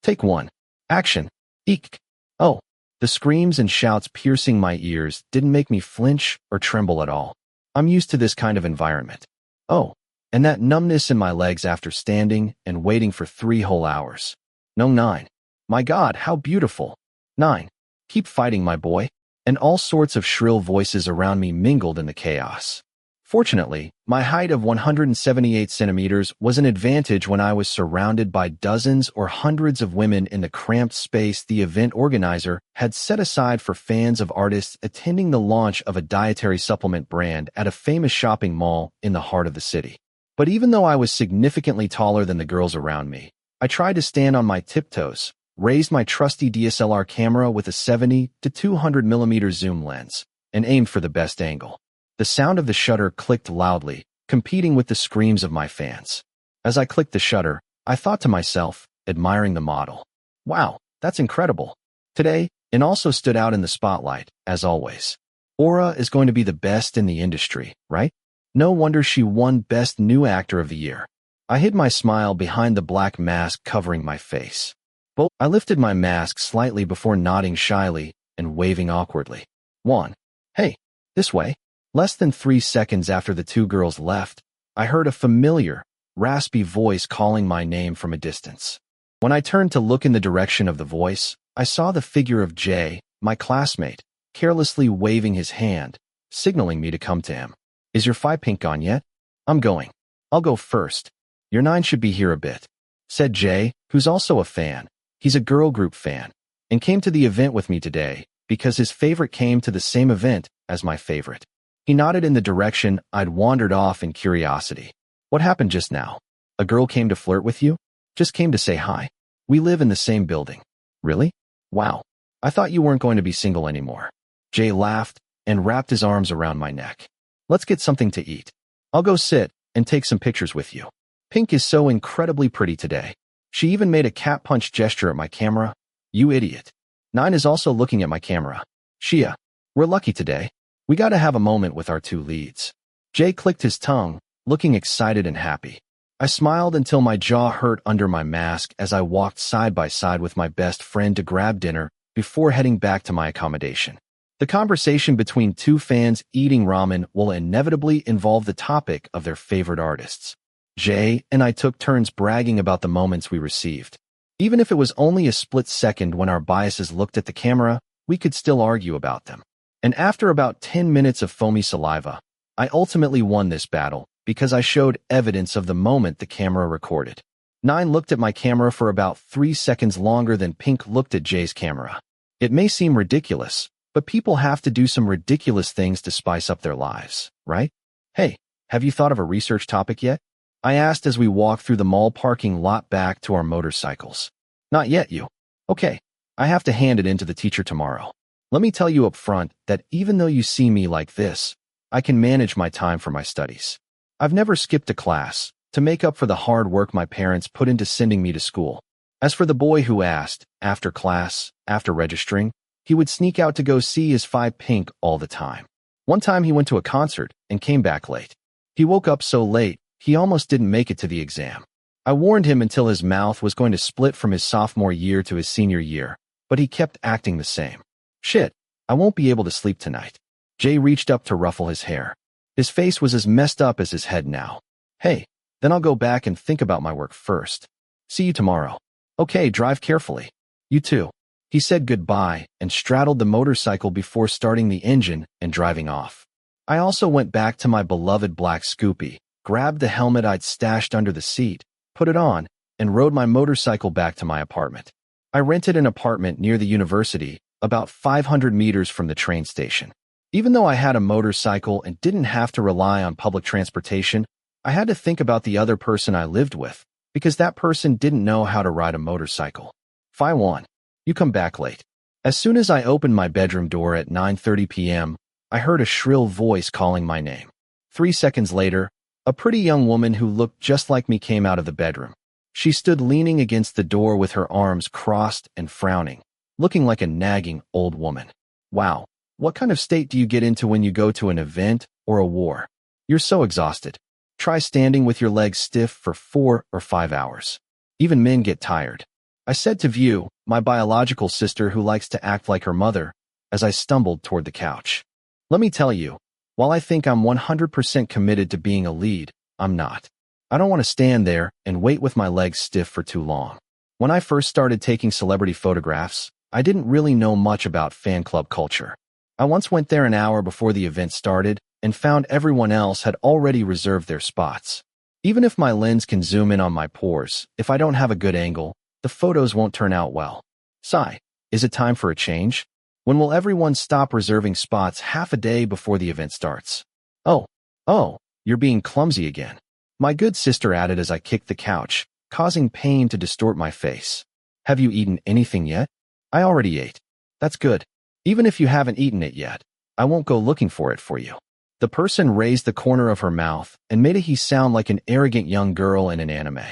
Take 1. Action. Eek. Oh, the screams and shouts piercing my ears didn't make me flinch or tremble at all. I'm used to this kind of environment. Oh, and that numbness in my legs after standing and waiting for 3 whole hours. No, 9. My God, how beautiful. 9. Keep fighting, my boy. And all sorts of shrill voices around me mingled in the chaos. Fortunately, my height of 178 centimeters was an advantage when I was surrounded by dozens or hundreds of women in the cramped space the event organizer had set aside for fans of artists attending the launch of a dietary supplement brand at a famous shopping mall in the heart of the city. But even though I was significantly taller than the girls around me, I tried to stand on my tiptoes, raised my trusty DSLR camera with a 70 to 200 millimeter zoom lens, and aimed for the best angle. The sound of the shutter clicked loudly, competing with the screams of my fans. As I clicked the shutter, I thought to myself, admiring the model. Wow, that's incredible. Today, and also stood out in the spotlight, as always. Aura is going to be the best in the industry, right? No wonder she won Best New Actor of the Year. I hid my smile behind the black mask covering my face. But I lifted my mask slightly before nodding shyly and waving awkwardly. 1. Hey, this way. Less than 3 seconds after the 2 girls left, I heard a familiar, raspy voice calling my name from a distance. When I turned to look in the direction of the voice, I saw the figure of Jay, my classmate, carelessly waving his hand, signaling me to come to him. Is your 5 pink gone yet? I'm going. I'll go first. Your 9 should be here a bit, said Jay, who's also a fan. He's a girl group fan, and came to the event with me today because his favorite came to the same event as my favorite. He nodded in the direction I'd wandered off in curiosity. What happened just now? A girl came to flirt with you? Just came to say hi. We live in the same building. Really? Wow. I thought you weren't going to be single anymore. Jay laughed and wrapped his arms around my neck. Let's get something to eat. I'll go sit and take some pictures with you. Pink is so incredibly pretty today. She even made a cat punch gesture at my camera. You idiot. 9 is also looking at my camera. Shia, we're lucky today. We gotta have a moment with our 2 leads. Jay clicked his tongue, looking excited and happy. I smiled until my jaw hurt under my mask as I walked side by side with my best friend to grab dinner before heading back to my accommodation. The conversation between 2 fans eating ramen will inevitably involve the topic of their favorite artists. Jay and I took turns bragging about the moments we received. Even if it was only a split second when our biases looked at the camera, we could still argue about them. And after about 10 minutes of foamy saliva, I ultimately won this battle because I showed evidence of the moment the camera recorded. 9 looked at my camera for about 3 seconds longer than Pink looked at Jay's camera. It may seem ridiculous, but people have to do some ridiculous things to spice up their lives, right? Hey, have you thought of a research topic yet? I asked as we walked through the mall parking lot back to our motorcycles. Not yet, you. Okay, I have to hand it in to the teacher tomorrow. Let me tell you up front that even though you see me like this, I can manage my time for my studies. I've never skipped a class to make up for the hard work my parents put into sending me to school. As for the boy who asked, after class, after registering, he would sneak out to go see his 5 pink all the time. One time he went to a concert and came back late. He woke up so late, he almost didn't make it to the exam. I warned him until his mouth was going to split from his sophomore year to his senior year, but he kept acting the same. Shit, I won't be able to sleep tonight. Jay reached up to ruffle his hair. His face was as messed up as his head now. Hey, then I'll go back and think about my work first. See you tomorrow. Okay, drive carefully. You too. He said goodbye and straddled the motorcycle before starting the engine and driving off. I also went back to my beloved black Scoopy, grabbed the helmet I'd stashed under the seat, put it on, and rode my motorcycle back to my apartment. I rented an apartment near the university, about 500 meters from the train station. Even though I had a motorcycle and didn't have to rely on public transportation, I had to think about the other person I lived with, because that person didn't know how to ride a motorcycle. Fai1, you come back late. As soon as I opened my bedroom door at 9:30 p.m., I heard a shrill voice calling my name. 3 seconds later, a pretty young woman who looked just like me came out of the bedroom. She stood leaning against the door with her arms crossed and frowning, looking like a nagging old woman. Wow, what kind of state do you get into when you go to an event or a war? You're so exhausted. Try standing with your legs stiff for 4 or 5 hours. Even men get tired. I said to View, my biological sister who likes to act like her mother, as I stumbled toward the couch. Let me tell you, while I think I'm 100% committed to being a lead, I'm not. I don't want to stand there and wait with my legs stiff for too long. When I first started taking celebrity photographs, I didn't really know much about fan club culture. I once went there an hour before the event started and found everyone else had already reserved their spots. Even if my lens can zoom in on my pores, if I don't have a good angle, the photos won't turn out well. Sigh, is it time for a change? When will everyone stop reserving spots half a day before the event starts? Oh, you're being clumsy again. My good sister added as I kicked the couch, causing pain to distort my face. Have you eaten anything yet? I already ate. That's good. Even if you haven't eaten it yet, I won't go looking for it for you. The person raised the corner of her mouth and made he sound like an arrogant young girl in an anime.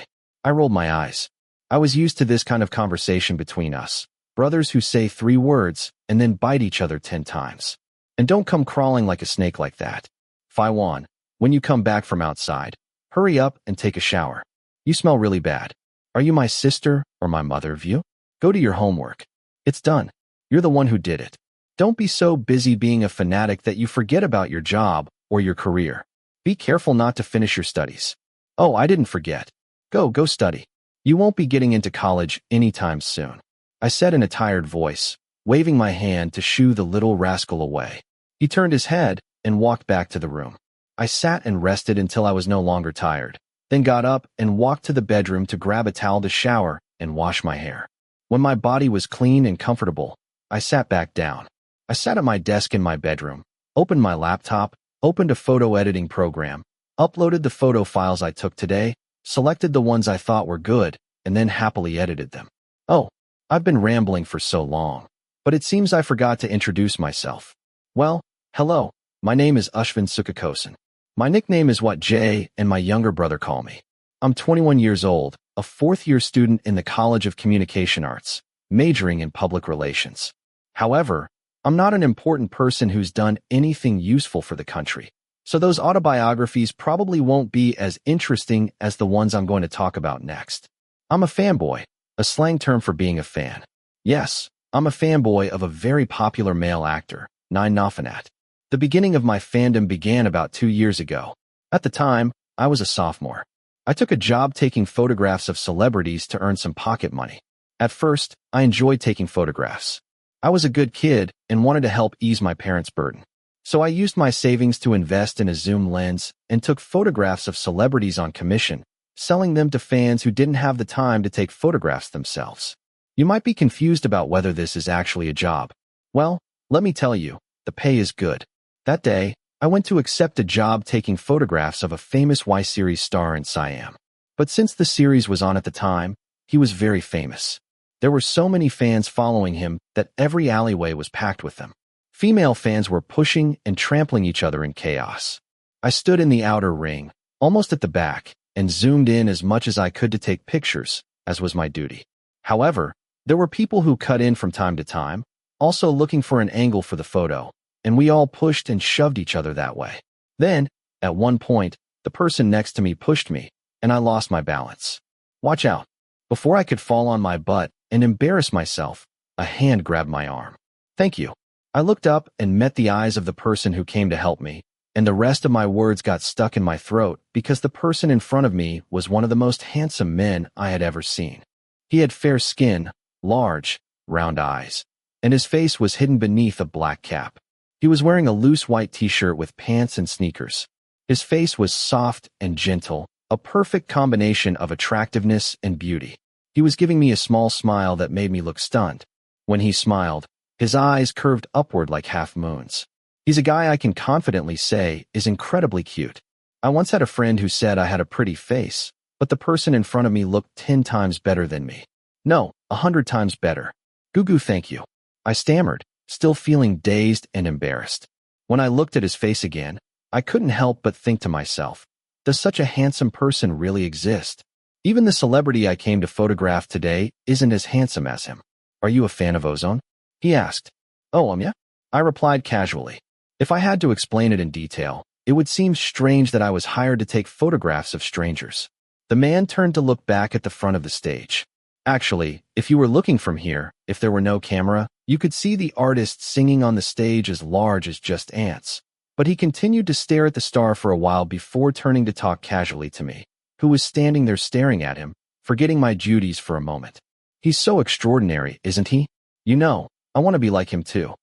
I rolled my eyes. I was used to this kind of conversation between us, brothers who say 3 words and then bite each other 10 times. And don't come crawling like a snake like that. Faiwan, when you come back from outside, hurry up and take a shower. You smell really bad. Are you my sister or my mother, View? Go do your homework. It's done. You're the one who did it. Don't be so busy being a fanatic that you forget about your job or your career. Be careful not to finish your studies. Oh, I didn't forget. Go study. You won't be getting into college anytime soon. I said in a tired voice, waving my hand to shoo the little rascal away. He turned his head and walked back to the room. I sat and rested until I was no longer tired, then got up and walked to the bedroom to grab a towel to shower and wash my hair. When my body was clean and comfortable, I sat back down. I sat at my desk in my bedroom, opened my laptop, opened a photo editing program, uploaded the photo files I took today, selected the ones I thought were good, and then happily edited them. Oh, I've been rambling for so long, but it seems I forgot to introduce myself. Well, hello, my name is Ushvin Sukakosen. My nickname is what Jay and my younger brother call me. I'm 21 years old, a 4th-year student in the College of Communication Arts, majoring in public relations. However, I'm not an important person who's done anything useful for the country, so those autobiographies probably won't be as interesting as the ones I'm going to talk about next. I'm a fanboy, a slang term for being a fan. Yes, I'm a fanboy of a very popular male actor, Nine Nafanat. The beginning of my fandom began about 2 years ago. At the time, I was a sophomore. I took a job taking photographs of celebrities to earn some pocket money. At first, I enjoyed taking photographs. I was a good kid and wanted to help ease my parents' burden. So I used my savings to invest in a zoom lens and took photographs of celebrities on commission, selling them to fans who didn't have the time to take photographs themselves. You might be confused about whether this is actually a job. Well, let me tell you, the pay is good. That day, I went to accept a job taking photographs of a famous Y-series star in Siam. But since the series was on at the time, he was very famous. There were so many fans following him that every alleyway was packed with them. Female fans were pushing and trampling each other in chaos. I stood in the outer ring, almost at the back, and zoomed in as much as I could to take pictures, as was my duty. However, there were people who cut in from time to time, also looking for an angle for the photo, and we all pushed and shoved each other that way. Then, at one point, the person next to me pushed me, and I lost my balance. Watch out. Before I could fall on my butt and embarrass myself, a hand grabbed my arm. Thank you. I looked up and met the eyes of the person who came to help me, and the rest of my words got stuck in my throat because the person in front of me was one of the most handsome men I had ever seen. He had fair skin, large, round eyes, and his face was hidden beneath a black cap. He was wearing a loose white t-shirt with pants and sneakers. His face was soft and gentle, a perfect combination of attractiveness and beauty. He was giving me a small smile that made me look stunned. When he smiled, his eyes curved upward like half moons. He's a guy I can confidently say is incredibly cute. I once had a friend who said I had a pretty face, but the person in front of me looked 10 times better than me. No, 100 times better. Goo, thank you. I stammered, still feeling dazed and embarrassed. When I looked at his face again, I couldn't help but think to myself, does such a handsome person really exist? Even the celebrity I came to photograph today isn't as handsome as him. Are you a fan of ozone? He asked. Oh, yeah? I replied casually. If I had to explain it in detail, it would seem strange that I was hired to take photographs of strangers. The man turned to look back at the front of the stage. Actually, if you were looking from here, if there were no camera, you could see the artist singing on the stage as large as just ants. But he continued to stare at the star for a while before turning to talk casually to me, who was standing there staring at him, forgetting my duties for a moment. He's so extraordinary, isn't he? You know, I want to be like him too.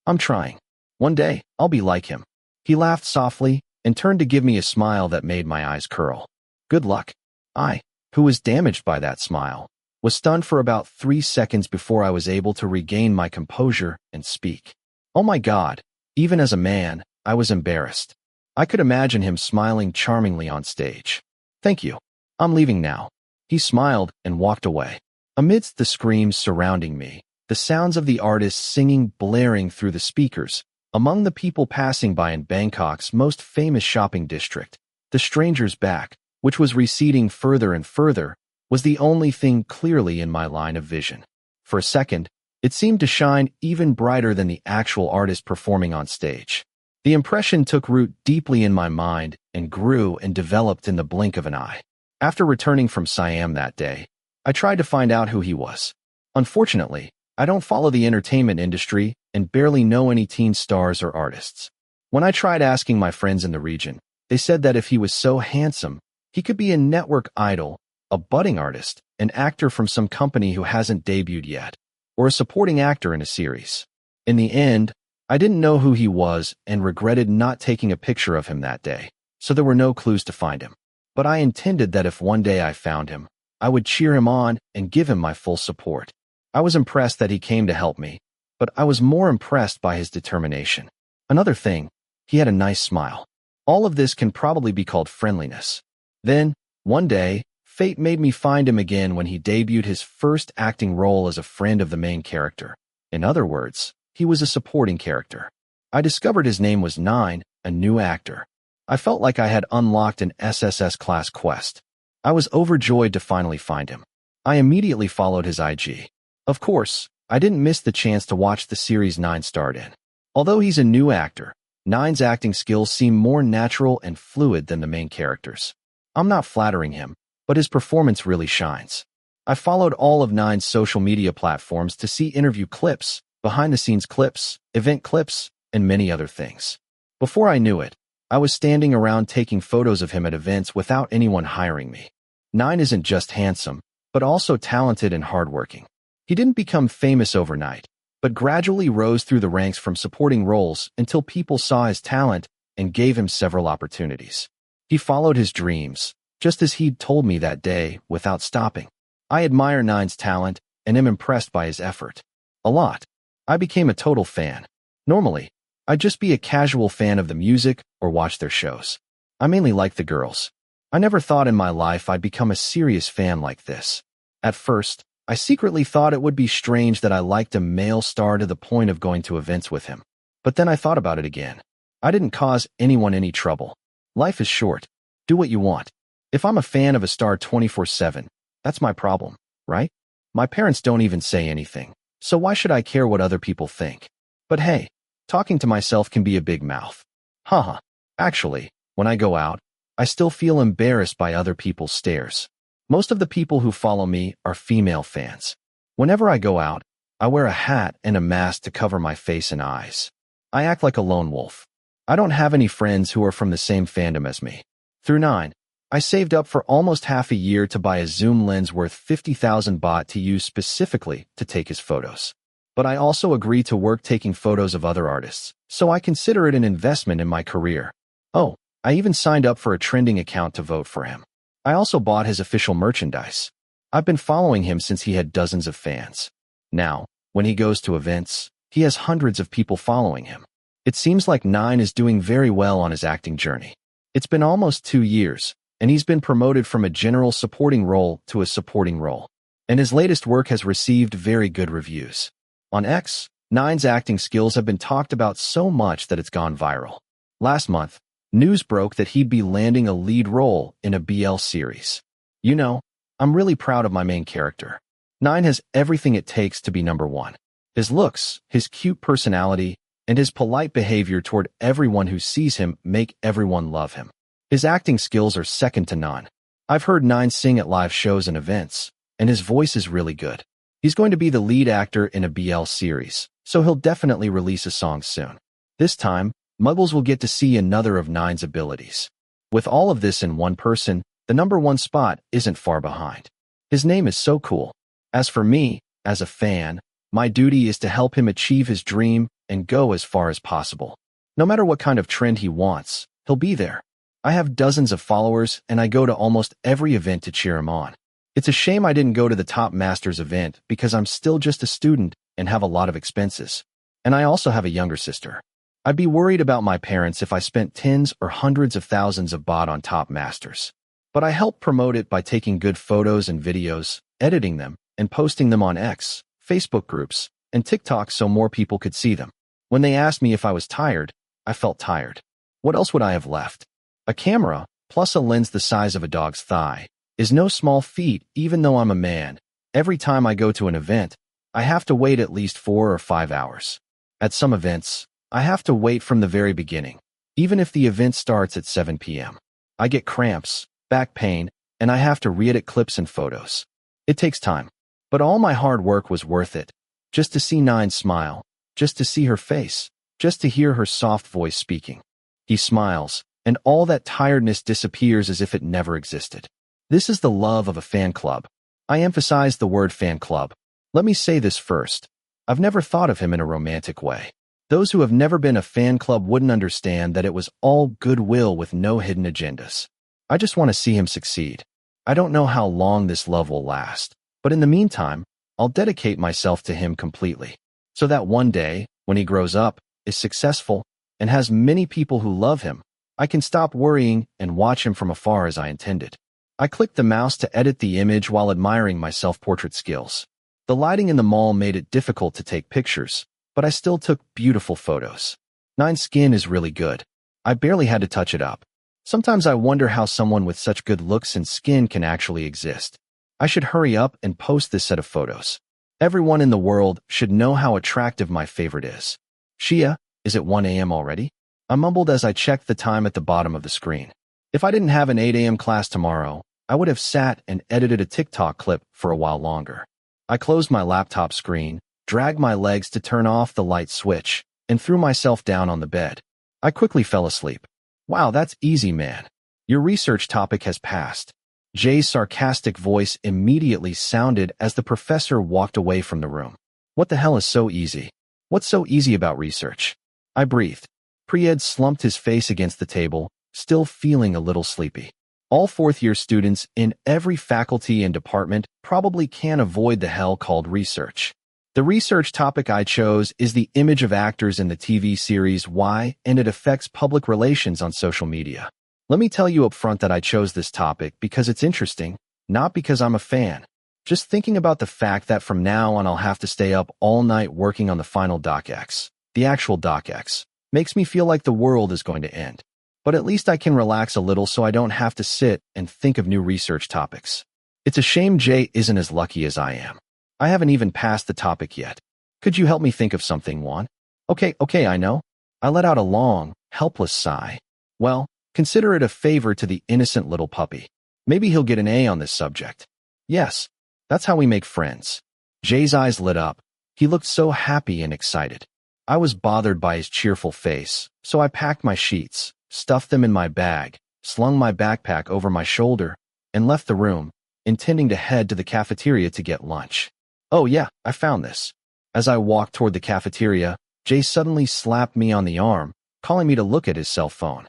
I'm trying. One day, I'll be like him. He laughed softly and turned to give me a smile that made my eyes curl. Good luck. I, who was damaged by that smile, was stunned for about 3 seconds before I was able to regain my composure and speak. Oh my God, even as a man, I was embarrassed. I could imagine him smiling charmingly on stage. Thank you. I'm leaving now. He smiled and walked away. Amidst the screams surrounding me, the sounds of the artist singing blaring through the speakers, among the people passing by in Bangkok's most famous shopping district, the stranger's back, which was receding further and further, was the only thing clearly in my line of vision. For a second, it seemed to shine even brighter than the actual artist performing on stage. The impression took root deeply in my mind and grew and developed in the blink of an eye. After returning from Siam that day, I tried to find out who he was. Unfortunately, I don't follow the entertainment industry and barely know any teen stars or artists. When I tried asking my friends in the region, they said that if he was so handsome, he could be a network idol, a budding artist, an actor from some company who hasn't debuted yet, or a supporting actor in a series. In the end, I didn't know who he was and regretted not taking a picture of him that day, so there were no clues to find him. But I intended that if one day I found him, I would cheer him on and give him my full support. I was impressed that he came to help me, but I was more impressed by his determination. Another thing, he had a nice smile. All of this can probably be called friendliness. Then, one day, fate made me find him again when he debuted his first acting role as a friend of the main character. In other words, he was a supporting character. I discovered his name was Nine, a new actor. I felt like I had unlocked an SSS class quest. I was overjoyed to finally find him. I immediately followed his IG. Of course, I didn't miss the chance to watch the series Nine starred in. Although he's a new actor, Nine's acting skills seem more natural and fluid than the main characters. I'm not flattering him, but his performance really shines. I followed all of Nine's social media platforms to see interview clips, behind-the-scenes clips, event clips, and many other things. Before I knew it, I was standing around taking photos of him at events without anyone hiring me. Nine isn't just handsome, but also talented and hardworking. He didn't become famous overnight, but gradually rose through the ranks from supporting roles until people saw his talent and gave him several opportunities. He followed his dreams, just as he'd told me that day, without stopping. I admire Nine's talent and am impressed by his effort. A lot. I became a total fan. Normally, I'd just be a casual fan of the music or watch their shows. I mainly like the girls. I never thought in my life I'd become a serious fan like this. At first, I secretly thought it would be strange that I liked a male star to the point of going to events with him. But then I thought about it again. I didn't cause anyone any trouble. Life is short. Do what you want. If I'm a fan of a star 24/7, that's my problem, right? My parents don't even say anything, so why should I care what other people think? But hey, talking to myself can be a big mouth. Haha. Actually, when I go out, I still feel embarrassed by other people's stares. Most of the people who follow me are female fans. Whenever I go out, I wear a hat and a mask to cover my face and eyes. I act like a lone wolf. I don't have any friends who are from the same fandom as me. Through Nine, I saved up for almost half a year to buy a zoom lens worth 50,000 baht to use specifically to take his photos. But I also agreed to work taking photos of other artists, so I consider it an investment in my career. Oh, I even signed up for a trending account to vote for him. I also bought his official merchandise. I've been following him since he had dozens of fans. Now, when he goes to events, he has hundreds of people following him. It seems like Nine is doing very well on his acting journey. It's been almost 2 years, and he's been promoted from a general supporting role to a supporting role. And his latest work has received very good reviews. On X, Nine's acting skills have been talked about so much that it's gone viral. Last month, news broke that he'd be landing a lead role in a BL series. You know, I'm really proud of my main character. Nine has everything it takes to be number one. His looks, his cute personality, and his polite behavior toward everyone who sees him make everyone love him. His acting skills are second to none. I've heard Nine sing at live shows and events, and his voice is really good. He's going to be the lead actor in a BL series, so he'll definitely release a song soon. This time, Muggles will get to see another of Nine's abilities. With all of this in one person, the #1 spot isn't far behind. His name is so cool. As for me, as a fan, my duty is to help him achieve his dream and go as far as possible. No matter what kind of trend he wants, he'll be there. I have dozens of followers, and I go to almost every event to cheer him on. It's a shame I didn't go to the Top Masters event because I'm still just a student and have a lot of expenses. And I also have a younger sister. I'd be worried about my parents if I spent tens or hundreds of thousands of baht on Top Masters. But I help promote it by taking good photos and videos, editing them, and posting them on X, Facebook groups, and TikTok so more people could see them. When they asked me if I was tired, I felt tired. What else would I have left? A camera, plus a lens the size of a dog's thigh, is no small feat even though I'm a man. Every time I go to an event, I have to wait at least 4 or 5 hours. At some events, I have to wait from the very beginning, even if the event starts at 7 p.m. I get cramps, back pain, and I have to re-edit clips and photos. It takes time, but all my hard work was worth it. Just to see Nine smile, just to see her face, just to hear her soft voice speaking. He smiles, and all that tiredness disappears as if it never existed. This is the love of a fan club. I emphasize the word fan club. Let me say this first. I've never thought of him in a romantic way. Those who have never been a fan club wouldn't understand that it was all goodwill with no hidden agendas. I just want to see him succeed. I don't know how long this love will last, but in the meantime, I'll dedicate myself to him completely. So that one day, when he grows up, is successful, and has many people who love him, I can stop worrying and watch him from afar as I intended. I clicked the mouse to edit the image while admiring my self-portrait skills. The lighting in the mall made it difficult to take pictures, but I still took beautiful photos. Nine's skin is really good. I barely had to touch it up. Sometimes I wonder how someone with such good looks and skin can actually exist. I should hurry up and post this set of photos. Everyone in the world should know how attractive my favorite is. Shia, is it 1 a.m. already? I mumbled as I checked the time at the bottom of the screen. If I didn't have an 8 a.m. class tomorrow, I would have sat and edited a TikTok clip for a while longer. I closed my laptop screen, dragged my legs to turn off the light switch, and threw myself down on the bed. I quickly fell asleep. Wow, that's easy, man. Your research topic has passed. Jay's sarcastic voice immediately sounded as the professor walked away from the room. What the hell is so easy? What's so easy about research? I breathed. Priyed slumped his face against the table, still feeling a little sleepy. All fourth-year students in every faculty and department probably can't avoid the hell called research. The research topic I chose is the image of actors in the TV series Why, and it affects public relations on social media. Let me tell you up front that I chose this topic because it's interesting, not because I'm a fan. Just thinking about the fact that from now on I'll have to stay up all night working on the final docx, the actual docx, makes me feel like the world is going to end. But at least I can relax a little so I don't have to sit and think of new research topics. It's a shame Jay isn't as lucky as I am. I haven't even passed the topic yet. Could you help me think of something, Juan? Okay, I know. I let out a long, helpless sigh. Well, consider it a favor to the innocent little puppy. Maybe he'll get an A on this subject. Yes, that's how we make friends. Jay's eyes lit up. He looked so happy and excited. I was bothered by his cheerful face, so I packed my sheets, stuffed them in my bag, slung my backpack over my shoulder, and left the room, intending to head to the cafeteria to get lunch. Oh yeah, I found this. As I walked toward the cafeteria, Jay suddenly slapped me on the arm, calling me to look at his cell phone.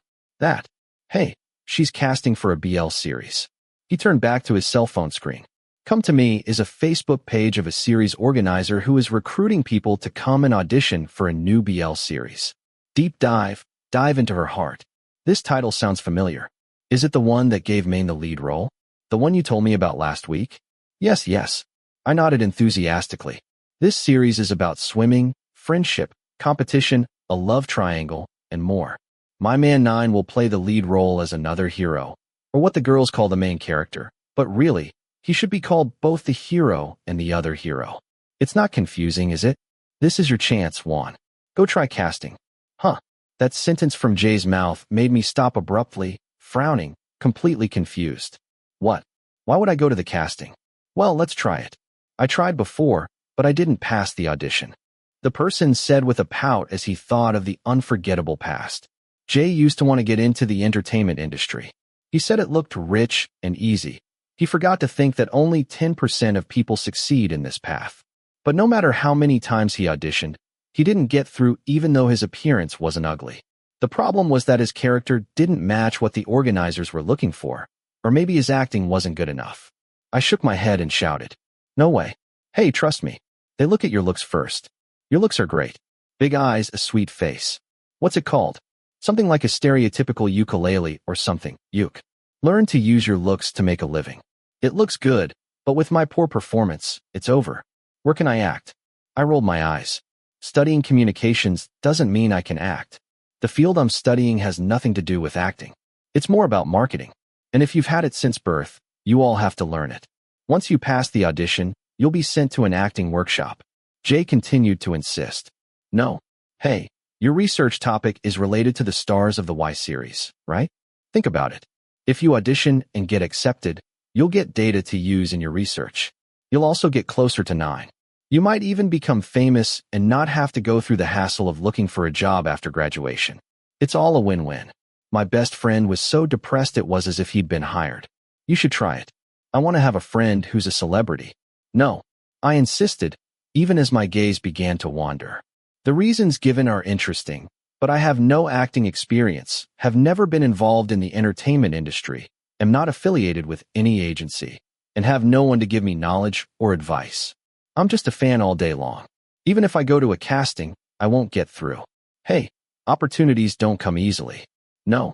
Hey, she's casting for a BL series. He turned back to his cell phone screen. Come to Me is a Facebook page of a series organizer who is recruiting people to come and audition for a new BL series. Deep dive into her heart. This title sounds familiar. Is it the one that gave Maine the lead role? The one you told me about last week? Yes. I nodded enthusiastically. This series is about swimming, friendship, competition, a love triangle, and more. My man Nine will play the lead role as another hero, or what the girls call the main character, but really, he should be called both the hero and the other hero. It's not confusing, is it? This is your chance, Juan. Go try casting. Huh. That sentence from Jay's mouth made me stop abruptly, frowning, completely confused. What? Why would I go to the casting? Well, let's try it. I tried before, but I didn't pass the audition. The person said with a pout as he thought of the unforgettable past. Jay used to want to get into the entertainment industry. He said it looked rich and easy. He forgot to think that only 10% of people succeed in this path. But no matter how many times he auditioned, he didn't get through even though his appearance wasn't ugly. The problem was that his character didn't match what the organizers were looking for, or maybe his acting wasn't good enough. I shook my head and shouted, "No way. Hey, trust me. They look at your looks first. Your looks are great. Big eyes, a sweet face. What's it called? Something like a stereotypical ukulele or something, uke. Learn to use your looks to make a living. It looks good, but with my poor performance, it's over. Where can I act?" I rolled my eyes. Studying communications doesn't mean I can act. The field I'm studying has nothing to do with acting. It's more about marketing. And if you've had it since birth, you all have to learn it. Once you pass the audition, you'll be sent to an acting workshop. Jay continued to insist. No. Hey, your research topic is related to the stars of the Y series, right? Think about it. If you audition and get accepted, you'll get data to use in your research. You'll also get closer to 9. You might even become famous and not have to go through the hassle of looking for a job after graduation. It's all a win-win. My best friend was so depressed it was as if he'd been hired. You should try it. I want to have a friend who's a celebrity. No. I insisted, even as my gaze began to wander. The reasons given are interesting, but I have no acting experience, have never been involved in the entertainment industry, am not affiliated with any agency, and have no one to give me knowledge or advice. I'm just a fan all day long. Even if I go to a casting, I won't get through. Hey, opportunities don't come easily. No.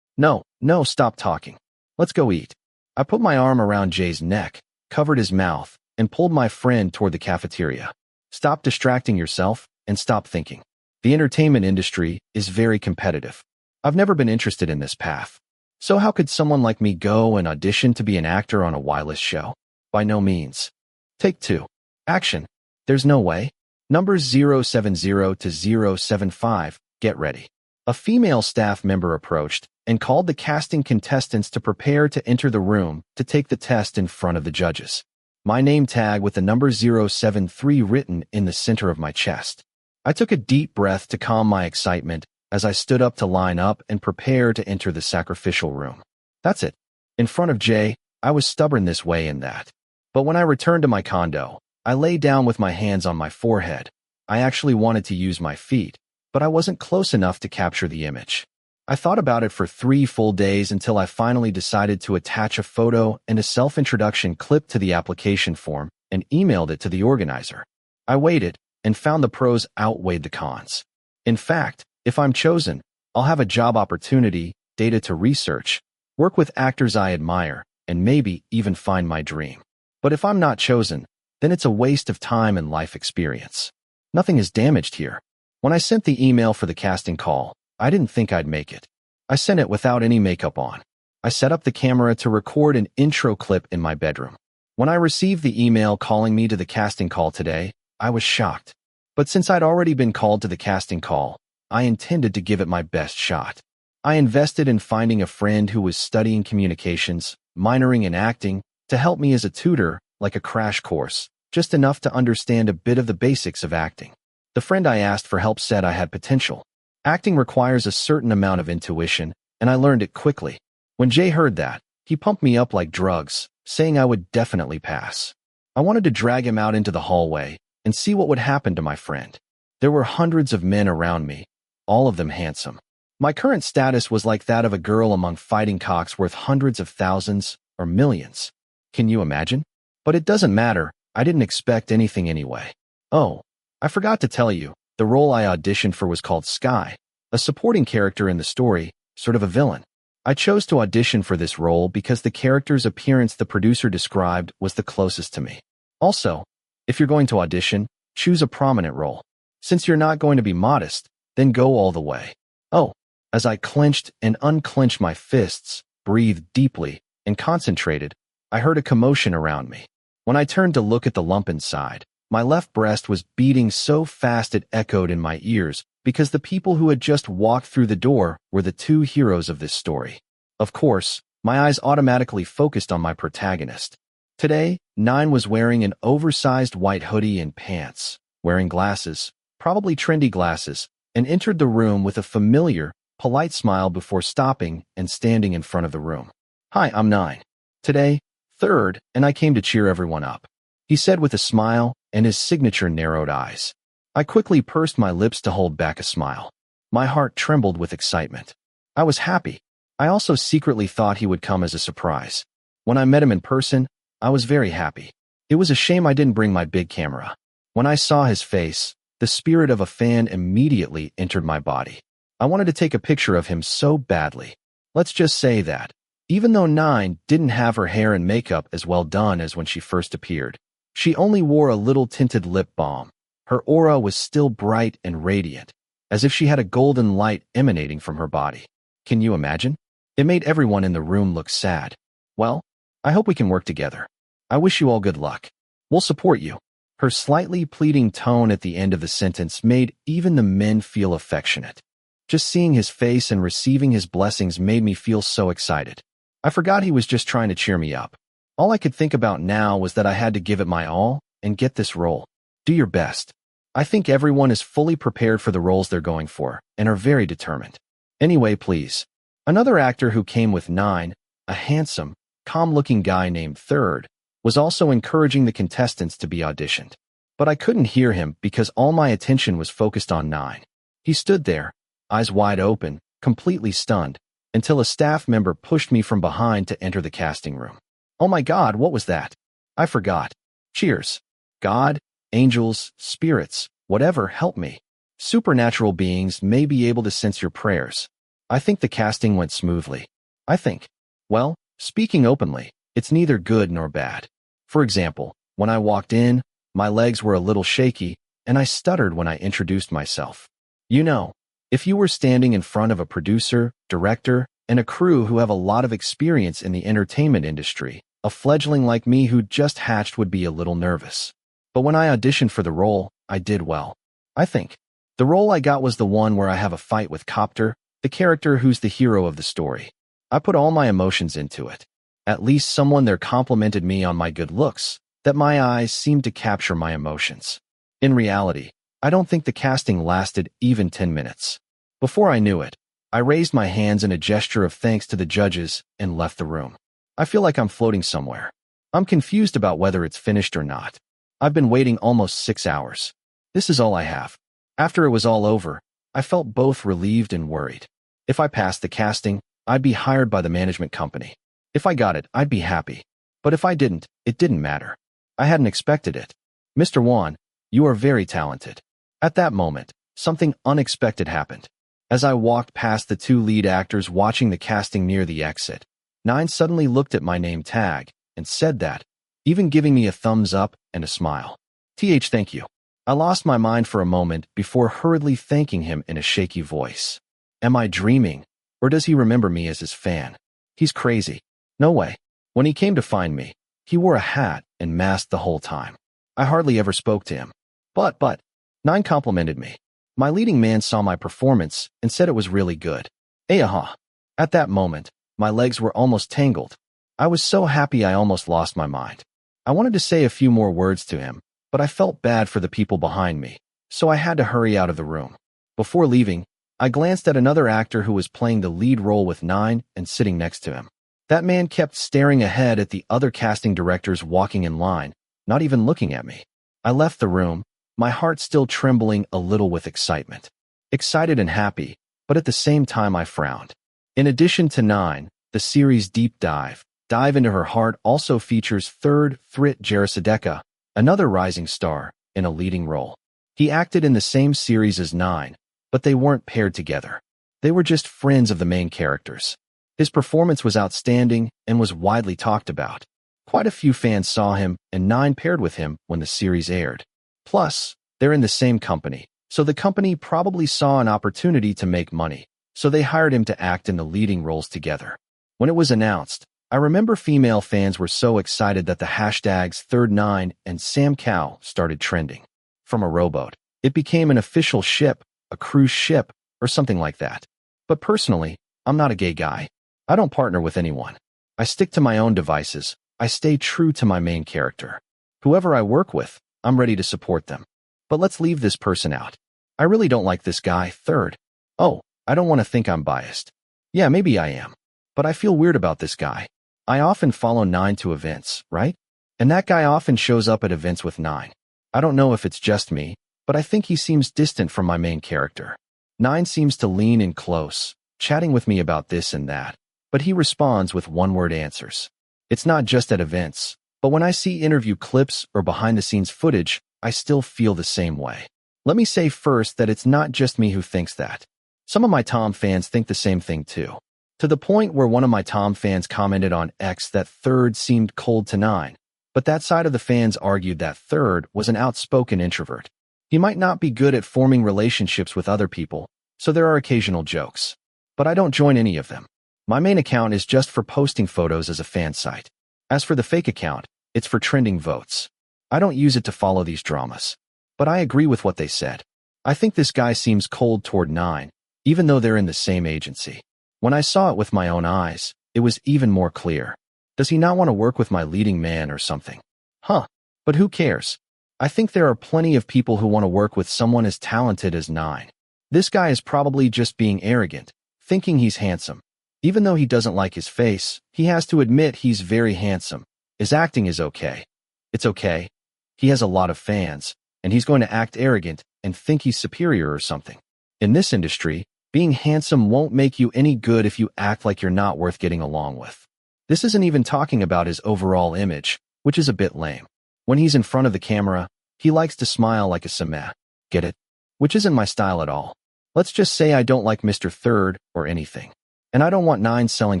No, stop talking. Let's go eat. I put my arm around Jay's neck, covered his mouth, and pulled my friend toward the cafeteria. Stop distracting yourself and stop thinking. The entertainment industry is very competitive. I've never been interested in this path. So how could someone like me go and audition to be an actor on a Y-list show? By no means. Take 2. Action. There's no way. Numbers 070 to 075, get ready. A female staff member approached and called the casting contestants to prepare to enter the room to take the test in front of the judges. My name tag with the number 073 written in the center of my chest. I took a deep breath to calm my excitement as I stood up to line up and prepare to enter the sacrificial room. That's it. In front of Jay, I was stubborn this way and that. But when I returned to my condo, I lay down with my hands on my forehead. I actually wanted to use my feet, but I wasn't close enough to capture the image. I thought about it for 3 full days until I finally decided to attach a photo and a self-introduction clip to the application form and emailed it to the organizer. I waited and found the pros outweighed the cons. In fact, if I'm chosen, I'll have a job opportunity, data to research, work with actors I admire, and maybe even find my dream. But if I'm not chosen, then it's a waste of time and life experience. Nothing is damaged here. When I sent the email for the casting call, I didn't think I'd make it. I sent it without any makeup on. I set up the camera to record an intro clip in my bedroom. When I received the email calling me to the casting call today, I was shocked. But since I'd already been called to the casting call, I intended to give it my best shot. I invested in finding a friend who was studying communications, minoring in acting, to help me as a tutor, like a crash course, just enough to understand a bit of the basics of acting. The friend I asked for help said I had potential. Acting requires a certain amount of intuition, and I learned it quickly. When Jay heard that, he pumped me up like drugs, saying I would definitely pass. I wanted to drag him out into the hallway and see what would happen to my friend. There were hundreds of men around me, all of them handsome. My current status was like that of a girl among fighting cocks worth hundreds of thousands or millions. Can you imagine? But it doesn't matter, I didn't expect anything anyway. Oh, I forgot to tell you, the role I auditioned for was called Sky, a supporting character in the story, sort of a villain. I chose to audition for this role because the character's appearance the producer described was the closest to me. Also, if you're going to audition, choose a prominent role. Since you're not going to be modest, then go all the way. Oh, as I clenched and unclenched my fists, breathed deeply, and concentrated, I heard a commotion around me. When I turned to look at the lump inside, my left breast was beating so fast it echoed in my ears because the people who had just walked through the door were the 2 heroes of this story. Of course, my eyes automatically focused on my protagonist. Today, 9 was wearing an oversized white hoodie and pants, wearing glasses, probably trendy glasses, and entered the room with a familiar, polite smile before stopping and standing in front of the room. "Hi, I'm 9. Today, 3rd, and I came to cheer everyone up," he said with a smile and his signature narrowed eyes. I quickly pursed my lips to hold back a smile. My heart trembled with excitement. I was happy. I also secretly thought he would come as a surprise. When I met him in person, I was very happy. It was a shame I didn't bring my big camera. When I saw his face, the spirit of a fan immediately entered my body. I wanted to take a picture of him so badly. Let's just say that, even though 9 didn't have her hair and makeup as well done as when she first appeared, she only wore a little tinted lip balm. Her aura was still bright and radiant, as if she had a golden light emanating from her body. Can you imagine? It made everyone in the room look sad. "Well, I hope we can work together. I wish you all good luck. We'll support you." Her slightly pleading tone at the end of the sentence made even the men feel affectionate. Just seeing his face and receiving his blessings made me feel so excited. I forgot he was just trying to cheer me up. All I could think about now was that I had to give it my all and get this role. Do your best. I think everyone is fully prepared for the roles they're going for and are very determined. Anyway, please. Another actor who came with 9, a handsome, calm-looking guy named 3rd, was also encouraging the contestants to be auditioned. But I couldn't hear him because all my attention was focused on 9. He stood there, eyes wide open, completely stunned, until a staff member pushed me from behind to enter the casting room. Oh my God, what was that? I forgot. Cheers. God, angels, spirits, whatever, help me. Supernatural beings may be able to sense your prayers. I think the casting went smoothly. I think. Well, speaking openly, it's neither good nor bad. For example, when I walked in, my legs were a little shaky, and I stuttered when I introduced myself. You know, if you were standing in front of a producer, director, and a crew who have a lot of experience in the entertainment industry, a fledgling like me who just hatched would be a little nervous. But when I auditioned for the role, I did well. I think. The role I got was the one where I have a fight with Copter, the character who's the hero of the story. I put all my emotions into it. At least someone there complimented me on my good looks, that my eyes seemed to capture my emotions. In reality, I don't think the casting lasted even 10 minutes. Before I knew it, I raised my hands in a gesture of thanks to the judges and left the room. I feel like I'm floating somewhere. I'm confused about whether it's finished or not. I've been waiting almost 6 hours. This is all I have. After it was all over, I felt both relieved and worried. If I passed the casting, I'd be hired by the management company. If I got it, I'd be happy. But if I didn't, it didn't matter. I hadn't expected it. Mr. Wan, you are very talented. At that moment, something unexpected happened. As I walked past the 2 lead actors watching the casting near the exit, 9 suddenly looked at my name tag and said that, even giving me a thumbs up and a smile. Thank you. I lost my mind for a moment before hurriedly thanking him in a shaky voice. Am I dreaming, or does he remember me as his fan? He's crazy. No way. When he came to find me, he wore a hat and masked the whole time. I hardly ever spoke to him. But, 9 complimented me. My leading man saw my performance and said it was really good. Aha. At that moment, my legs were almost tangled. I was so happy I almost lost my mind. I wanted to say a few more words to him, but I felt bad for the people behind me, so I had to hurry out of the room. Before leaving, I glanced at another actor who was playing the lead role with 9 and sitting next to him. That man kept staring ahead at the other casting directors walking in line, not even looking at me. I left the room, my heart still trembling a little with excitement. Excited and happy, but at the same time I frowned. In addition to 9, the series Deep Dive into Her Heart also features 3rd Thrit Jarasadeka, another rising star, in a leading role. He acted in the same series as 9, but they weren't paired together. They were just friends of the main characters. His performance was outstanding and was widely talked about. Quite a few fans saw him and 9 paired with him when the series aired. Plus, they're in the same company, so the company probably saw an opportunity to make money, so they hired him to act in the leading roles together. When it was announced, I remember female fans were so excited that the hashtags Third9 and Sam Cow started trending. From a rowboat, it became an official ship, a cruise ship, or something like that. But personally, I'm not a gay guy. I don't partner with anyone. I stick to my own devices, I stay true to my main character. Whoever I work with, I'm ready to support them. But let's leave this person out. I really don't like this guy, third. Oh, I don't want to think I'm biased. Yeah, maybe I am. But I feel weird about this guy. I often follow 9 to events, right? And that guy often shows up at events with 9. I don't know if it's just me, but I think he seems distant from my main character. 9 seems to lean in close, chatting with me about this and that, but he responds with one-word answers. It's not just at events, but when I see interview clips or behind-the-scenes footage, I still feel the same way. Let me say first that it's not just me who thinks that. Some of my Tom fans think the same thing too. To the point where one of my Tom fans commented on X that third seemed cold to 9, but that side of the fans argued that third was an outspoken introvert. He might not be good at forming relationships with other people, so there are occasional jokes. But I don't join any of them. My main account is just for posting photos as a fan site. As for the fake account, it's for trending votes. I don't use it to follow these dramas. But I agree with what they said. I think this guy seems cold toward 9, even though they're in the same agency. When I saw it with my own eyes, it was even more clear. Does he not want to work with my leading man or something? Huh. But who cares? I think there are plenty of people who want to work with someone as talented as 9. This guy is probably just being arrogant, thinking he's handsome. Even though he doesn't like his face, he has to admit he's very handsome. His acting is okay. It's okay. He has a lot of fans, and he's going to act arrogant and think he's superior or something. In this industry, being handsome won't make you any good if you act like you're not worth getting along with. This isn't even talking about his overall image, which is a bit lame. When he's in front of the camera, he likes to smile like a Sameh. Get it? Which isn't my style at all. Let's just say I don't like Mr. Third or anything. And I don't want 9 selling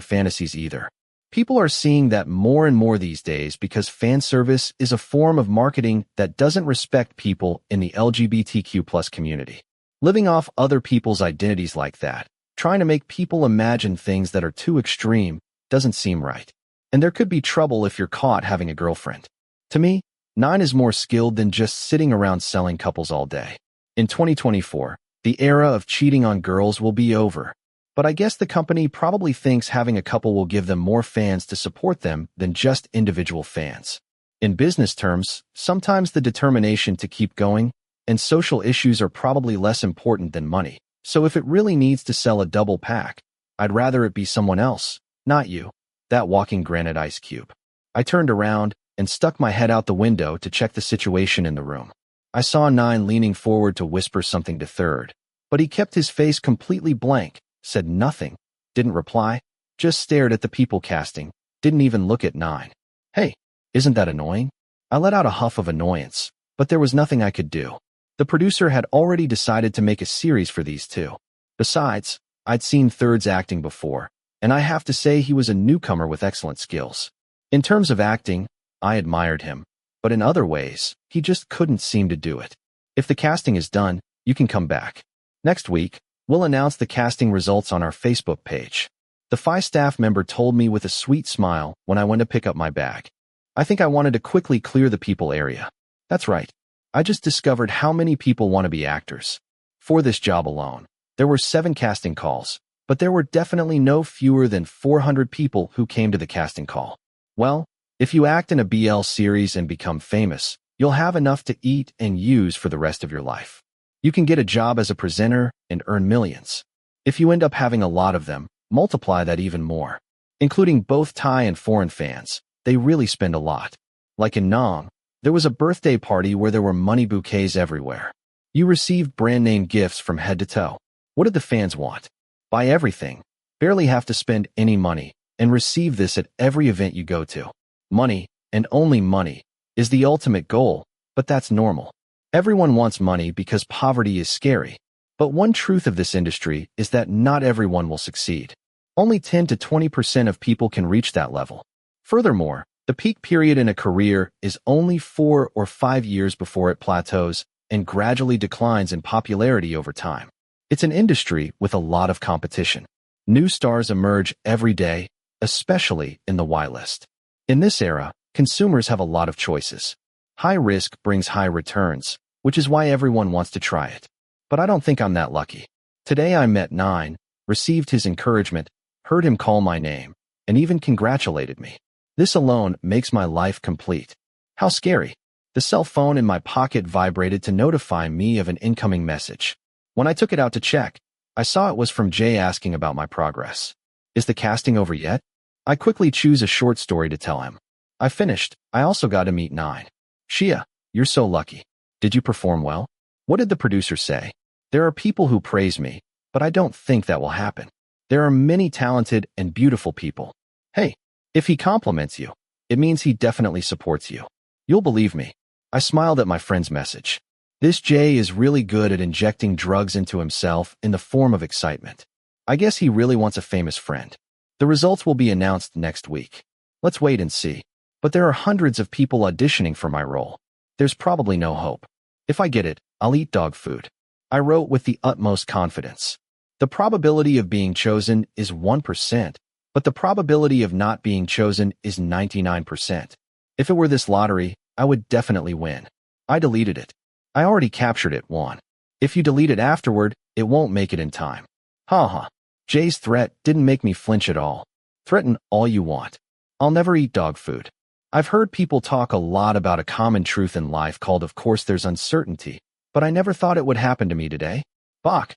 fantasies either. People are seeing that more and more these days because fan service is a form of marketing that doesn't respect people in the LGBTQ+ community. Living off other people's identities like that, trying to make people imagine things that are too extreme, doesn't seem right. And there could be trouble if you're caught having a girlfriend. To me, 9 is more skilled than just sitting around selling couples all day. In 2024, the era of cheating on girls will be over. But I guess the company probably thinks having a couple will give them more fans to support them than just individual fans. In business terms, sometimes the determination to keep going and social issues are probably less important than money. So if it really needs to sell a double pack, I'd rather it be someone else, not you. That walking granite ice cube. I turned around and stuck my head out the window to check the situation in the room. I saw 9 leaning forward to whisper something to third, but he kept his face completely blank. Said nothing, didn't reply, just stared at the people casting, didn't even look at 9. Hey, isn't that annoying? I let out a huff of annoyance, but there was nothing I could do. The producer had already decided to make a series for these two. Besides, I'd seen Third's acting before, and I have to say he was a newcomer with excellent skills. In terms of acting, I admired him, but in other ways, he just couldn't seem to do it. If the casting is done, you can come back. Next week, we'll announce the casting results on our Facebook page. The FI staff member told me with a sweet smile when I went to pick up my bag. I think I wanted to quickly clear the people area. That's right. I just discovered how many people want to be actors. For this job alone, there were 7 casting calls, but there were definitely no fewer than 400 people who came to the casting call. Well, if you act in a BL series and become famous, you'll have enough to eat and use for the rest of your life. You can get a job as a presenter and earn millions. If you end up having a lot of them, multiply that even more. Including both Thai and foreign fans, they really spend a lot. Like in Nong, there was a birthday party where there were money bouquets everywhere. You received brand-name gifts from head to toe. What did the fans want? Buy everything, barely have to spend any money, and receive this at every event you go to. Money, and only money, is the ultimate goal, but that's normal. Everyone wants money because poverty is scary. But one truth of this industry is that not everyone will succeed. Only 10 to 20% of people can reach that level. Furthermore, the peak period in a career is only 4 or 5 years before it plateaus and gradually declines in popularity over time. It's an industry with a lot of competition. New stars emerge every day, especially in the Y list. In this era, consumers have a lot of choices. High risk brings high returns, which is why everyone wants to try it. But I don't think I'm that lucky. Today I met 9, received his encouragement, heard him call my name, and even congratulated me. This alone makes my life complete. How scary. The cell phone in my pocket vibrated to notify me of an incoming message. When I took it out to check, I saw it was from Jay asking about my progress. Is the casting over yet? I quickly choose a short story to tell him. I finished. I also got to meet 9. Shia, you're so lucky. Did you perform well? What did the producer say? There are people who praise me, but I don't think that will happen. There are many talented and beautiful people. Hey, if he compliments you, it means he definitely supports you. You'll believe me. I smiled at my friend's message. This Jay is really good at injecting drugs into himself in the form of excitement. I guess he really wants a famous friend. The results will be announced next week. Let's wait and see. But there are hundreds of people auditioning for my role. There's probably no hope. If I get it, I'll eat dog food. I wrote with the utmost confidence. The probability of being chosen is 1%, but the probability of not being chosen is 99%. If it were this lottery, I would definitely win. I deleted it. I already captured it, Juan. If you delete it afterward, it won't make it in time. Ha. Jay's threat didn't make me flinch at all. Threaten all you want. I'll never eat dog food. I've heard people talk a lot about a common truth in life called of course there's uncertainty, but I never thought it would happen to me today. Bok,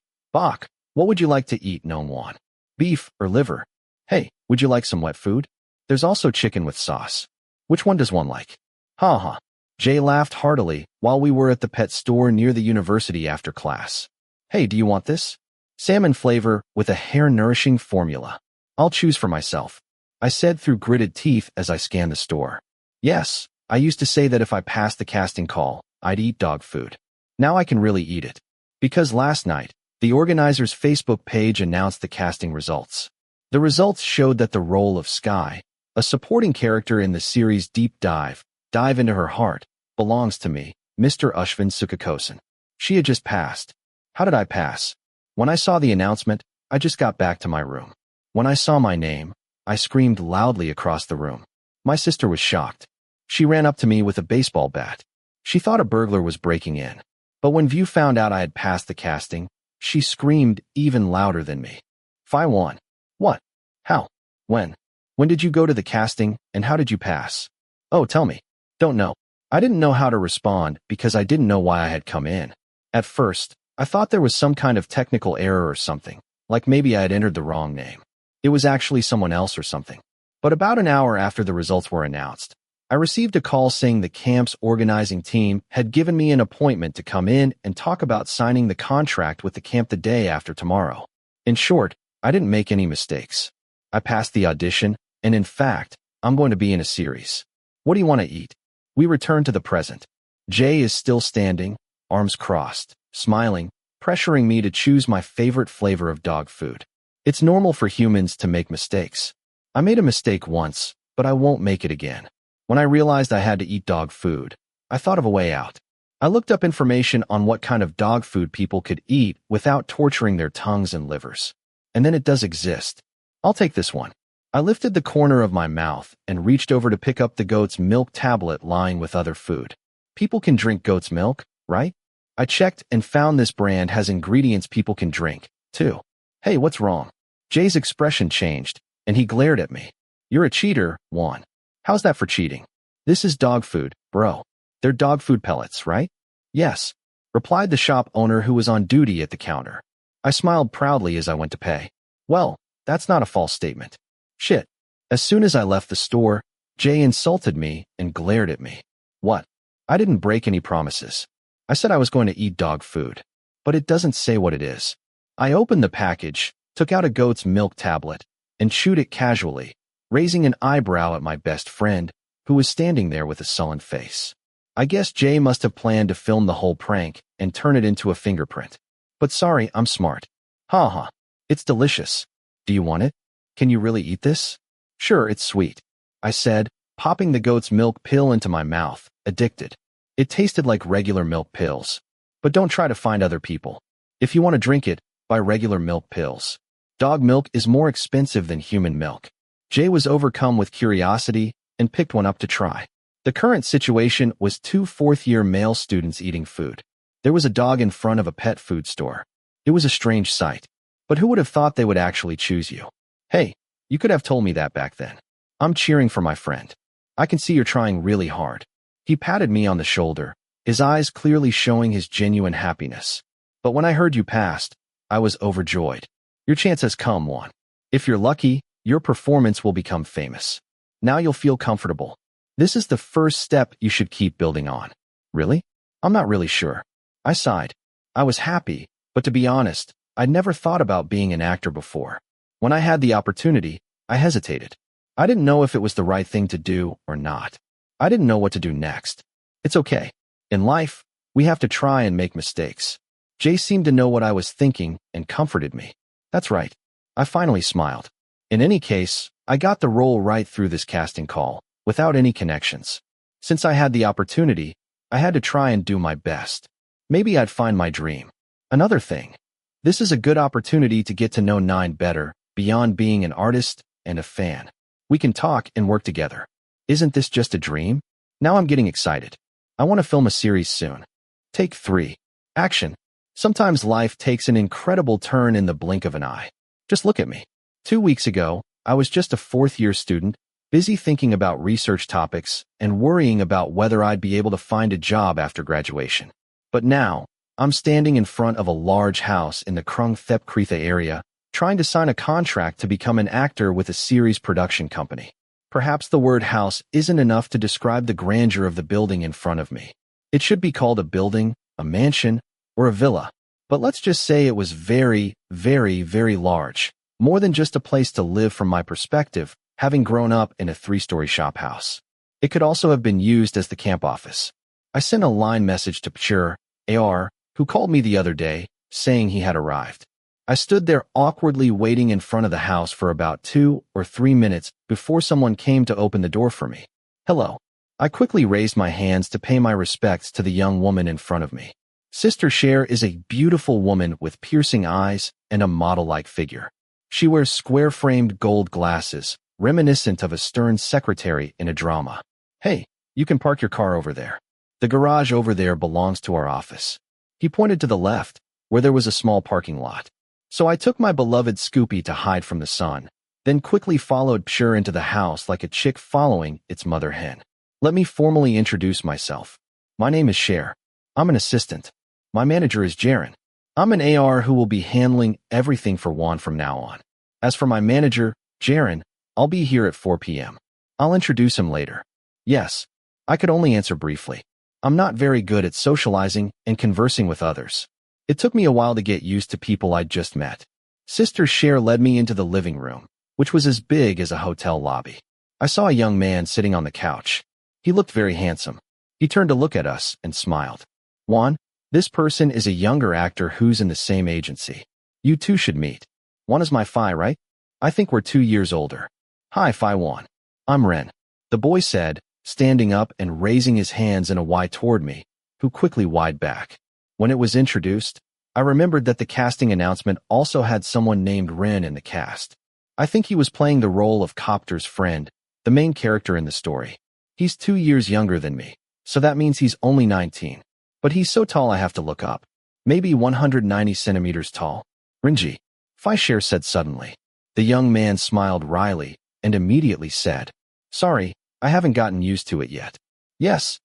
what would you like to eat, known Juan? Beef or liver? Hey, would you like some wet food? There's also chicken with sauce. Which one does one like? Ha. Jay laughed heartily while we were at the pet store near the university after class. Hey, do you want this? Salmon flavor with a hair-nourishing formula. I'll choose for myself, I said through gritted teeth as I scanned the store. Yes, I used to say that if I passed the casting call, I'd eat dog food. Now I can really eat it. Because last night, the organizer's Facebook page announced the casting results. The results showed that the role of Sky, a supporting character in the series Deep Dive into Her Heart, belongs to me, Mr. Ushvin Sukakosen. She had just passed. How did I pass? When I saw the announcement, I just got back to my room. When I saw my name, I screamed loudly across the room. My sister was shocked. She ran up to me with a baseball bat. She thought a burglar was breaking in. But when View found out I had passed the casting, she screamed even louder than me. Phi won. What? How? When? When did you go to the casting, and how did you pass? Oh, tell me. Don't know. I didn't know how to respond because I didn't know why I had come in. At first, I thought there was some kind of technical error or something, like maybe I had entered the wrong name. It was actually someone else or something. But about an hour after the results were announced, I received a call saying the camp's organizing team had given me an appointment to come in and talk about signing the contract with the camp the day after tomorrow. In short, I didn't make any mistakes. I passed the audition, and in fact, I'm going to be in a series. What do you want to eat? We return to the present. Jay is still standing, arms crossed, smiling, pressuring me to choose my favorite flavor of dog food. It's normal for humans to make mistakes. I made a mistake once, but I won't make it again. When I realized I had to eat dog food, I thought of a way out. I looked up information on what kind of dog food people could eat without torturing their tongues and livers. And then it does exist. I'll take this one. I lifted the corner of my mouth and reached over to pick up the goat's milk tablet lying with other food. People can drink goat's milk, right? I checked and found this brand has ingredients people can drink, too. Hey, what's wrong? Jay's expression changed, and he glared at me. You're a cheater, Juan. How's that for cheating? This is dog food, bro. They're dog food pellets, right? Yes, replied the shop owner who was on duty at the counter. I smiled proudly as I went to pay. Well, that's not a false statement. Shit. As soon as I left the store, Jay insulted me and glared at me. What? I didn't break any promises. I said I was going to eat dog food, but it doesn't say what it is. I opened the package, took out a goat's milk tablet, and chewed it casually, raising an eyebrow at my best friend, who was standing there with a sullen face. I guess Jay must have planned to film the whole prank and turn it into a fingerprint. But sorry, I'm smart. Ha. It's delicious. Do you want it? Can you really eat this? Sure, it's sweet, I said, popping the goat's milk pill into my mouth, addicted. It tasted like regular milk pills. But don't try to find other people. If you want to drink it, buy regular milk pills. Dog milk is more expensive than human milk. Jay was overcome with curiosity and picked one up to try. The current situation was 2 fourth-year male students eating food. There was a dog in front of a pet food store. It was a strange sight. But who would have thought they would actually choose you? Hey, you could have told me that back then. I'm cheering for my friend. I can see you're trying really hard. He patted me on the shoulder, his eyes clearly showing his genuine happiness. But when I heard you passed, I was overjoyed. Your chance has come, Juan. If you're lucky, your performance will become famous. Now you'll feel comfortable. This is the first step you should keep building on. Really? I'm not really sure. I sighed. I was happy, but to be honest, I'd never thought about being an actor before. When I had the opportunity, I hesitated. I didn't know if it was the right thing to do or not. I didn't know what to do next. It's okay. In life, we have to try and make mistakes. Jay seemed to know what I was thinking and comforted me. That's right. I finally smiled. In any case, I got the role right through this casting call, without any connections. Since I had the opportunity, I had to try and do my best. Maybe I'd find my dream. Another thing. This is a good opportunity to get to know Nine better, beyond being an artist and a fan. We can talk and work together. Isn't this just a dream? Now I'm getting excited. I want to film a series soon. Take 3. Action. Sometimes life takes an incredible turn in the blink of an eye. Just look at me. 2 weeks ago, I was just a 4th-year student, busy thinking about research topics and worrying about whether I'd be able to find a job after graduation. But now, I'm standing in front of a large house in the Krung Thep Kritha area, trying to sign a contract to become an actor with a series production company. Perhaps the word house isn't enough to describe the grandeur of the building in front of me. It should be called a building, a mansion, or a villa. But let's just say it was very, very, very large. More than just a place to live from my perspective, having grown up in a 3-story shop house. It could also have been used as the camp office. I sent a line message to Pchur, AR, who called me the other day, saying he had arrived. I stood there awkwardly waiting in front of the house for about 2 or 3 minutes before someone came to open the door for me. Hello. I quickly raised my hands to pay my respects to the young woman in front of me. Sister Cher is a beautiful woman with piercing eyes and a model-like figure. She wears square-framed gold glasses, reminiscent of a stern secretary in a drama. Hey, you can park your car over there. The garage over there belongs to our office. He pointed to the left, where there was a small parking lot. So I took my beloved Scoopy to hide from the sun, then quickly followed Pchur into the house like a chick following its mother hen. Let me formally introduce myself. My name is Cher. I'm an assistant. My manager is Jaren. I'm an AR who will be handling everything for Juan from now on. As for my manager, Jaren, I'll be here at 4 p.m. I'll introduce him later. Yes, I could only answer briefly. I'm not very good at socializing and conversing with others. It took me a while to get used to people I'd just met. Sister Cher led me into the living room, which was as big as a hotel lobby. I saw a young man sitting on the couch. He looked very handsome. He turned to look at us and smiled. Juan, this person is a younger actor who's in the same agency. You two should meet. Juan is my Phi, right? I think we're 2 years older. Hi, Phi Juan. I'm Ren. The boy said, standing up and raising his hands in a Y toward me, who quickly Y'd back. When it was introduced, I remembered that the casting announcement also had someone named Ren in the cast. I think he was playing the role of Copter's friend, the main character in the story. He's 2 years younger than me, so that means he's only 19. But he's so tall I have to look up. Maybe 190 centimeters tall. Rinji, Phi Cher said suddenly. The young man smiled wryly and immediately said, Sorry, I haven't gotten used to it yet. Yes,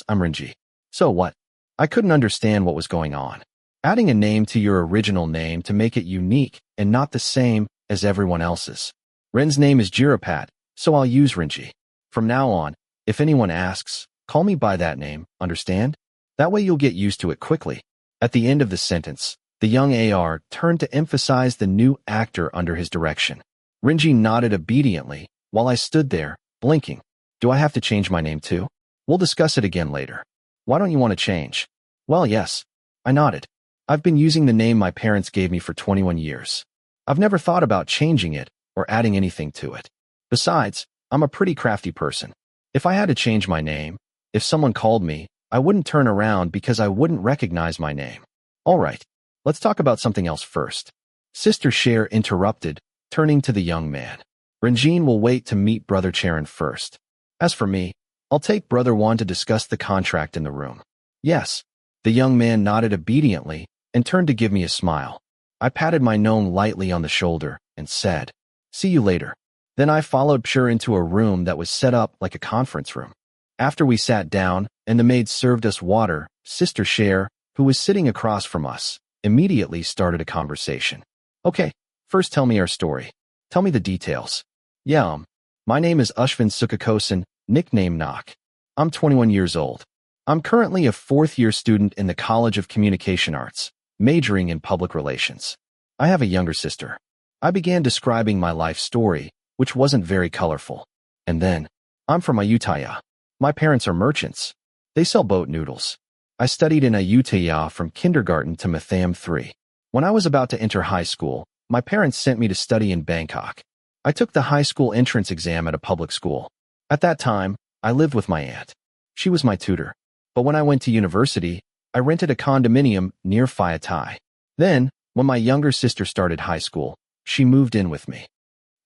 I'm Rinji. So what? I couldn't understand what was going on. Adding a name to your original name to make it unique and not the same as everyone else's. Ren's name is Jirapat, so I'll use Rinji. From now on, if anyone asks, call me by that name, understand? That way you'll get used to it quickly. At the end of the sentence, the young AR turned to emphasize the new actor under his direction. Rinji nodded obediently while I stood there, blinking. Do I have to change my name too? We'll discuss it again later. Why don't you want to change? Well, yes. I nodded. I've been using the name my parents gave me for 21 years. I've never thought about changing it or adding anything to it. Besides, I'm a pretty crafty person. If I had to change my name, if someone called me, I wouldn't turn around because I wouldn't recognize my name. All right, let's talk about something else first. Sister Cher interrupted, turning to the young man. Renjin will wait to meet Brother Charon first. As for me, I'll take Brother Juan to discuss the contract in the room. Yes. The young man nodded obediently and turned to give me a smile. I patted my gnome lightly on the shoulder and said, See you later. Then I followed Pure into a room that was set up like a conference room. After we sat down and the maid served us water, Sister Cher, who was sitting across from us, immediately started a conversation. Okay, first tell me our story. Tell me the details. Yeah, my name is Ushvin Sukakosin, nickname Knock. I'm 21 years old. I'm currently a fourth-year student in the College of Communication Arts, majoring in public relations. I have a younger sister. I began describing my life story, which wasn't very colorful. And then, I'm from Ayutthaya. My parents are merchants. They sell boat noodles. I studied in Ayutthaya from kindergarten to Matham 3. When I was about to enter high school, my parents sent me to study in Bangkok. I took the high school entrance exam at a public school. At that time, I lived with my aunt. She was my tutor. But when I went to university, I rented a condominium near Phaya Thai. Then, when my younger sister started high school, she moved in with me.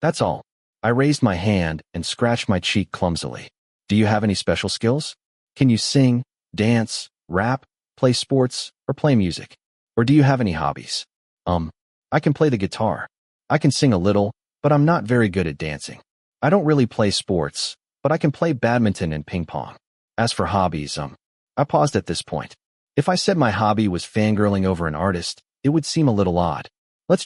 That's all. I raised my hand and scratched my cheek clumsily. Do you have any special skills? Can you sing, dance, rap, play sports, or play music? Or do you have any hobbies? I can play the guitar. I can sing a little, but I'm not very good at dancing. I don't really play sports, but I can play badminton and ping pong. As for hobbies, I paused at this point. If I said my hobby was fangirling over an artist, it would seem a little odd. Let's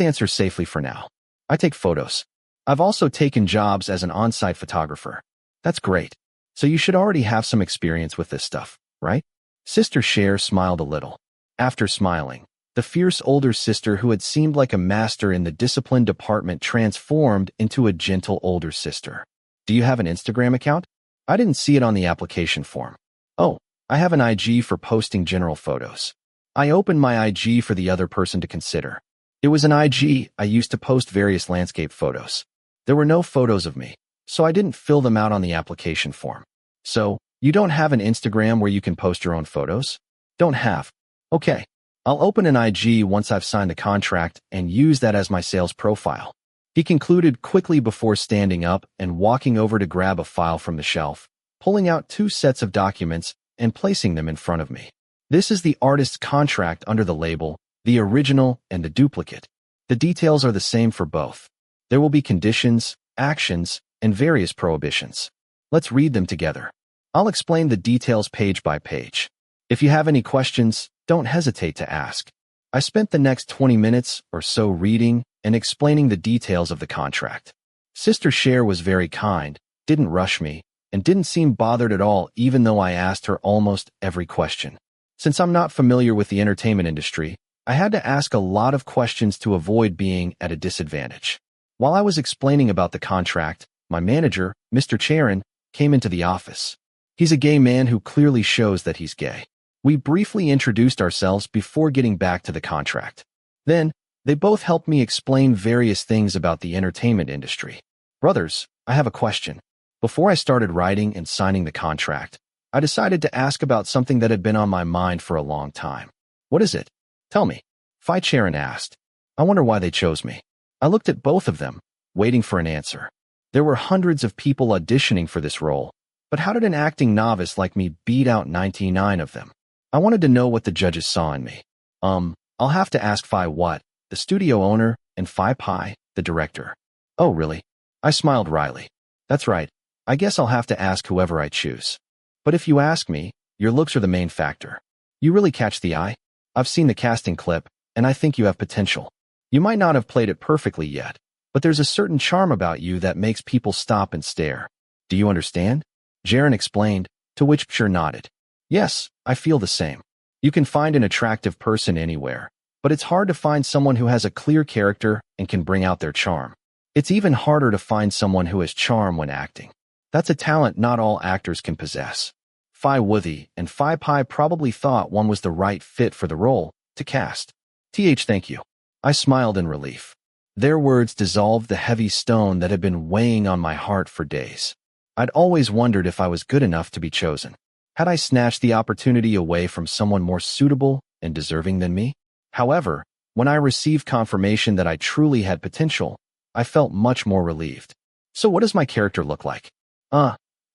answer safely for now. I take photos. I've also taken jobs as an on-site photographer. That's great. So you should already have some experience with this stuff, right? Sister Cher smiled a little. After smiling, the fierce older sister who had seemed like a master in the discipline department transformed into a gentle older sister. Do you have an Instagram account? I didn't see it on the application form. Oh, I have an IG for posting general photos. I opened my IG for the other person to consider. It was an IG I used to post various landscape photos. There were no photos of me, so I didn't fill them out on the application form. So, you don't have an Instagram where you can post your own photos? Don't have. Okay. I'll open an IG once I've signed the contract and use that as my sales profile. He concluded quickly before standing up and walking over to grab a file from the shelf, pulling out 2 sets of documents and placing them in front of me. This is the artist's contract under the label, the original and the duplicate. The details are the same for both. There will be conditions, actions, and various prohibitions. Let's read them together. I'll explain the details page by page. If you have any questions, don't hesitate to ask. I spent the next 20 minutes or so reading and explaining the details of the contract. Sister Cher was very kind, didn't rush me, and didn't seem bothered at all even though I asked her almost every question. Since I'm not familiar with the entertainment industry, I had to ask a lot of questions to avoid being at a disadvantage. While I was explaining about the contract, my manager, Mr. Charon, came into the office. He's a gay man who clearly shows that he's gay. We briefly introduced ourselves before getting back to the contract. Then, they both helped me explain various things about the entertainment industry. Brothers, I have a question. Before I started writing and signing the contract, I decided to ask about something that had been on my mind for a long time. What is it? Tell me. Phi Charon asked. I wonder why they chose me. I looked at both of them, waiting for an answer. There were hundreds of people auditioning for this role, but how did an acting novice like me beat out 99 of them? I wanted to know what the judges saw in me. I'll have to ask Phi What, the studio owner, and Phi Pi, the director. Oh, really? I smiled wryly. That's right. I guess I'll have to ask whoever I choose. But if you ask me, your looks are the main factor. You really catch the eye. I've seen the casting clip, and I think you have potential. You might not have played it perfectly yet, but there's a certain charm about you that makes people stop and stare. Do you understand? Jaren explained, to which Pshur nodded. Yes, I feel the same. You can find an attractive person anywhere, but it's hard to find someone who has a clear character and can bring out their charm. It's even harder to find someone who has charm when acting. That's a talent not all actors can possess. Phi Wuthy and Phi Pi probably thought one was the right fit for the role to cast. Thank you. I smiled in relief. Their words dissolved the heavy stone that had been weighing on my heart for days. I'd always wondered if I was good enough to be chosen. Had I snatched the opportunity away from someone more suitable and deserving than me? However, when I received confirmation that I truly had potential, I felt much more relieved. So what does my character look like?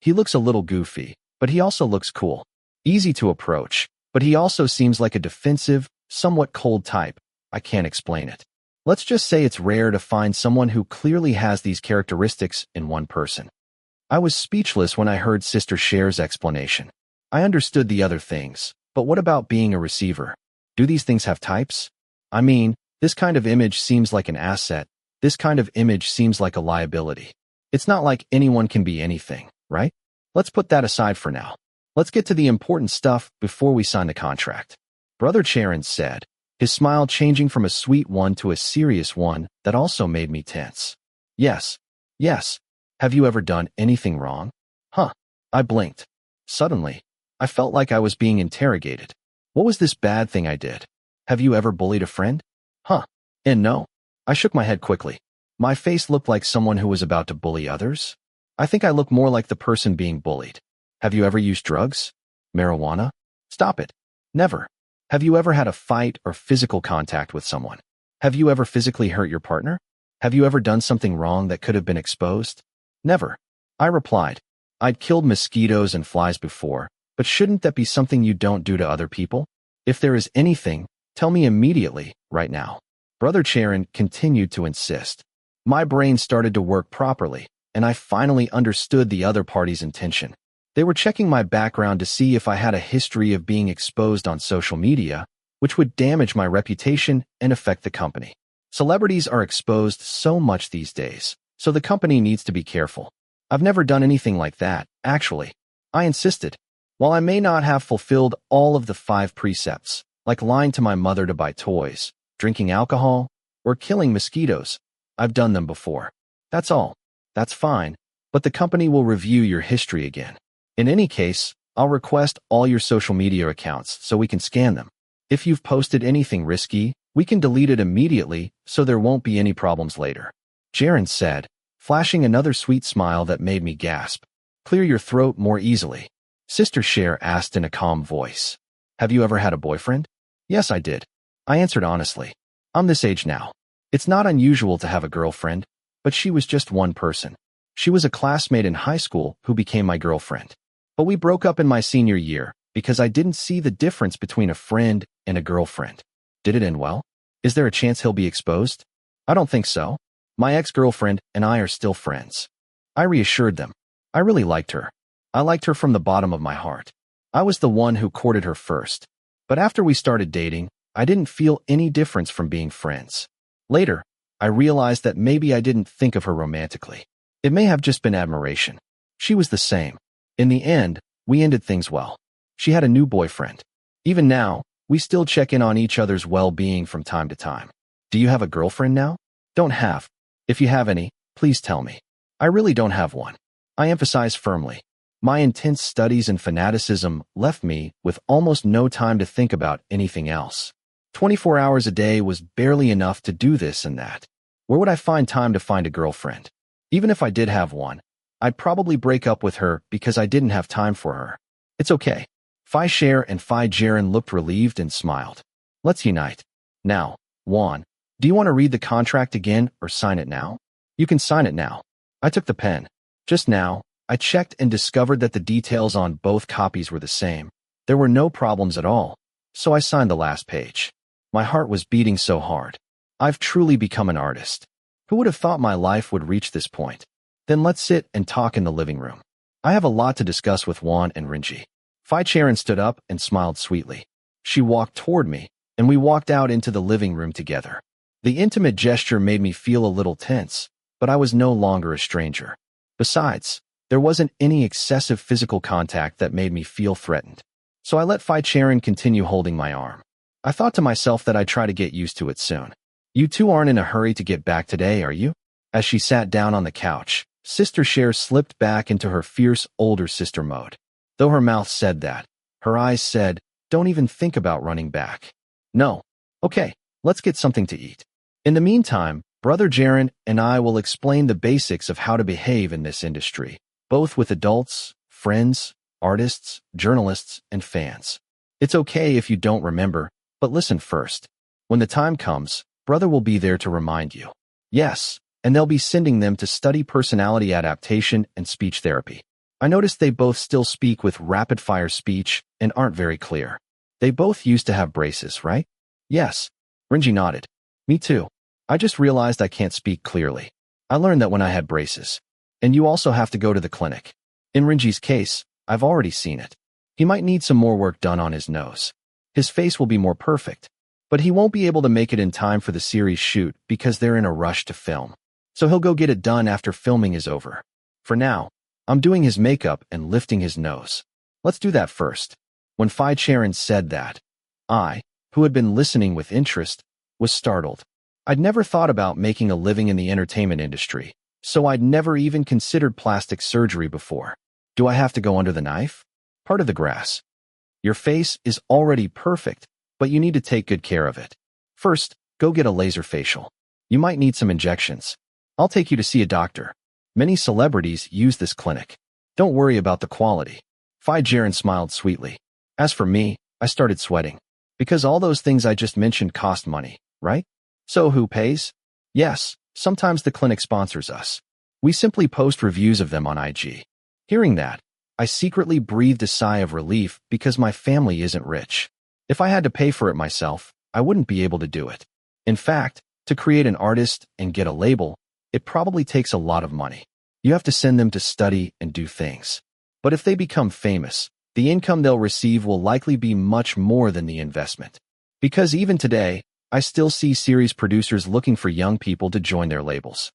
He looks a little goofy, but he also looks cool. Easy to approach, but he also seems like a defensive, somewhat cold type. I can't explain it. Let's just say it's rare to find someone who clearly has these characteristics in one person. I was speechless when I heard Sister Cher's explanation. I understood the other things, but what about being a receiver? Do these things have types? I mean, this kind of image seems like an asset. This kind of image seems like a liability. It's not like anyone can be anything, right? Let's put that aside for now. Let's get to the important stuff before we sign the contract. Brother Charon said, his smile changing from a sweet one to a serious one that also made me tense. Yes. Have you ever done anything wrong? Huh. I blinked. Suddenly, I felt like I was being interrogated. What was this bad thing I did? Have you ever bullied a friend? Huh. And no. I shook my head quickly. My face looked like someone who was about to bully others. I think I look more like the person being bullied. Have you ever used drugs? Marijuana? Stop it. Never. Have you ever had a fight or physical contact with someone? Have you ever physically hurt your partner? Have you ever done something wrong that could have been exposed? Never. I replied. I'd killed mosquitoes and flies before, but shouldn't that be something you don't do to other people? If there is anything, tell me immediately, right now. Brother Charon continued to insist. My brain started to work properly, and I finally understood the other party's intention. They were checking my background to see if I had a history of being exposed on social media, which would damage my reputation and affect the company. Celebrities are exposed so much these days, so the company needs to be careful. I've never done anything like that, actually. I insisted. While I may not have fulfilled all of the 5 precepts, like lying to my mother to buy toys, drinking alcohol, or killing mosquitoes, I've done them before. That's all. That's fine, but the company will review your history again. In any case, I'll request all your social media accounts so we can scan them. If you've posted anything risky, we can delete it immediately so there won't be any problems later. Charon said, flashing another sweet smile that made me gasp. Clear your throat more easily. Sister Cher asked in a calm voice. Have you ever had a boyfriend? Yes, I did. I answered honestly. I'm this age now. It's not unusual to have a girlfriend, but she was just one person. She was a classmate in high school who became my girlfriend. But we broke up in my senior year because I didn't see the difference between a friend and a girlfriend. Did it end well? Is there a chance he'll be exposed? I don't think so. My ex-girlfriend and I are still friends. I reassured them. I really liked her. I liked her from the bottom of my heart. I was the one who courted her first. But after we started dating, I didn't feel any difference from being friends. Later, I realized that maybe I didn't think of her romantically. It may have just been admiration. She was the same. In the end, we ended things well. She had a new boyfriend. Even now, we still check in on each other's well-being from time to time. Do you have a girlfriend now? Don't have. If you have any, please tell me. I really don't have one. I emphasize firmly. My intense studies and fanaticism left me with almost no time to think about anything else. 24 hours a day was barely enough to do this and that. Where would I find time to find a girlfriend? Even if I did have one, I'd probably break up with her because I didn't have time for her. It's okay. Phi Cher and Phi Jaren looked relieved and smiled. Let's unite. Now, Juan, do you want to read the contract again or sign it now? You can sign it now. I took the pen. Just now, I checked and discovered that the details on both copies were the same. There were no problems at all, so I signed the last page. My heart was beating so hard. I've truly become an artist. Who would have thought my life would reach this point? Then let's sit and talk in the living room. I have a lot to discuss with Juan and Rinji. Phi Charon stood up and smiled sweetly. She walked toward me, and we walked out into the living room together. The intimate gesture made me feel a little tense, but I was no longer a stranger. Besides, there wasn't any excessive physical contact that made me feel threatened. So I let Phi Charon continue holding my arm. I thought to myself that I'd try to get used to it soon. You two aren't in a hurry to get back today, are you? As she sat down on the couch, Sister Cher slipped back into her fierce older sister mode. Though her mouth said that, her eyes said, don't even think about running back. No. Okay, let's get something to eat. In the meantime, Brother Jaren and I will explain the basics of how to behave in this industry, both with adults, friends, artists, journalists, and fans. It's okay if you don't remember, but listen first. When the time comes, Brother will be there to remind you. Yes, and they'll be sending them to study personality adaptation and speech therapy. I noticed they both still speak with rapid-fire speech and aren't very clear. They both used to have braces, right? Yes. Rinji nodded. Me too. I just realized I can't speak clearly. I learned that when I had braces. And you also have to go to the clinic. In Rinji's case, I've already seen it. He might need some more work done on his nose. His face will be more perfect, but he won't be able to make it in time for the series shoot because they're in a rush to film. So he'll go get it done after filming is over. For now, I'm doing his makeup and lifting his nose. Let's do that first. When Fai Charon said that, I, who had been listening with interest, was startled. I'd never thought about making a living in the entertainment industry, so I'd never even considered plastic surgery before. Do I have to go under the knife? Part of the grass. Your face is already perfect, but you need to take good care of it. First, go get a laser facial. You might need some injections. I'll take you to see a doctor. Many celebrities use this clinic. Don't worry about the quality. Fai Charon smiled sweetly. As for me, I started sweating. Because all those things I just mentioned cost money, right? So who pays? Yes, sometimes the clinic sponsors us. We simply post reviews of them on IG. Hearing that, I secretly breathed a sigh of relief because my family isn't rich. If I had to pay for it myself, I wouldn't be able to do it. In fact, to create an artist and get a label, it probably takes a lot of money. You have to send them to study and do things. But if they become famous, the income they'll receive will likely be much more than the investment. Because even today, I still see series producers looking for young people to join their labels.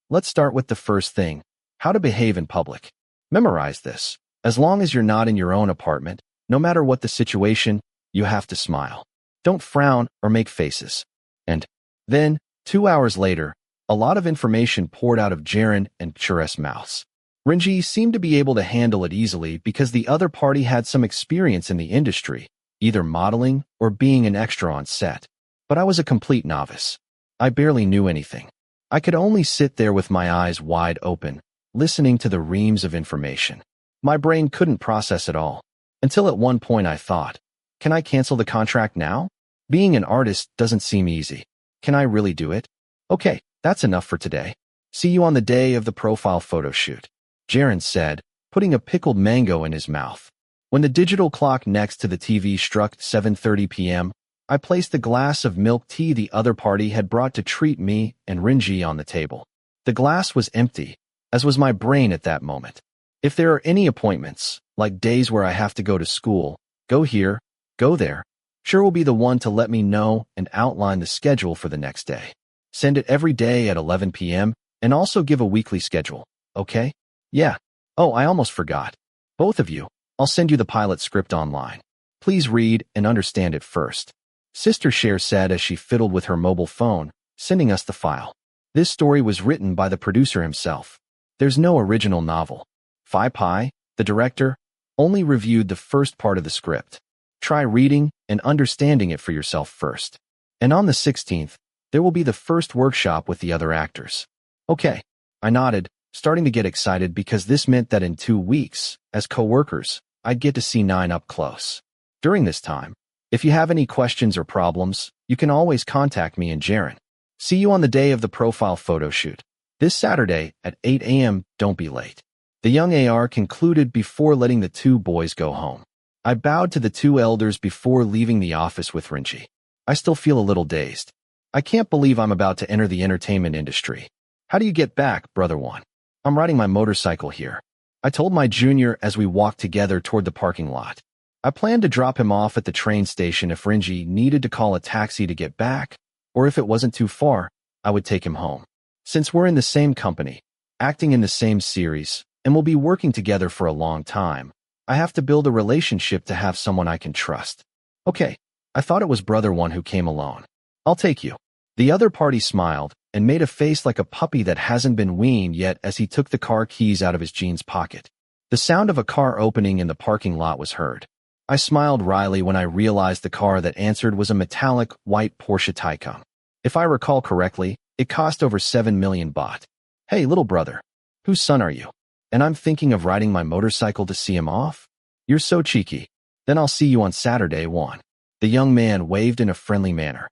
Let's start with the first thing, how to behave in public. Memorize this. As long as you're not in your own apartment, no matter what the situation, you have to smile. Don't frown or make faces. And then, 2 hours later, a lot of information poured out of Jaren and Chure's mouths. Rinji seemed to be able to handle it easily because the other party had some experience in the industry, either modeling or being an extra on set. But I was a complete novice. I barely knew anything. I could only sit there with my eyes wide open, listening to the reams of information. My brain couldn't process it all. Until at one point I thought, can I cancel the contract now? Being an artist doesn't seem easy. Can I really do it? Okay, that's enough for today. See you on the day of the profile photo shoot, Jaren said, putting a pickled mango in his mouth. When the digital clock next to the TV struck 7:30 p.m., I placed the glass of milk tea the other party had brought to treat me and Rinji on the table. The glass was empty, as was my brain at that moment. If there are any appointments, like days where I have to go to school, go here, go there, Sure will be the one to let me know and outline the schedule for the next day. Send it every day at 11 p.m. and also give a weekly schedule, okay? Yeah. Oh, I almost forgot. Both of you, I'll send you the pilot script online. Please read and understand it first. Sister Cher said as she fiddled with her mobile phone, sending us the file. This story was written by the producer himself. There's no original novel. Phi Pai, the director, only reviewed the first part of the script. Try reading and understanding it for yourself first. And on the 16th, there will be the first workshop with the other actors. Okay, I nodded, starting to get excited because this meant that in 2 weeks, as co-workers, I'd get to see Nine up close. During this time, if you have any questions or problems, you can always contact me and Jaren. See you on the day of the profile photo shoot. This Saturday at 8 a.m., don't be late. The young AR concluded before letting the 2 boys go home. I bowed to the 2 elders before leaving the office with Rinji. I still feel a little dazed. I can't believe I'm about to enter the entertainment industry. How do you get back, brother one? I'm riding my motorcycle here. I told my junior as we walked together toward the parking lot. I planned to drop him off at the train station if Rinji needed to call a taxi to get back, or if it wasn't too far, I would take him home. Since we're in the same company, acting in the same series, and we'll be working together for a long time, I have to build a relationship to have someone I can trust. Okay, I thought it was brother one who came alone. I'll take you. The other party smiled and made a face like a puppy that hasn't been weaned yet as he took the car keys out of his jeans pocket. The sound of a car opening in the parking lot was heard. I smiled wryly when I realized the car that answered was a metallic, white Porsche Taycan. If I recall correctly, it cost over 7 million baht. Hey, little brother. Whose son are you? And I'm thinking of riding my motorcycle to see him off? You're so cheeky. Then I'll see you on Saturday, Juan. The young man waved in a friendly manner.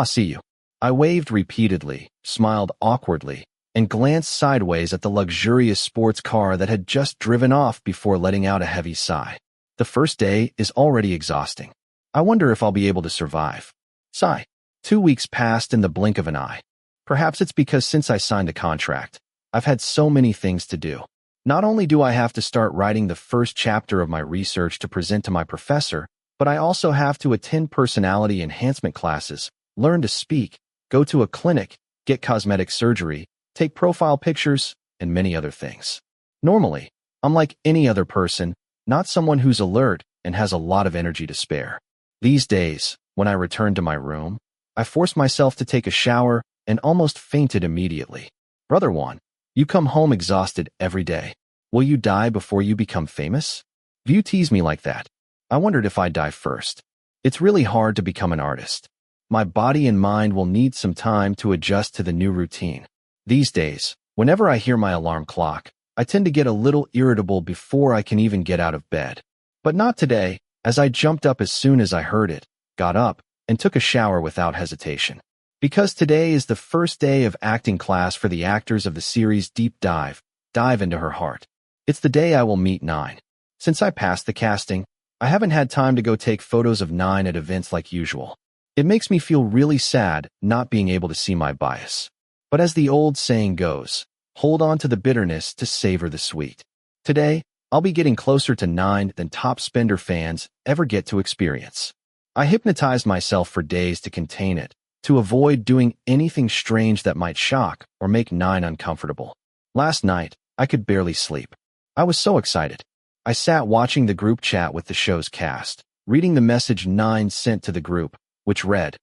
See you. I waved repeatedly, smiled awkwardly, and glanced sideways at the luxurious sports car that had just driven off before letting out a heavy sigh. The first day is already exhausting. I wonder if I'll be able to survive. Sigh. 2 weeks passed in the blink of an eye. Perhaps it's because since I signed the contract, I've had so many things to do. Not only do I have to start writing the first chapter of my research to present to my professor, but I also have to attend personality enhancement classes, learn to speak, go to a clinic, get cosmetic surgery, take profile pictures, and many other things. Normally, I'm like any other person, not someone who's alert and has a lot of energy to spare. These days, when I returned to my room, I forced myself to take a shower and almost fainted immediately. Brother Juan, you come home exhausted every day. Will you die before you become famous? You tease me like that. I wondered if I'd die first. It's really hard to become an artist. My body and mind will need some time to adjust to the new routine. These days, whenever I hear my alarm clock, I tend to get a little irritable before I can even get out of bed. But not today, as I jumped up as soon as I heard it, got up, and took a shower without hesitation. Because today is the first day of acting class for the actors of the series Deep Dive into Her Heart. It's the day I will meet Nine. Since I passed the casting, I haven't had time to go take photos of Nine at events like usual. It makes me feel really sad not being able to see my bias. But as the old saying goes, hold on to the bitterness to savor the sweet. Today, I'll be getting closer to Nine than top spender fans ever get to experience. I hypnotized myself for days to contain it, to avoid doing anything strange that might shock or make Nine uncomfortable. Last night, I could barely sleep. I was so excited. I sat watching the group chat with the show's cast, reading the message Nine sent to the group, which read,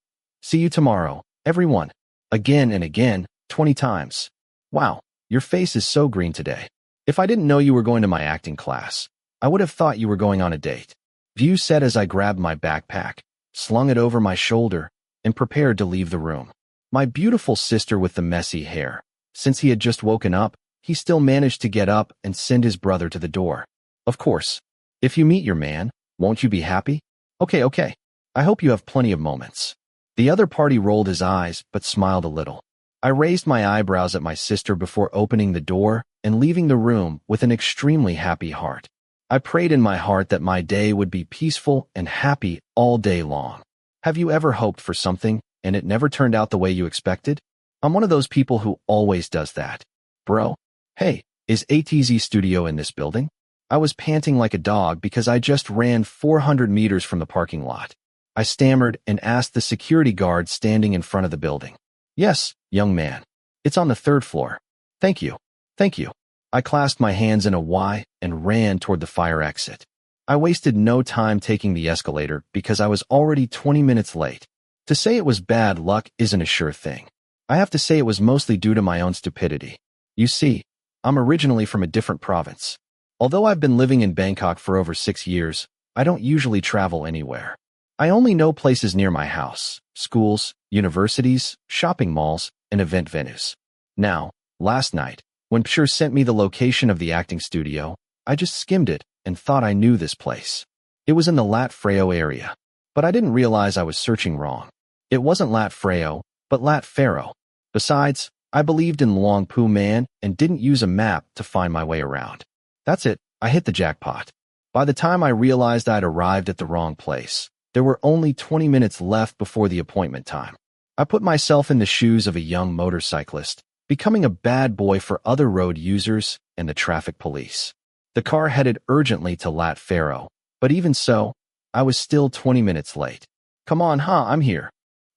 "See you tomorrow, everyone." Again and again, 20 times. Wow, your face is so green today. If I didn't know you were going to my acting class, I would have thought you were going on a date. View said as I grabbed my backpack, slung it over my shoulder, and prepared to leave the room. My beautiful sister with the messy hair. Since he had just woken up, he still managed to get up and send his brother to the door. Of course. If you meet your man, won't you be happy? Okay. I hope you have plenty of moments. The other party rolled his eyes, but smiled a little. I raised my eyebrows at my sister before opening the door and leaving the room with an extremely happy heart. I prayed in my heart that my day would be peaceful and happy all day long. Have you ever hoped for something and it never turned out the way you expected? I'm one of those people who always does that. Bro, hey, is ATZ Studio in this building? I was panting like a dog because I just ran 400 meters from the parking lot. I stammered and asked the security guard standing in front of the building. Yes, young man. It's on the 3rd floor. Thank you. I clasped my hands in a Y and ran toward the fire exit. I wasted no time taking the escalator because I was already 20 minutes late. To say it was bad luck isn't a sure thing. I have to say it was mostly due to my own stupidity. You see, I'm originally from a different province. Although I've been living in Bangkok for over 6 years, I don't usually travel anywhere. I only know places near my house, schools, universities, shopping malls, and event venues. Now, last night, when Pshur sent me the location of the acting studio, I just skimmed it and thought I knew this place. It was in the Lat Freo area, but I didn't realize I was searching wrong. It wasn't Lat Freo, but Lat Pharaoh. Besides, I believed in Luang Pu Man and didn't use a map to find my way around. That's it, I hit the jackpot. By the time I realized I'd arrived at the wrong place, there were only 20 minutes left before the appointment time. I put myself in the shoes of a young motorcyclist, becoming a bad boy for other road users and the traffic police. The car headed urgently to Lat Pharaoh, but even so, I was still 20 minutes late. Come on, I'm here.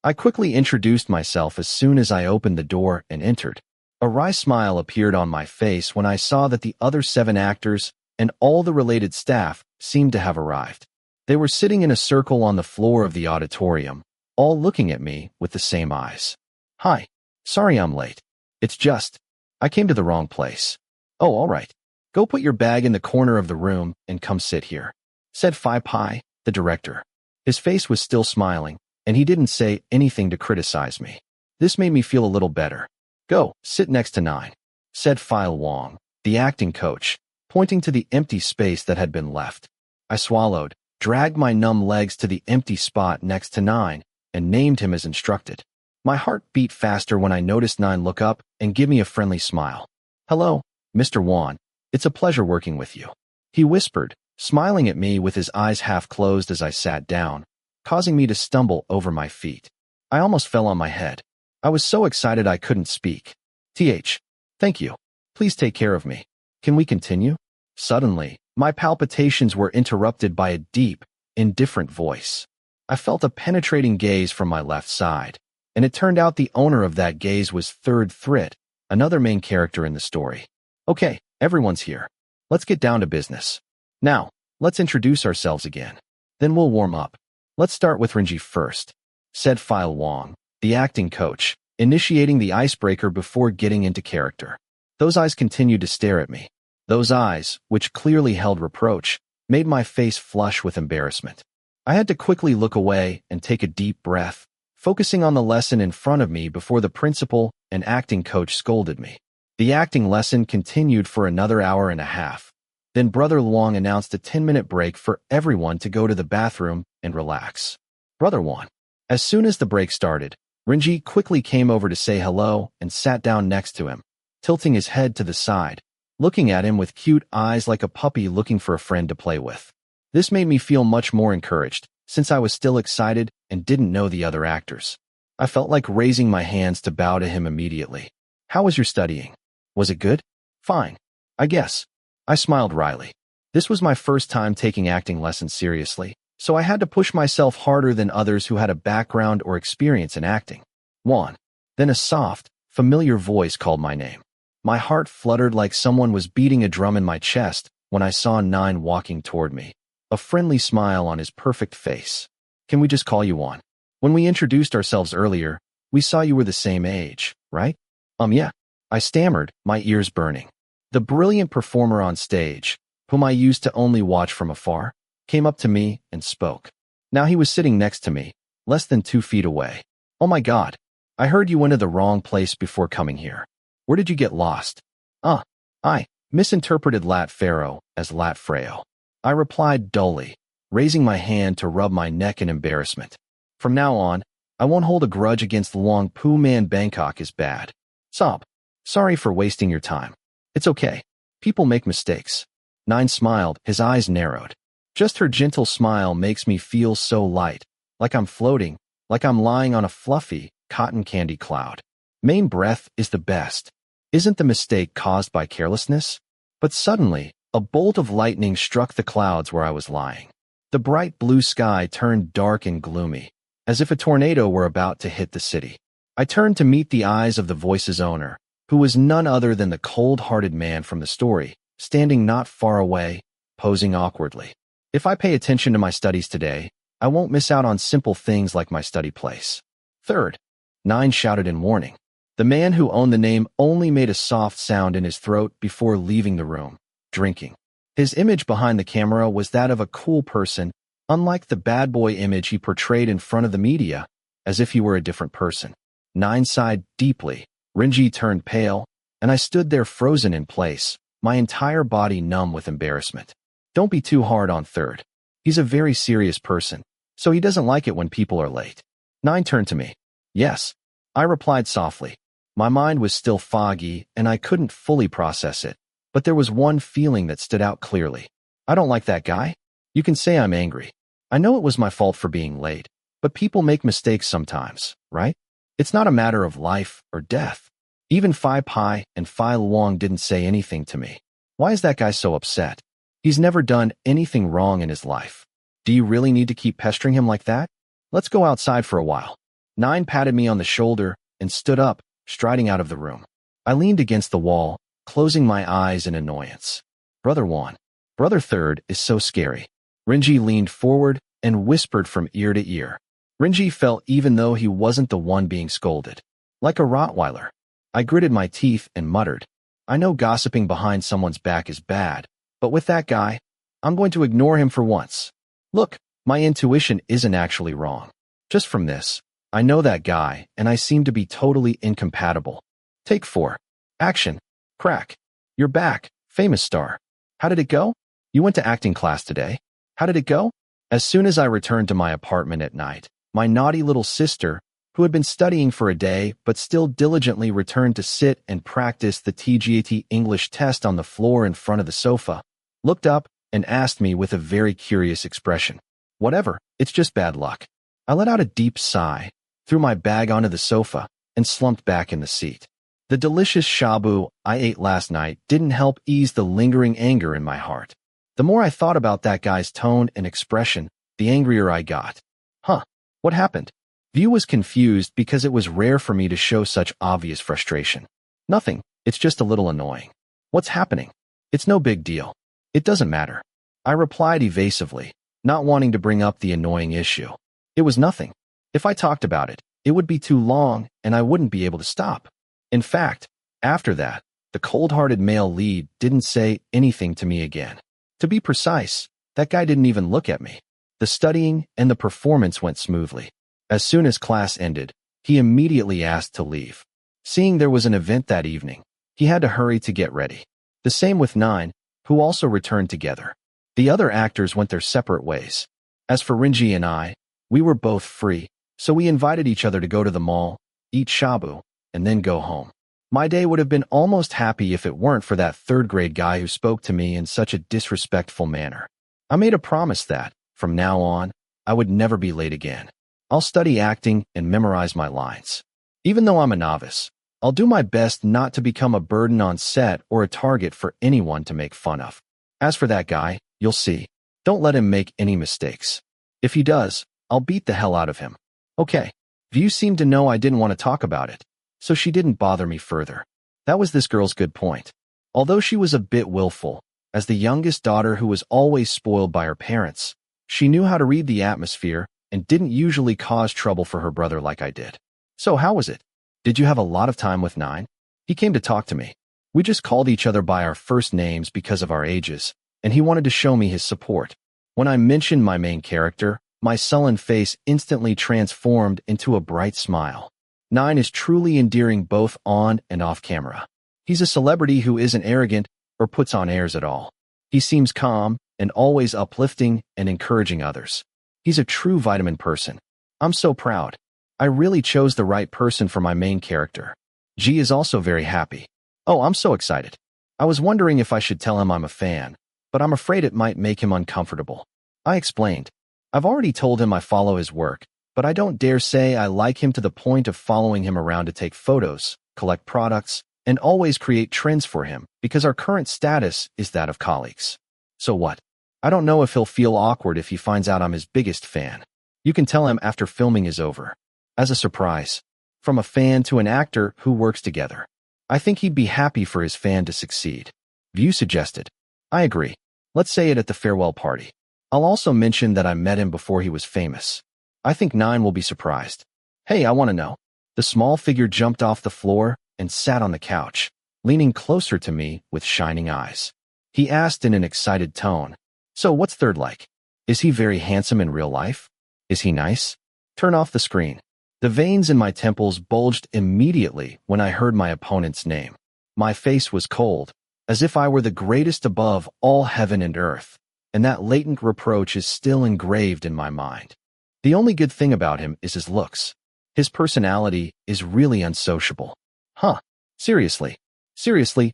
I quickly introduced myself as soon as I opened the door and entered. A wry smile appeared on my face when I saw that the other 7 actors and all the related staff seemed to have arrived. They were sitting in a circle on the floor of the auditorium, all looking at me with the same eyes. Hi, sorry I'm late. It's just, I came to the wrong place. Oh, all right. Go put your bag in the corner of the room and come sit here, said Phi Pai, the director. His face was still smiling, and he didn't say anything to criticize me. This made me feel a little better. Go, sit next to Nine, said Phi Wong, the acting coach, pointing to the empty space that had been left. I swallowed, dragged my numb legs to the empty spot next to Nine, and named him as instructed. My heart beat faster when I noticed Nine look up and give me a friendly smile. Hello, Mr. Wan. It's a pleasure working with you, he whispered, smiling at me with his eyes half closed as I sat down, causing me to stumble over my feet. I almost fell on my head. I was so excited I couldn't speak. Thank you. Please take care of me. Can we continue? Suddenly, my palpitations were interrupted by a deep, indifferent voice. I felt a penetrating gaze from my left side, and it turned out the owner of that gaze was Third Thrit, another main character in the story. Okay, everyone's here. Let's get down to business. Now, let's introduce ourselves again. Then we'll warm up. Let's start with Renji first, said File Wong, the acting coach, initiating the icebreaker before getting into character. Those eyes continued to stare at me. Those eyes, which clearly held reproach, made my face flush with embarrassment. I had to quickly look away and take a deep breath, focusing on the lesson in front of me before the principal and acting coach scolded me. The acting lesson continued for another hour and a half. Then Brother Luong announced a 10-minute break for everyone to go to the bathroom and relax. Brother Wan. As soon as the break started, Renji quickly came over to say hello and sat down next to him, tilting his head to the side, looking at him with cute eyes like a puppy looking for a friend to play with. This made me feel much more encouraged, since I was still excited and didn't know the other actors. I felt like raising my hands to bow to him immediately. How was your studying? Was it good? Fine, I guess. I smiled wryly. This was my first time taking acting lessons seriously, so I had to push myself harder than others who had a background or experience in acting. Wan. Then a soft, familiar voice called my name. My heart fluttered like someone was beating a drum in my chest when I saw Nine walking toward me, a friendly smile on his perfect face. Can we just call you Wan? When we introduced ourselves earlier, we saw you were the same age, right? Yeah. I stammered, my ears burning. The brilliant performer on stage, whom I used to only watch from afar, came up to me and spoke. Now he was sitting next to me, less than 2 feet away. Oh my God. I heard you went to the wrong place before coming here. Where did you get lost? I misinterpreted Lat Pharaoh as Lat Freo. I replied dully, raising my hand to rub my neck in embarrassment. From now on, I won't hold a grudge against Luong Pu Man. Bangkok is bad. Sob. Sorry for wasting your time. It's okay. People make mistakes. Nine smiled, his eyes narrowed. Just her gentle smile makes me feel so light, like I'm floating, like I'm lying on a fluffy, cotton candy cloud. Main breath is the best. Isn't the mistake caused by carelessness? But suddenly, a bolt of lightning struck the clouds where I was lying. The bright blue sky turned dark and gloomy, as if a tornado were about to hit the city. I turned to meet the eyes of the voice's owner, who was none other than the cold-hearted man from the story, standing not far away, posing awkwardly. If I pay attention to my studies today, I won't miss out on simple things like my study place. Third. Nine shouted in warning. The man who owned the name only made a soft sound in his throat before leaving the room, drinking. His image behind the camera was that of a cool person, unlike the bad boy image he portrayed in front of the media, as if he were a different person. Nine sighed deeply. Renji turned pale, and I stood there frozen in place, my entire body numb with embarrassment. Don't be too hard on Third. He's a very serious person, so he doesn't like it when people are late. Nine turned to me. Yes. I replied softly. My mind was still foggy, and I couldn't fully process it, but there was one feeling that stood out clearly. I don't like that guy. You can say I'm angry. I know it was my fault for being late, but people make mistakes sometimes, right? It's not a matter of life or death. Even Phi Pai and Phi Luong didn't say anything to me. Why is that guy so upset? He's never done anything wrong in his life. Do you really need to keep pestering him like that? Let's go outside for a while. Nine patted me on the shoulder and stood up, striding out of the room. I leaned against the wall, closing my eyes in annoyance. Brother Wan. Brother Third is so scary. Renji leaned forward and whispered from ear to ear. Renji felt even though he wasn't the one being scolded. Like a Rottweiler. I gritted my teeth and muttered. I know gossiping behind someone's back is bad, but with that guy, I'm going to ignore him for once. Look, my intuition isn't actually wrong. Just from this, I know that guy, and I seem to be totally incompatible. Take 4. Action. Crack. You're back, famous star. How did it go? You went to acting class today. How did it go? As soon as I returned to my apartment at night, my naughty little sister, who had been studying for a day but still diligently returned to sit and practice the TGAT English test on the floor in front of the sofa, looked up and asked me with a very curious expression. Whatever, it's just bad luck. I let out a deep sigh, threw my bag onto the sofa, and slumped back in the seat. The delicious shabu I ate last night didn't help ease the lingering anger in my heart. The more I thought about that guy's tone and expression, the angrier I got. Huh, what happened? View was confused because it was rare for me to show such obvious frustration. Nothing, it's just a little annoying. What's happening? It's no big deal. It doesn't matter. I replied evasively, not wanting to bring up the annoying issue. It was nothing. If I talked about it, it would be too long and I wouldn't be able to stop. In fact, after that, the cold-hearted male lead didn't say anything to me again. To be precise, that guy didn't even look at me. The studying and the performance went smoothly. As soon as class ended, he immediately asked to leave. Seeing there was an event that evening, he had to hurry to get ready. The same with 9, who also returned together. The other actors went their separate ways. As for Rinji and I, we were both free, so we invited each other to go to the mall, eat shabu, and then go home. My day would have been almost happy if it weren't for that third-grade guy who spoke to me in such a disrespectful manner. I made a promise that, from now on, I would never be late again. I'll study acting and memorize my lines. Even though I'm a novice, I'll do my best not to become a burden on set or a target for anyone to make fun of. As for that guy, you'll see. Don't let him make any mistakes. If he does, I'll beat the hell out of him. Okay. View seemed to know I didn't want to talk about it, so she didn't bother me further. That was this girl's good point. Although she was a bit willful, as the youngest daughter who was always spoiled by her parents, she knew how to read the atmosphere and didn't usually cause trouble for her brother like I did. So how was it? Did you have a lot of time with 9? He came to talk to me. We just called each other by our first names because of our ages, and he wanted to show me his support. When I mentioned my main character, my sullen face instantly transformed into a bright smile. 9 is truly endearing both on and off camera. He's a celebrity who isn't arrogant or puts on airs at all. He seems calm and always uplifting and encouraging others. He's a true vitamin person. I'm so proud. I really chose the right person for my main character. G is also very happy. Oh, I'm so excited. I was wondering if I should tell him I'm a fan, but I'm afraid it might make him uncomfortable. I explained. I've already told him I follow his work, but I don't dare say I like him to the point of following him around to take photos, collect products, and always create trends for him because our current status is that of colleagues. So what? I don't know if he'll feel awkward if he finds out I'm his biggest fan. You can tell him after filming is over. As a surprise. From a fan to an actor who works together. I think he'd be happy for his fan to succeed. View suggested. I agree. Let's say it at the farewell party. I'll also mention that I met him before he was famous. I think 9 will be surprised. Hey, I want to know. The small figure jumped off the floor and sat on the couch, leaning closer to me with shining eyes. He asked in an excited tone, "So what's Third like? Is he very handsome in real life? Is he nice?" Turn off the screen. The veins in my temples bulged immediately when I heard my opponent's name. My face was cold, as if I were the greatest above all heaven and earth, and that latent reproach is still engraved in my mind. The only good thing about him is his looks. His personality is really unsociable. Huh. Seriously,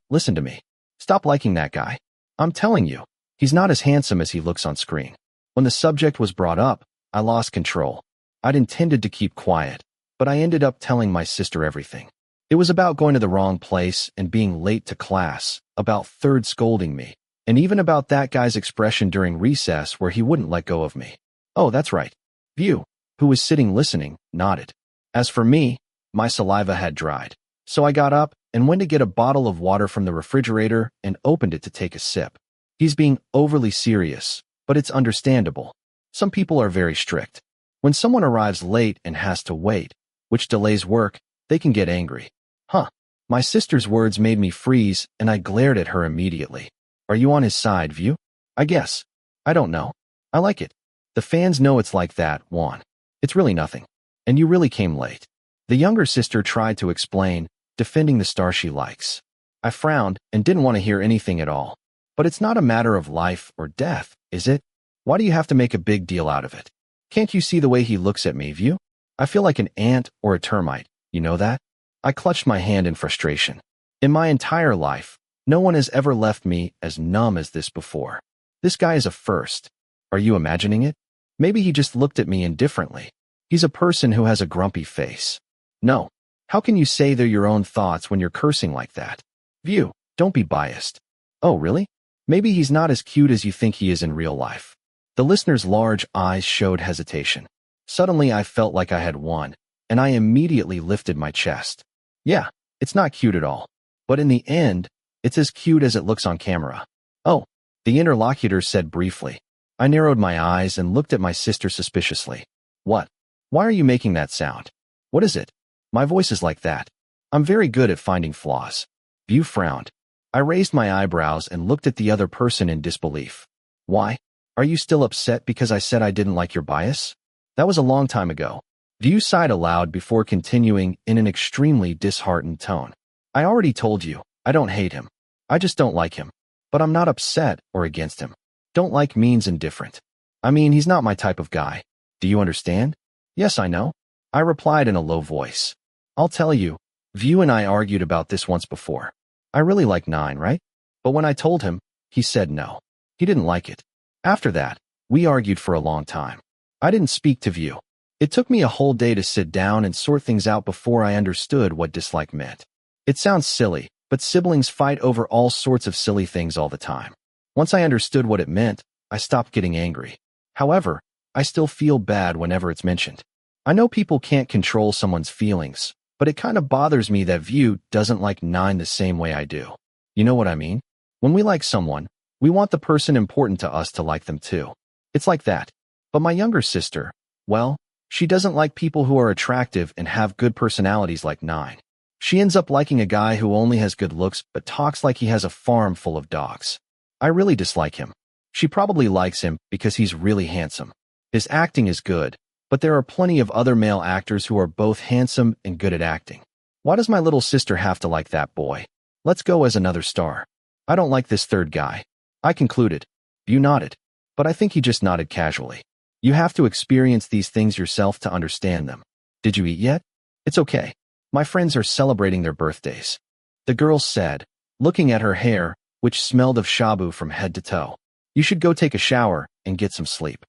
listen to me. Stop liking that guy. I'm telling you, he's not as handsome as he looks on screen. When the subject was brought up, I lost control. I'd intended to keep quiet, but I ended up telling my sister everything. It was about going to the wrong place and being late to class, about Third scolding me, and even about that guy's expression during recess where he wouldn't let go of me. Oh, that's right. View, who was sitting listening, nodded. As for me, my saliva had dried, so I got up and went to get a bottle of water from the refrigerator and opened it to take a sip. He's being overly serious, but it's understandable. Some people are very strict. When someone arrives late and has to wait, which delays work, they can get angry. Huh. My sister's words made me freeze, and I glared at her immediately. Are you on his side, View? I guess. I don't know. I like it. The fans know it's like that, Juan. It's really nothing. And you really came late. The younger sister tried to explain, defending the star she likes. I frowned and didn't want to hear anything at all. But it's not a matter of life or death, is it? Why do you have to make a big deal out of it? Can't you see the way he looks at me, View? I feel like an ant or a termite, you know that? I clutched my hand in frustration. In my entire life, no one has ever left me as numb as this before. This guy is a first. Are you imagining it? Maybe he just looked at me indifferently. He's a person who has a grumpy face. No. How can you say they're your own thoughts when you're cursing like that? View, don't be biased. Oh, really? Maybe he's not as cute as you think he is in real life. The listener's large eyes showed hesitation. Suddenly I felt like I had won, and I immediately lifted my chest. Yeah, it's not cute at all. But in the end, it's as cute as it looks on camera. Oh, the interlocutor said briefly. I narrowed my eyes and looked at my sister suspiciously. What? Why are you making that sound? What is it? My voice is like that. I'm very good at finding flaws. View frowned. I raised my eyebrows and looked at the other person in disbelief. Why? Are you still upset because I said I didn't like your bias? That was a long time ago. View sighed aloud before continuing in an extremely disheartened tone. I already told you, I don't hate him. I just don't like him. But I'm not upset or against him. Don't like means indifferent. I mean, he's not my type of guy. Do you understand? Yes, I know. I replied in a low voice. I'll tell you, View and I argued about this once before. I really like 9, right? But when I told him, he said no. He didn't like it. After that, we argued for a long time. I didn't speak to View. It took me a whole day to sit down and sort things out before I understood what dislike meant. It sounds silly, but siblings fight over all sorts of silly things all the time. Once I understood what it meant, I stopped getting angry. However, I still feel bad whenever it's mentioned. I know people can't control someone's feelings, but it kind of bothers me that View doesn't like 9 the same way I do. You know what I mean? When we like someone, we want the person important to us to like them too. It's like that. But my younger sister, well, she doesn't like people who are attractive and have good personalities like 9. She ends up liking a guy who only has good looks but talks like he has a farm full of dogs. I really dislike him. She probably likes him because he's really handsome. His acting is good, but there are plenty of other male actors who are both handsome and good at acting. Why does my little sister have to like that boy? Let's go as another star. I don't like this third guy. I concluded. View nodded. But I think he just nodded casually. You have to experience these things yourself to understand them. Did you eat yet? It's okay. My friends are celebrating their birthdays. The girl said, looking at her hair, which smelled of shabu from head to toe. You should go take a shower and get some sleep.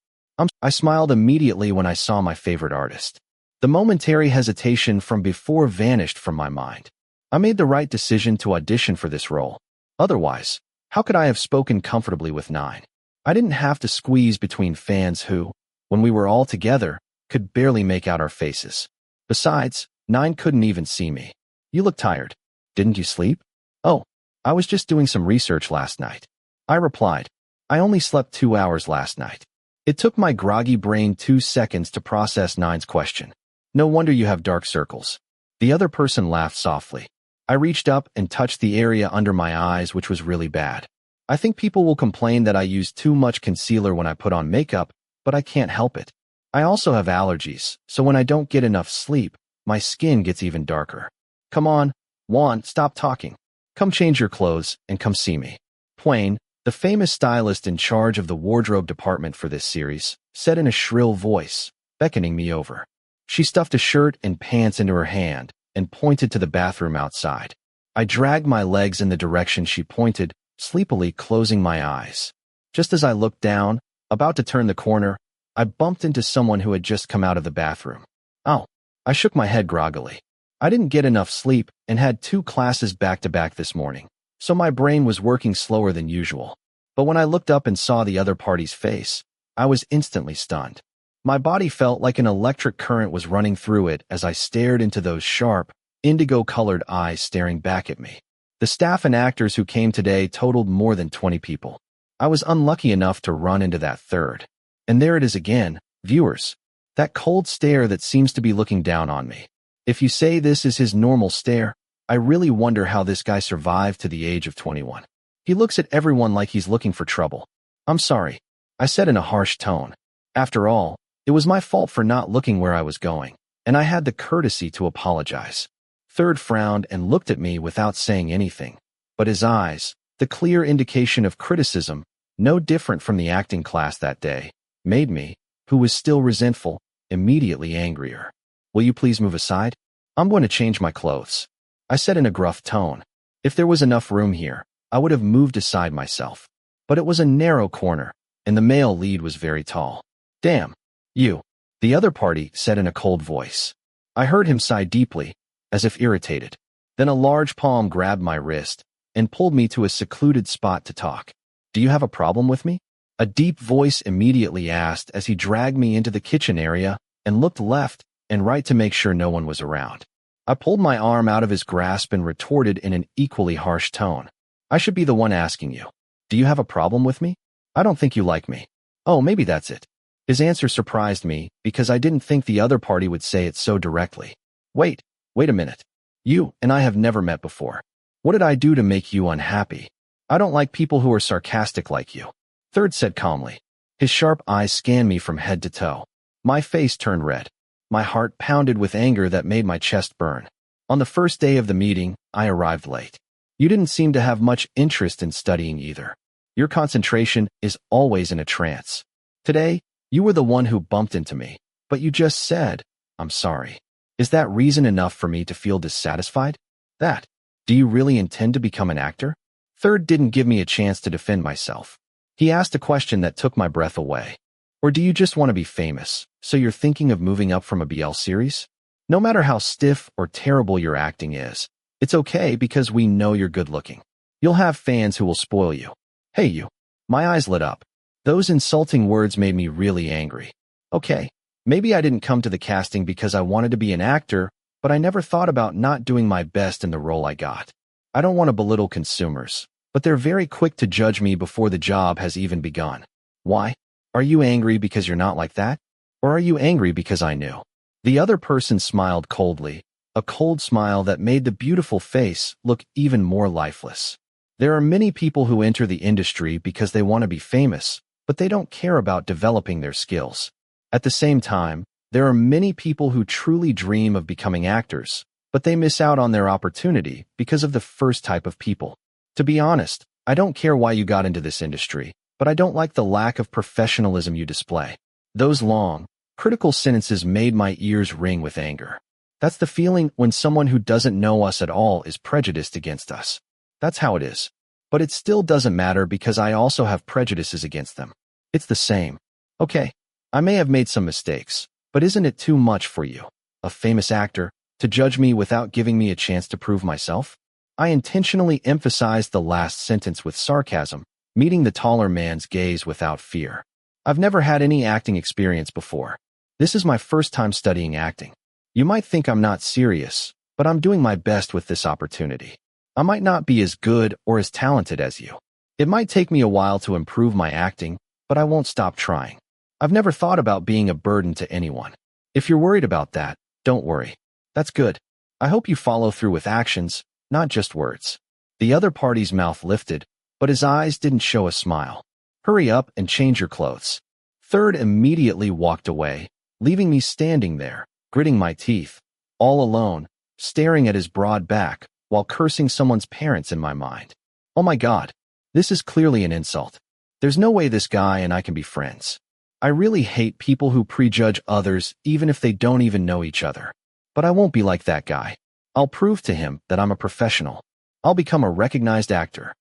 I smiled immediately when I saw my favorite artist. The momentary hesitation from before vanished from my mind. I made the right decision to audition for this role. Otherwise, how could I have spoken comfortably with 9? I didn't have to squeeze between fans who, when we were all together, could barely make out our faces. Besides, 9 couldn't even see me. You look tired. Didn't you sleep? Oh, I was just doing some research last night. I replied. I only slept 2 hours last night. It took my groggy brain 2 seconds to process 9's question. No wonder you have dark circles. The other person laughed softly. I reached up and touched the area under my eyes, which was really bad. I think people will complain that I use too much concealer when I put on makeup, but I can't help it. I also have allergies, so when I don't get enough sleep, my skin gets even darker. Come on, Juan, stop talking. Come change your clothes and come see me. Plain, the famous stylist in charge of the wardrobe department for this series, said in a shrill voice, beckoning me over. She stuffed a shirt and pants into her hand and pointed to the bathroom outside. I dragged my legs in the direction she pointed, sleepily closing my eyes. Just as I looked down, about to turn the corner, I bumped into someone who had just come out of the bathroom. Oh, I shook my head groggily. I didn't get enough sleep and had 2 classes back-to-back this morning, so my brain was working slower than usual. But when I looked up and saw the other party's face, I was instantly stunned. My body felt like an electric current was running through it as I stared into those sharp, indigo-colored eyes staring back at me. The staff and actors who came today totaled more than 20 people. I was unlucky enough to run into that third. And there it is again, viewers. That cold stare that seems to be looking down on me. If you say this is his normal stare, I really wonder how this guy survived to the age of 21. He looks at everyone like he's looking for trouble. I'm sorry, I said in a harsh tone. After all, it was my fault for not looking where I was going, and I had the courtesy to apologize. Third frowned and looked at me without saying anything, but his eyes, the clear indication of criticism, no different from the acting class that day, made me, who was still resentful, immediately angrier. Will you please move aside? I'm going to change my clothes. I said in a gruff tone. If there was enough room here, I would have moved aside myself. But it was a narrow corner, and the male lead was very tall. Damn. You. the other party said in a cold voice. I heard him sigh deeply, as if irritated. Then a large palm grabbed my wrist and pulled me to a secluded spot to talk. Do you have a problem with me? A deep voice immediately asked as he dragged me into the kitchen area and looked left and right to make sure no one was around. I pulled my arm out of his grasp and retorted in an equally harsh tone. I should be the one asking you. Do you have a problem with me? I don't think you like me. Oh, maybe that's it. His answer surprised me because I didn't think the other party would say it so directly. Wait a minute. You and I have never met before. What did I do to make you unhappy? I don't like people who are sarcastic like you. Third said calmly. His sharp eyes scanned me from head to toe. My face turned red. My heart pounded with anger that made my chest burn. On the first day of the meeting, I arrived late. You didn't seem to have much interest in studying either. Your concentration is always in a trance. Today, you were the one who bumped into me, but you just said, I'm sorry. Is that reason enough for me to feel dissatisfied? Do you really intend to become an actor? Third didn't give me a chance to defend myself. He asked a question that took my breath away. Or do you just want to be famous, so you're thinking of moving up from a BL series? No matter how stiff or terrible your acting is, it's okay because we know you're good looking. You'll have fans who will spoil you. Hey you. My eyes lit up. Those insulting words made me really angry. Okay, maybe I didn't come to the casting because I wanted to be an actor, but I never thought about not doing my best in the role I got. I don't want to belittle consumers, but they're very quick to judge me before the job has even begun. Why? Are you angry because you're not like that? Or are you angry because I knew? The other person smiled coldly, a cold smile that made the beautiful face look even more lifeless. There are many people who enter the industry because they want to be famous, but they don't care about developing their skills. At the same time, there are many people who truly dream of becoming actors, but they miss out on their opportunity because of the first type of people. To be honest, I don't care why you got into this industry, but I don't like the lack of professionalism you display. Those long, critical sentences made my ears ring with anger. That's the feeling when someone who doesn't know us at all is prejudiced against us. That's how it is. But it still doesn't matter because I also have prejudices against them. It's the same. Okay, I may have made some mistakes, but isn't it too much for you, a famous actor, to judge me without giving me a chance to prove myself? I intentionally emphasized the last sentence with sarcasm, meeting the taller man's gaze without fear. I've never had any acting experience before. This is my first time studying acting. You might think I'm not serious, but I'm doing my best with this opportunity. I might not be as good or as talented as you. It might take me a while to improve my acting, but I won't stop trying. I've never thought about being a burden to anyone. If you're worried about that, don't worry. That's good. I hope you follow through with actions, not just words. The other party's mouth lifted, but his eyes didn't show a smile. Hurry up and change your clothes. Third immediately walked away, leaving me standing there, gritting my teeth, all alone, staring at his broad back, while cursing someone's parents in my mind. Oh my God, this is clearly an insult. There's no way this guy and I can be friends. I really hate people who prejudge others even if they don't even know each other. But I won't be like that guy. I'll prove to him that I'm a professional. I'll become a recognized actor.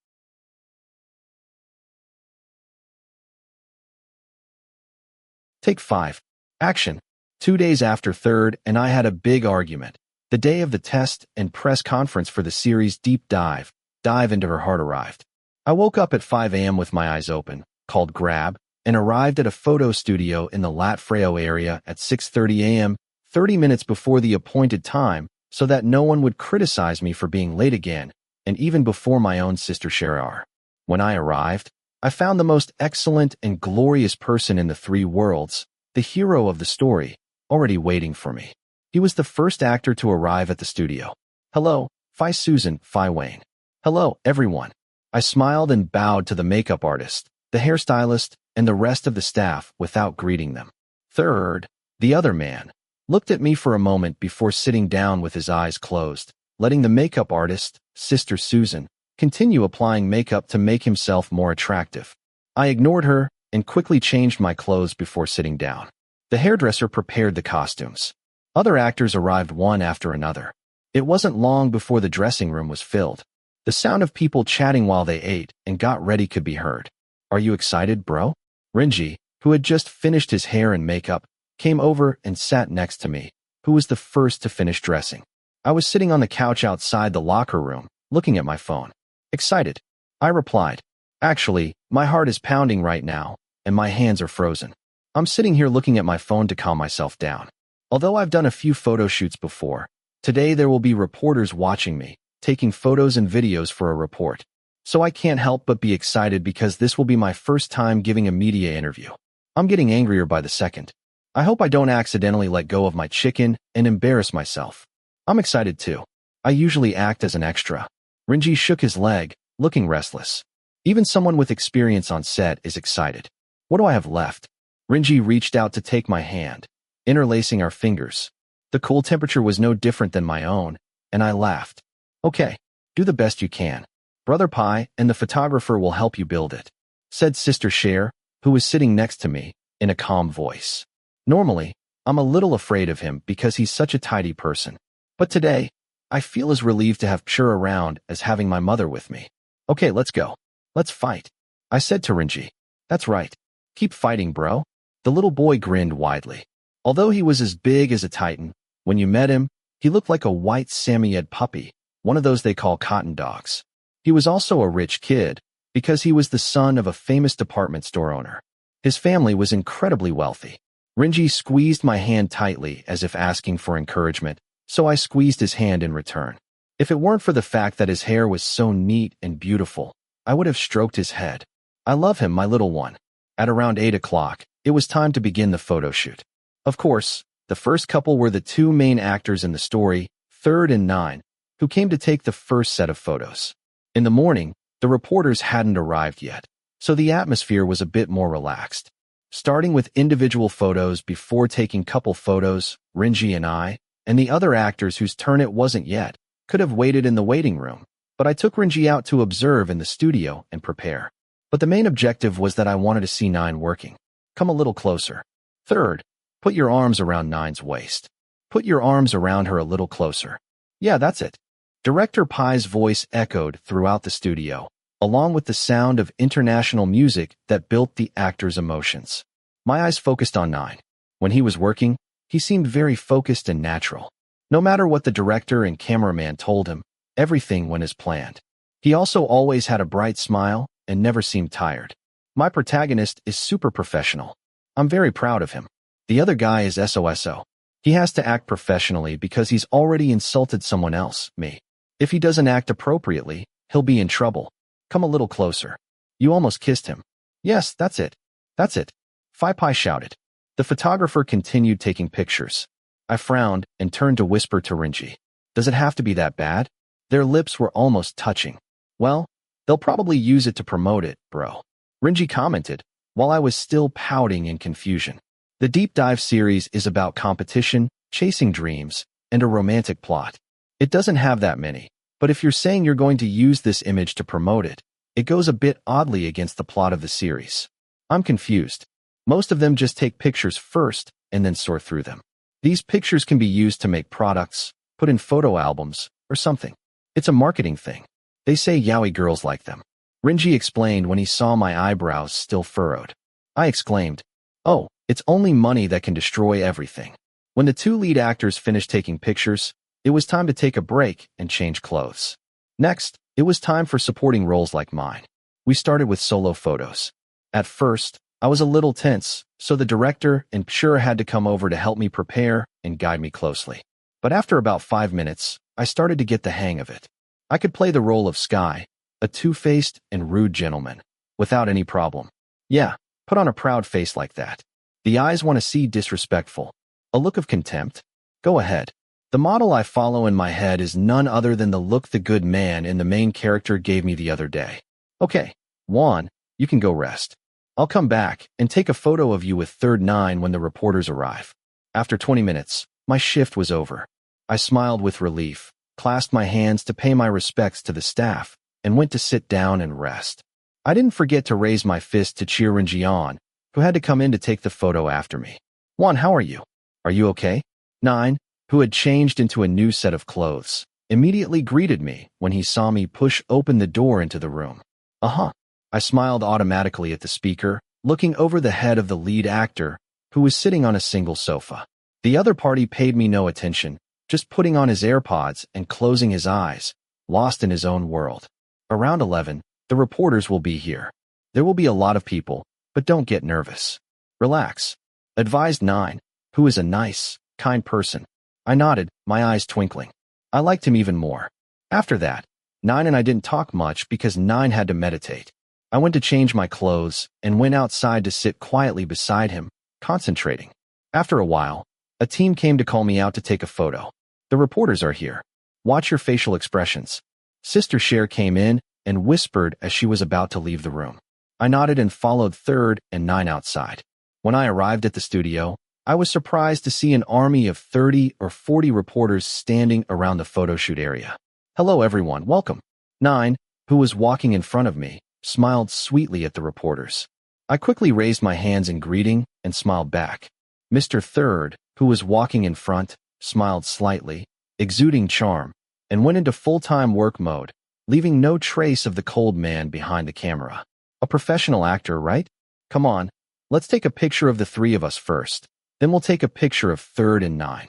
Take 5. Action. 2 days after Third and I had a big argument. The day of the test and press conference for the series Deep Dive into Her Heart arrived. I woke up at 5 a.m. with my eyes open, called Grab, and arrived at a photo studio in the Latfreo area at 6:30 a.m., 30 minutes before the appointed time, so that no one would criticize me for being late again, and even before my own sister Sherar. When I arrived, I found the most excellent and glorious person in the 3 worlds, the hero of the story, already waiting for me. He was the first actor to arrive at the studio. Hello, Phi Susan, Phi Wayne. Hello, everyone. I smiled and bowed to the makeup artist, the hairstylist, and the rest of the staff without greeting them. Third, the other man, looked at me for a moment before sitting down with his eyes closed, letting the makeup artist, Sister Susan, continue applying makeup to make himself more attractive. I ignored her and quickly changed my clothes before sitting down. The hairdresser prepared the costumes. Other actors arrived one after another. It wasn't long before the dressing room was filled. The sound of people chatting while they ate and got ready could be heard. Are you excited, bro? Renji, who had just finished his hair and makeup, came over and sat next to me, who was the first to finish dressing. I was sitting on the couch outside the locker room, looking at my phone. Excited, I replied. Actually, my heart is pounding right now, and my hands are frozen. I'm sitting here looking at my phone to calm myself down. Although I've done a few photo shoots before, today there will be reporters watching me, taking photos and videos for a report. So I can't help but be excited because this will be my first time giving a media interview. I'm getting angrier by the second. I hope I don't accidentally let go of my chicken and embarrass myself. I'm excited too. I usually act as an extra. Rinji shook his leg, looking restless. Even someone with experience on set is excited. What do I have left? Rinji reached out to take my hand, interlacing our fingers. The cool temperature was no different than my own, and I laughed. Okay, do the best you can. Brother Pai and the photographer will help you build it, said Sister Cher, who was sitting next to me, in a calm voice. Normally, I'm a little afraid of him because he's such a tidy person. But today, I feel as relieved to have Pure around as having my mother with me. Okay, let's go. Let's fight, I said to Rinji. That's right. Keep fighting, bro. The little boy grinned widely. Although he was as big as a titan, when you met him, he looked like a white Samoyed puppy, one of those they call cotton dogs. He was also a rich kid, because he was the son of a famous department store owner. His family was incredibly wealthy. Rinji squeezed my hand tightly as if asking for encouragement, so I squeezed his hand in return. If it weren't for the fact that his hair was so neat and beautiful, I would have stroked his head. I love him, my little one. At around 8 o'clock, it was time to begin the photo shoot. Of course, the first couple were the two main actors in the story, Third and Nine, who came to take the first set of photos. In the morning, the reporters hadn't arrived yet, so the atmosphere was a bit more relaxed. Starting with individual photos before taking couple photos, Rinji and I, and the other actors whose turn it wasn't yet, could have waited in the waiting room, but I took Rinji out to observe in the studio and prepare. But the main objective was that I wanted to see Nine working. Come a little closer. Third, put your arms around Nine's waist. Put your arms around her a little closer. Yeah, that's it. Director Pai's voice echoed throughout the studio, along with the sound of international music that built the actor's emotions. My eyes focused on Nine. When he was working, he seemed very focused and natural. No matter what the director and cameraman told him, everything went as planned. He also always had a bright smile and never seemed tired. My protagonist is super professional. I'm very proud of him. The other guy is SOSO. He has to act professionally because he's already insulted someone else, me. If he doesn't act appropriately, he'll be in trouble. Come a little closer. You almost kissed him. Yes, that's it. That's it. Pai shouted. The photographer continued taking pictures. I frowned and turned to whisper to Rinji. Does it have to be that bad? Their lips were almost touching. Well, they'll probably use it to promote it, bro. Rinji commented, while I was still pouting in confusion. The Deep Dive series is about competition, chasing dreams, and a romantic plot. It doesn't have that many, but if you're saying you're going to use this image to promote it, it goes a bit oddly against the plot of the series. I'm confused. Most of them just take pictures first and then sort through them. These pictures can be used to make products, put in photo albums, or something. It's a marketing thing. They say yaoi girls like them. Rinji explained when he saw my eyebrows still furrowed. I exclaimed, oh, it's only money that can destroy everything. When the two lead actors finished taking pictures, it was time to take a break and change clothes. Next, it was time for supporting roles like mine. We started with solo photos. At first, I was a little tense, so the director and Pure had to come over to help me prepare and guide me closely. But after about 5 minutes, I started to get the hang of it. I could play the role of Sky, a two-faced and rude gentleman, without any problem. Yeah, put on a proud face like that. The eyes want to see disrespectful. A look of contempt? Go ahead. The model I follow in my head is none other than the look the good man in the main character gave me the other day. Okay, Juan, you can go rest. I'll come back and take a photo of you with Third Nine when the reporters arrive. After 20 minutes, my shift was over. I smiled with relief, clasped my hands to pay my respects to the staff, and went to sit down and rest. I didn't forget to raise my fist to cheer Rinji on, who had to come in to take the photo after me. Juan, how are you? Are you okay? Nine, who had changed into a new set of clothes, immediately greeted me when he saw me push open the door into the room. Uh-huh. I smiled automatically at the speaker, looking over the head of the lead actor, who was sitting on a single sofa. The other party paid me no attention, just putting on his AirPods and closing his eyes, lost in his own world. Around 11, the reporters will be here. There will be a lot of people, but don't get nervous. Relax, advised 9, who is a nice, kind person. I nodded, my eyes twinkling. I liked him even more. After that, 9 and I didn't talk much because 9 had to meditate. I went to change my clothes and went outside to sit quietly beside him, concentrating. After a while, a team came to call me out to take a photo. The reporters are here. Watch your facial expressions. Sister Cher came in and whispered as she was about to leave the room. I nodded and followed 3rd and 9 outside. When I arrived at the studio, I was surprised to see an army of 30 or 40 reporters standing around the photo shoot area. Hello everyone, welcome. 9, who was walking in front of me, smiled sweetly at the reporters. I quickly raised my hands in greeting and smiled back. Mr. 3rd, who was walking in front, smiled slightly, exuding charm, and went into full-time work mode, leaving no trace of the cold man behind the camera. A professional actor, right? Come on, let's take a picture of the 3 of us first. Then we'll take a picture of 3rd and 9.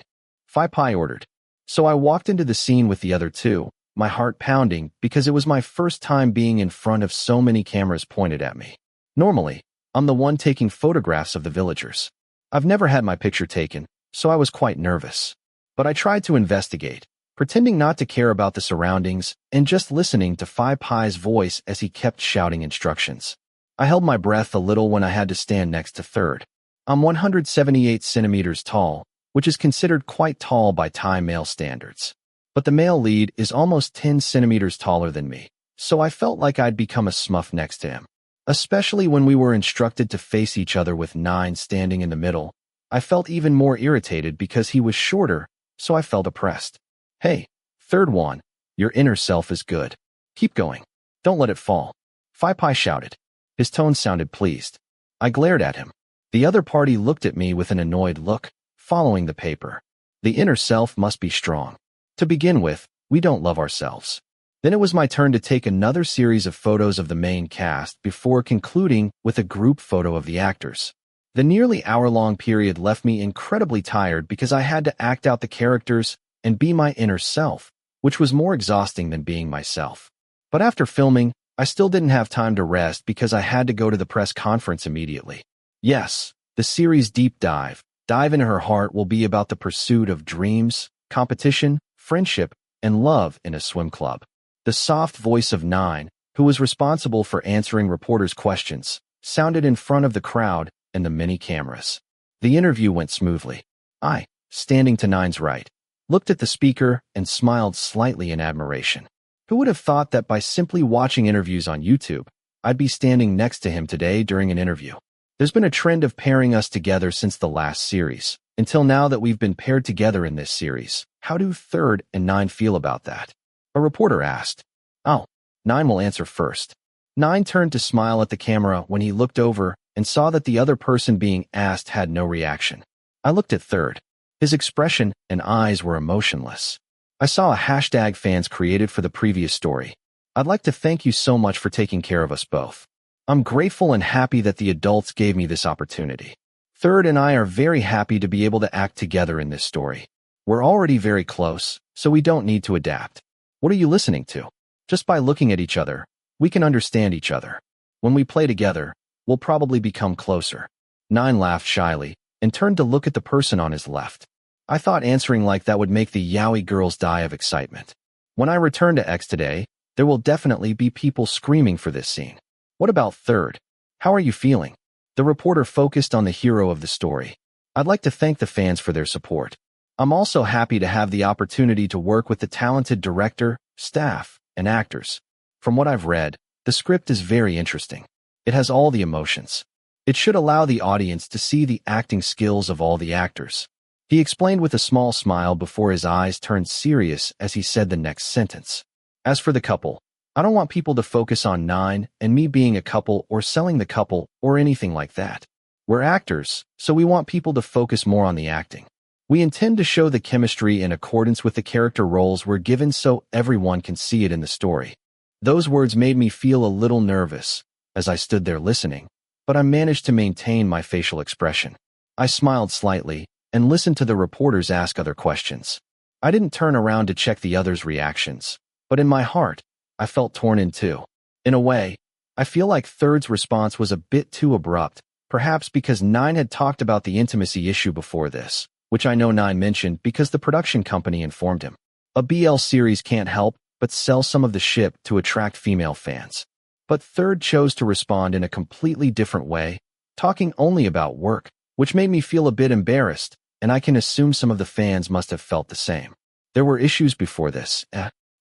Fanboy ordered. So I walked into the scene with the other 2, my heart pounding because it was my first time being in front of so many cameras pointed at me. Normally, I'm the one taking photographs of the villagers. I've never had my picture taken, so I was quite nervous. But I tried to investigate, pretending not to care about the surroundings and just listening to Fanboy's voice as he kept shouting instructions. I held my breath a little when I had to stand next to 3rd. I'm 178 centimeters tall, which is considered quite tall by Thai male standards. But the male lead is almost 10 centimeters taller than me, so I felt like I'd become a smurf next to him. Especially when we were instructed to face each other with 9 standing in the middle, I felt even more irritated because he was shorter, so I felt oppressed. Hey, 3rd one, your inner self is good. Keep going. Don't let it fall. Fanboy shouted. His tone sounded pleased. I glared at him. The other party looked at me with an annoyed look, following the paper. The inner self must be strong. To begin with, we don't love ourselves. Then it was my turn to take another series of photos of the main cast before concluding with a group photo of the actors. The nearly hour-long period left me incredibly tired because I had to act out the characters and be my inner self, which was more exhausting than being myself. But after filming, I still didn't have time to rest because I had to go to the press conference immediately. Yes, the series Deep Dive into Her Heart will be about the pursuit of dreams, competition, friendship, and love in a swim club. The soft voice of 9, who was responsible for answering reporters' questions, sounded in front of the crowd and the many cameras. The interview went smoothly. I, standing to 9's right, looked at the speaker and smiled slightly in admiration. Who would have thought that by simply watching interviews on YouTube, I'd be standing next to him today during an interview? There's been a trend of pairing us together since the last series, until now that we've been paired together in this series. How do 3rd and 9 feel about that? A reporter asked. Oh, 9 will answer first. 9 turned to smile at the camera when he looked over and saw that the other person being asked had no reaction. I looked at 3rd. His expression and eyes were emotionless. I saw a hashtag fans created for the previous story. I'd like to thank you so much for taking care of us both. I'm grateful and happy that the adults gave me this opportunity. 3rd and I are very happy to be able to act together in this story. We're already very close, so we don't need to adapt. What are you listening to? Just by looking at each other, we can understand each other. When we play together, we'll probably become closer. 9 laughed shyly and turned to look at the person on his left. I thought answering like that would make the yaoi girls die of excitement. When I return to X today, there will definitely be people screaming for this scene. What about 3rd? How are you feeling? The reporter focused on the hero of the story. I'd like to thank the fans for their support. I'm also happy to have the opportunity to work with the talented director, staff, and actors. From what I've read, the script is very interesting. It has all the emotions. It should allow the audience to see the acting skills of all the actors. He explained with a small smile before his eyes turned serious as he said the next sentence. As for the couple, I don't want people to focus on 9 and me being a couple or selling the couple or anything like that. We're actors, so we want people to focus more on the acting. We intend to show the chemistry in accordance with the character roles we're given so everyone can see it in the story. Those words made me feel a little nervous as I stood there listening, but I managed to maintain my facial expression. I smiled slightly and listened to the reporters ask other questions. I didn't turn around to check the others' reactions, but in my heart, I felt torn in two. In a way, I feel like Third's response was a bit too abrupt, perhaps because Nine had talked about the intimacy issue before this, which I know Nine mentioned because the production company informed him. A BL series can't help but sell some of the ship to attract female fans. But Third chose to respond in a completely different way, talking only about work, which made me feel a bit embarrassed, and I can assume some of the fans must have felt the same. There were issues before this,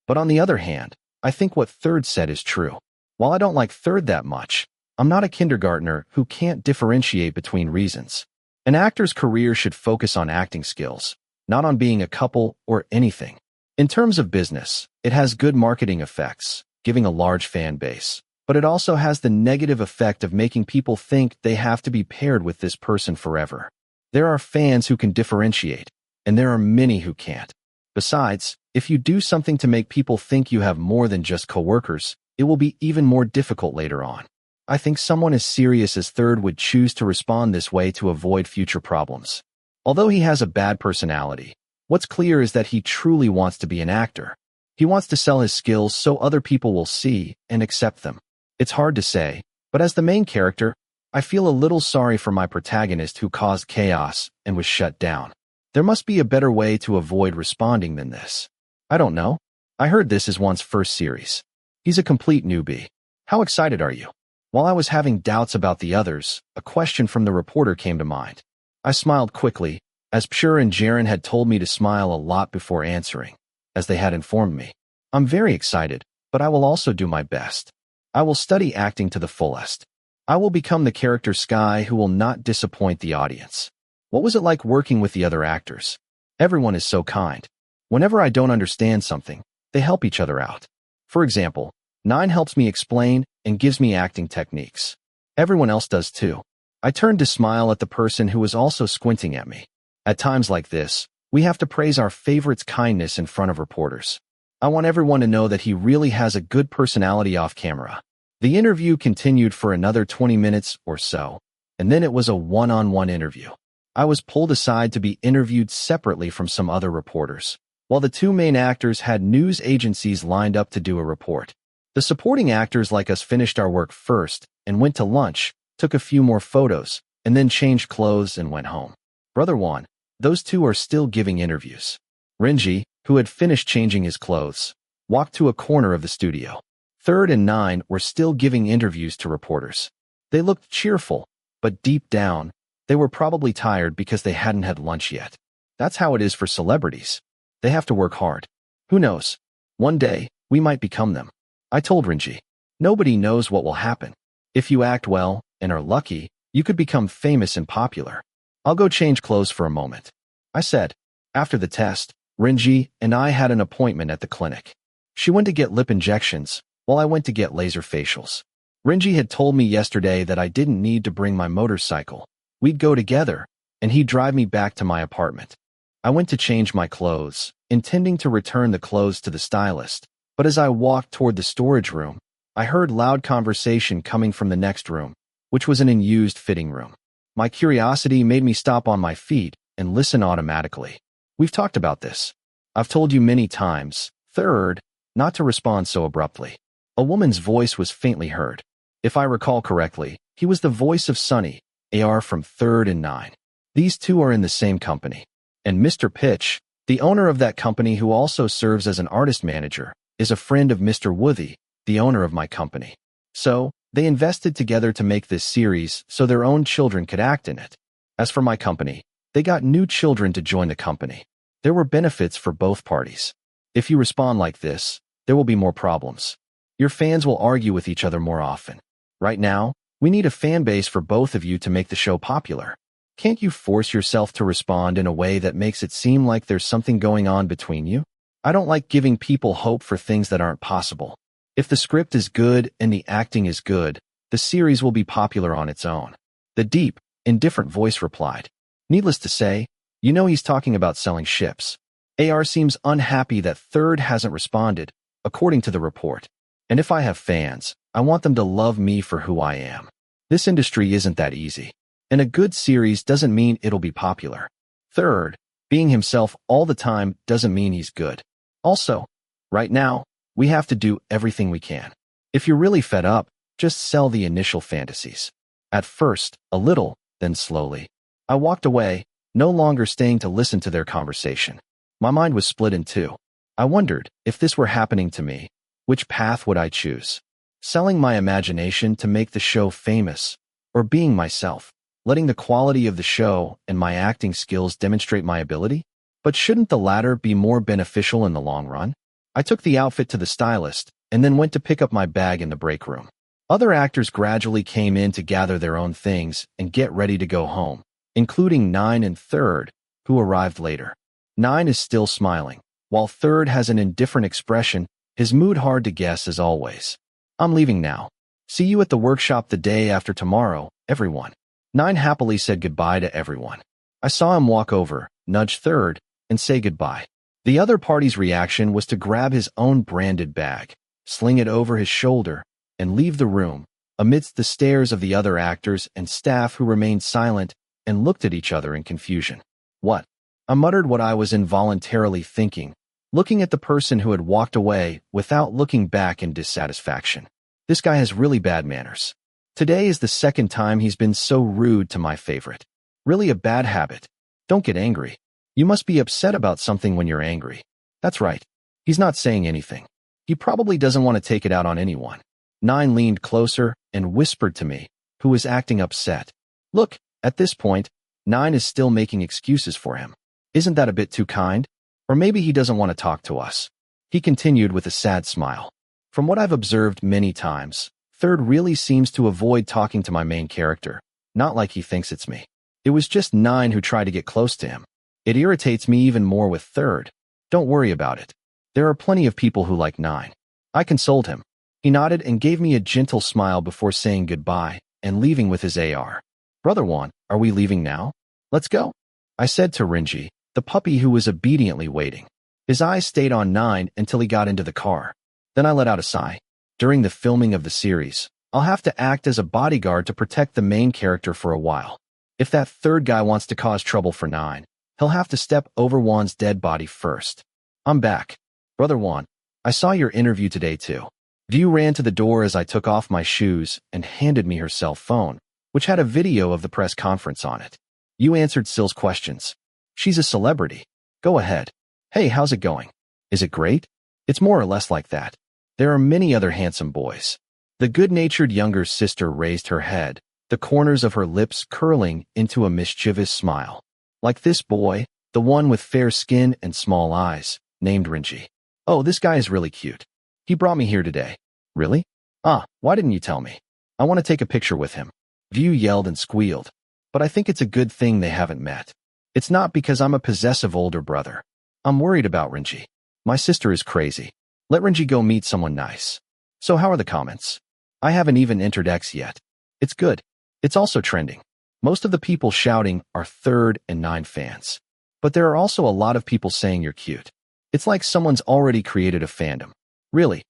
but on the other hand, I think what Third said is true. While I don't like Third that much, I'm not a kindergartner who can't differentiate between reasons. An actor's career should focus on acting skills, not on being a couple or anything. In terms of business, it has good marketing effects, giving a large fan base, but it also has the negative effect of making people think they have to be paired with this person forever. There are fans who can differentiate, and there are many who can't. Besides, if you do something to make people think you have more than just coworkers, it will be even more difficult later on. I think someone as serious as Third would choose to respond this way to avoid future problems. Although he has a bad personality, what's clear is that he truly wants to be an actor. He wants to sell his skills so other people will see and accept them. It's hard to say, but as the main character, I feel a little sorry for my protagonist who caused chaos and was shut down. There must be a better way to avoid responding than this. I don't know. I heard this is one's first series. He's a complete newbie. How excited are you? While I was having doubts about the others, a question from the reporter came to mind. I smiled quickly, as Pshur and Jaren had told me to smile a lot before answering, as they had informed me. I'm very excited, but I will also do my best. I will study acting to the fullest. I will become the character Sky who will not disappoint the audience. What was it like working with the other actors? Everyone is so kind. Whenever I don't understand something, they help each other out. For example, Nine helps me explain and gives me acting techniques. Everyone else does too. I turned to smile at the person who was also squinting at me. At times like this, we have to praise our favorite's kindness in front of reporters. I want everyone to know that he really has a good personality off camera. The interview continued for another 20 minutes or so, and then it was a one-on-one interview. I was pulled aside to be interviewed separately from some other reporters, while the two main actors had news agencies lined up to do a report. The supporting actors like us finished our work first and went to lunch, took a few more photos, and then changed clothes and went home. Brother Juan, those two are still giving interviews. Renji, who had finished changing his clothes, walked to a corner of the studio. Third and Nine were still giving interviews to reporters. They looked cheerful, but deep down, they were probably tired because they hadn't had lunch yet. That's how it is for celebrities. They have to work hard. Who knows? One day, we might become them. I told Renji. Nobody knows what will happen. If you act well and are lucky, you could become famous and popular. I'll go change clothes for a moment, I said. After the test, Renji and I had an appointment at the clinic. She went to get lip injections, while I went to get laser facials. Renji had told me yesterday that I didn't need to bring my motorcycle. We'd go together, and he'd drive me back to my apartment. I went to change my clothes, intending to return the clothes to the stylist, but as I walked toward the storage room, I heard loud conversation coming from the next room, which was an unused fitting room. My curiosity made me stop on my feet and listen automatically. We've talked about this. I've told you many times, Third, not to respond so abruptly. A woman's voice was faintly heard. If I recall correctly, he was the voice of Sunny, AR from Third and Nine. These two are in the same company. And Mr. Pitch, the owner of that company who also serves as an artist manager, is a friend of Mr. Woothie, the owner of my company. So, they invested together to make this series so their own children could act in it. As for my company, they got new children to join the company. There were benefits for both parties. If you respond like this, there will be more problems. Your fans will argue with each other more often. Right now, we need a fan base for both of you to make the show popular. Can't you force yourself to respond in a way that makes it seem like there's something going on between you? I don't like giving people hope for things that aren't possible. If the script is good and the acting is good, the series will be popular on its own. The deep, indifferent voice replied. Needless to say, you know he's talking about selling ships. AR seems unhappy that Third hasn't responded, according to the report. And if I have fans, I want them to love me for who I am. This industry isn't that easy. And a good series doesn't mean it'll be popular. Third, being himself all the time doesn't mean he's good. Also, right now, we have to do everything we can. If you're really fed up, just sell the initial fantasies. At first, a little, then slowly. I walked away, no longer staying to listen to their conversation. My mind was split in two. I wondered, if this were happening to me, which path would I choose? Selling my imagination to make the show famous, or being myself, letting the quality of the show and my acting skills demonstrate my ability? But shouldn't the latter be more beneficial in the long run? I took the outfit to the stylist and then went to pick up my bag in the break room. Other actors gradually came in to gather their own things and get ready to go home, including Nine and Third, who arrived later. Nine is still smiling, while Third has an indifferent expression, his mood hard to guess as always. I'm leaving now. See you at the workshop the day after tomorrow, everyone. Nine happily said goodbye to everyone. I saw him walk over, nudge Third, and say goodbye. The other party's reaction was to grab his own branded bag, sling it over his shoulder, and leave the room, amidst the stares of the other actors and staff who remained silent and looked at each other in confusion. What? I muttered what I was involuntarily thinking, looking at the person who had walked away without looking back in dissatisfaction. This guy has really bad manners. Today is the second time he's been so rude to my favorite. Really a bad habit. Don't get angry. You must be upset about something when you're angry. That's right. He's not saying anything. He probably doesn't want to take it out on anyone. Nine leaned closer and whispered to me, who was acting upset. Look, at this point, Nine is still making excuses for him. Isn't that a bit too kind? Or maybe he doesn't want to talk to us. He continued with a sad smile. From what I've observed many times, Third really seems to avoid talking to my main character, not like he thinks it's me. It was just Nine who tried to get close to him. It irritates me even more with Third. Don't worry about it. There are plenty of people who like Nine. I consoled him. He nodded and gave me a gentle smile before saying goodbye and leaving with his AR. Brother Juan, are we leaving now? Let's go, I said to Renji, the puppy who was obediently waiting. His eyes stayed on Nine until he got into the car. Then I let out a sigh. During the filming of the series, I'll have to act as a bodyguard to protect the main character for a while. If that Third guy wants to cause trouble for Nine, he'll have to step over Juan's dead body first. I'm back. Brother Juan, I saw your interview today too. View ran to the door as I took off my shoes and handed me her cell phone, which had a video of the press conference on it. You answered Sill's questions. She's a celebrity. Go ahead. Hey, how's it going? Is it great? It's more or less like that. There are many other handsome boys. The good-natured younger sister raised her head, the corners of her lips curling into a mischievous smile. Like this boy, the one with fair skin and small eyes, named Renji. Oh, this guy is really cute. He brought me here today. Really? Ah, why didn't you tell me? I want to take a picture with him. View yelled and squealed. But I think it's a good thing they haven't met. It's not because I'm a possessive older brother. I'm worried about Renji. My sister is crazy. Let Renji go meet someone nice. So how are the comments? I haven't even entered X yet. It's good. It's also trending. Most of the people shouting are Third and Nine fans. But there are also a lot of people saying you're cute. It's like someone's already created a fandom. Really,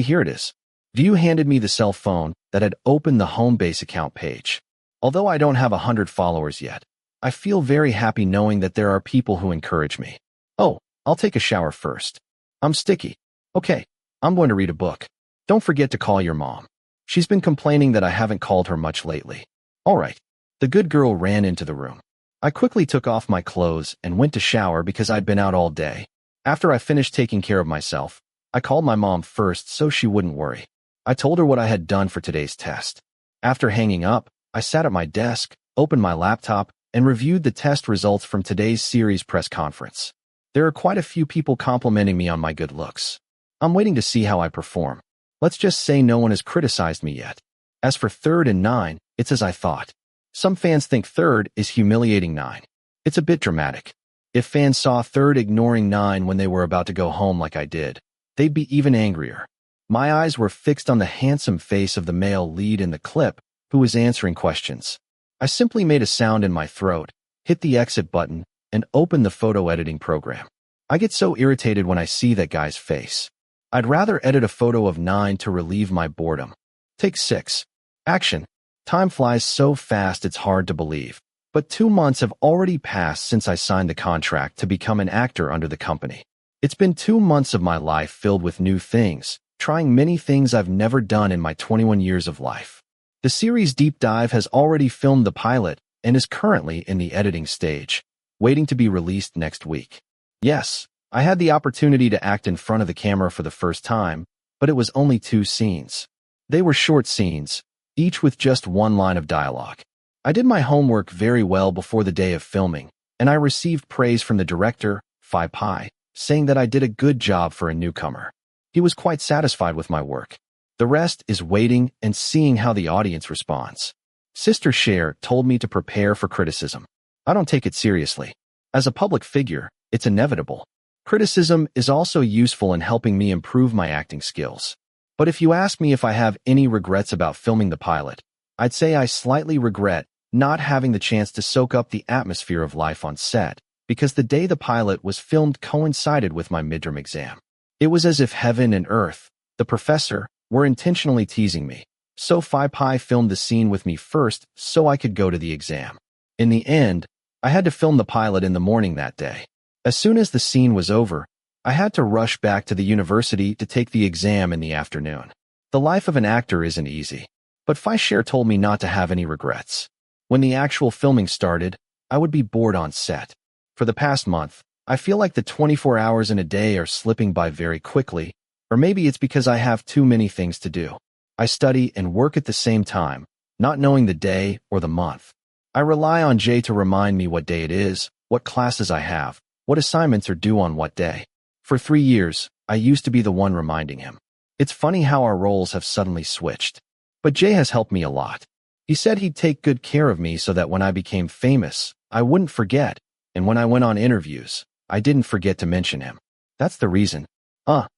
here it is. View handed me the cell phone that had opened the home base account page. Although I don't have 100 followers yet, I feel very happy knowing that there are people who encourage me. Oh, I'll take a shower first. I'm sticky. Okay, I'm going to read a book. Don't forget to call your mom. She's been complaining that I haven't called her much lately. All right. The good girl ran into the room. I quickly took off my clothes and went to shower because I'd been out all day. After I finished taking care of myself, I called my mom first so she wouldn't worry. I told her what I had done for today's test. After hanging up, I sat at my desk, opened my laptop, and reviewed the test results from today's series press conference. There are quite a few people complimenting me on my good looks. I'm waiting to see how I perform. Let's just say no one has criticized me yet. As for Third and Nine, it's as I thought. Some fans think Third is humiliating Nine. It's a bit dramatic. If fans saw Third ignoring Nine when they were about to go home like I did, they'd be even angrier. My eyes were fixed on the handsome face of the male lead in the clip who was answering questions. I simply made a sound in my throat, hit the exit button, and opened the photo editing program. I get so irritated when I see that guy's face. I'd rather edit a photo of Nine to relieve my boredom. Take 6. Action. Time flies so fast it's hard to believe. But 2 months have already passed since I signed the contract to become an actor under the company. It's been 2 months of my life filled with new things, trying many things I've never done in my 21 years of life. The series Deep Dive has already filmed the pilot and is currently in the editing stage, waiting to be released next week. Yes, I had the opportunity to act in front of the camera for the first time, but it was only 2 scenes. They were short scenes, each with just 1 line of dialogue. I did my homework very well before the day of filming, and I received praise from the director, Fanboy, saying that I did a good job for a newcomer. He was quite satisfied with my work. The rest is waiting and seeing how the audience responds. Sister Cher told me to prepare for criticism. I don't take it seriously. As a public figure, it's inevitable. Criticism is also useful in helping me improve my acting skills. But if you ask me if I have any regrets about filming the pilot, I'd say I slightly regret not having the chance to soak up the atmosphere of life on set, because the day the pilot was filmed coincided with my midterm exam. It was as if heaven and earth, the professor, were intentionally teasing me. So Fanboy filmed the scene with me first so I could go to the exam. In the end, I had to film the pilot in the morning that day. As soon as the scene was over, I had to rush back to the university to take the exam in the afternoon. The life of an actor isn't easy, but Fanboy told me not to have any regrets. When the actual filming started, I would be bored on set. For the past month, I feel like the 24 hours in a day are slipping by very quickly, or maybe it's because I have too many things to do. I study and work at the same time, not knowing the day or the month. I rely on Jay to remind me what day it is, what classes I have, what assignments are due on what day. For 3 years, I used to be the one reminding him. It's funny how our roles have suddenly switched. But Jay has helped me a lot. He said he'd take good care of me so that when I became famous, I wouldn't forget, and when I went on interviews, I didn't forget to mention him. That's the reason.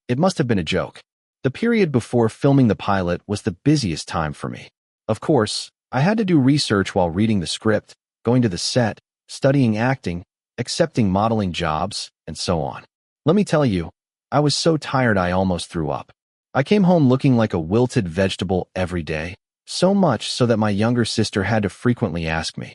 It must have been a joke. The period before filming the pilot was the busiest time for me. Of course, I had to do research while reading the script, going to the set, studying acting, accepting modeling jobs, and so on. Let me tell you, I was so tired I almost threw up. I came home looking like a wilted vegetable every day, so much so that my younger sister had to frequently ask me,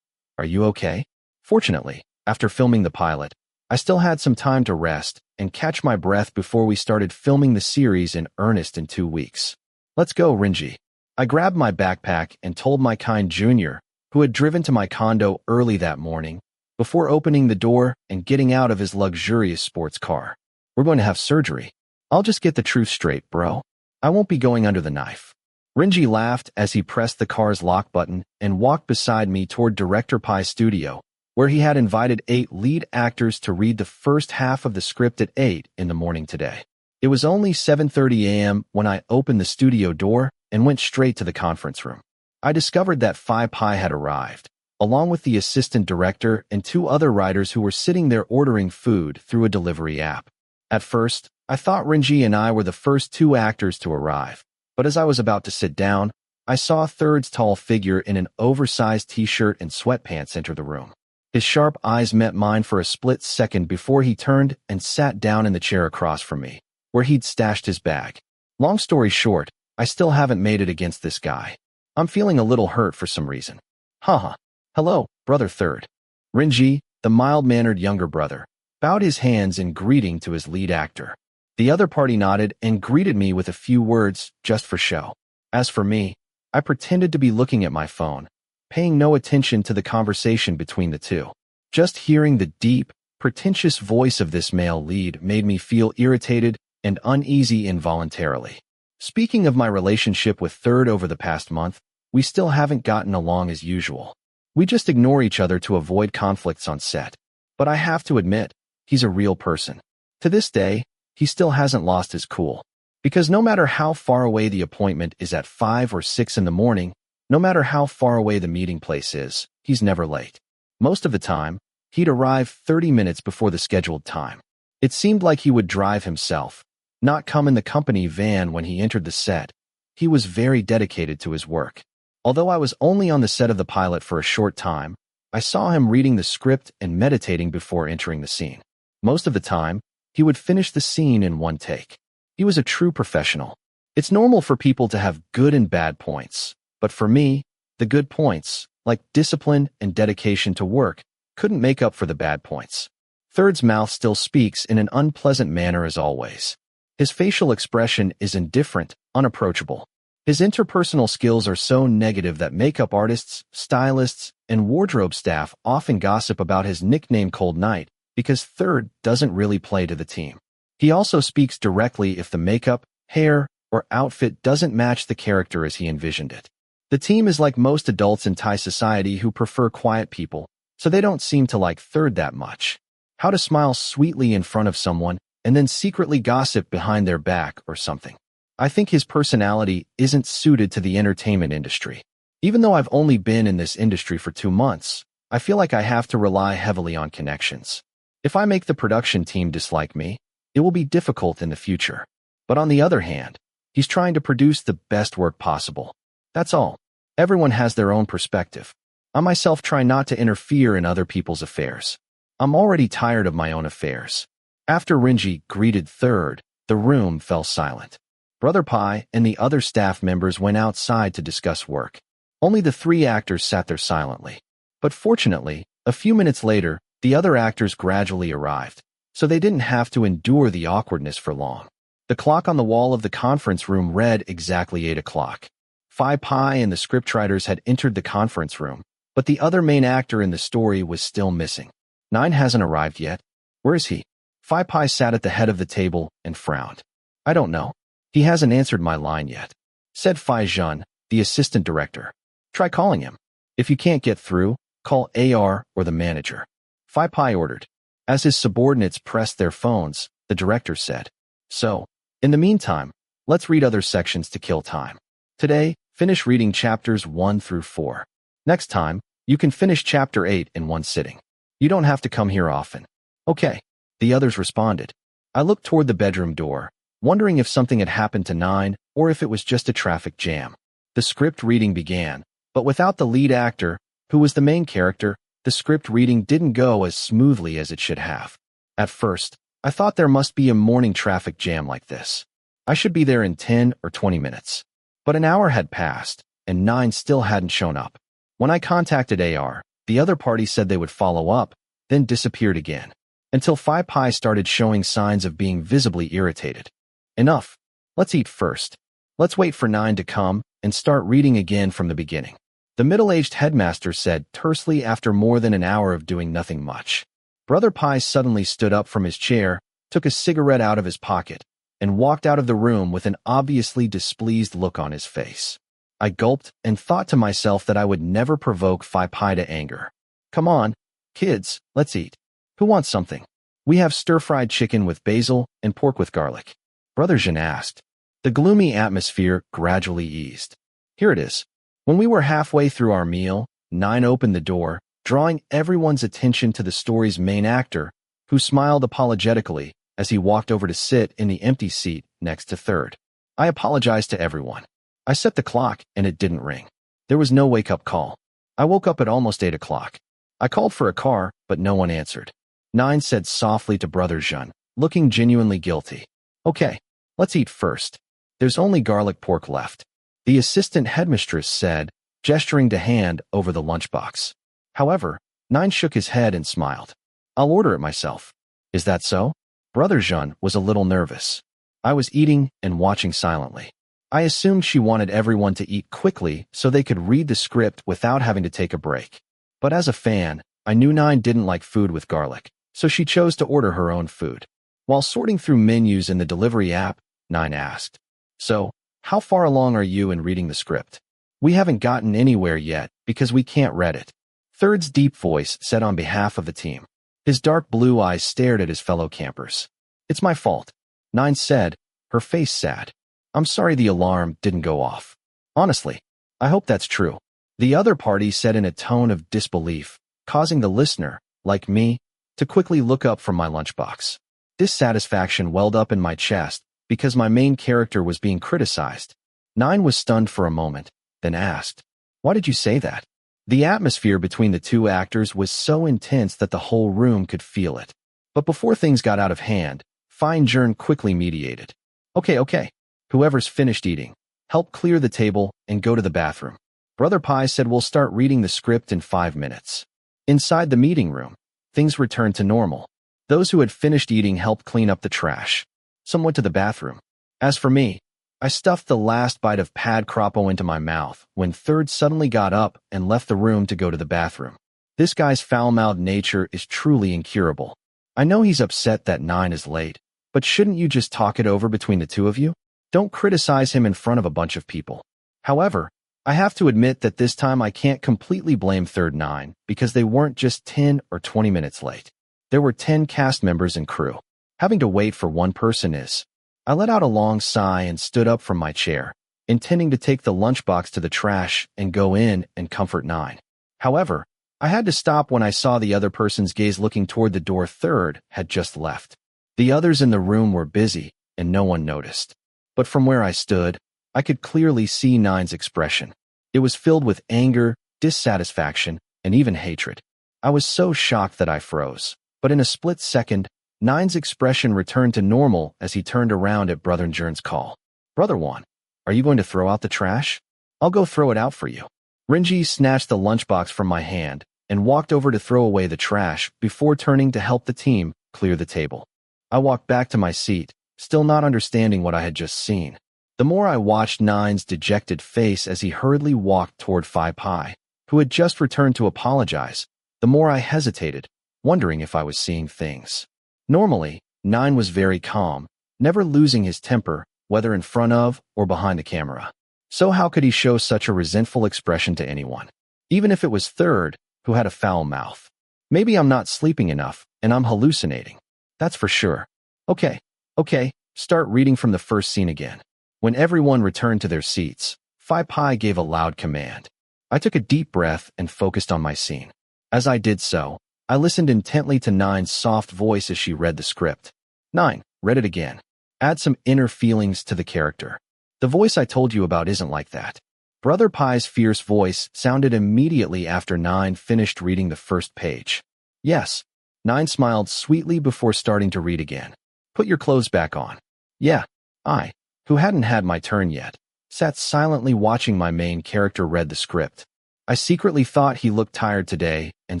"Are you okay?" Fortunately, after filming the pilot, I still had some time to rest and catch my breath before we started filming the series in earnest in 2 weeks. Let's go, Rinji. I grabbed my backpack and told my kind junior, who had driven to my condo early that morning, before opening the door and getting out of his luxurious sports car. "We're going to have surgery. I'll just get the truth straight, bro. I won't be going under the knife." Rinji laughed as he pressed the car's lock button and walked beside me toward Director Pai's studio, where he had invited 8 lead actors to read the first half of the script at 8 in the morning today. It was only 7:30 a.m. when I opened the studio door and went straight to the conference room. I discovered that Fanboy had arrived, along with the assistant director and 2 other writers who were sitting there ordering food through a delivery app. At first, I thought Rinji and I were the first 2 actors to arrive, but as I was about to sit down, I saw a third tall figure in an oversized t-shirt and sweatpants enter the room. His sharp eyes met mine for a split second before he turned and sat down in the chair across from me, where he'd stashed his bag. Long story short, I still haven't made it against this guy. I'm feeling a little hurt for some reason. Haha. Hello, brother third. Rinji, the mild-mannered younger brother, bowed his hands in greeting to his lead actor. The other party nodded and greeted me with a few words, just for show. As for me, I pretended to be looking at my phone, paying no attention to the conversation between the 2. Just hearing the deep, pretentious voice of this male lead made me feel irritated and uneasy involuntarily. Speaking of my relationship with Third over the past month, we still haven't gotten along as usual. We just ignore each other to avoid conflicts on set. But I have to admit, he's a real person. To this day, he still hasn't lost his cool. Because no matter how far away the appointment is at 5 or 6 in the morning, no matter how far away the meeting place is, he's never late. Most of the time, he'd arrive 30 minutes before the scheduled time. It seemed like he would drive himself, not come in the company van when he entered the set. He was very dedicated to his work. Although I was only on the set of the pilot for a short time, I saw him reading the script and meditating before entering the scene. Most of the time, he would finish the scene in one take. He was a true professional. It's normal for people to have good and bad points, but for me, The good points, like discipline and dedication to work, couldn't make up for the bad points. Third's mouth still speaks in an unpleasant manner as always. His facial expression is indifferent, unapproachable. His interpersonal skills are so negative that makeup artists, stylists, and wardrobe staff often gossip about his nickname Cold Night because Third doesn't really play to the team. He also speaks directly if the makeup, hair, or outfit doesn't match the character as he envisioned it. The team is like most adults in Thai society who prefer quiet people, so they don't seem to like Third that much. How to smile sweetly in front of someone and then secretly gossip behind their back or something. I think his personality isn't suited to the entertainment industry. Even though I've only been in this industry for 2 months, I feel like I have to rely heavily on connections. If I make the production team dislike me, it will be difficult in the future. But on the other hand, he's trying to produce the best work possible. That's all. Everyone has their own perspective. I myself try not to interfere in other people's affairs. I'm already tired of my own affairs. After Rinji greeted Third, the room fell silent. Brother Pai and the other staff members went outside to discuss work. Only the 3 actors sat there silently. But fortunately, a few minutes later, the other actors gradually arrived, so they didn't have to endure the awkwardness for long. The clock on the wall of the conference room read exactly 8 o'clock. Phi Pai and the scriptwriters had entered the conference room, but the other main actor in the story was still missing. 9 hasn't arrived yet. Where is he? Phi Pai sat at the head of the table and frowned. I don't know. He hasn't answered my line yet, said Phi Jun, the assistant director. Try calling him. If you can't get through, call AR or the manager. Phi Pai ordered. As his subordinates pressed their phones, the director said, So, in the meantime, let's read other sections to kill time. Today, finish reading chapters 1 through 4. Next time, you can finish chapter 8 in one sitting. You don't have to come here often. Okay, the others responded. I looked toward the bedroom door, wondering if something had happened to 9 or if it was just a traffic jam. The script reading began, but without the lead actor, who was the main character, the script reading didn't go as smoothly as it should have. At first, I thought there must be a morning traffic jam like this. I should be there in 10 or 20 minutes. But an hour had passed, and 9 still hadn't shown up. When I contacted AR, the other party said they would follow up, then disappeared again, until Phi Pai started showing signs of being visibly irritated. Enough. Let's eat first. Let's wait for 9 to come and start reading again from the beginning. The middle-aged headmaster said tersely after more than an hour of doing nothing much. Brother Pai suddenly stood up from his chair, took a cigarette out of his pocket, and walked out of the room with an obviously displeased look on his face. I gulped and thought to myself that I would never provoke Phi Pai to anger. Come on, kids, let's eat. Who wants something? We have stir-fried chicken with basil and pork with garlic. Brother Jin asked. The gloomy atmosphere gradually eased. Here it is. When we were halfway through our meal, 9 opened the door, drawing everyone's attention to the story's main actor, who smiled apologetically as he walked over to sit in the empty seat next to Third. I apologized to everyone. I set the clock and it didn't ring. There was no wake-up call. I woke up at almost 8 o'clock. I called for a car, but no one answered. 9 said softly to Brother Jun, looking genuinely guilty. Okay, let's eat first. There's only garlic pork left. The assistant headmistress said, gesturing to hand over the lunchbox. However, 9 shook his head and smiled. I'll order it myself. Is that so? Brother Jun was a little nervous. I was eating and watching silently. I assumed she wanted everyone to eat quickly so they could read the script without having to take a break. But as a fan, I knew 9 didn't like food with garlic, so she chose to order her own food. While sorting through menus in the delivery app, 9 asked, So, how far along are you in reading the script? We haven't gotten anywhere yet because we can't read it. Third's deep voice said on behalf of the team. His dark blue eyes stared at his fellow campers. It's my fault. 9 said, her face sad. I'm sorry the alarm didn't go off. Honestly, I hope that's true. The other party said in a tone of disbelief, causing the listener, like me, to quickly look up from my lunchbox. Dissatisfaction welled up in my chest because my main character was being criticized. 9 was stunned for a moment, then asked, Why did you say that? The atmosphere between the 2 actors was so intense that the whole room could feel it. But before things got out of hand, Fine Jern quickly mediated. Okay. Whoever's finished eating, help clear the table and go to the bathroom. Brother Pi said we'll start reading the script in 5 minutes. Inside the meeting room, things returned to normal. Those who had finished eating helped clean up the trash. Some went to the bathroom. As for me, I stuffed the last bite of pad crapo into my mouth when Third suddenly got up and left the room to go to the bathroom. This guy's foul-mouthed nature is truly incurable. I know he's upset that 9 is late, but shouldn't you just talk it over between the two of you? Don't criticize him in front of a bunch of people. However, I have to admit that this time I can't completely blame Third 9 because they weren't just 10 or 20 minutes late. There were 10 cast members and crew. Having to wait for one person is... I let out a long sigh and stood up from my chair, intending to take the lunchbox to the trash and go in and comfort 9. However, I had to stop when I saw the other person's gaze looking toward the door Third had just left. The others in the room were busy, and no one noticed. But from where I stood, I could clearly see 9's expression. It was filled with anger, dissatisfaction, and even hatred. I was so shocked that I froze. But in a split second, 9's expression returned to normal as he turned around at Brother Njern's call. Brother Juan, are you going to throw out the trash? I'll go throw it out for you. Renji snatched the lunchbox from my hand and walked over to throw away the trash before turning to help the team clear the table. I walked back to my seat, still not understanding what I had just seen. The more I watched 9's dejected face as he hurriedly walked toward Phi Pi, who had just returned to apologize, the more I hesitated, wondering if I was seeing things. Normally, 9 was very calm, never losing his temper, whether in front of or behind the camera. So how could he show such a resentful expression to anyone? Even if it was Third, who had a foul mouth. Maybe I'm not sleeping enough, and I'm hallucinating. That's for sure. Okay, start reading from the first scene again. When everyone returned to their seats, Phi Pi gave a loud command. I took a deep breath and focused on my scene. As I did so, I listened intently to 9's soft voice as she read the script. 9, read it again. Add some inner feelings to the character. The voice I told you about isn't like that. Brother Pi's fierce voice sounded immediately after 9 finished reading the first page. Yes. 9 smiled sweetly before starting to read again. Put your clothes back on. Yeah. I, who hadn't had my turn yet, sat silently watching my main character read the script. I secretly thought he looked tired today and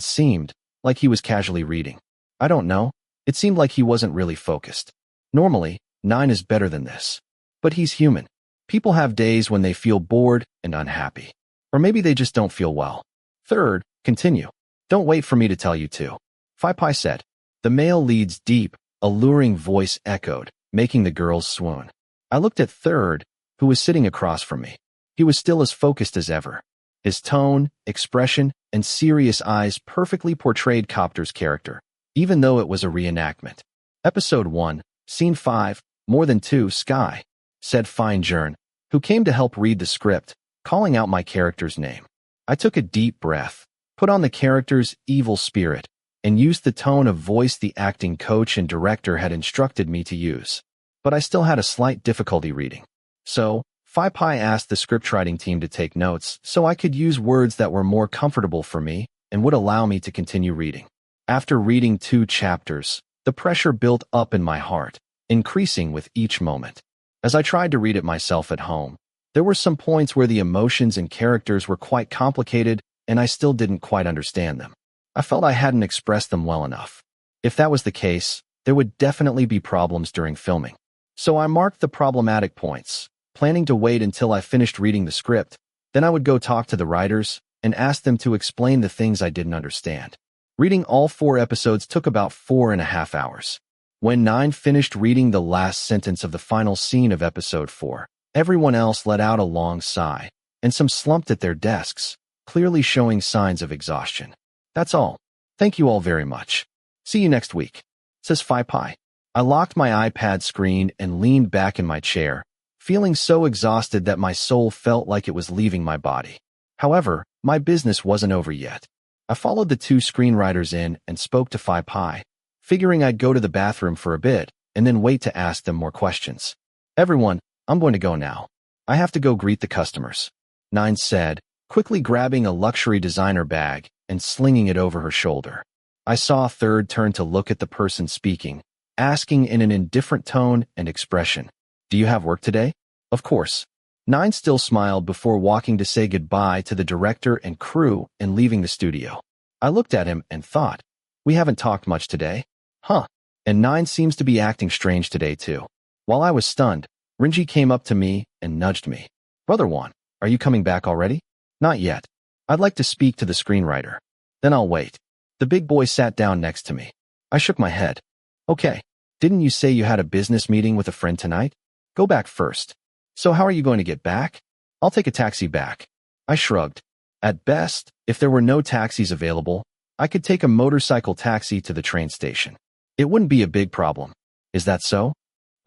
seemed like he was casually reading. I don't know. It seemed like he wasn't really focused. Normally, 9 is better than this. But he's human. People have days when they feel bored and unhappy. Or maybe they just don't feel well. Third, continue. Don't wait for me to tell you to. Phi Pi said. The male lead's deep, alluring voice echoed, making the girls swoon. I looked at Third, who was sitting across from me. He was still as focused as ever. His tone, expression, and serious eyes perfectly portrayed Copter's character, even though it was a reenactment. Episode 1, Scene 5, More Than Two, Sky, said Fine Jern, who came to help read the script, calling out my character's name. I took a deep breath, put on the character's evil spirit, and used the tone of voice the acting coach and director had instructed me to use. But I still had a slight difficulty reading. So, Phi Pi asked the scriptwriting team to take notes so I could use words that were more comfortable for me and would allow me to continue reading. After reading 2 chapters, the pressure built up in my heart, increasing with each moment. As I tried to read it myself at home, there were some points where the emotions and characters were quite complicated and I still didn't quite understand them. I felt I hadn't expressed them well enough. If that was the case, there would definitely be problems during filming. So I marked the problematic points, planning to wait until I finished reading the script. Then I would go talk to the writers and ask them to explain the things I didn't understand. Reading all 4 episodes took about 4.5 hours. When 9 finished reading the last sentence of the final scene of episode 4, everyone else let out a long sigh, and some slumped at their desks, clearly showing signs of exhaustion. That's all. Thank you all very much. See you next week, says Phi Pi. I locked my iPad screen and leaned back in my chair, feeling so exhausted that my soul felt like it was leaving my body. However, my business wasn't over yet. I followed the 2 screenwriters in and spoke to Phi Pi, figuring I'd go to the bathroom for a bit and then wait to ask them more questions. Everyone, I'm going to go now. I have to go greet the customers, 9 said, quickly grabbing a luxury designer bag and slinging it over her shoulder. I saw Third turn to look at the person speaking, asking in an indifferent tone and expression, "Do you have work today?" "Of course. Nine still smiled before walking to say goodbye to the director and crew and leaving the studio. I looked at him and thought, we haven't talked much today? Huh. And Nine seems to be acting strange today too. While I was stunned, Rinji came up to me and nudged me. Brother Juan, are you coming back already? Not yet. I'd like to speak to the screenwriter. Then I'll wait. The big boy sat down next to me. I shook my head. Okay. Didn't you say you had a business meeting with a friend tonight? Go back first. So how are you going to get back? I'll take a taxi back. I shrugged. At best, if there were no taxis available, I could take a motorcycle taxi to the train station. It wouldn't be a big problem. Is that so?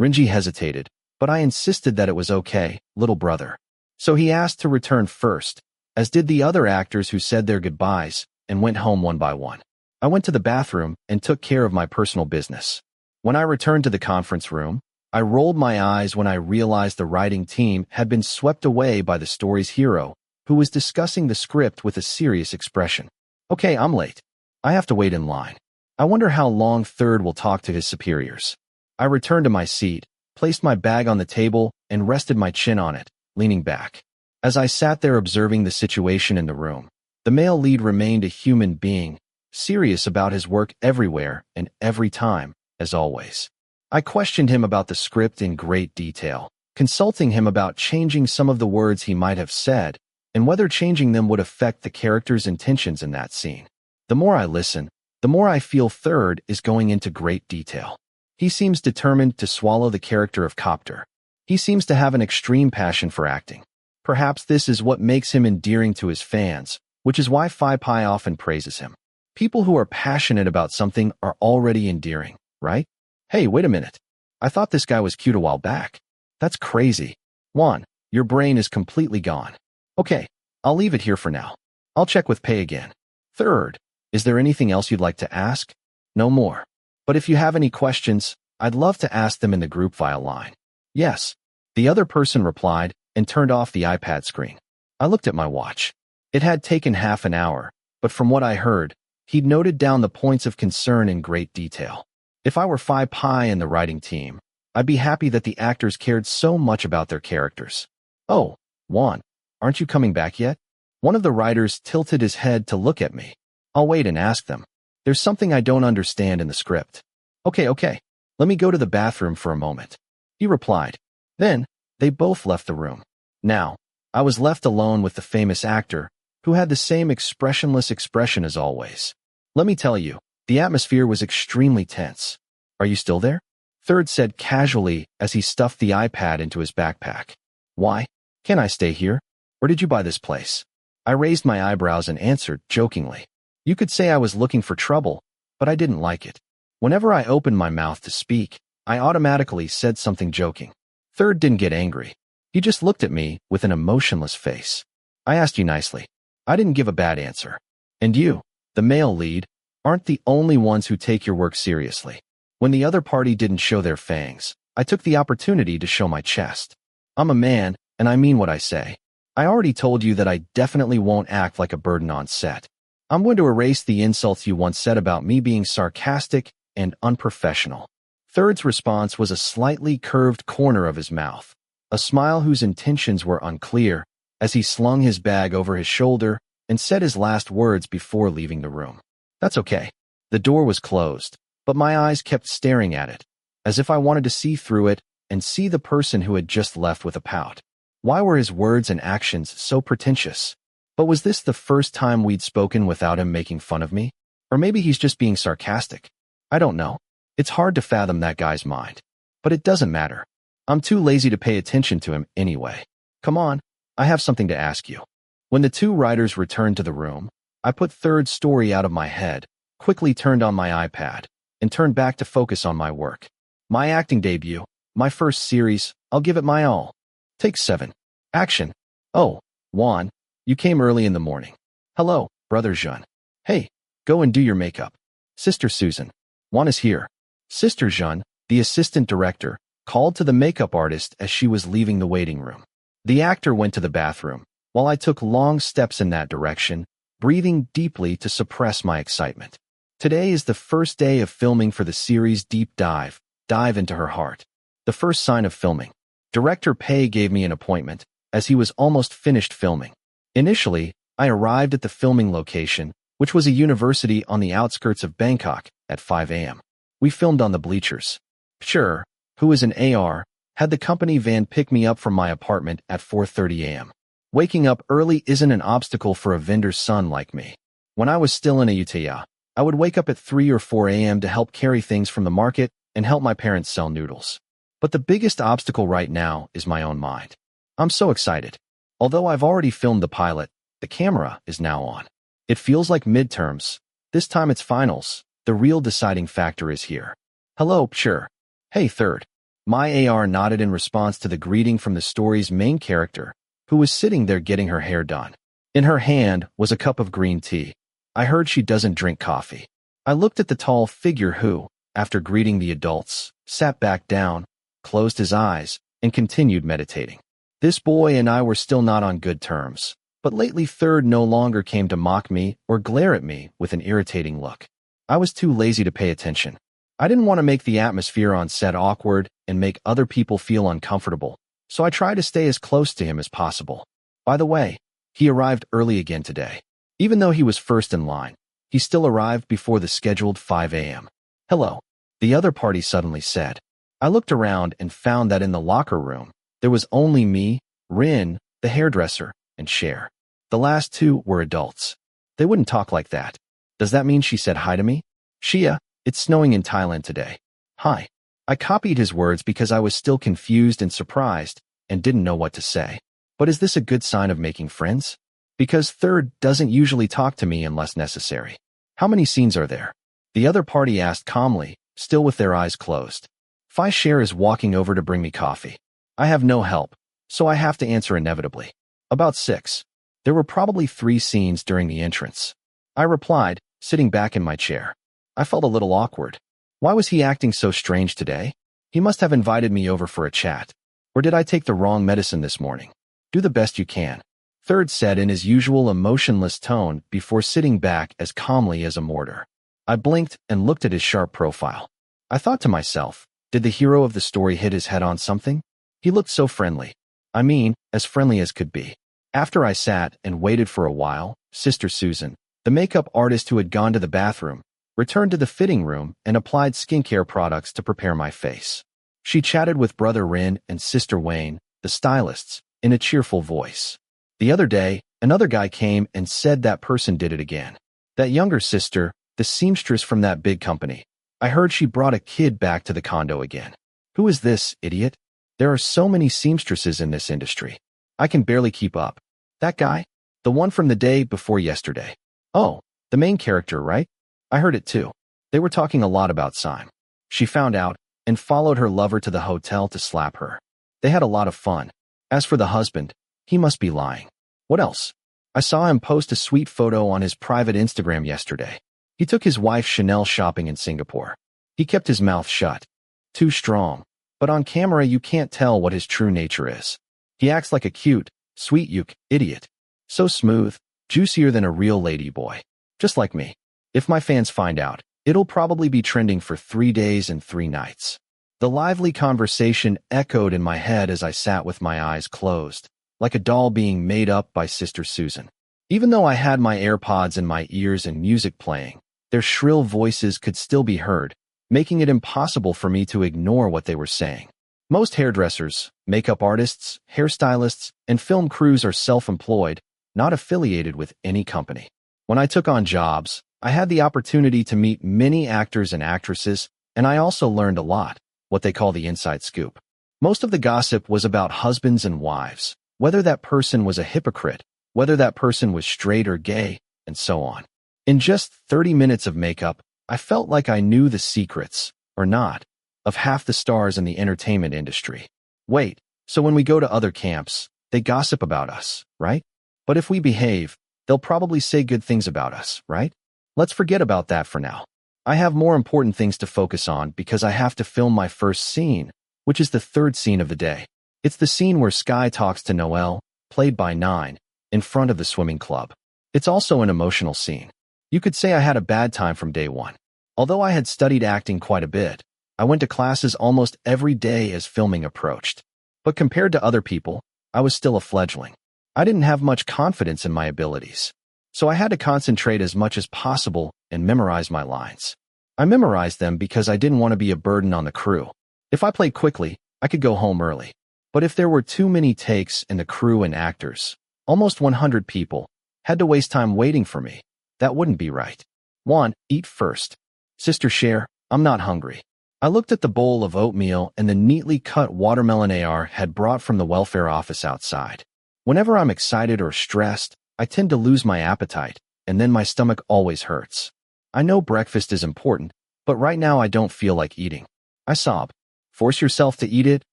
Rinji hesitated, but I insisted that it was okay, little brother. So he asked to return first, as did the other actors who said their goodbyes and went home one by one. I went to the bathroom and took care of my personal business. When I returned to the conference room, I rolled my eyes when I realized the writing team had been swept away by the story's hero, who was discussing the script with a serious expression. Okay, I'm late. I have to wait in line. I wonder how long Third will talk to his superiors. I returned to my seat, placed my bag on the table, and rested my chin on it, leaning back. As I sat there observing the situation in the room, the male lead remained a human being, serious about his work everywhere and every time, as always. I questioned him about the script in great detail, consulting him about changing some of the words he might have said, and whether changing them would affect the character's intentions in that scene. The more I listen, the more I feel Third is going into great detail. He seems determined to swallow the character of Copter. He seems to have an extreme passion for acting. Perhaps this is what makes him endearing to his fans, which is why Phi Pi often praises him. People who are passionate about something are already endearing, right? Hey, wait a minute. I thought this guy was cute a while back. That's crazy. Juan, your brain is completely gone. Okay, I'll leave it here for now. I'll check with Pei again. Third, is there anything else you'd like to ask? No more. But if you have any questions, I'd love to ask them in the group file line. Yes. The other person replied and turned off the iPad screen. I looked at my watch. It had taken half an hour, but from what I heard, he'd noted down the points of concern in great detail. If I were Phi Pi and the writing team, I'd be happy that the actors cared so much about their characters. Oh, Juan, aren't you coming back yet? One of the writers tilted his head to look at me. I'll wait and ask them. There's something I don't understand in the script. Okay. Let me go to the bathroom for a moment. He replied. Then, they both left the room. Now, I was left alone with the famous actor, who had the same expressionless expression as always. Let me tell you, the atmosphere was extremely tense. Are you still there? Third said casually as he stuffed the iPad into his backpack. Why? Can I stay here? Or did you buy this place? I raised my eyebrows and answered jokingly. You could say I was looking for trouble, but I didn't like it. Whenever I opened my mouth to speak, I automatically said something joking. Third didn't get angry. He just looked at me with an emotionless face. I asked you nicely. I didn't give a bad answer. And you, the male lead, aren't the only ones who take your work seriously. When the other party didn't show their fangs, I took the opportunity to show my chest. I'm a man, and I mean what I say. I already told you that I definitely won't act like a burden on set. I'm going to erase the insults you once said about me being sarcastic and unprofessional. Third's response was a slightly curved corner of his mouth, a smile whose intentions were unclear, as he slung his bag over his shoulder and said his last words before leaving the room. That's okay. The door was closed, but my eyes kept staring at it, as if I wanted to see through it and see the person who had just left with a pout. Why were his words and actions so pretentious? But was this the first time we'd spoken without him making fun of me? Or maybe he's just being sarcastic. I don't know. It's hard to fathom that guy's mind. But it doesn't matter. I'm too lazy to pay attention to him anyway. Come on, I have something to ask you. When the two writers returned to the room, I put Third's story out of my head, quickly turned on my iPad, and turned back to focus on my work. My acting debut, my first series, I'll give it my all. Take 7. Action. Oh, Juan, you came early in the morning. Hello, Brother Jean. Hey, go and do your makeup. Sister Susan. Juan is here. Sister Jean, the assistant director, called to the makeup artist as she was leaving the waiting room. The actor went to the bathroom, while I took long steps in that direction, breathing deeply to suppress my excitement. Today is the first day of filming for the series Deep Dive into Her Heart. The first sign of filming. Director Pei gave me an appointment, as he was almost finished filming. Initially, I arrived at the filming location, which was a university on the outskirts of Bangkok, at 5 a.m. We filmed on the bleachers. Sure, who is an AR, had the company van pick me up from my apartment at 4:30 a.m. Waking up early isn't an obstacle for a vendor's son like me. When I was still in Ayutthaya, I would wake up at 3 or 4 a.m. to help carry things from the market and help my parents sell noodles. But the biggest obstacle right now is my own mind. I'm so excited. Although I've already filmed the pilot, the camera is now on. It feels like midterms. This time it's finals. The real deciding factor is here. Hello, sure. Hey, third. My AR nodded in response to the greeting from the story's main character, who was sitting there getting her hair done. In her hand was a cup of green tea. I heard she doesn't drink coffee. I looked at the tall figure who, after greeting the adults, sat back down, closed his eyes, and continued meditating. This boy and I were still not on good terms, but lately third no longer came to mock me or glare at me with an irritating look. I was too lazy to pay attention. I didn't want to make the atmosphere on set awkward and make other people feel uncomfortable, so I tried to stay as close to him as possible. By the way, he arrived early again today. Even though he was first in line, he still arrived before the scheduled 5 a.m. Hello, the other party suddenly said. I looked around and found that in the locker room, there was only me, Rin, the hairdresser, and Cher. The last two were adults. They wouldn't talk like that. Does that mean she said hi to me? Shia, it's snowing in Thailand today. Hi. I copied his words because I was still confused and surprised and didn't know what to say. But is this a good sign of making friends? Because third doesn't usually talk to me unless necessary. How many scenes are there? The other party asked calmly, still with their eyes closed. Phi Cher is walking over to bring me coffee. I have no help, so I have to answer inevitably. About 6. There were probably 3 scenes during the entrance. I replied, sitting back in my chair. I felt a little awkward. Why was he acting so strange today? He must have invited me over for a chat. Or did I take the wrong medicine this morning? Do the best you can. Third said in his usual emotionless tone before sitting back as calmly as a mortar. I blinked and looked at his sharp profile. I thought to myself, did the hero of the story hit his head on something? He looked so friendly. I mean, as friendly as could be. After I sat and waited for a while, Sister Susan, the makeup artist who had gone to the bathroom, returned to the fitting room and applied skincare products to prepare my face. She chatted with Brother Rin and Sister Wayne, the stylists, in a cheerful voice. The other day, another guy came and said that person did it again. That younger sister, the seamstress from that big company. I heard she brought a kid back to the condo again. Who is this, idiot? There are so many seamstresses in this industry. I can barely keep up. That guy? The one from the day before yesterday. Oh, the main character, right? I heard it too. They were talking a lot about Sime. She found out and followed her lover to the hotel to slap her. They had a lot of fun. As for the husband, he must be lying. What else? I saw him post a sweet photo on his private Instagram yesterday. He took his wife Chanel shopping in Singapore. He kept his mouth shut. Too strong. But on camera you can't tell what his true nature is. He acts like a cute, sweet idiot. So smooth, juicier than a real lady boy. Just like me. If my fans find out, it'll probably be trending for 3 days and 3 nights. The lively conversation echoed in my head as I sat with my eyes closed, like a doll being made up by Sister Susan. Even though I had my AirPods in my ears and music playing, their shrill voices could still be heard, making it impossible for me to ignore what they were saying. Most hairdressers, makeup artists, hairstylists, and film crews are self-employed, not affiliated with any company. When I took on jobs, I had the opportunity to meet many actors and actresses, and I also learned a lot, what they call the inside scoop. Most of the gossip was about husbands and wives, whether that person was a hypocrite, whether that person was straight or gay, and so on. In just 30 minutes of makeup, I felt like I knew the secrets, or not, of half the stars in the entertainment industry. Wait, so when we go to other camps, they gossip about us, right? But if we behave, they'll probably say good things about us, right? Let's forget about that for now. I have more important things to focus on because I have to film my first scene, which is the 3rd scene of the day. It's the scene where Sky talks to Noelle, played by Nine, in front of the swimming club. It's also an emotional scene. You could say I had a bad time from day one. Although I had studied acting quite a bit, I went to classes almost every day as filming approached. But compared to other people, I was still a fledgling. I didn't have much confidence in my abilities. So I had to concentrate as much as possible and memorize my lines. I memorized them because I didn't want to be a burden on the crew. If I played quickly, I could go home early. But if there were too many takes and the crew and actors, almost 100 people, had to waste time waiting for me, that wouldn't be right. 1. Eat first. Sister Cher, I'm not hungry. I looked at the bowl of oatmeal and the neatly cut watermelon AR had brought from the welfare office outside. Whenever I'm excited or stressed, I tend to lose my appetite, and then my stomach always hurts. I know breakfast is important, but right now I don't feel like eating. I sob. Force yourself to eat it,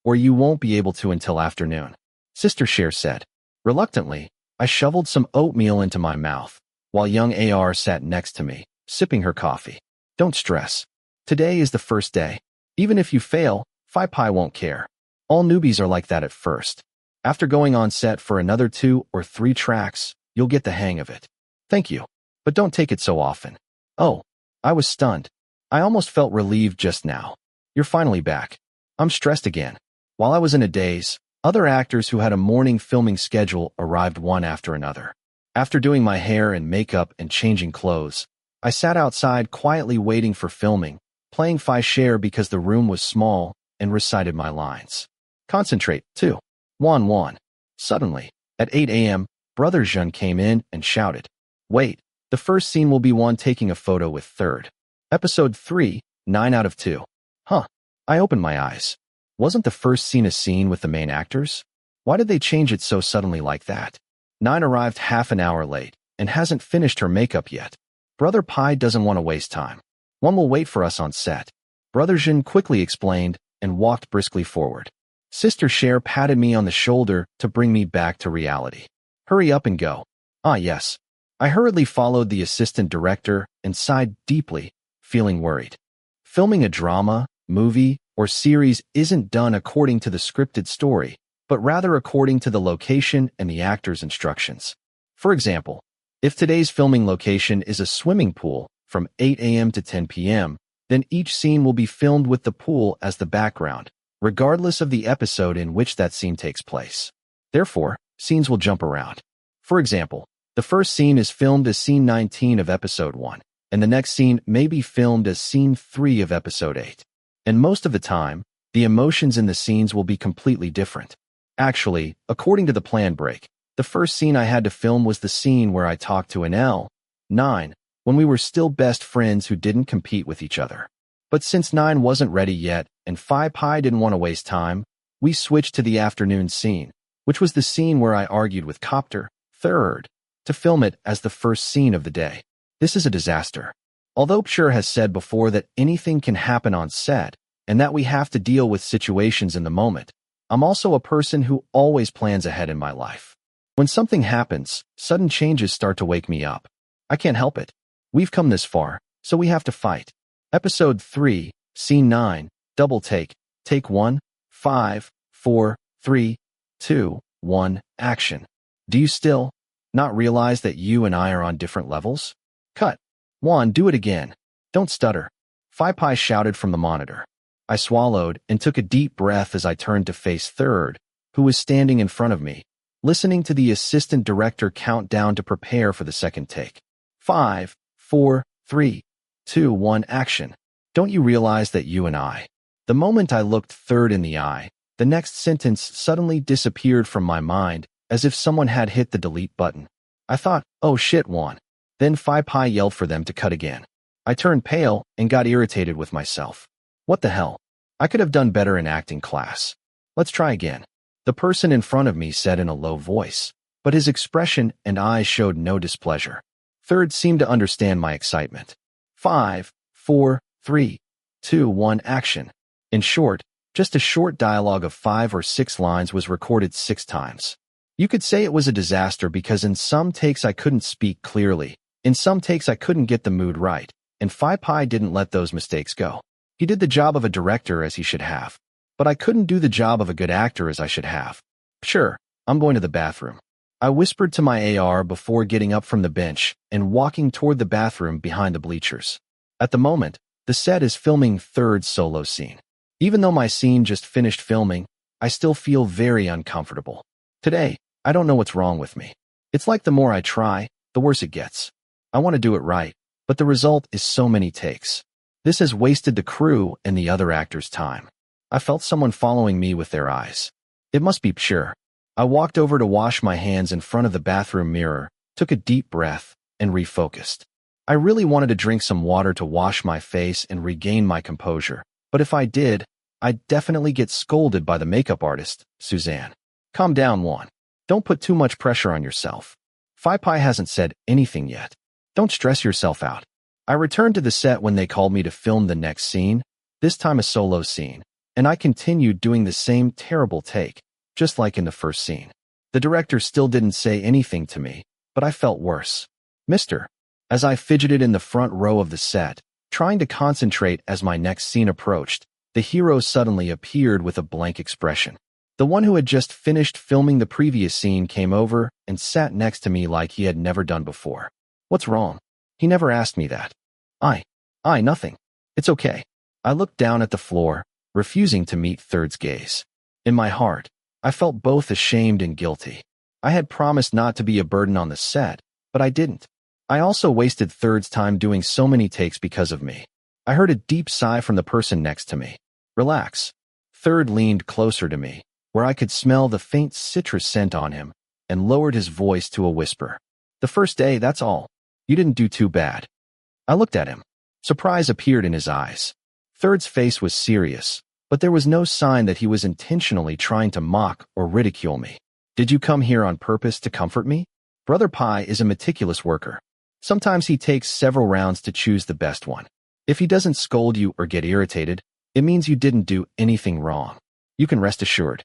or you won't be able to until afternoon, Sister Cher said. Reluctantly, I shoveled some oatmeal into my mouth, while young AR sat next to me, sipping her coffee. Don't stress. Today is the first day. Even if you fail, Phi won't care. All newbies are like that at first. After going on set for another 2 or 3 tracks, you'll get the hang of it. Thank you. But don't take it so often. Oh, I was stunned. I almost felt relieved just now. You're finally back. I'm stressed again. While I was in a daze, other actors who had a morning filming schedule arrived one after another. After doing my hair and makeup and changing clothes, I sat outside quietly waiting for filming, playing Phi Cher because the room was small, and recited my lines. Concentrate, too. 1-1. Suddenly, at 8 a.m., Brother Jun came in and shouted, "Wait, the first scene will be one taking a photo with third. Episode 3, 9 out of 2. Huh. I opened my eyes. Wasn't the first scene a scene with the main actors? Why did they change it so suddenly like that? 9 arrived half an hour late and hasn't finished her makeup yet. Brother Pi doesn't want to waste time. One will wait for us on set." Brother Jin quickly explained and walked briskly forward. Sister Cher patted me on the shoulder to bring me back to reality. "Hurry up and go." Ah, yes. I hurriedly followed the assistant director and sighed deeply, feeling worried. Filming a drama, movie, or series isn't done according to the scripted story, but rather according to the location and the actor's instructions. For example, if today's filming location is a swimming pool from 8 a.m. to 10 p.m., then each scene will be filmed with the pool as the background, regardless of the episode in which that scene takes place. Therefore, scenes will jump around. For example, the first scene is filmed as scene 19 of episode 1, and the next scene may be filmed as scene 3 of episode 8. And most of the time, the emotions in the scenes will be completely different. Actually, according to the plan break, the first scene I had to film was the scene where I talked to an L9, when we were still best friends who didn't compete with each other. But since 9 wasn't ready yet and Phi didn't want to waste time, we switched to the afternoon scene, which was the scene where I argued with Copter, third, to film it as the first scene of the day. This is a disaster. Although Pshur has said before that anything can happen on set and that we have to deal with situations in the moment, I'm also a person who always plans ahead in my life. When something happens, sudden changes start to wake me up. I can't help it. We've come this far, so we have to fight. Episode 3, Scene 9, double take, take 1, 5, 4, 3, 2, 1, action. Do you still not realize that you and I are on different levels? Cut. 1, do it again. Don't stutter. Phi shouted from the monitor. I swallowed and took a deep breath as I turned to face third, who was standing in front of me, listening to the assistant director count down to prepare for the second take. 5, 4, 3, 2, 1, action. Don't you realize that you and I? The moment I looked third in the eye, the next sentence suddenly disappeared from my mind as if someone had hit the delete button. I thought, oh shit, one. Then Phi yelled for them to cut again. I turned pale and got irritated with myself. What the hell? I could have done better in acting class. Let's try again. The person in front of me said in a low voice, but his expression and eyes showed no displeasure. Third seemed to understand my excitement. 5, 4, 3, 2, 1, action. In short, just a short dialogue of 5 or 6 lines was recorded 6 times. You could say it was a disaster because in some takes I couldn't speak clearly, in some takes I couldn't get the mood right, and Phi didn't let those mistakes go. He did the job of a director as he should have, but I couldn't do the job of a good actor as I should have. Sure, I'm going to the bathroom. I whispered to my AR before getting up from the bench and walking toward the bathroom behind the bleachers. At the moment, the set is filming third solo scene. Even though my scene just finished filming, I still feel very uncomfortable. Today, I don't know what's wrong with me. It's like the more I try, the worse it gets. I want to do it right, but the result is so many takes. This has wasted the crew and the other actors' time. I felt someone following me with their eyes. It must be pure. I walked over to wash my hands in front of the bathroom mirror, took a deep breath, and refocused. I really wanted to drink some water to wash my face and regain my composure, but if I did, I'd definitely get scolded by the makeup artist, Suzanne. Calm down, Juan. Don't put too much pressure on yourself. Phi hasn't said anything yet. Don't stress yourself out. I returned to the set when they called me to film the next scene, this time a solo scene, and I continued doing the same terrible take, just like in the first scene. The director still didn't say anything to me, but I felt worse. Mister. As I fidgeted in the front row of the set, trying to concentrate as my next scene approached, the hero suddenly appeared with a blank expression. The one who had just finished filming the previous scene came over and sat next to me like he had never done before. What's wrong? He never asked me that. Nothing. It's okay. I looked down at the floor, refusing to meet Third's gaze. In my heart, I felt both ashamed and guilty. I had promised not to be a burden on the set, but I didn't. I also wasted Third's time doing so many takes because of me. I heard a deep sigh from the person next to me. Relax. Third leaned closer to me, where I could smell the faint citrus scent on him, and lowered his voice to a whisper. The first day, that's all. You didn't do too bad. I looked at him. Surprise appeared in his eyes. Third's face was serious, but there was no sign that he was intentionally trying to mock or ridicule me. Did you come here on purpose to comfort me? Brother Pi is a meticulous worker. Sometimes he takes several rounds to choose the best one. If he doesn't scold you or get irritated, it means you didn't do anything wrong. You can rest assured.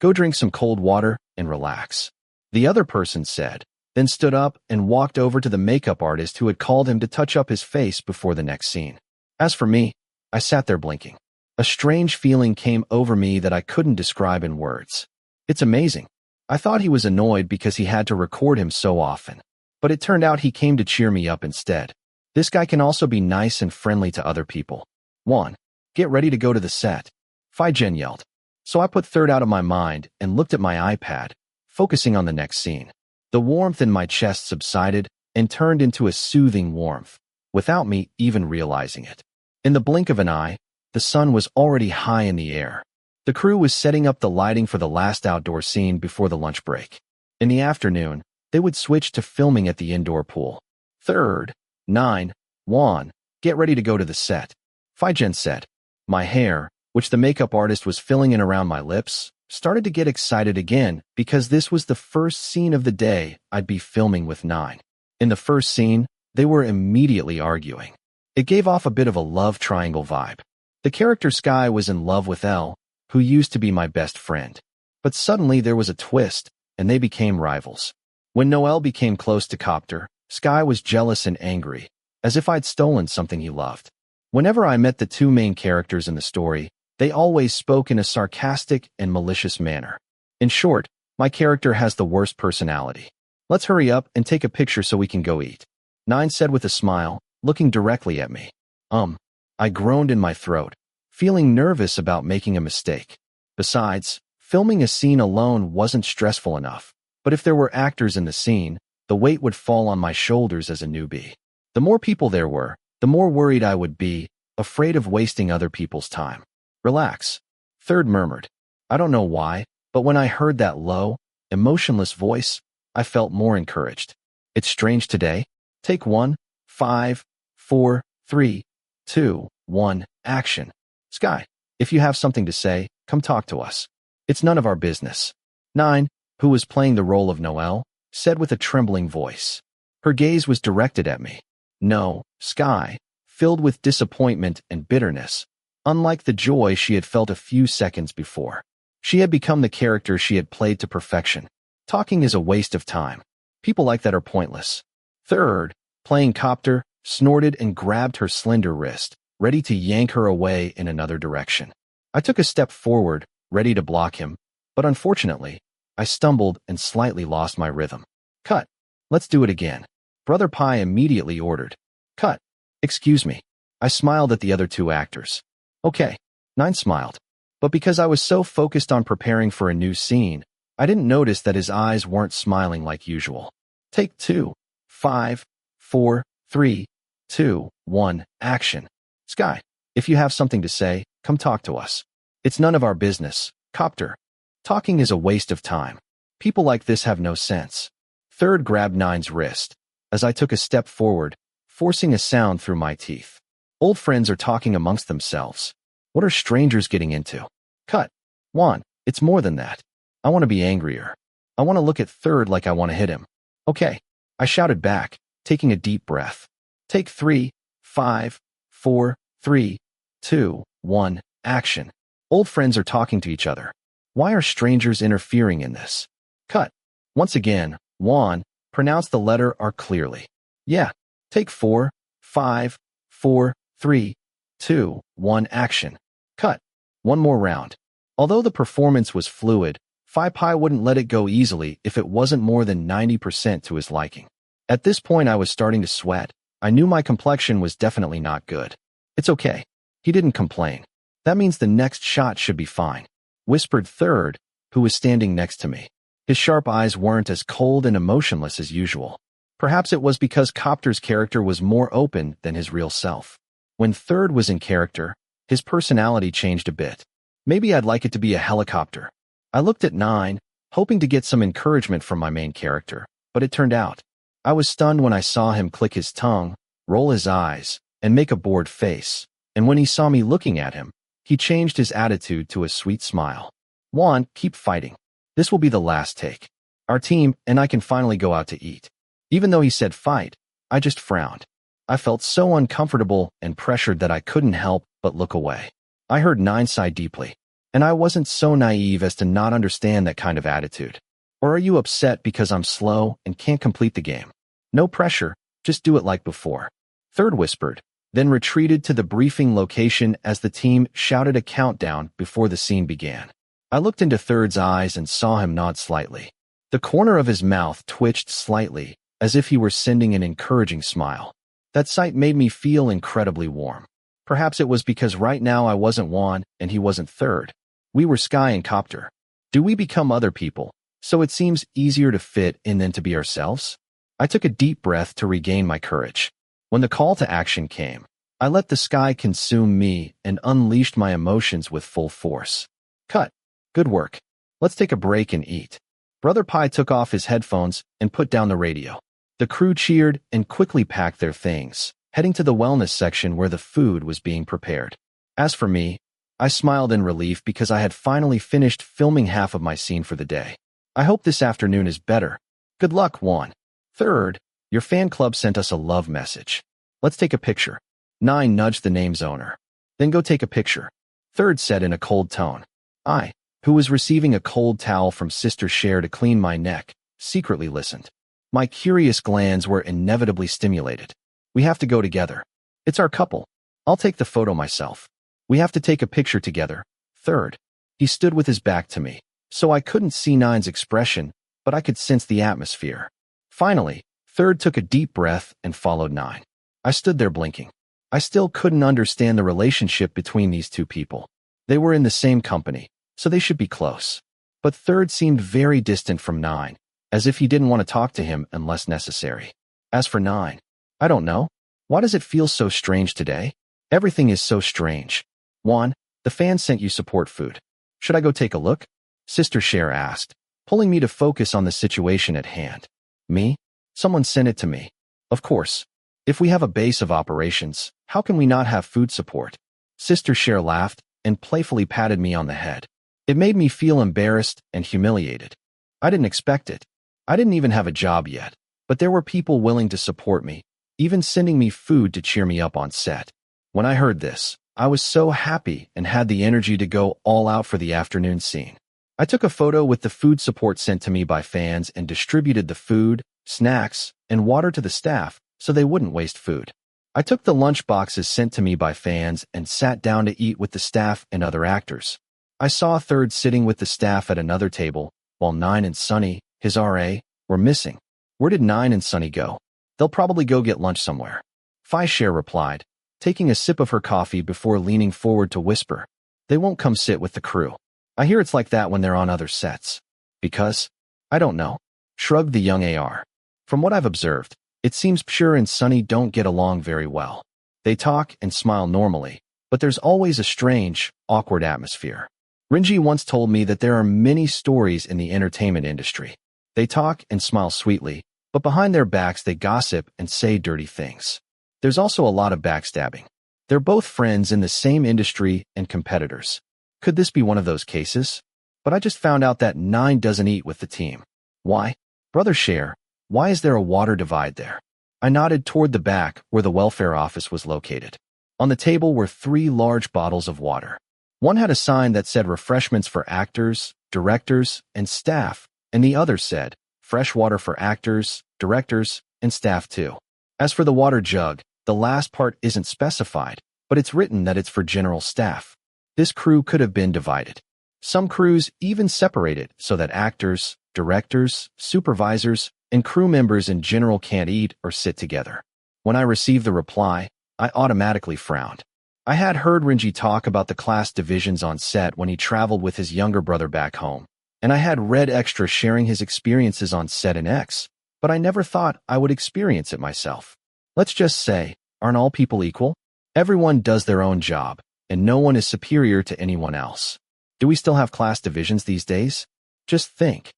Go drink some cold water and relax. The other person said, then stood up and walked over to the makeup artist who had called him to touch up his face before the next scene. As for me, I sat there blinking. A strange feeling came over me that I couldn't describe in words. It's amazing. I thought he was annoyed because he had to record him so often, but it turned out he came to cheer me up instead. This guy can also be nice and friendly to other people. Juan, get ready to go to the set. Phi yelled. So I put Third out of my mind and looked at my iPad, focusing on the next scene. The warmth in my chest subsided and turned into a soothing warmth, without me even realizing it. In the blink of an eye, the sun was already high in the air. The crew was setting up the lighting for the last outdoor scene before the lunch break. In the afternoon, they would switch to filming at the indoor pool. Third, 9, Juan, get ready to go to the set. Phi said. My hair, which the makeup artist was filling in around my lips, started to get excited again because this was the first scene of the day I'd be filming with 9. In the first scene, they were immediately arguing. It gave off a bit of a love triangle vibe. The character Sky was in love with Elle, who used to be my best friend. But suddenly there was a twist, and they became rivals. When Noel became close to Copter, Sky was jealous and angry, as if I'd stolen something he loved. Whenever I met the two main characters in the story, they always spoke in a sarcastic and malicious manner. In short, my character has the worst personality. Let's hurry up and take a picture so we can go eat. 9 said with a smile, looking directly at me. I groaned in my throat, feeling nervous about making a mistake. Besides, filming a scene alone wasn't stressful enough, but if there were actors in the scene, the weight would fall on my shoulders as a newbie. The more people there were, the more worried I would be, afraid of wasting other people's time. Relax, Third murmured. I don't know why, but when I heard that low, emotionless voice, I felt more encouraged. It's strange today. Take 1, 5, 4, 3, 2, 1, action. Sky, if you have something to say, come talk to us. It's none of our business. 9, who was playing the role of Noelle, said with a trembling voice. Her gaze was directed at me. No, Sky, filled with disappointment and bitterness, unlike the joy she had felt a few seconds before. She had become the character she had played to perfection. Talking is a waste of time. People like that are pointless. Third, playing Copter, snorted and grabbed her slender wrist, ready to yank her away in another direction. I took a step forward, ready to block him, but unfortunately, I stumbled and slightly lost my rhythm. Cut. Let's do it again. Brother Pi immediately ordered. Cut. Excuse me. I smiled at the other two actors. Okay. 9 smiled. But because I was so focused on preparing for a new scene, I didn't notice that his eyes weren't smiling like usual. Take 2. 5, 4, 3, 2, 1, action. Sky, if you have something to say, come talk to us. It's none of our business. Copter. Talking is a waste of time. People like this have no sense. Third grabbed Nine's wrist as I took a step forward, forcing a sound through my teeth. Old friends are talking amongst themselves. What are strangers getting into? Cut. Juan, it's more than that. I want to be angrier. I want to look at Third like I want to hit him. Okay, I shouted back, taking a deep breath. Take 3, 5, 4, 3, 2, 1, action. Old friends are talking to each other. Why are strangers interfering in this? Cut. Once again, Juan pronounced the letter R clearly. Yeah. Take 4, 5, 4, 3, 2, 1, action. Cut. One more round. Although the performance was fluid, Phi Pi wouldn't let it go easily if it wasn't more than 90% to his liking. At this point I was starting to sweat. I knew my complexion was definitely not good. It's okay. He didn't complain. That means the next shot should be fine, whispered Third, who was standing next to me. His sharp eyes weren't as cold and emotionless as usual. Perhaps it was because Copter's character was more open than his real self. When Third was in character, his personality changed a bit. Maybe I'd like it to be a helicopter. I looked at Nine, hoping to get some encouragement from my main character, but it turned out. I was stunned when I saw him click his tongue, roll his eyes, and make a bored face, and when he saw me looking at him, he changed his attitude to a sweet smile. Juan, keep fighting. This will be the last take. Our team and I can finally go out to eat. Even though he said fight, I just frowned. I felt so uncomfortable and pressured that I couldn't help but look away. I heard Nine sigh deeply, and I wasn't so naive as to not understand that kind of attitude. Or are you upset because I'm slow and can't complete the game? No pressure, just do it like before. Third whispered, then retreated to the briefing location as the team shouted a countdown before the scene began. I looked into Third's eyes and saw him nod slightly. The corner of his mouth twitched slightly, as if he were sending an encouraging smile. That sight made me feel incredibly warm. Perhaps it was because right now I wasn't Juan and he wasn't Third. We were Sky and Copter. Do we become other people, so it seems easier to fit in than to be ourselves? I took a deep breath to regain my courage. When the call to action came, I let the sky consume me and unleashed my emotions with full force. Cut. Good work. Let's take a break and eat. Brother Pi took off his headphones and put down the radio. The crew cheered and quickly packed their things, heading to the wellness section where the food was being prepared. As for me, I smiled in relief because I had finally finished filming half of my scene for the day. I hope this afternoon is better. Good luck, Juan. Third, your fan club sent us a love message. Let's take a picture. Nine nudged the name's owner. Then go take a picture. Third said in a cold tone. I, who was receiving a cold towel from Sister Cher to clean my neck, secretly listened. My curious glands were inevitably stimulated. We have to go together. It's our couple. I'll take the photo myself. We have to take a picture together. Third. He stood with his back to me, so I couldn't see Nine's expression, but I could sense the atmosphere. Finally, Third took a deep breath and followed Nine. I stood there blinking. I still couldn't understand the relationship between these two people. They were in the same company, so they should be close. But Third seemed very distant from Nine, as if he didn't want to talk to him unless necessary. As for Nine, I don't know. Why does it feel so strange today? Everything is so strange. Juan, the fans sent you support food. Should I go take a look? Sister Cher asked, pulling me to focus on the situation at hand. Me? Someone sent it to me. Of course. If we have a base of operations, how can we not have food support? Sister Cher laughed and playfully patted me on the head. It made me feel embarrassed and humiliated. I didn't expect it. I didn't even have a job yet, but there were people willing to support me, even sending me food to cheer me up on set. When I heard this, I was so happy and had the energy to go all out for the afternoon scene. I took a photo with the food support sent to me by fans and distributed the food, snacks, and water to the staff so they wouldn't waste food. I took the lunch boxes sent to me by fans and sat down to eat with the staff and other actors. I saw Third sitting with the staff at another table, while Nine and Sunny, his RA, were missing. Where did Nine and Sunny go? They'll probably go get lunch somewhere. Phi Cher replied, taking a sip of her coffee before leaning forward to whisper. They won't come sit with the crew. I hear it's like that when they're on other sets. Because? I don't know. Shrugged the young AR. From what I've observed, it seems Pure and Sunny don't get along very well. They talk and smile normally, but there's always a strange, awkward atmosphere. Rinji once told me that there are many stories in the entertainment industry. They talk and smile sweetly, but behind their backs they gossip and say dirty things. There's also a lot of backstabbing. They're both friends in the same industry and competitors. Could this be one of those cases? But I just found out that 9 doesn't eat with the team. Why? Brother Share, why is there a water divide there? I nodded toward the back where the welfare office was located. On the table were 3 large bottles of water. One had a sign that said refreshments for actors, directors, and staff, and the other said fresh water for actors, directors, and staff too. As for the water jug, the last part isn't specified, but it's written that it's for general staff. This crew could have been divided. Some crews even separated so that actors, directors, supervisors, and crew members in general can't eat or sit together. When I received the reply, I automatically frowned. I had heard Rinji talk about the class divisions on set when he traveled with his younger brother back home, and I had read extra sharing his experiences on set in X, but I never thought I would experience it myself. Let's just say, aren't all people equal? Everyone does their own job, and no one is superior to anyone else. Do we still have class divisions these days? Just think.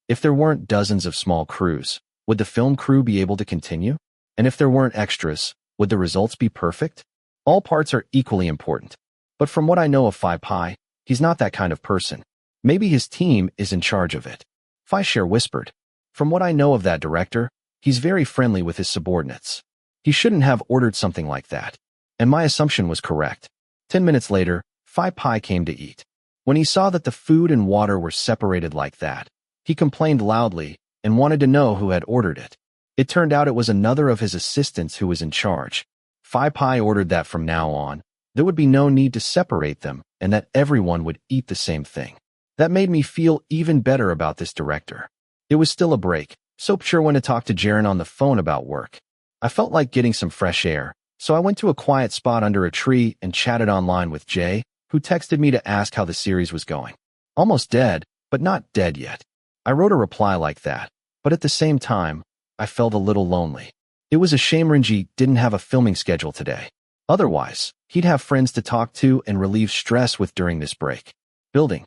If there weren't dozens of small crews, would the film crew be able to continue? And if there weren't extras, would the results be perfect? All parts are equally important. But from what I know of Phi Pi, he's not that kind of person. Maybe his team is in charge of it. Phi Share whispered. From what I know of that director, he's very friendly with his subordinates. He shouldn't have ordered something like that. And my assumption was correct. 10 minutes later, Phi Pi came to eat. When he saw that the food and water were separated like that, he complained loudly and wanted to know who had ordered it. It turned out it was another of his assistants who was in charge. Phi Pi ordered that from now on, there would be no need to separate them and that everyone would eat the same thing. That made me feel even better about this director. It was still a break, so Pure went to talk to Jaren on the phone about work. I felt like getting some fresh air, so I went to a quiet spot under a tree and chatted online with Jay, who texted me to ask how the series was going. Almost dead, but not dead yet. I wrote a reply like that, but at the same time, I felt a little lonely. It was a shame Rinji didn't have a filming schedule today. Otherwise, he'd have friends to talk to and relieve stress with during this break. Building.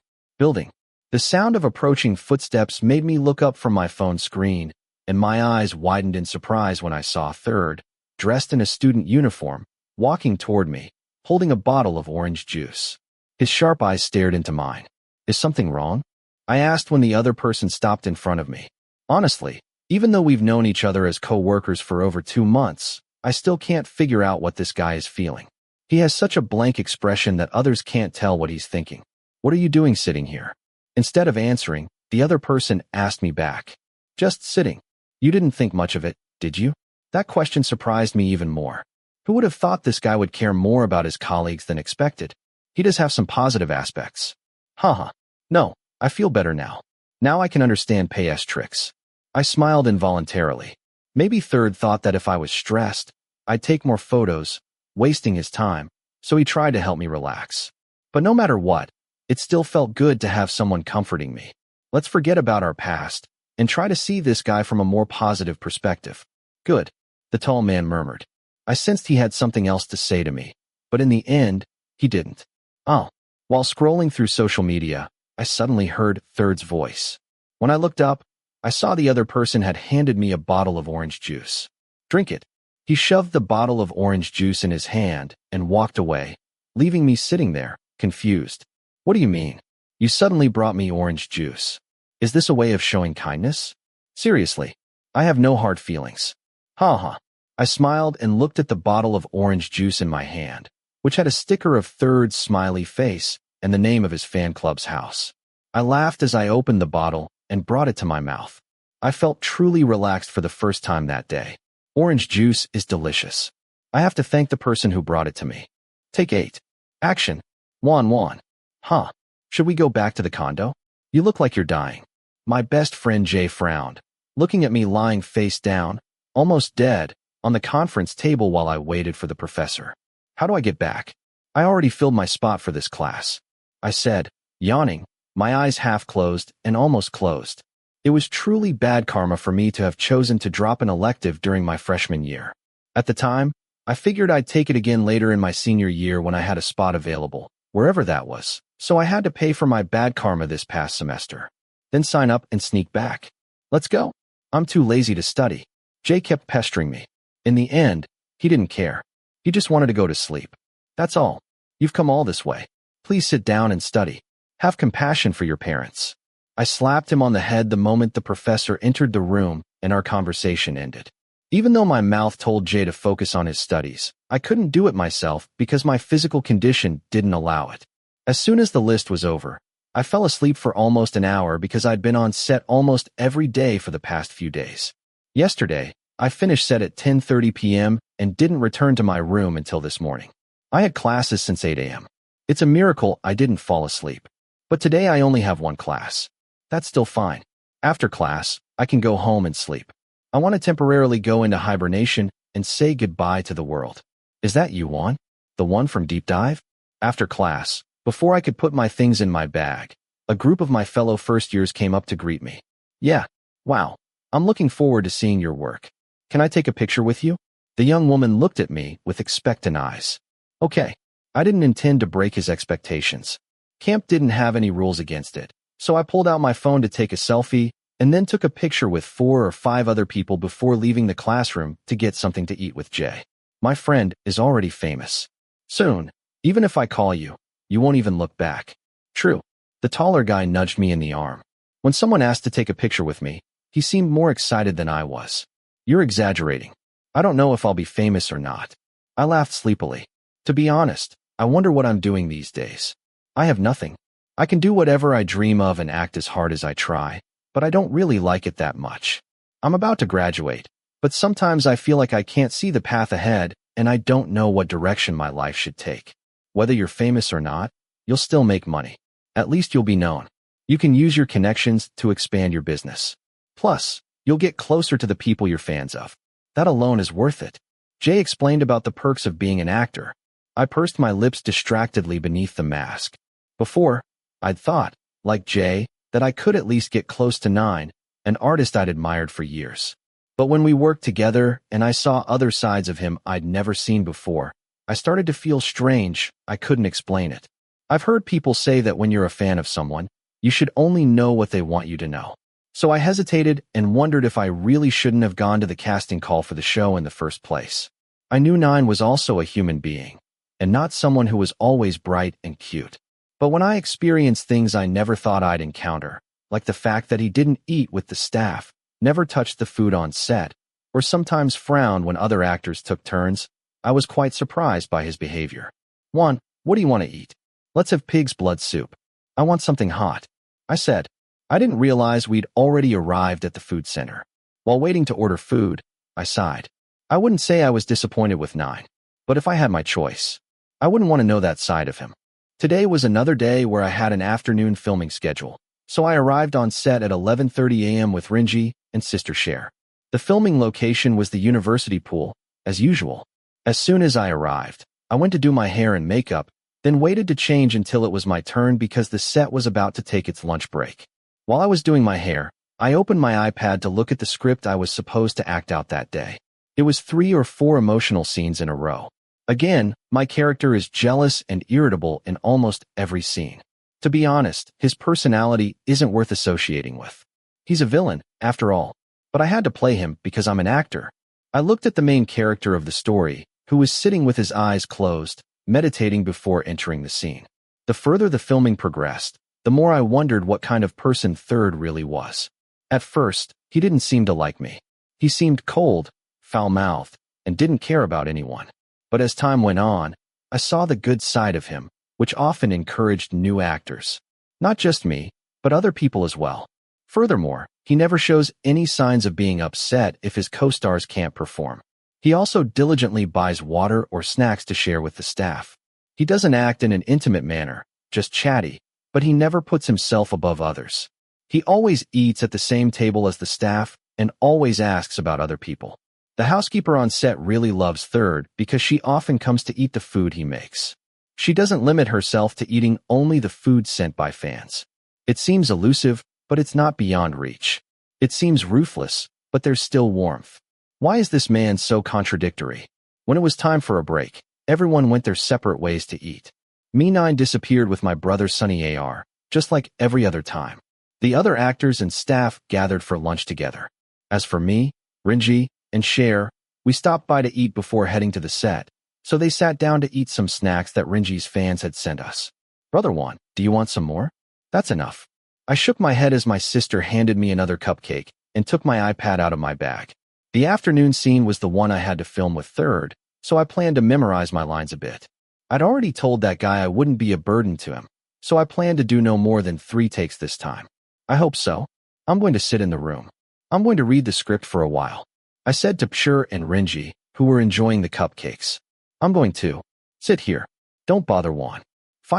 The sound of approaching footsteps made me look up from my phone screen, and my eyes widened in surprise when I saw Third, dressed in a student uniform, walking toward me, holding a bottle of orange juice. His sharp eyes stared into mine. Is something wrong? I asked when the other person stopped in front of me. Honestly, even though we've known each other as co-workers for over 2 months, I still can't figure out what this guy is feeling. He has such a blank expression that others can't tell what he's thinking. What are you doing sitting here? Instead of answering, the other person asked me back. Just sitting. You didn't think much of it, did you? That question surprised me even more. Who would have thought this guy would care more about his colleagues than expected? He does have some positive aspects. Haha. No, I feel better now. Now I can understand Pay's tricks. I smiled involuntarily. Maybe Third thought that if I was stressed, I'd take more photos, wasting his time, so he tried to help me relax. But no matter what, it still felt good to have someone comforting me. Let's forget about our past and try to see this guy from a more positive perspective. Good, the tall man murmured. I sensed he had something else to say to me, but in the end, he didn't. Oh, while scrolling through social media, I suddenly heard Third's voice. When I looked up, I saw the other person had handed me a bottle of orange juice. Drink it. He shoved the bottle of orange juice in his hand and walked away, leaving me sitting there, confused. What do you mean? You suddenly brought me orange juice. Is this a way of showing kindness? Seriously, I have no hard feelings. Ha. I smiled and looked at the bottle of orange juice in my hand, which had a sticker of Third's smiley face and the name of his fan club's house. I laughed as I opened the bottle and brought it to my mouth. I felt truly relaxed for the first time that day. Orange juice is delicious. I have to thank the person who brought it to me. Take 8. Action. Wan. Huh. Should we go back to the condo? You look like you're dying. My best friend Jay frowned, looking at me lying face down, almost dead, on the conference table while I waited for the professor. How do I get back? I already filled my spot for this class. I said, yawning, my eyes half closed and almost closed. It was truly bad karma for me to have chosen to drop an elective during my freshman year. At the time, I figured I'd take it again later in my senior year when I had a spot available, wherever that was, so I had to pay for my bad karma this past semester. Then sign up and sneak back. Let's go. I'm too lazy to study. Jay kept pestering me. In the end, he didn't care. He just wanted to go to sleep. That's all. You've come all this way. Please sit down and study. Have compassion for your parents. I slapped him on the head the moment the professor entered the room and our conversation ended. Even though my mouth told Jay to focus on his studies, I couldn't do it myself because my physical condition didn't allow it. As soon as the list was over, I fell asleep for almost an hour because I'd been on set almost every day for the past few days. Yesterday, I finished set at 10:30 p.m. and didn't return to my room until this morning. I had classes since 8 a.m. It's a miracle I didn't fall asleep. But today I only have one class. That's still fine. After class, I can go home and sleep. I want to temporarily go into hibernation and say goodbye to the world. Is that you, Juan? The one from Deep Dive? After class, before I could put my things in my bag, a group of my fellow first years came up to greet me. Yeah, wow, I'm looking forward to seeing your work. Can I take a picture with you? The young woman looked at me with expectant eyes. Okay, I didn't intend to break his expectations. Camp didn't have any rules against it, so I pulled out my phone to take a selfie and then took a picture with 4 or 5 other people before leaving the classroom to get something to eat with Jay. My friend is already famous. Soon, even if I call you, you won't even look back. True. The taller guy nudged me in the arm. When someone asked to take a picture with me, he seemed more excited than I was. You're exaggerating. I don't know if I'll be famous or not. I laughed sleepily. To be honest, I wonder what I'm doing these days. I have nothing. I can do whatever I dream of and act as hard as I try, but I don't really like it that much. I'm about to graduate, but sometimes I feel like I can't see the path ahead and I don't know what direction my life should take. Whether you're famous or not, you'll still make money. At least you'll be known. You can use your connections to expand your business. Plus, you'll get closer to the people you're fans of. That alone is worth it. Jay explained about the perks of being an actor. I pursed my lips distractedly beneath the mask. Before, I'd thought, like Jay, that I could at least get close to 9, an artist I'd admired for years. But when we worked together and I saw other sides of him I'd never seen before, I started to feel strange. I couldn't explain it. I've heard people say that when you're a fan of someone, you should only know what they want you to know. So I hesitated and wondered if I really shouldn't have gone to the casting call for the show in the first place. I knew 9 was also a human being, and not someone who was always bright and cute. But when I experienced things I never thought I'd encounter, like the fact that he didn't eat with the staff, never touched the food on set, or sometimes frowned when other actors took turns, I was quite surprised by his behavior. Juan, what do you want to eat? Let's have pig's blood soup. I want something hot, I said. I didn't realize we'd already arrived at the food center. While waiting to order food, I sighed. I wouldn't say I was disappointed with 9, but if I had my choice, I wouldn't want to know that side of him. Today was another day where I had an afternoon filming schedule, so I arrived on set at 11:30 a.m. with Rinji and Sister Cher. The filming location was the university pool, as usual. As soon as I arrived, I went to do my hair and makeup, then waited to change until it was my turn because the set was about to take its lunch break. While I was doing my hair, I opened my iPad to look at the script I was supposed to act out that day. It was 3 or 4 emotional scenes in a row. Again, my character is jealous and irritable in almost every scene. To be honest, his personality isn't worth associating with. He's a villain, after all. But I had to play him because I'm an actor. I looked at the main character of the story, who was sitting with his eyes closed, meditating before entering the scene. The further the filming progressed, the more I wondered what kind of person Third really was. At first, he didn't seem to like me. He seemed cold, foul-mouthed, and didn't care about anyone. But as time went on, I saw the good side of him, which often encouraged new actors. Not just me, but other people as well. Furthermore, he never shows any signs of being upset if his co-stars can't perform. He also diligently buys water or snacks to share with the staff. He doesn't act in an intimate manner, just chatty, but he never puts himself above others. He always eats at the same table as the staff and always asks about other people. The housekeeper on set really loves Third because she often comes to eat the food he makes. She doesn't limit herself to eating only the food sent by fans. It seems elusive, but it's not beyond reach. It seems ruthless, but there's still warmth. Why is this man so contradictory? When it was time for a break, everyone went their separate ways to eat. Me9 disappeared with my brother Sunny AR, just like every other time. The other actors and staff gathered for lunch together. As for me, Rinji, and Cher, we stopped by to eat before heading to the set, so they sat down to eat some snacks that Rinji's fans had sent us. Brother Juan, do you want some more? That's enough. I shook my head as my sister handed me another cupcake and took my iPad out of my bag. The afternoon scene was the one I had to film with Third, so I planned to memorize my lines a bit. I'd already told that guy I wouldn't be a burden to him, so I planned to do no more than 3 takes this time. I hope so. I'm going to sit in the room. I'm going to read the script for a while, I said to Pshur and Rinji, who were enjoying the cupcakes. I'm going to sit here. Don't bother Juan,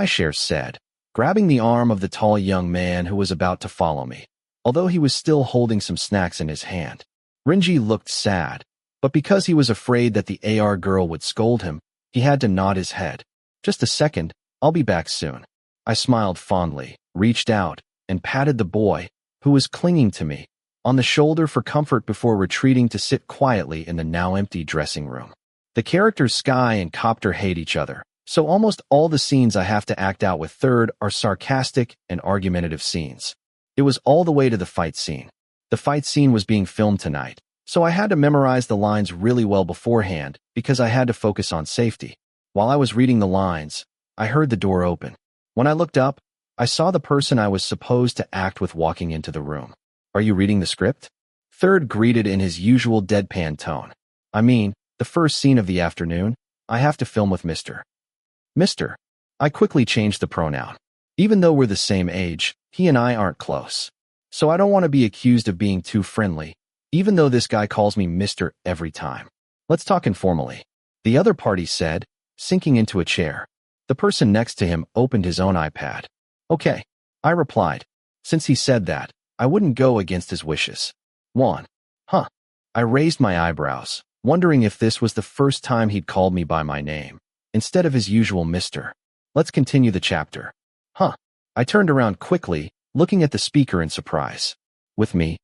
Cher said, grabbing the arm of the tall young man who was about to follow me, although he was still holding some snacks in his hand. Rinji looked sad, but because he was afraid that the AR girl would scold him, he had to nod his head. Just a second, I'll be back soon. I smiled fondly, reached out, and patted the boy, who was clinging to me, on the shoulder for comfort before retreating to sit quietly in the now empty dressing room. The characters Sky and Copter hate each other, so almost all the scenes I have to act out with Third are sarcastic and argumentative scenes. It was all the way to the fight scene. The fight scene was being filmed tonight, so I had to memorize the lines really well beforehand because I had to focus on safety. While I was reading the lines, I heard the door open. When I looked up, I saw the person I was supposed to act with walking into the room. Are you reading the script? Third greeted in his usual deadpan tone. I mean, the first scene of the afternoon, I have to film with Mr. Mr. I quickly changed the pronoun. Even though we're the same age, he and I aren't close. So I don't want to be accused of being too friendly, even though this guy calls me Mr. every time. Let's talk informally, the other party said, sinking into a chair. The person next to him opened his own iPad. Okay, I replied. Since he said that, I wouldn't go against his wishes. Juan. Huh. I raised my eyebrows, wondering if this was the first time he'd called me by my name, instead of his usual Mr. Let's continue the chapter. Huh. I turned around quickly, looking at the speaker in surprise. With me?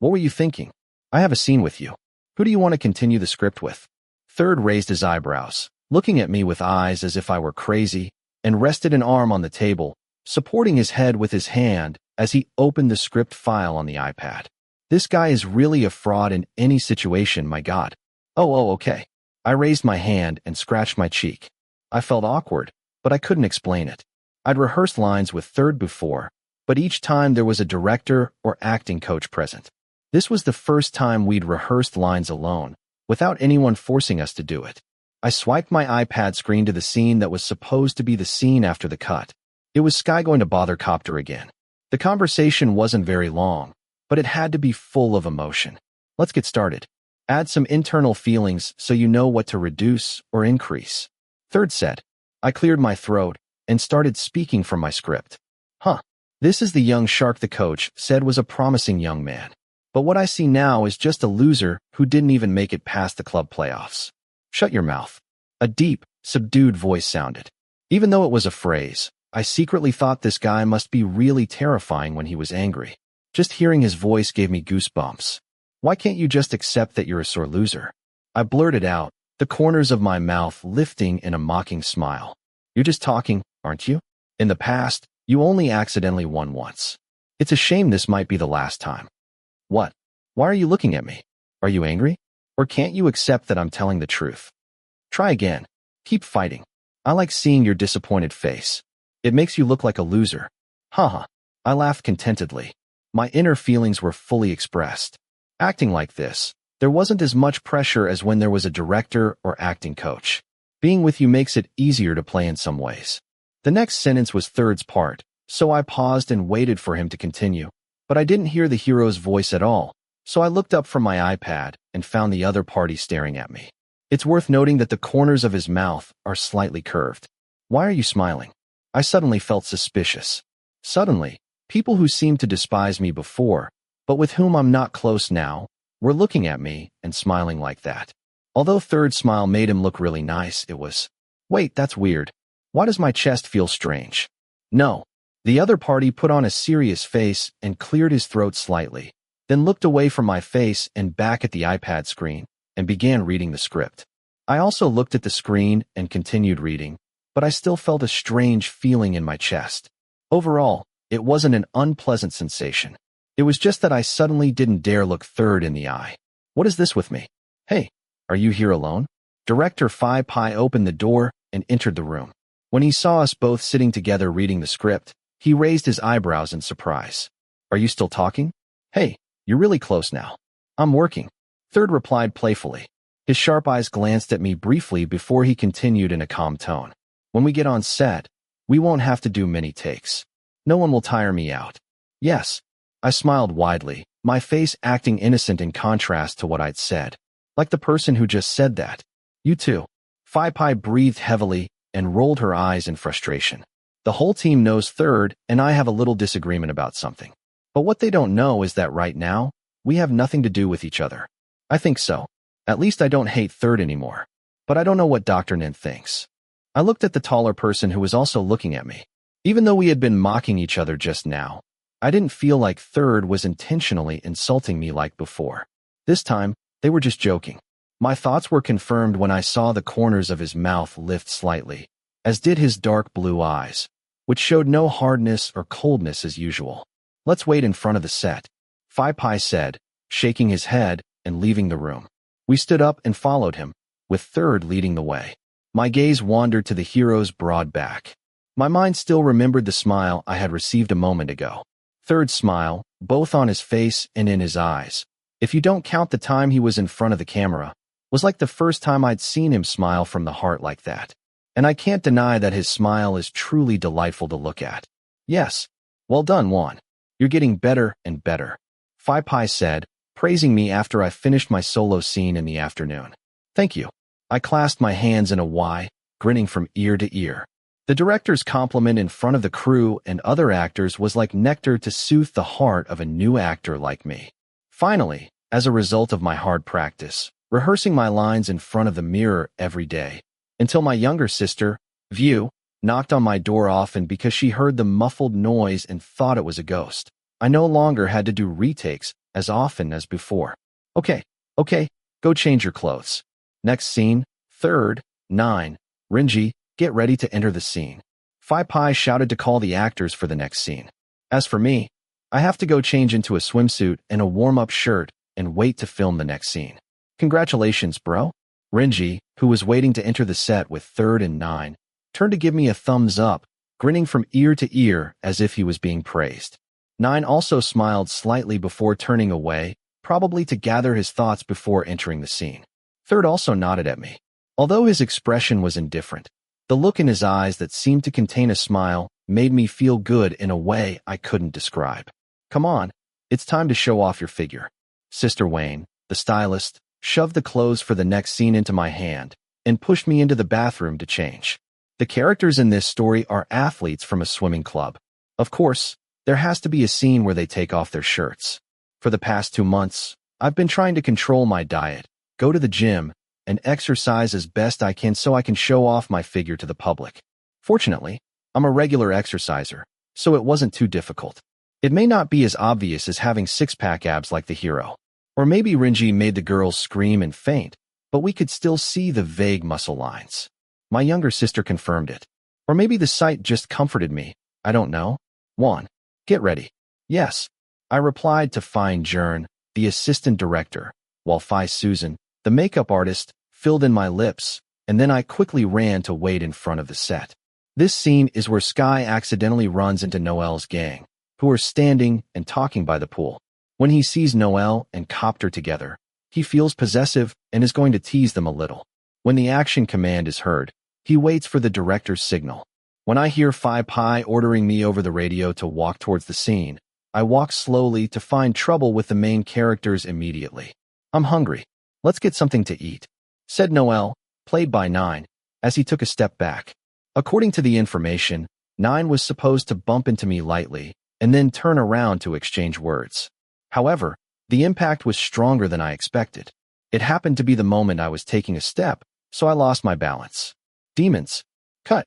What were you thinking? I have a scene with you. Who do you want to continue the script with? Third raised his eyebrows, looking at me with eyes as if I were crazy, and rested an arm on the table, supporting his head with his hand as he opened the script file on the iPad. This guy is really a fraud in any situation, my God. Oh, okay. I raised my hand and scratched my cheek. I felt awkward, but I couldn't explain it. I'd rehearsed lines with Third before, but each time there was a director or acting coach present. This was the first time we'd rehearsed lines alone, without anyone forcing us to do it. I swiped my iPad screen to the scene that was supposed to be the scene after the cut. It was Sky going to bother Copter again. The conversation wasn't very long, but it had to be full of emotion. Let's get started. Add some internal feelings so you know what to reduce or increase. Third said. I cleared my throat and started speaking from my script. Huh. This is the young shark the coach said was a promising young man. But what I see now is just a loser who didn't even make it past the club playoffs. Shut your mouth. A deep, subdued voice sounded. Even though it was a phrase, I secretly thought this guy must be really terrifying when he was angry. Just hearing his voice gave me goosebumps. Why can't you just accept that you're a sore loser? I blurted out, the corners of my mouth lifting in a mocking smile. You're just talking, aren't you? In the past, you only accidentally won once. It's a shame this might be the last time. What? Why are you looking at me? Are you angry? Or can't you accept that I'm telling the truth? Try again. Keep fighting. I like seeing your disappointed face. It makes you look like a loser. Haha. I laughed contentedly. My inner feelings were fully expressed. Acting like this, there wasn't as much pressure as when there was a director or acting coach. Being with you makes it easier to play in some ways. The next sentence was Third's part, so I paused and waited for him to continue. But I didn't hear the hero's voice at all, so I looked up from my iPad and found the other party staring at me. It's worth noting that the corners of his mouth are slightly curved. Why are you smiling? I suddenly felt suspicious. Suddenly, people who seemed to despise me before, but with whom I'm not close now, were looking at me and smiling like that. Although Third's smile made him look really nice, it was, wait, that's weird. Why does my chest feel strange? No, The other party put on a serious face and cleared his throat slightly, then looked away from my face and back at the iPad screen and began reading the script. I also looked at the screen and continued reading, but I still felt a strange feeling in my chest. Overall, it wasn't an unpleasant sensation. It was just that I suddenly didn't dare look Third in the eye. What is this with me? Hey, are you here alone? Director Phi Pi opened the door and entered the room. When he saw us both sitting together reading the script, he raised his eyebrows in surprise. Are you still talking? Hey, you're really close now. I'm working. Third replied playfully. His sharp eyes glanced at me briefly before he continued in a calm tone. When we get on set, we won't have to do many takes. No one will tire me out. Yes. I smiled widely, my face acting innocent in contrast to what I'd said. Like the person who just said that. You too. Phi Pi breathed heavily and rolled her eyes in frustration. The whole team knows Third and I have a little disagreement about something. But what they don't know is that right now, we have nothing to do with each other. I think so. At least I don't hate Third anymore. But I don't know what Dr. Nin thinks. I looked at the taller person who was also looking at me. Even though we had been mocking each other just now, I didn't feel like Third was intentionally insulting me like before. This time, they were just joking. My thoughts were confirmed when I saw the corners of his mouth lift slightly, as did his dark blue eyes, which showed no hardness or coldness as usual. Let's wait in front of the set, Phi Pi said, shaking his head and leaving the room. We stood up and followed him, with Third leading the way. My gaze wandered to the hero's broad back. My mind still remembered the smile I had received a moment ago. Third's smile, both on his face and in his eyes, if you don't count the time he was in front of the camera, was like the first time I'd seen him smile from the heart like that. And I can't deny that his smile is truly delightful to look at. Yes. Well done, Juan. You're getting better and better, Phi Pi said, praising me after I finished my solo scene in the afternoon. Thank you. I clasped my hands in a Y, grinning from ear to ear. The director's compliment in front of the crew and other actors was like nectar to soothe the heart of a new actor like me. Finally, as a result of my hard practice, rehearsing my lines in front of the mirror every day, until my younger sister, View, knocked on my door often because she heard the muffled noise and thought it was a ghost. I no longer had to do retakes as often as before. Okay, go change your clothes. Next scene, Third, 9, Renji, get ready to enter the scene. Phi Pi shouted to call the actors for the next scene. As for me, I have to go change into a swimsuit and a warm-up shirt and wait to film the next scene. Congratulations, bro. Renji, who was waiting to enter the set with Third and 9, turned to give me a thumbs up, grinning from ear to ear as if he was being praised. 9 also smiled slightly before turning away, probably to gather his thoughts before entering the scene. Third also nodded at me. Although his expression was indifferent, the look in his eyes that seemed to contain a smile made me feel good in a way I couldn't describe. Come on, it's time to show off your figure. Sister Wayne, the stylist, shoved the clothes for the next scene into my hand and pushed me into the bathroom to change. The characters in this story are athletes from a swimming club. Of course, there has to be a scene where they take off their shirts. For the past 2 months, I've been trying to control my diet, go to the gym, and exercise as best I can so I can show off my figure to the public. Fortunately, I'm a regular exerciser, so it wasn't too difficult. It may not be as obvious as having six-pack abs like the hero. Or maybe Renji made the girls scream and faint, but we could still see the vague muscle lines. My younger sister confirmed it. Or maybe the sight just comforted me. I don't know. Juan, get ready. Yes. I replied to Fine Jern, the assistant director, while Phi Susan, the makeup artist, filled in my lips, and then I quickly ran to wait in front of the set. This scene is where Sky accidentally runs into Noelle's gang, who are standing and talking by the pool. When he sees Noelle and Copter together, he feels possessive and is going to tease them a little. When the action command is heard, he waits for the director's signal. When I hear Phi Pi ordering me over the radio to walk towards the scene, I walk slowly to find trouble with the main characters immediately. I'm hungry. Let's get something to eat, said Noelle, played by 9, as he took a step back. According to the information, 9 was supposed to bump into me lightly and then turn around to exchange words. However, the impact was stronger than I expected. It happened to be the moment I was taking a step, so I lost my balance. Demons. Cut.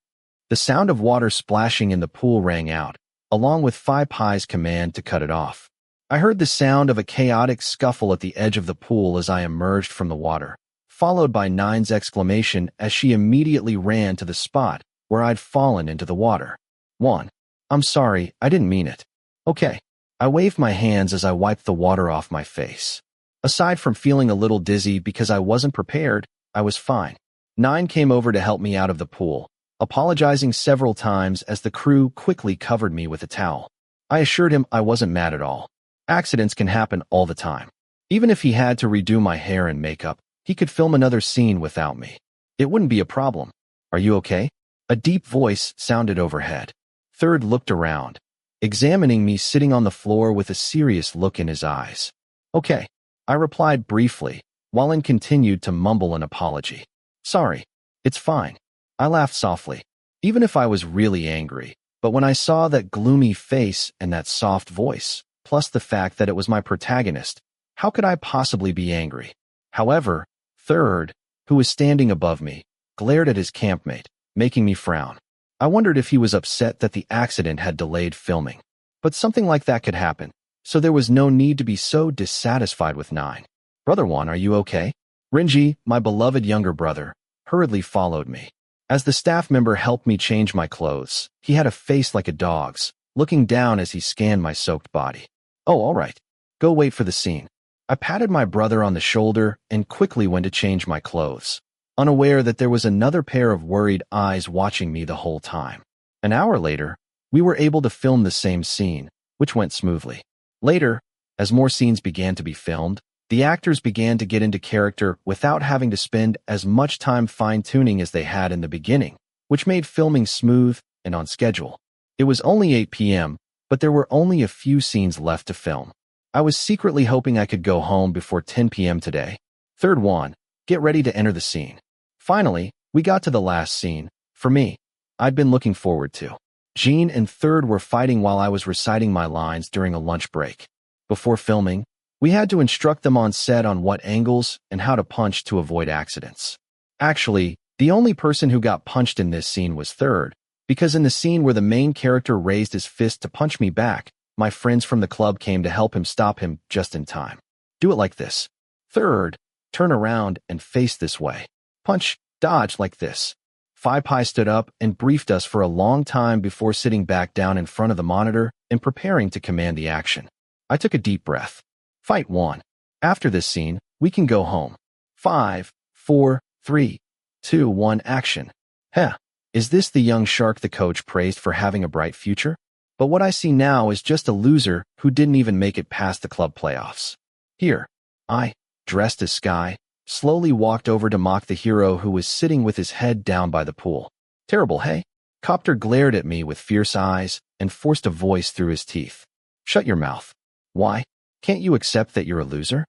The sound of water splashing in the pool rang out, along with Phi Pi's command to cut it off. I heard the sound of a chaotic scuffle at the edge of the pool as I emerged from the water, followed by Nine's exclamation as she immediately ran to the spot where I'd fallen into the water. 1. I'm sorry, I didn't mean it. Okay. I waved my hands as I wiped the water off my face. Aside from feeling a little dizzy because I wasn't prepared, I was fine. Nine came over to help me out of the pool, apologizing several times as the crew quickly covered me with a towel. I assured him I wasn't mad at all. Accidents can happen all the time. Even if he had to redo my hair and makeup, he could film another scene without me. It wouldn't be a problem. Are you okay? A deep voice sounded overhead. Third looked around, examining me sitting on the floor with a serious look in his eyes. Okay, I replied briefly, while N continued to mumble an apology. Sorry, it's fine. I laughed softly, even if I was really angry, but when I saw that gloomy face and that soft voice, plus the fact that it was my protagonist, how could I possibly be angry? However, Third, who was standing above me, glared at his campmate, making me frown. I wondered if he was upset that the accident had delayed filming. But something like that could happen, so there was no need to be so dissatisfied with Nine. Brother Juan, are you okay? Renji, my beloved younger brother, hurriedly followed me. As the staff member helped me change my clothes, he had a face like a dog's, looking down as he scanned my soaked body. Oh, all right. Go wait for the scene. I patted my brother on the shoulder and quickly went to change my clothes, unaware that there was another pair of worried eyes watching me the whole time. An hour later, we were able to film the same scene, which went smoothly. Later, as more scenes began to be filmed, the actors began to get into character without having to spend as much time fine-tuning as they had in the beginning, which made filming smooth and on schedule. It was only 8 p.m., but there were only a few scenes left to film. I was secretly hoping I could go home before 10 p.m. today. Third Juan, get ready to enter the scene. Finally, we got to the last scene. For me, I'd been looking forward to. Jean and Third were fighting while I was reciting my lines during a lunch break. Before filming, we had to instruct them on set on what angles and how to punch to avoid accidents. Actually, the only person who got punched in this scene was Third, because in the scene where the main character raised his fist to punch me back, my friends from the club came to help him stop him just in time. Do it like this. Third, turn around and face this way. Punch, dodge like this. Phi Pi stood up and briefed us for a long time before sitting back down in front of the monitor and preparing to command the action. I took a deep breath. Fight 1. After this scene, we can go home. 5, 4, 3, 2, 1, action. Heh, is this the young shark the coach praised for having a bright future? But what I see now is just a loser who didn't even make it past the club playoffs. Here, I, dressed as Sky, slowly walked over to mock the hero who was sitting with his head down by the pool. Terrible, hey? Copter glared at me with fierce eyes and forced a voice through his teeth. Shut your mouth. Why? Can't you accept that you're a loser?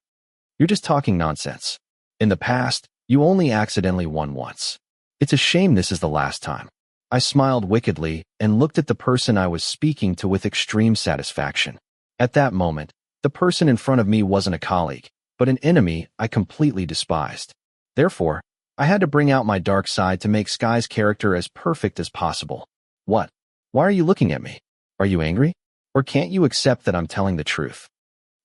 You're just talking nonsense. In the past, you only accidentally won once. It's a shame this is the last time. I smiled wickedly and looked at the person I was speaking to with extreme satisfaction. At that moment, the person in front of me wasn't a colleague, but an enemy I completely despised. Therefore, I had to bring out my dark side to make Sky's character as perfect as possible. What? Why are you looking at me? Are you angry? Or can't you accept that I'm telling the truth?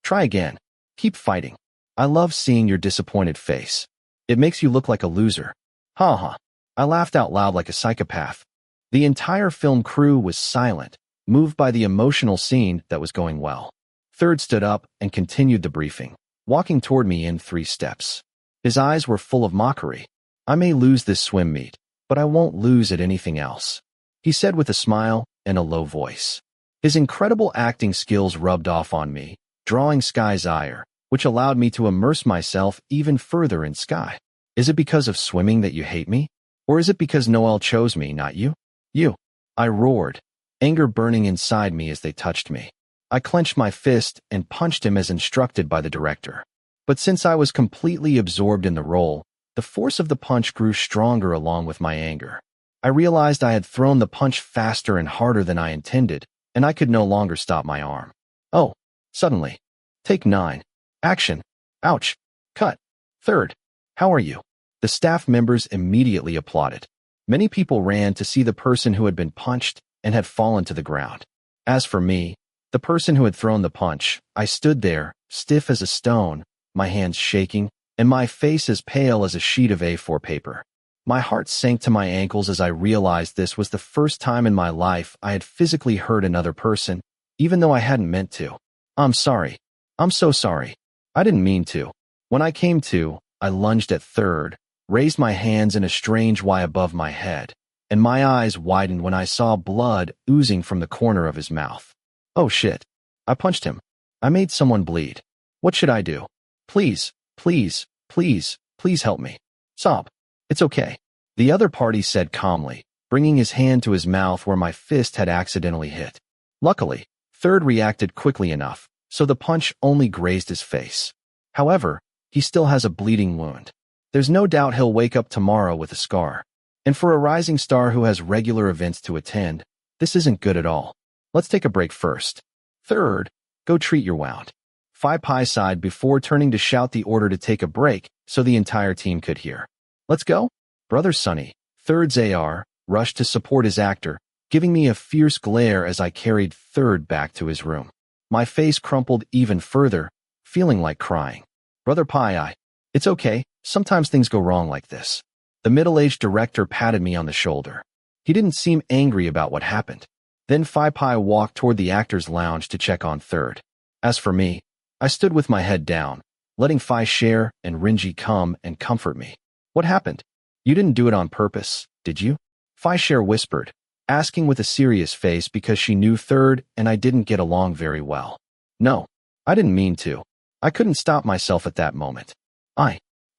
Try again. Keep fighting. I love seeing your disappointed face. It makes you look like a loser. Ha ha. I laughed out loud like a psychopath. The entire film crew was silent, moved by the emotional scene that was going well. Third stood up and continued the briefing, walking toward me in 3 steps. His eyes were full of mockery. I may lose this swim meet, but I won't lose at anything else, he said with a smile and a low voice. His incredible acting skills rubbed off on me, drawing Sky's ire, which allowed me to immerse myself even further in Sky. Is it because of swimming that you hate me? Or is it because Noel chose me, not you? You. I roared, anger burning inside me as they touched me. I clenched my fist and punched him as instructed by the director. But since I was completely absorbed in the role, the force of the punch grew stronger along with my anger. I realized I had thrown the punch faster and harder than I intended, and I could no longer stop my arm. Oh, suddenly. Take 9. Action. Ouch. Cut. Third. How are you? The staff members immediately applauded. Many people ran to see the person who had been punched and had fallen to the ground. As for me, the person who had thrown the punch, I stood there, stiff as a stone, my hands shaking, and my face as pale as a sheet of A4 paper. My heart sank to my ankles as I realized this was the first time in my life I had physically hurt another person, even though I hadn't meant to. I'm sorry. I'm so sorry. I didn't mean to. When I came to, I lunged at Third, raised my hands in a strange Y above my head, and my eyes widened when I saw blood oozing from the corner of his mouth. Oh shit. I punched him. I made someone bleed. What should I do? Please, please, please, please help me. Sob. It's okay. The other party said calmly, bringing his hand to his mouth where my fist had accidentally hit. Luckily, Third reacted quickly enough, so the punch only grazed his face. However, he still has a bleeding wound. There's no doubt he'll wake up tomorrow with a scar. And for a rising star who has regular events to attend, this isn't good at all. Let's take a break first. Third, go treat your wound. Phi Pi sighed before turning to shout the order to take a break so the entire team could hear. Let's go? Brother Sonny, Third's AR, rushed to support his actor, giving me a fierce glare as I carried Third back to his room. My face crumpled even further, feeling like crying. Brother Pi, it's okay, sometimes things go wrong like this. The middle-aged director patted me on the shoulder. He didn't seem angry about what happened. Then Phi Pi walked toward the actor's lounge to check on Third. As for me, I stood with my head down, letting Phi Share and Renji come and comfort me. What happened? You didn't do it on purpose, did you? Phi Share whispered, asking with a serious face because she knew Third and I didn't get along very well. No, I didn't mean to. I couldn't stop myself at that moment.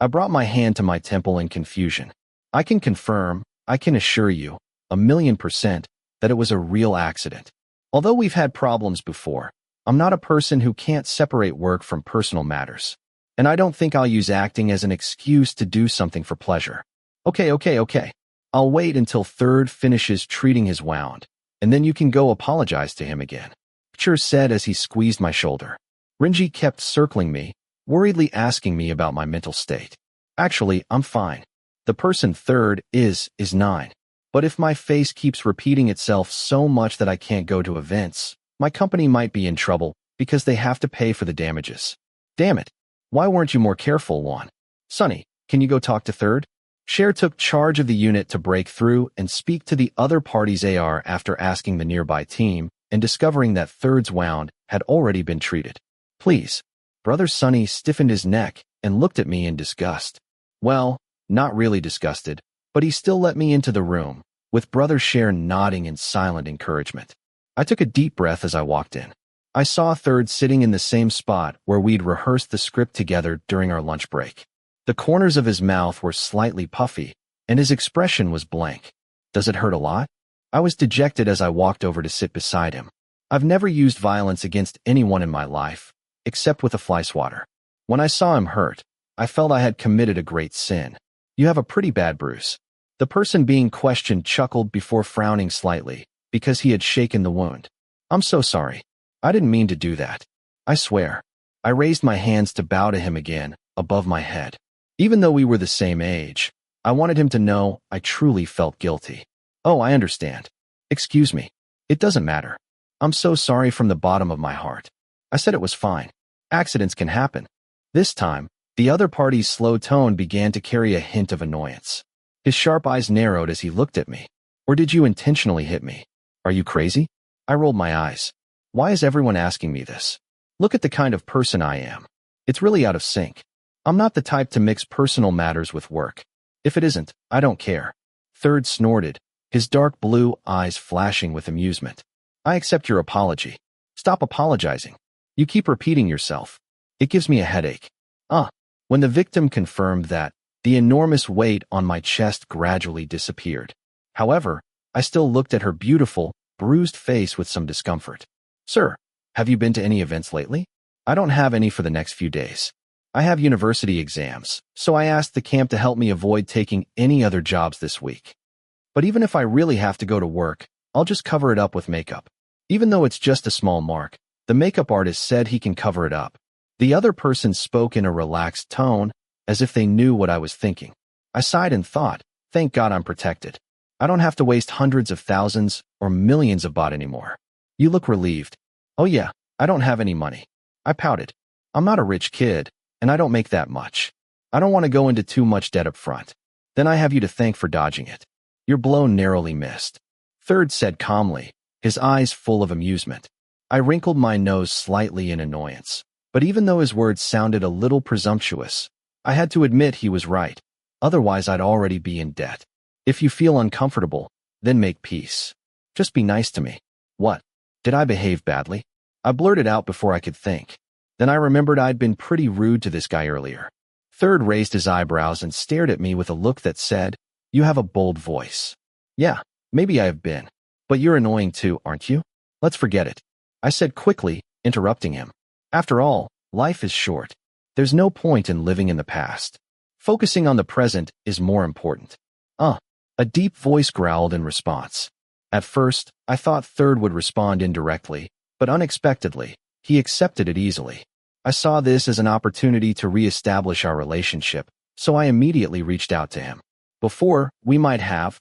I brought my hand to my temple in confusion. I can confirm, I can assure you, 1,000,000%, that it was a real accident. Although we've had problems before, I'm not a person who can't separate work from personal matters. And I don't think I'll use acting as an excuse to do something for pleasure. Okay. I'll wait until Third finishes treating his wound, and then you can go apologize to him again. Picture said as he squeezed my shoulder. Renji kept circling me, worriedly asking me about my mental state. Actually, I'm fine. The person Third is 9. But if my face keeps repeating itself so much that I can't go to events, my company might be in trouble because they have to pay for the damages. Damn it. Why weren't you more careful, Juan? Sonny, can you go talk to Third? Cher took charge of the unit to break through and speak to the other party's AR after asking the nearby team and discovering that Third's wound had already been treated. Please. Brother Sonny stiffened his neck and looked at me in disgust. Well, not really disgusted, but he still let me into the room, with Brother Cher nodding in silent encouragement. I took a deep breath as I walked in. I saw Third sitting in the same spot where we'd rehearsed the script together during our lunch break. The corners of his mouth were slightly puffy, and his expression was blank. Does it hurt a lot? I was dejected as I walked over to sit beside him. I've never used violence against anyone in my life, except with a fly swatter. When I saw him hurt, I felt I had committed a great sin. You have a pretty bad bruise. The person being questioned chuckled before frowning slightly, because he had shaken the wound. I'm so sorry. I didn't mean to do that. I swear. I raised my hands to bow to him again, above my head. Even though we were the same age, I wanted him to know I truly felt guilty. Oh, I understand. Excuse me. It doesn't matter. I'm so sorry from the bottom of my heart. I said it was fine. Accidents can happen. This time, the other party's slow tone began to carry a hint of annoyance. His sharp eyes narrowed as he looked at me. Or did you intentionally hit me? Are you crazy? I rolled my eyes. Why is everyone asking me this? Look at the kind of person I am. It's really out of sync. I'm not the type to mix personal matters with work. If it isn't, I don't care. Third snorted, his dark blue eyes flashing with amusement. I accept your apology. Stop apologizing. You keep repeating yourself. It gives me a headache. When the victim confirmed that, the enormous weight on my chest gradually disappeared. However, I still looked at her beautiful, bruised face with some discomfort. Sir, have you been to any events lately? I don't have any for the next few days. I have university exams, so I asked the camp to help me avoid taking any other jobs this week. But even if I really have to go to work, I'll just cover it up with makeup. Even though it's just a small mark, the makeup artist said he can cover it up. The other person spoke in a relaxed tone, as if they knew what I was thinking. I sighed and thought, thank God I'm protected. I don't have to waste hundreds of thousands or millions of baht anymore. You look relieved. Oh yeah, I don't have any money. I pouted. I'm not a rich kid, and I don't make that much. I don't want to go into too much debt up front. Then I have you to thank for dodging it. Your blow narrowly missed. Third said calmly, his eyes full of amusement. I wrinkled my nose slightly in annoyance, but even though his words sounded a little presumptuous, I had to admit he was right. Otherwise, I'd already be in debt. If you feel uncomfortable, then make peace. Just be nice to me. What? Did I behave badly? I blurted out before I could think. Then I remembered I'd been pretty rude to this guy earlier. Third raised his eyebrows and stared at me with a look that said, "You have a bold voice." Yeah, maybe I have been. But you're annoying too, aren't you? Let's forget it. I said quickly, interrupting him. After all, life is short. There's no point in living in the past. Focusing on the present is more important. A deep voice growled in response. At first, I thought Third would respond indirectly, but unexpectedly, he accepted it easily. I saw this as an opportunity to re-establish our relationship, so I immediately reached out to him. Before, we might have,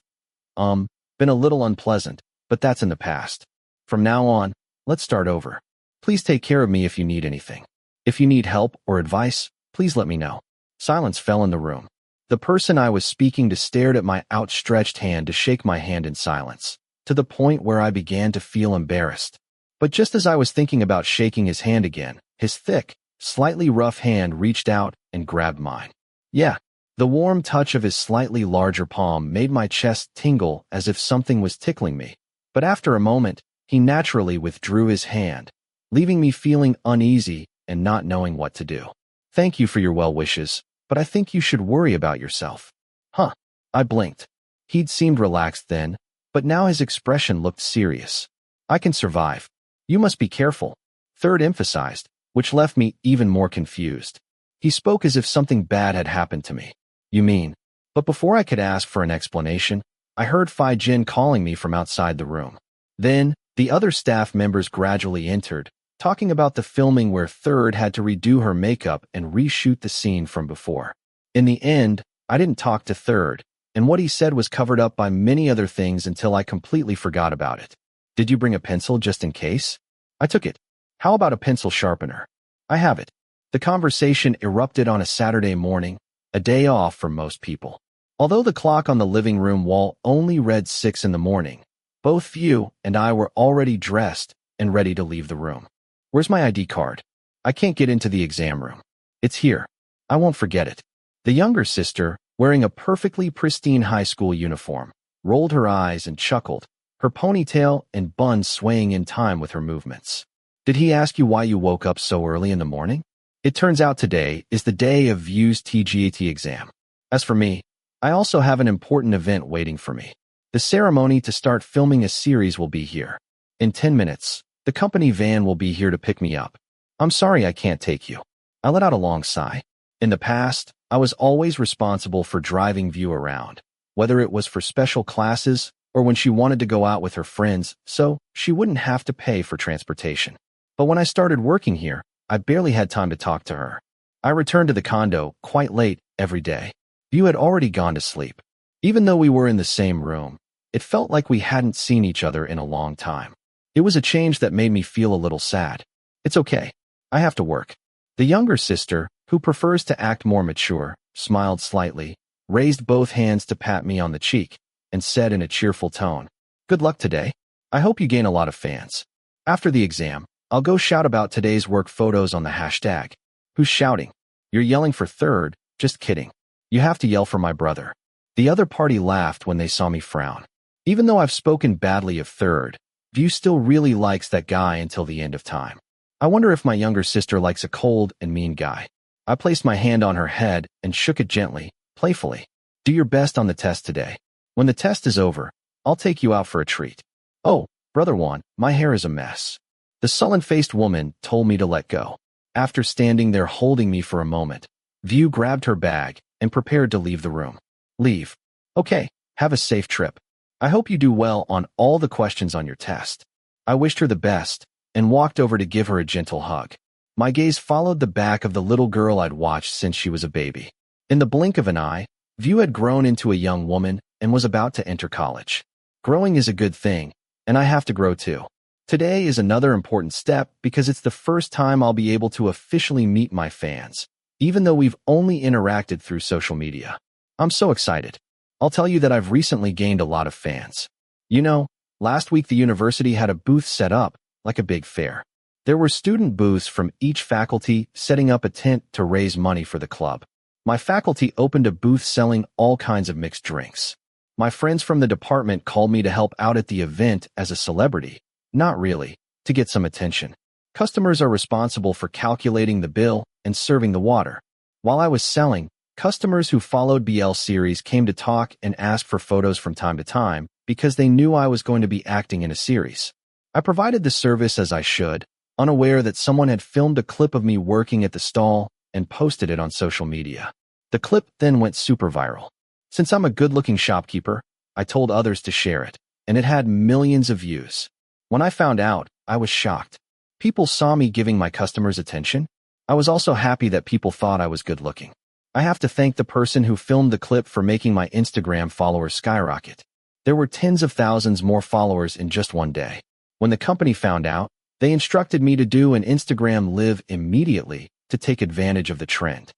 been a little unpleasant, but that's in the past. From now on, let's start over. Please take care of me if you need anything. If you need help or advice, please let me know. Silence fell in the room. The person I was speaking to stared at my outstretched hand to shake my hand in silence, to the point where I began to feel embarrassed. But just as I was thinking about shaking his hand again, his thick, slightly rough hand reached out and grabbed mine. Yeah, the warm touch of his slightly larger palm made my chest tingle as if something was tickling me. But after a moment, he naturally withdrew his hand, leaving me feeling uneasy and not knowing what to do. Thank you for your well wishes, but I think you should worry about yourself. Huh. I blinked. He'd seemed relaxed then, but now his expression looked serious. I can survive. You must be careful, Third emphasized, which left me even more confused. He spoke as if something bad had happened to me. You mean? But before I could ask for an explanation, I heard Fai Jin calling me from outside the room. Then, the other staff members gradually entered, talking about the filming where Third had to redo her makeup and reshoot the scene from before. In the end, I didn't talk to Third, and what he said was covered up by many other things until I completely forgot about it. Did you bring a pencil just in case? I took it. How about a pencil sharpener? I have it. The conversation erupted on a Saturday morning, a day off for most people. Although the clock on the living room wall only read 6 in the morning, both Few and I were already dressed and ready to leave the room. Where's my ID card? I can't get into the exam room. It's here. I won't forget it. The younger sister, wearing a perfectly pristine high school uniform, rolled her eyes and chuckled, her ponytail and bun swaying in time with her movements. Did he ask you why you woke up so early in the morning? It turns out today is the day of View's TGAT exam. As for me, I also have an important event waiting for me. The ceremony to start filming a series will be here. In 10 minutes, the company van will be here to pick me up. I'm sorry I can't take you. I let out a long sigh. In the past, I was always responsible for driving View around, whether it was for special classes or when she wanted to go out with her friends, so she wouldn't have to pay for transportation. But when I started working here, I barely had time to talk to her. I returned to the condo quite late every day. View had already gone to sleep. Even though we were in the same room, it felt like we hadn't seen each other in a long time. It was a change that made me feel a little sad. It's okay. I have to work. The younger sister, who prefers to act more mature, smiled slightly, raised both hands to pat me on the cheek, and said in a cheerful tone, "Good luck today. I hope you gain a lot of fans. After the exam, I'll go shout about today's work photos on the hashtag. Who's shouting? You're yelling for Third? Just kidding. You have to yell for my brother." The other party laughed when they saw me frown. Even though I've spoken badly of Third, View still really likes that guy until the end of time. I wonder if my younger sister likes a cold and mean guy. I placed my hand on her head and shook it gently, playfully. Do your best on the test today. When the test is over, I'll take you out for a treat. Oh, Brother Juan, my hair is a mess. The sullen-faced woman told me to let go. After standing there holding me for a moment, View grabbed her bag and prepared to leave the room. Leave. Okay, have a safe trip. I hope you do well on all the questions on your test. I wished her the best and walked over to give her a gentle hug. My gaze followed the back of the little girl I'd watched since she was a baby. In the blink of an eye, View had grown into a young woman and was about to enter college. Growing is a good thing, and I have to grow too. Today is another important step because it's the first time I'll be able to officially meet my fans, even though we've only interacted through social media. I'm so excited. I'll tell you that I've recently gained a lot of fans. You know, last week the university had a booth set up, like a big fair. There were student booths from each faculty setting up a tent to raise money for the club. My faculty opened a booth selling all kinds of mixed drinks. My friends from the department called me to help out at the event as a celebrity. Not really, to get some attention. Customers are responsible for calculating the bill and serving the water. While I was selling, customers who followed BL series came to talk and ask for photos from time to time because they knew I was going to be acting in a series. I provided the service as I should, unaware that someone had filmed a clip of me working at the stall and posted it on social media. The clip then went super viral. Since I'm a good-looking shopkeeper, I told others to share it, and it had millions of views. When I found out, I was shocked. People saw me giving my customers attention. I was also happy that people thought I was good-looking. I have to thank the person who filmed the clip for making my Instagram followers skyrocket. There were tens of thousands more followers in just one day. When the company found out, they instructed me to do an Instagram live immediately to take advantage of the trend.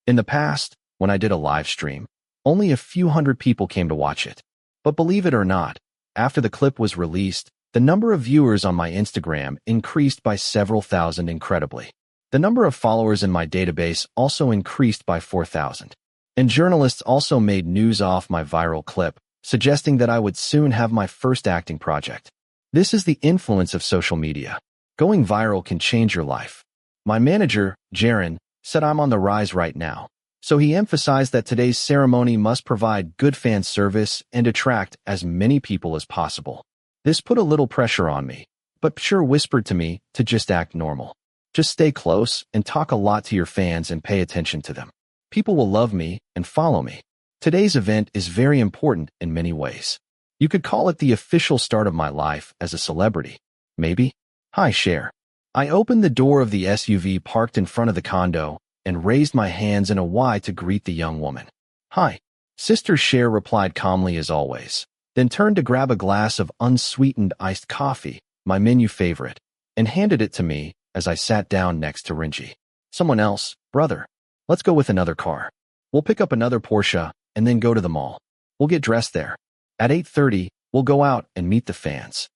In the past, when I did a live stream, only a few hundred people came to watch it. But believe it or not, after the clip was released, the number of viewers on my Instagram increased by several thousand incredibly. The number of followers in my database also increased by 4,000. And journalists also made news off my viral clip, suggesting that I would soon have my first acting project. This is the influence of social media. Going viral can change your life. My manager, Jaron, said I'm on the rise right now. So he emphasized that today's ceremony must provide good fan service and attract as many people as possible. This put a little pressure on me, but Pshur whispered to me to just act normal. Just stay close and talk a lot to your fans and pay attention to them. People will love me and follow me. Today's event is very important in many ways. You could call it the official start of my life as a celebrity. Maybe? Hi, Cher. I opened the door of the SUV parked in front of the condo and raised my hands in a Y to greet the young woman. Hi. Sister Cher replied calmly as always, then turned to grab a glass of unsweetened iced coffee, my menu favorite, and handed it to me as I sat down next to Rinji. Someone else, brother. Let's go with another car. We'll pick up another Porsche and then go to the mall. We'll get dressed there. At 8:30, we'll go out and meet the fans.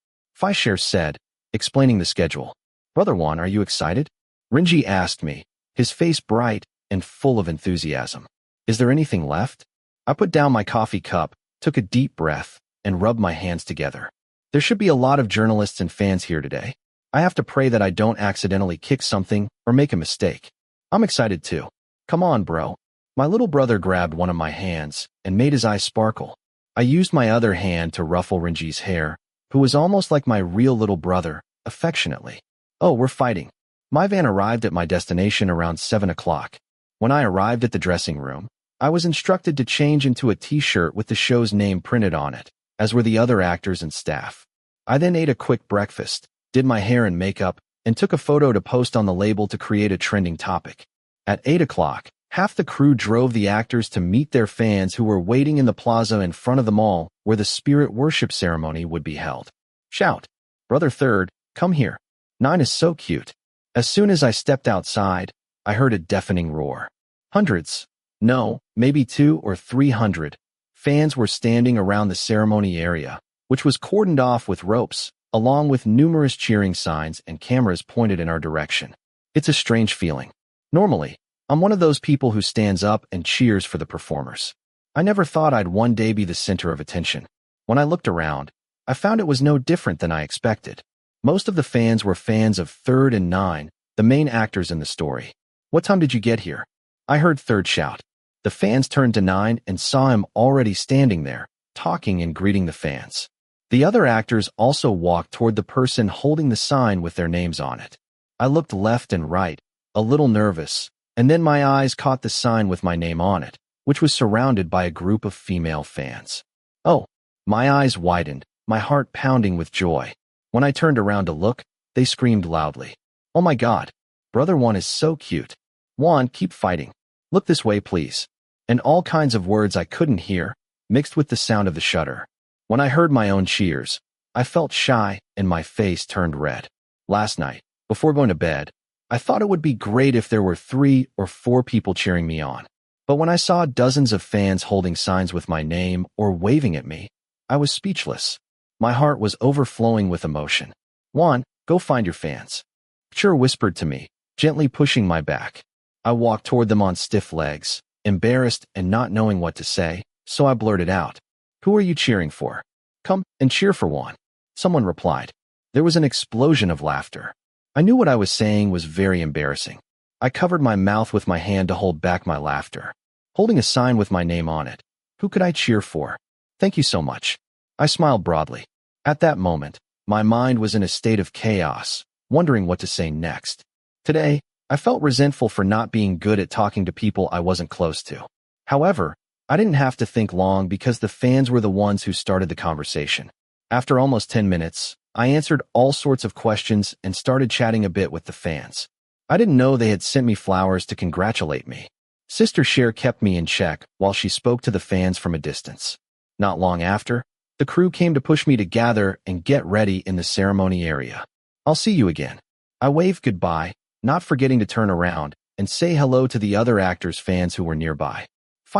Cher said, explaining the schedule. Brother Juan, are you excited? Rinji asked me, his face bright and full of enthusiasm. Is there anything left? I put down my coffee cup, took a deep breath, and rubbed my hands together. There should be a lot of journalists and fans here today. I have to pray that I don't accidentally kick something or make a mistake. I'm excited too. Come on, bro. My little brother grabbed one of my hands and made his eyes sparkle. I used my other hand to ruffle Rinji's hair, who was almost like my real little brother, affectionately. Oh, we're fighting. My van arrived at my destination around 7 o'clock. When I arrived at the dressing room, I was instructed to change into a t-shirt with the show's name printed on it, as were the other actors and staff. I then ate a quick breakfast, did my hair and makeup, and took a photo to post on the label to create a trending topic. At 8 o'clock, half the crew drove the actors to meet their fans who were waiting in the plaza in front of the mall where the spirit worship ceremony would be held. Shout, Brother Third, come here. 9 is so cute. As soon as I stepped outside, I heard a deafening roar. Hundreds, no, maybe 200 or 300, fans were standing around the ceremony area, which was cordoned off with ropes, along with numerous cheering signs and cameras pointed in our direction. It's a strange feeling. Normally, I'm one of those people who stands up and cheers for the performers. I never thought I'd one day be the center of attention. When I looked around, I found it was no different than I expected. Most of the fans were fans of Third and 9, the main actors in the story. What time did you get here? I heard Third shout. The fans turned to 9 and saw him already standing there, talking and greeting the fans. The other actors also walked toward the person holding the sign with their names on it. I looked left and right, a little nervous, and then my eyes caught the sign with my name on it, which was surrounded by a group of female fans. Oh, my eyes widened, my heart pounding with joy. When I turned around to look, they screamed loudly. Oh my God, Brother Juan is so cute. Juan, keep fighting. Look this way, please. And all kinds of words I couldn't hear, mixed with the sound of the shutter. When I heard my own cheers, I felt shy and my face turned red. Last night, before going to bed, I thought it would be great if there were 3 or 4 people cheering me on. But when I saw dozens of fans holding signs with my name or waving at me, I was speechless. My heart was overflowing with emotion. "Juan, go find your fans," Cher whispered to me, gently pushing my back. I walked toward them on stiff legs, embarrassed and not knowing what to say, so I blurted out, "Who are you cheering for? Come and cheer for Juan," someone replied. There was an explosion of laughter. I knew what I was saying was very embarrassing. I covered my mouth with my hand to hold back my laughter, holding a sign with my name on it. Who could I cheer for? "Thank you so much." I smiled broadly. At that moment, my mind was in a state of chaos, wondering what to say next. Today, I felt resentful for not being good at talking to people I wasn't close to. However, I didn't have to think long because the fans were the ones who started the conversation. After almost 10 minutes, I answered all sorts of questions and started chatting a bit with the fans. I didn't know they had sent me flowers to congratulate me. Sister Cher kept me in check while she spoke to the fans from a distance. Not long after, the crew came to push me to gather and get ready in the ceremony area. "I'll see you again." I waved goodbye, not forgetting to turn around and say hello to the other actors' fans who were nearby.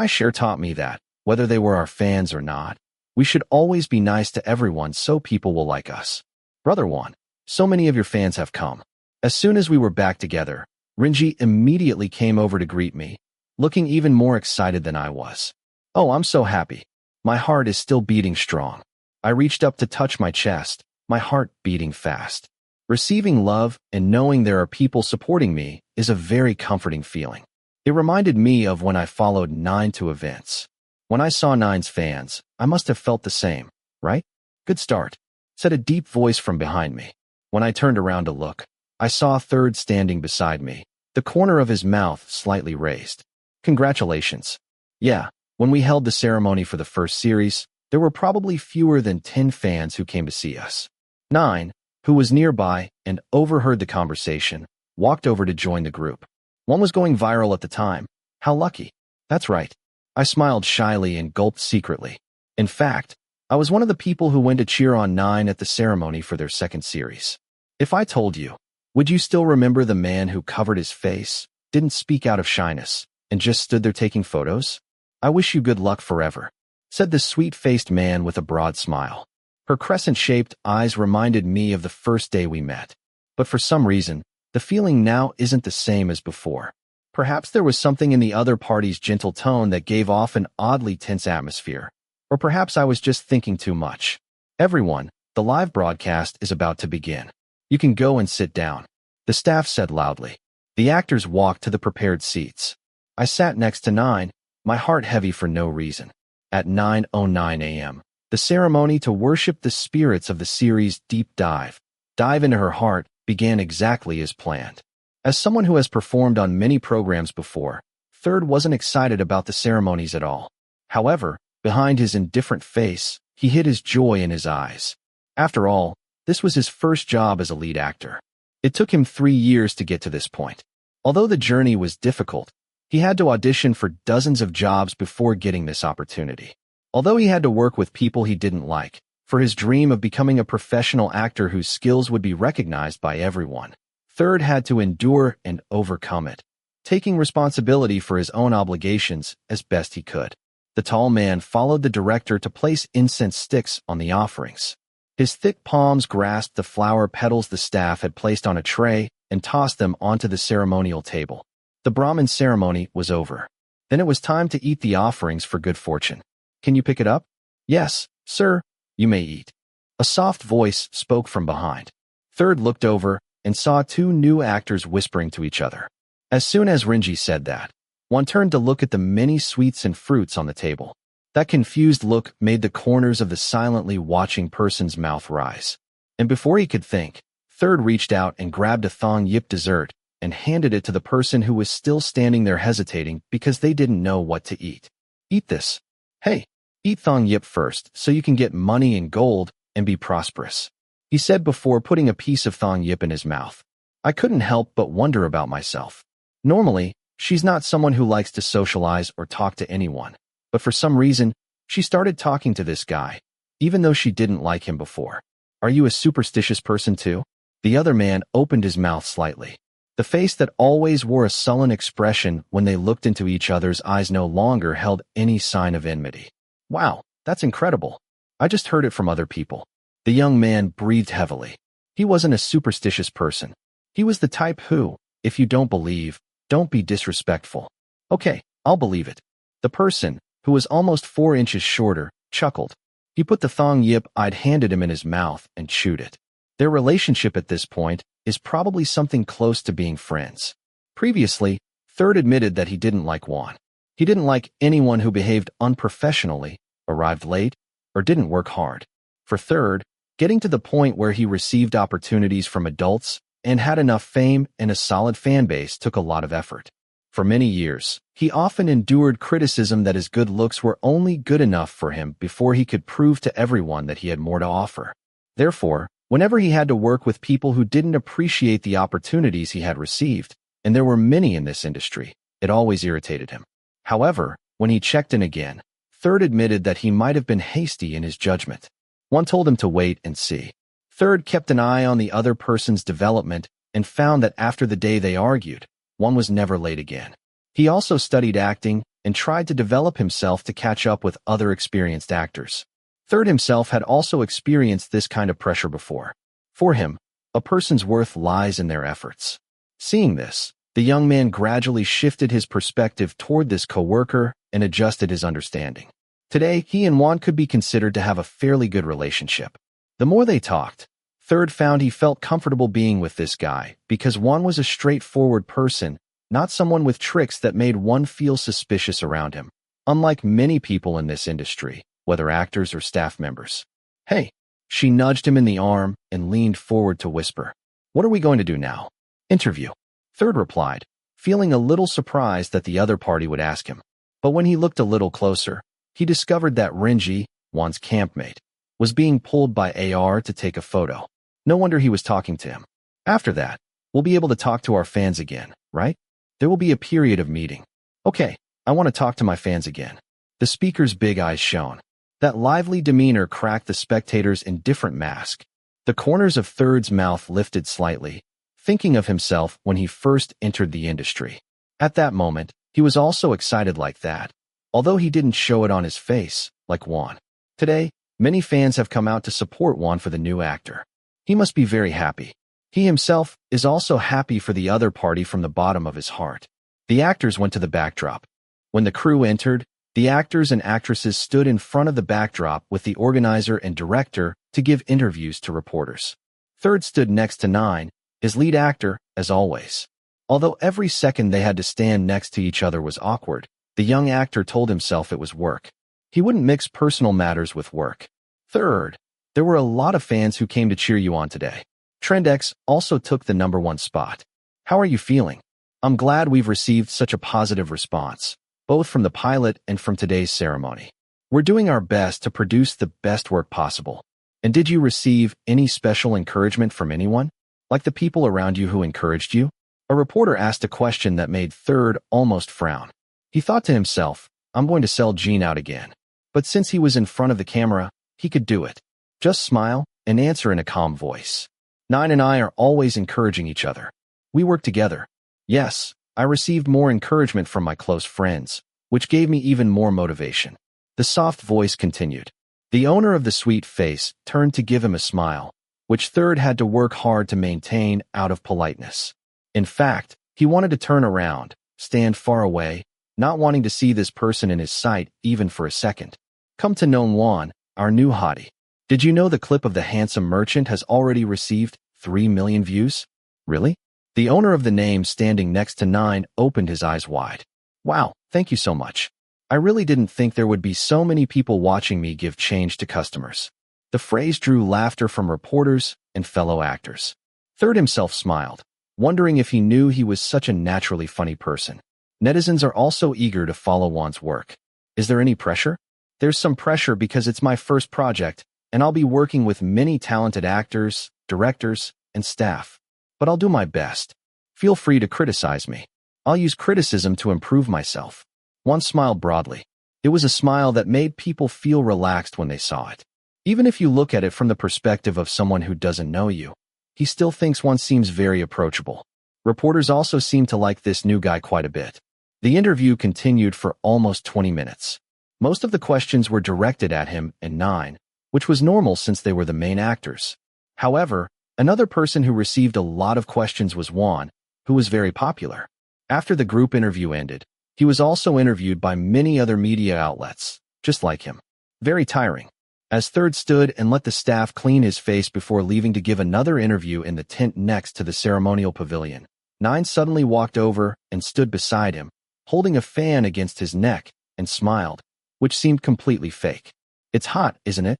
Cher taught me that, whether they were our fans or not, we should always be nice to everyone so people will like us. "Brother Juan, so many of your fans have come." As soon as we were back together, Rinji immediately came over to greet me, looking even more excited than I was. "Oh, I'm so happy. My heart is still beating strong." I reached up to touch my chest, my heart beating fast. Receiving love and knowing there are people supporting me is a very comforting feeling. It reminded me of when I followed Nine to events. When I saw Nine's fans, I must have felt the same, right? "Good start," said a deep voice from behind me. When I turned around to look, I saw Third standing beside me, the corner of his mouth slightly raised. "Congratulations." "Yeah, when we held the ceremony for the first series, there were probably fewer than 10 fans who came to see us." Nine, who was nearby and overheard the conversation, walked over to join the group. "One was going viral at the time. How lucky." "That's right." I smiled shyly and gulped secretly. In fact, I was one of the people who went to cheer on Nine at the ceremony for their second series. If I told you, would you still remember the man who covered his face, didn't speak out of shyness, and just stood there taking photos? "I wish you good luck forever," said the sweet-faced man with a broad smile. Her crescent-shaped eyes reminded me of the first day we met. But for some reason, the feeling now isn't the same as before. Perhaps there was something in the other party's gentle tone that gave off an oddly tense atmosphere. Or perhaps I was just thinking too much. "Everyone, the live broadcast is about to begin. You can go and sit down," the staff said loudly. The actors walked to the prepared seats. I sat next to Nine, my heart heavy for no reason. At 9:09 a.m., the ceremony to worship the spirits of the series Deep Dive into her heart began exactly as planned. As someone who has performed on many programs before, Third wasn't excited about the ceremonies at all. However, behind his indifferent face, he hid his joy in his eyes. After all, this was his first job as a lead actor. It took him 3 years to get to this point. Although the journey was difficult, he had to audition for dozens of jobs before getting this opportunity. Although he had to work with people he didn't like, for his dream of becoming a professional actor whose skills would be recognized by everyone, Third had to endure and overcome it, taking responsibility for his own obligations as best he could. The tall man followed the director to place incense sticks on the offerings. His thick palms grasped the flower petals the staff had placed on a tray and tossed them onto the ceremonial table. The Brahmin ceremony was over. Then it was time to eat the offerings for good fortune. "Can you pick it up?" "Yes, sir, you may eat." A soft voice spoke from behind. Third looked over and saw 2 new actors whispering to each other. As soon as Rinji said that, one turned to look at the many sweets and fruits on the table. That confused look made the corners of the silently watching person's mouth rise. And before he could think, Third reached out and grabbed a thong yip dessert and handed it to the person who was still standing there hesitating because they didn't know what to eat. "Eat this. Hey, eat thong yip first so you can get money and gold and be prosperous," he said before putting a piece of thong yip in his mouth. I couldn't help but wonder about myself. Normally, she's not someone who likes to socialize or talk to anyone, but for some reason, she started talking to this guy, even though she didn't like him before. Are you a superstitious person too? The other man opened his mouth slightly. The face that always wore a sullen expression when they looked into each other's eyes no longer held any sign of enmity. Wow, that's incredible. I just heard it from other people. The young man breathed heavily. He wasn't a superstitious person. He was the type who, if you don't believe, don't be disrespectful. Okay, I'll believe it. The person, who was almost 4 inches shorter, chuckled. He put the thong yip I'd handed him in his mouth and chewed it. Their relationship at this point is probably something close to being friends. Previously, Third admitted that he didn't like Juan. He didn't like anyone who behaved unprofessionally, arrived late, or didn't work hard. For Third, getting to the point where he received opportunities from adults and had enough fame and a solid fan base took a lot of effort. For many years, he often endured criticism that his good looks were only good enough for him before he could prove to everyone that he had more to offer. Therefore, whenever he had to work with people who didn't appreciate the opportunities he had received, and there were many in this industry, it always irritated him. However, when he checked in again, Third admitted that he might have been hasty in his judgment. One told him to wait and see. Third kept an eye on the other person's development and found that after the day they argued, One was never late again. He also studied acting and tried to develop himself to catch up with other experienced actors. Third himself had also experienced this kind of pressure before. For him, a person's worth lies in their efforts. Seeing this, the young man gradually shifted his perspective toward this coworker and adjusted his understanding. Today, he and Juan could be considered to have a fairly good relationship. The more they talked, Third found he felt comfortable being with this guy because Juan was a straightforward person, not someone with tricks that made one feel suspicious around him, unlike many people in this industry, whether actors or staff members. Hey, she nudged him in the arm and leaned forward to whisper. What are we going to do now? Interview. Third replied, feeling a little surprised that the other party would ask him. But when he looked a little closer, he discovered that Renji, Juan's campmate, was being pulled by AR to take a photo. No wonder he was talking to him. After that, we'll be able to talk to our fans again, right? There will be a period of meeting. Okay, I want to talk to my fans again. The speaker's big eyes shone. That lively demeanor cracked the spectators' indifferent mask. The corners of Third's mouth lifted slightly, thinking of himself when he first entered the industry. At that moment, he was also excited like that, although he didn't show it on his face, like Juan. Today, many fans have come out to support Juan for the new actor. He must be very happy. He himself is also happy for the other party from the bottom of his heart. The actors went to the backdrop. When the crew entered, the actors and actresses stood in front of the backdrop with the organizer and director to give interviews to reporters. Third stood next to Nine, his lead actor, as always. Although every second they had to stand next to each other was awkward, the young actor told himself it was work. He wouldn't mix personal matters with work. Third, there were a lot of fans who came to cheer you on today. TrendX also took the #1 spot. How are you feeling? I'm glad we've received such a positive response, both from the pilot and from today's ceremony. We're doing our best to produce the best work possible. And did you receive any special encouragement from anyone? Like the people around you who encouraged you? A reporter asked a question that made Third almost frown. He thought to himself, I'm going to sell Gene out again. But since he was in front of the camera, he could do it. Just smile and answer in a calm voice. Nine and I are always encouraging each other. We work together. Yes, I received more encouragement from my close friends, which gave me even more motivation. The soft voice continued. The owner of the sweet face turned to give him a smile, which Third had to work hard to maintain out of politeness. In fact, he wanted to turn around, stand far away, not wanting to see this person in his sight even for a second. Come to know Juan, our new hottie. Did you know the clip of the handsome merchant has already received 3 million views? Really? The owner of the name standing next to Nine opened his eyes wide. Wow, thank you so much. I really didn't think there would be so many people watching me give change to customers. The phrase drew laughter from reporters and fellow actors. Third himself smiled, wondering if he knew he was such a naturally funny person. Netizens are also eager to follow Juan's work. Is there any pressure? There's some pressure because it's my first project, and I'll be working with many talented actors, directors, and staff. But I'll do my best. Feel free to criticize me. I'll use criticism to improve myself. Juan smiled broadly. It was a smile that made people feel relaxed when they saw it. Even if you look at it from the perspective of someone who doesn't know you, he still thinks one seems very approachable. Reporters also seem to like this new guy quite a bit. The interview continued for almost 20 minutes. Most of the questions were directed at him and Nine, which was normal since they were the main actors. However, another person who received a lot of questions was Juan, who was very popular. After the group interview ended, he was also interviewed by many other media outlets, just like him. Very tiring. As Third stood and let the staff clean his face before leaving to give another interview in the tent next to the ceremonial pavilion, Nine suddenly walked over and stood beside him, holding a fan against his neck, and smiled, which seemed completely fake. "It's hot, isn't it?"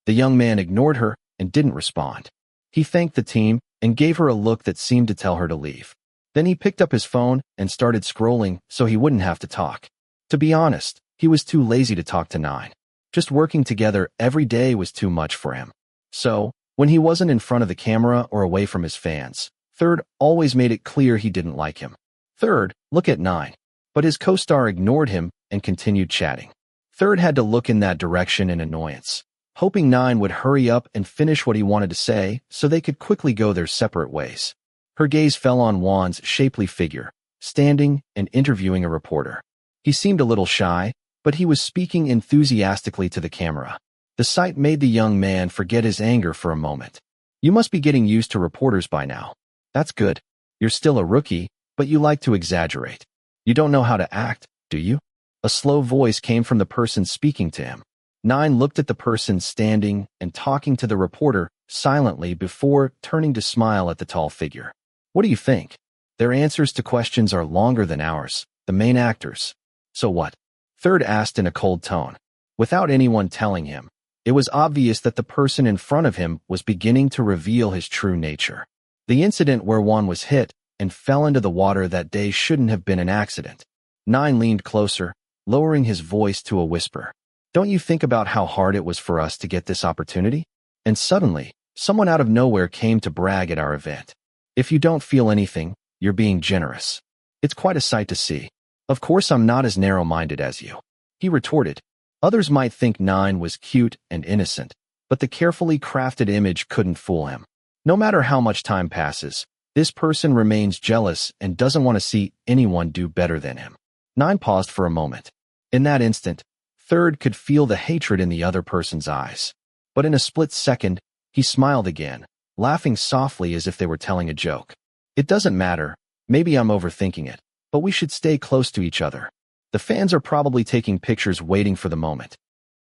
The young man ignored her and didn't respond. He thanked the team and gave her a look that seemed to tell her to leave. Then he picked up his phone and started scrolling so he wouldn't have to talk. To be honest, he was too lazy to talk to Nine. Just working together every day was too much for him. So, when he wasn't in front of the camera or away from his fans, Third always made it clear he didn't like him. "Third, look at Nine." But his co-star ignored him and continued chatting. Third had to look in that direction in annoyance, hoping Nine would hurry up and finish what he wanted to say so they could quickly go their separate ways. Her gaze fell on Juan's shapely figure, standing and interviewing a reporter. He seemed a little shy, but he was speaking enthusiastically to the camera. The sight made the young man forget his anger for a moment. "You must be getting used to reporters by now. That's good. You're still a rookie, but you like to exaggerate. You don't know how to act, do you?" A slow voice came from the person speaking to him. Nine looked at the person standing and talking to the reporter silently before turning to smile at the tall figure. "What do you think? Their answers to questions are longer than ours, the main actors." "So what?" Third asked in a cold tone. Without anyone telling him, it was obvious that the person in front of him was beginning to reveal his true nature. The incident where Juan was hit and fell into the water that day shouldn't have been an accident. Nine leaned closer, lowering his voice to a whisper. "Don't you think about how hard it was for us to get this opportunity? And suddenly, someone out of nowhere came to brag at our event. If you don't feel anything, you're being generous. It's quite a sight to see. Of course I'm not as narrow-minded as you," he retorted. Others might think Nine was cute and innocent, but the carefully crafted image couldn't fool him. No matter how much time passes, this person remains jealous and doesn't want to see anyone do better than him. Nine paused for a moment. In that instant, Third could feel the hatred in the other person's eyes. But in a split second, he smiled again, laughing softly as if they were telling a joke. "It doesn't matter. Maybe I'm overthinking it, but we should stay close to each other. The fans are probably taking pictures waiting for the moment.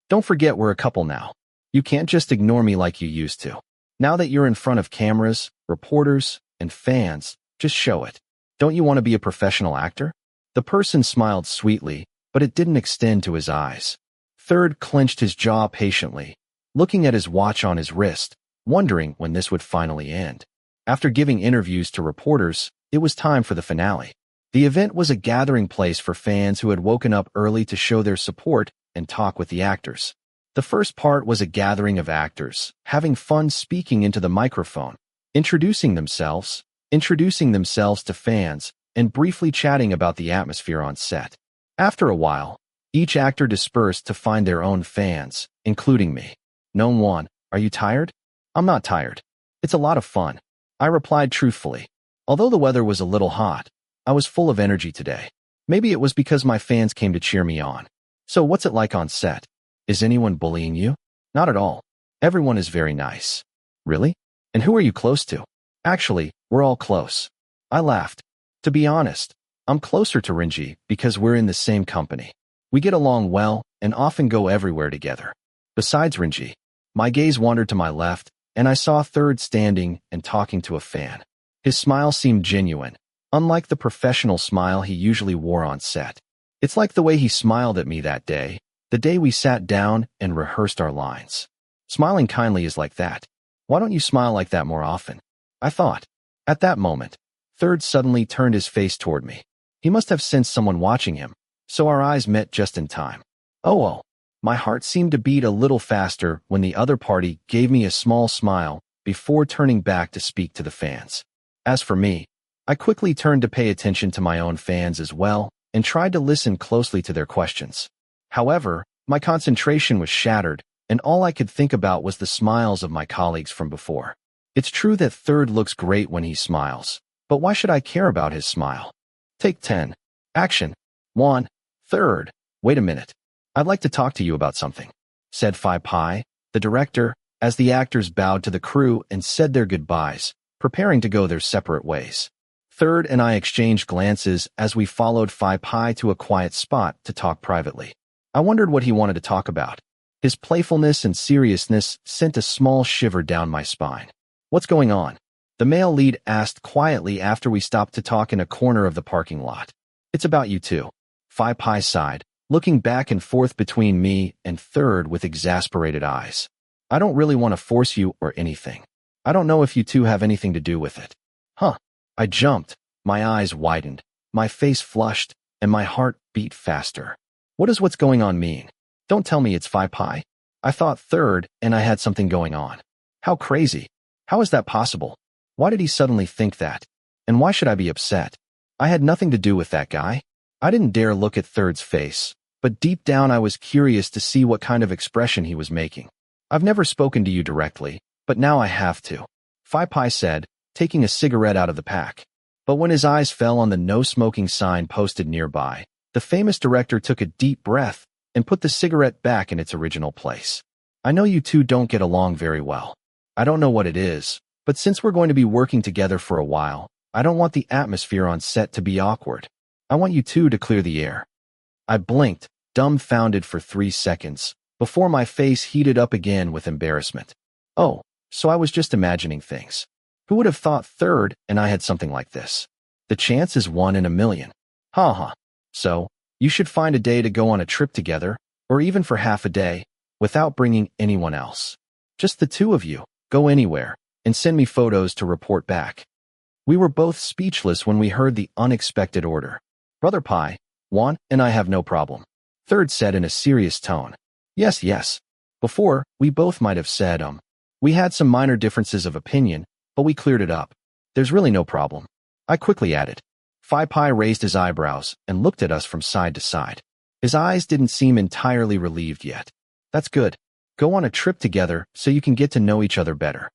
Don't forget we're a couple now. You can't just ignore me like you used to. Now that you're in front of cameras, reporters, and fans, just show it. Don't you want to be a professional actor?" The person smiled sweetly, but it didn't extend to his eyes. Third clenched his jaw patiently, looking at his watch on his wrist, wondering when this would finally end. After giving interviews to reporters, it was time for the finale. The event was a gathering place for fans who had woken up early to show their support and talk with the actors. The first part was a gathering of actors, having fun speaking into the microphone, introducing themselves to fans, and briefly chatting about the atmosphere on set. After a while, each actor dispersed to find their own fans, including me. "Known One, are you tired?" "I'm not tired. It's a lot of fun," I replied truthfully. Although the weather was a little hot, I was full of energy today. Maybe it was because my fans came to cheer me on. "So what's it like on set? Is anyone bullying you?" "Not at all. Everyone is very nice." "Really? And who are you close to?" "Actually, we're all close." I laughed. To be honest, I'm closer to Renji because we're in the same company. We get along well and often go everywhere together. Besides Renji, my gaze wandered to my left, and I saw Third standing and talking to a fan. His smile seemed genuine, unlike the professional smile he usually wore on set. It's like the way he smiled at me that day, the day we sat down and rehearsed our lines. Smiling kindly is like that. Why don't you smile like that more often? I thought. At that moment, Third suddenly turned his face toward me. He must have sensed someone watching him, so our eyes met just in time. Oh. My heart seemed to beat a little faster when the other party gave me a small smile before turning back to speak to the fans. As for me, I quickly turned to pay attention to my own fans as well and tried to listen closely to their questions. However, my concentration was shattered and all I could think about was the smiles of my colleagues from before. It's true that Third looks great when he smiles, but why should I care about his smile? Take 10. Action. 1. Third. Wait a minute. I'd like to talk to you about something, said Phi Pi, the director, as the actors bowed to the crew and said their goodbyes, preparing to go their separate ways. Third and I exchanged glances as we followed Phi Pi to a quiet spot to talk privately. I wondered what he wanted to talk about. His playfulness and seriousness sent a small shiver down my spine. What's going on? The male lead asked quietly after we stopped to talk in a corner of the parking lot. It's about you two. Phi Pi sighed, looking back and forth between me and Third with exasperated eyes. I don't really want to force you or anything. I don't know if you two have anything to do with it. Huh. I jumped, my eyes widened, my face flushed, and my heart beat faster. What does what's going on mean? Don't tell me it's Phi Pi. I thought Third and I had something going on. How crazy. How is that possible? Why did he suddenly think that? And why should I be upset? I had nothing to do with that guy. I didn't dare look at Third's face, but deep down I was curious to see what kind of expression he was making. I've never spoken to you directly, but now I have to, Phi Pi said, taking a cigarette out of the pack. But when his eyes fell on the no smoking sign posted nearby, the famous director took a deep breath and put the cigarette back in its original place. I know you two don't get along very well. I don't know what it is, but since we're going to be working together for a while, I don't want the atmosphere on set to be awkward. I want you two to clear the air. I blinked, dumbfounded for 3 seconds, before my face heated up again with embarrassment. Oh, so I was just imagining things. Who would have thought Third and I had something like this? The chance is 1 in a million. Ha ha. So, you should find a day to go on a trip together, or even for half a day, without bringing anyone else. Just the two of you, go anywhere, and send me photos to report back. We were both speechless when we heard the unexpected order. Brother Pi, 1 and I have no problem, Third said in a serious tone. Yes, yes. Before, we both might have said, we had some minor differences of opinion, but we cleared it up. There's really no problem. I quickly added. Phi Pi raised his eyebrows and looked at us from side to side. His eyes didn't seem entirely relieved yet. That's good. Go on a trip together so you can get to know each other better.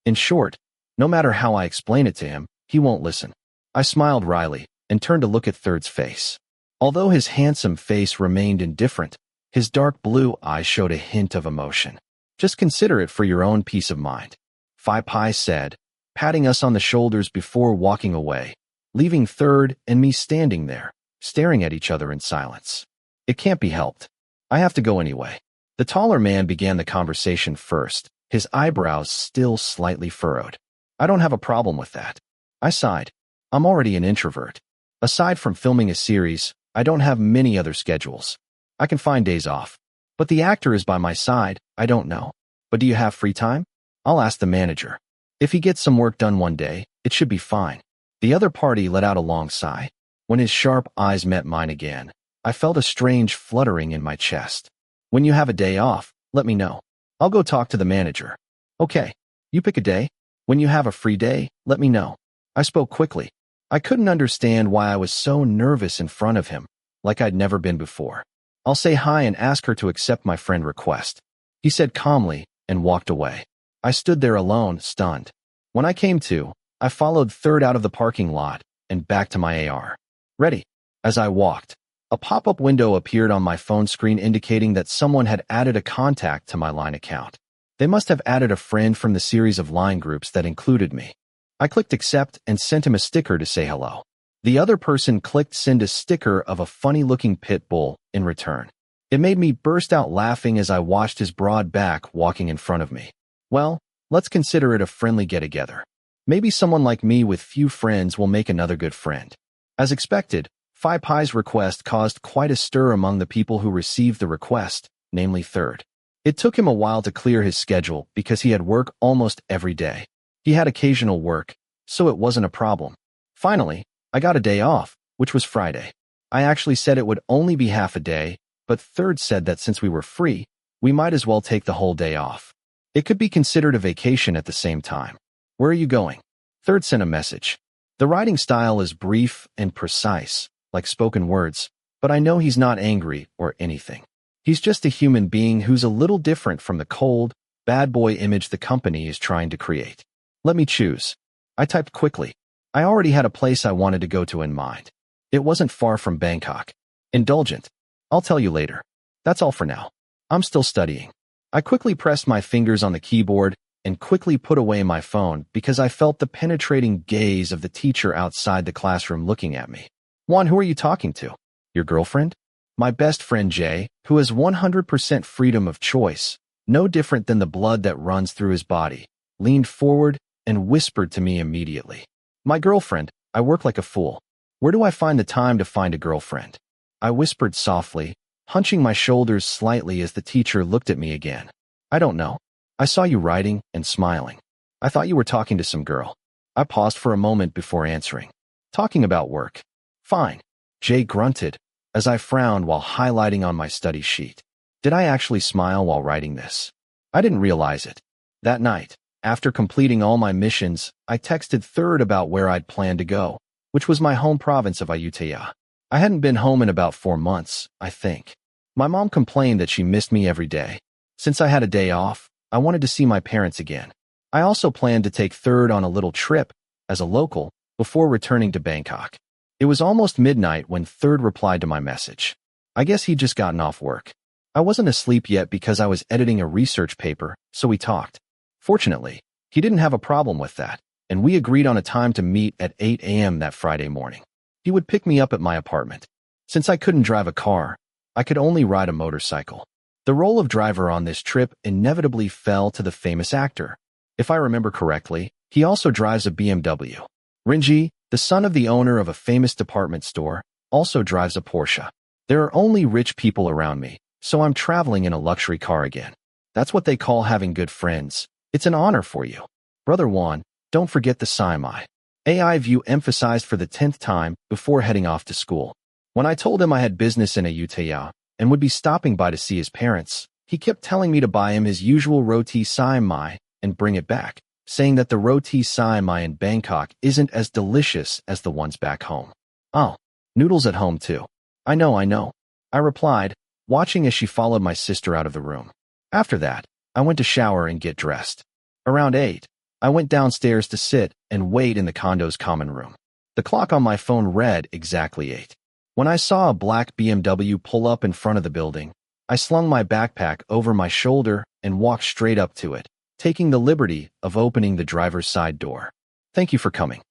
In short, no matter how I explain it to him, he won't listen. I smiled wryly and turned to look at Third's face. Although his handsome face remained indifferent, his dark blue eyes showed a hint of emotion. Just consider it for your own peace of mind, Phi Pi said, patting us on the shoulders before walking away, leaving Third and me standing there, staring at each other in silence. It can't be helped. I have to go anyway. The taller man began the conversation first, his eyebrows still slightly furrowed. I don't have a problem with that. I sighed. I'm already an introvert. Aside from filming a series, I don't have many other schedules. I can find days off. But the actor is by my side, I don't know. But do you have free time? I'll ask the manager. If he gets some work done one day, it should be fine. The other party let out a long sigh. When his sharp eyes met mine again, I felt a strange fluttering in my chest. When you have a day off, let me know. I'll go talk to the manager. Okay, you pick a day. When you have a free day, let me know. I spoke quickly. I couldn't understand why I was so nervous in front of him, like I'd never been before. I'll say hi and ask her to accept my friend request, he said calmly and walked away. I stood there alone, stunned. When I came to, I followed Third out of the parking lot and back to my AR. Ready. As I walked, a pop-up window appeared on my phone screen indicating that someone had added a contact to my Line account. They must have added a friend from the series of Line groups that included me. I clicked accept and sent him a sticker to say hello. The other person clicked send a sticker of a funny-looking pit bull in return. It made me burst out laughing as I watched his broad back walking in front of me. Well, let's consider it a friendly get-together. Maybe someone like me with few friends will make another good friend. As expected, Phi Pi's request caused quite a stir among the people who received the request, namely Third. It took him a while to clear his schedule because he had work almost every day. He had occasional work, so it wasn't a problem. Finally, I got a day off, which was Friday. I actually said it would only be half a day, but Third said that since we were free, we might as well take the whole day off. It could be considered a vacation at the same time. Where are you going? Third sent a message. The writing style is brief and precise, like spoken words, but I know he's not angry or anything. He's just a human being who's a little different from the cold, bad boy image the company is trying to create. Let me choose. I typed quickly. I already had a place I wanted to go to in mind. It wasn't far from Bangkok. Indulgent. I'll tell you later. That's all for now. I'm still studying. I quickly pressed my fingers on the keyboard and quickly put away my phone because I felt the penetrating gaze of the teacher outside the classroom looking at me. Juan, who are you talking to? Your girlfriend? My best friend Jay, who has 100% freedom of choice, no different than the blood that runs through his body, leaned forward and whispered to me immediately. My girlfriend, I work like a fool. Where do I find the time to find a girlfriend? I whispered softly, hunching my shoulders slightly as the teacher looked at me again. I don't know. I saw you writing and smiling. I thought you were talking to some girl. I paused for a moment before answering. Talking about work. Fine. Jay grunted, as I frowned while highlighting on my study sheet. Did I actually smile while writing this? I didn't realize it. That night, after completing all my missions, I texted Third about where I'd planned to go, which was my home province of Ayutthaya. I hadn't been home in about 4 months, I think. My mom complained that she missed me every day. Since I had a day off, I wanted to see my parents again. I also planned to take Third on a little trip, as a local, before returning to Bangkok. It was almost midnight when Third replied to my message. I guess he'd just gotten off work. I wasn't asleep yet because I was editing a research paper, so we talked. Fortunately, he didn't have a problem with that, and we agreed on a time to meet at 8 a.m. that Friday morning. He would pick me up at my apartment. Since I couldn't drive a car, I could only ride a motorcycle. The role of driver on this trip inevitably fell to the famous actor. If I remember correctly, he also drives a BMW. Rinji, the son of the owner of a famous department store, also drives a Porsche. There are only rich people around me, so I'm traveling in a luxury car again. That's what they call having good friends. It's an honor for you. Brother Juan, don't forget the Saimai. AI View emphasized for the 10th time before heading off to school. When I told him I had business in Ayutthaya and would be stopping by to see his parents, he kept telling me to buy him his usual roti saimai and bring it back, saying that the roti saimai in Bangkok isn't as delicious as the ones back home. Oh, noodles at home too. I know. I replied, watching as she followed my sister out of the room. After that, I went to shower and get dressed. Around 8, I went downstairs to sit and wait in the condo's common room. The clock on my phone read exactly 8. When I saw a black BMW pull up in front of the building, I slung my backpack over my shoulder and walked straight up to it, taking the liberty of opening the driver's side door. Thank you for coming.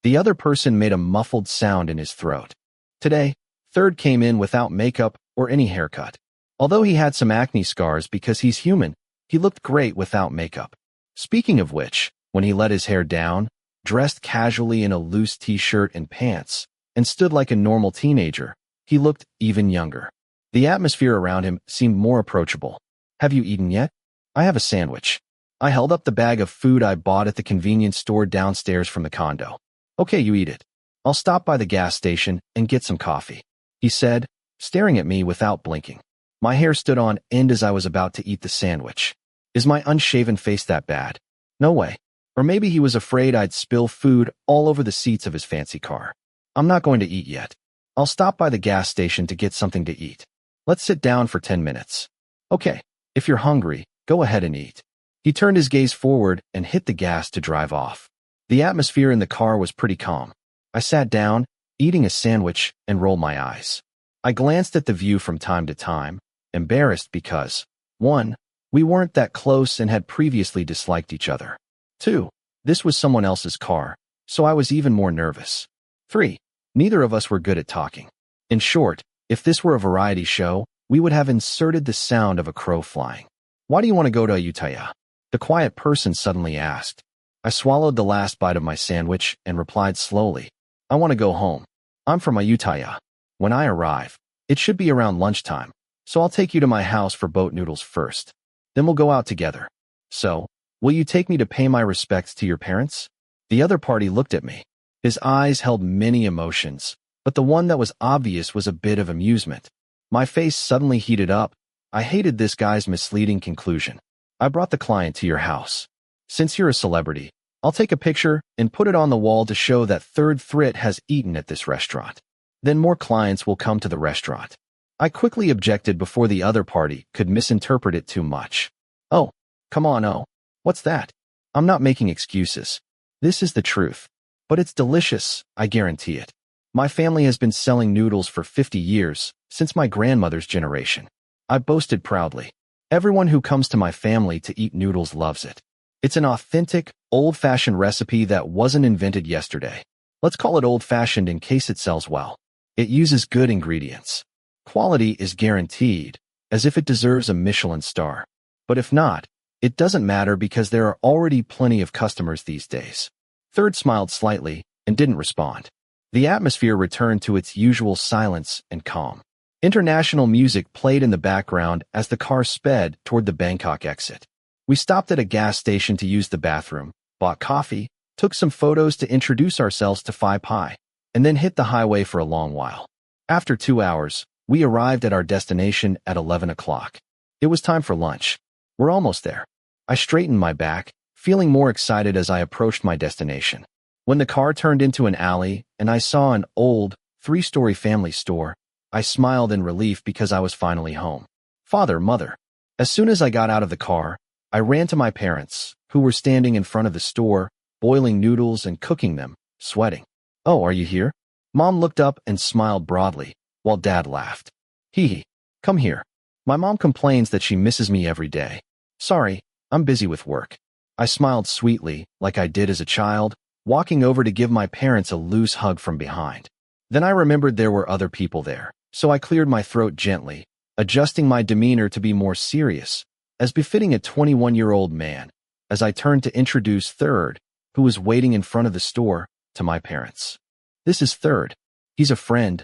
The other person made a muffled sound in his throat. Today, Third came in without makeup or any haircut. Although he had some acne scars because he's human, he looked great without makeup. Speaking of which, when he let his hair down, dressed casually in a loose t-shirt and pants, and stood like a normal teenager, he looked even younger. The atmosphere around him seemed more approachable. Have you eaten yet? I have a sandwich. I held up the bag of food I bought at the convenience store downstairs from the condo. Okay, you eat it. I'll stop by the gas station and get some coffee, he said, staring at me without blinking. My hair stood on end as I was about to eat the sandwich. Is my unshaven face that bad? No way. Or maybe he was afraid I'd spill food all over the seats of his fancy car. I'm not going to eat yet. I'll stop by the gas station to get something to eat. Let's sit down for 10 minutes. Okay, if you're hungry, go ahead and eat. He turned his gaze forward and hit the gas to drive off. The atmosphere in the car was pretty calm. I sat down, eating a sandwich, and rolled my eyes. I glanced at the view from time to time, embarrassed because, 1, we weren't that close and had previously disliked each other. 2, this was someone else's car, so I was even more nervous. 3, neither of us were good at talking. In short, if this were a variety show, we would have inserted the sound of a crow flying. Why do you want to go to Ayutthaya? The quiet person suddenly asked. I swallowed the last bite of my sandwich and replied slowly. I want to go home. I'm from Ayutthaya. When I arrive, it should be around lunchtime, so I'll take you to my house for boat noodles first. Then we'll go out together. So, will you take me to pay my respects to your parents? The other party looked at me. His eyes held many emotions, but the one that was obvious was a bit of amusement. My face suddenly heated up. I hated this guy's misleading conclusion. I brought the client to your house. Since you're a celebrity, I'll take a picture and put it on the wall to show that Third Thrit has eaten at this restaurant. Then more clients will come to the restaurant. I quickly objected before the other party could misinterpret it too much. Oh, come on, oh. What's that? I'm not making excuses. This is the truth. But it's delicious, I guarantee it. My family has been selling noodles for 50 years, since my grandmother's generation. I boasted proudly. Everyone who comes to my family to eat noodles loves it. It's an authentic, old-fashioned recipe that wasn't invented yesterday. Let's call it old-fashioned in case it sells well. It uses good ingredients. Quality is guaranteed, as if it deserves a Michelin star. But if not, it doesn't matter because there are already plenty of customers these days. Third smiled slightly and didn't respond. The atmosphere returned to its usual silence and calm. International music played in the background as the car sped toward the Bangkok exit. We stopped at a gas station to use the bathroom, bought coffee, took some photos to introduce ourselves to Phi Pi, and then hit the highway for a long while. After 2 hours, we arrived at our destination at 11 o'clock. It was time for lunch. We're almost there. I straightened my back, feeling more excited as I approached my destination. When the car turned into an alley and I saw an old, 3-story family store, I smiled in relief because I was finally home. Father, mother. As soon as I got out of the car, I ran to my parents, who were standing in front of the store, boiling noodles and cooking them, sweating. Oh, are you here? Mom looked up and smiled broadly, while Dad laughed. Hee hee. Come here. My mom complains that she misses me every day. Sorry, I'm busy with work. I smiled sweetly, like I did as a child, walking over to give my parents a loose hug from behind. Then I remembered there were other people there, so I cleared my throat gently, adjusting my demeanor to be more serious, as befitting a 21-year-old man, as I turned to introduce Third, who was waiting in front of the store, to my parents. This is Third. He's a friend,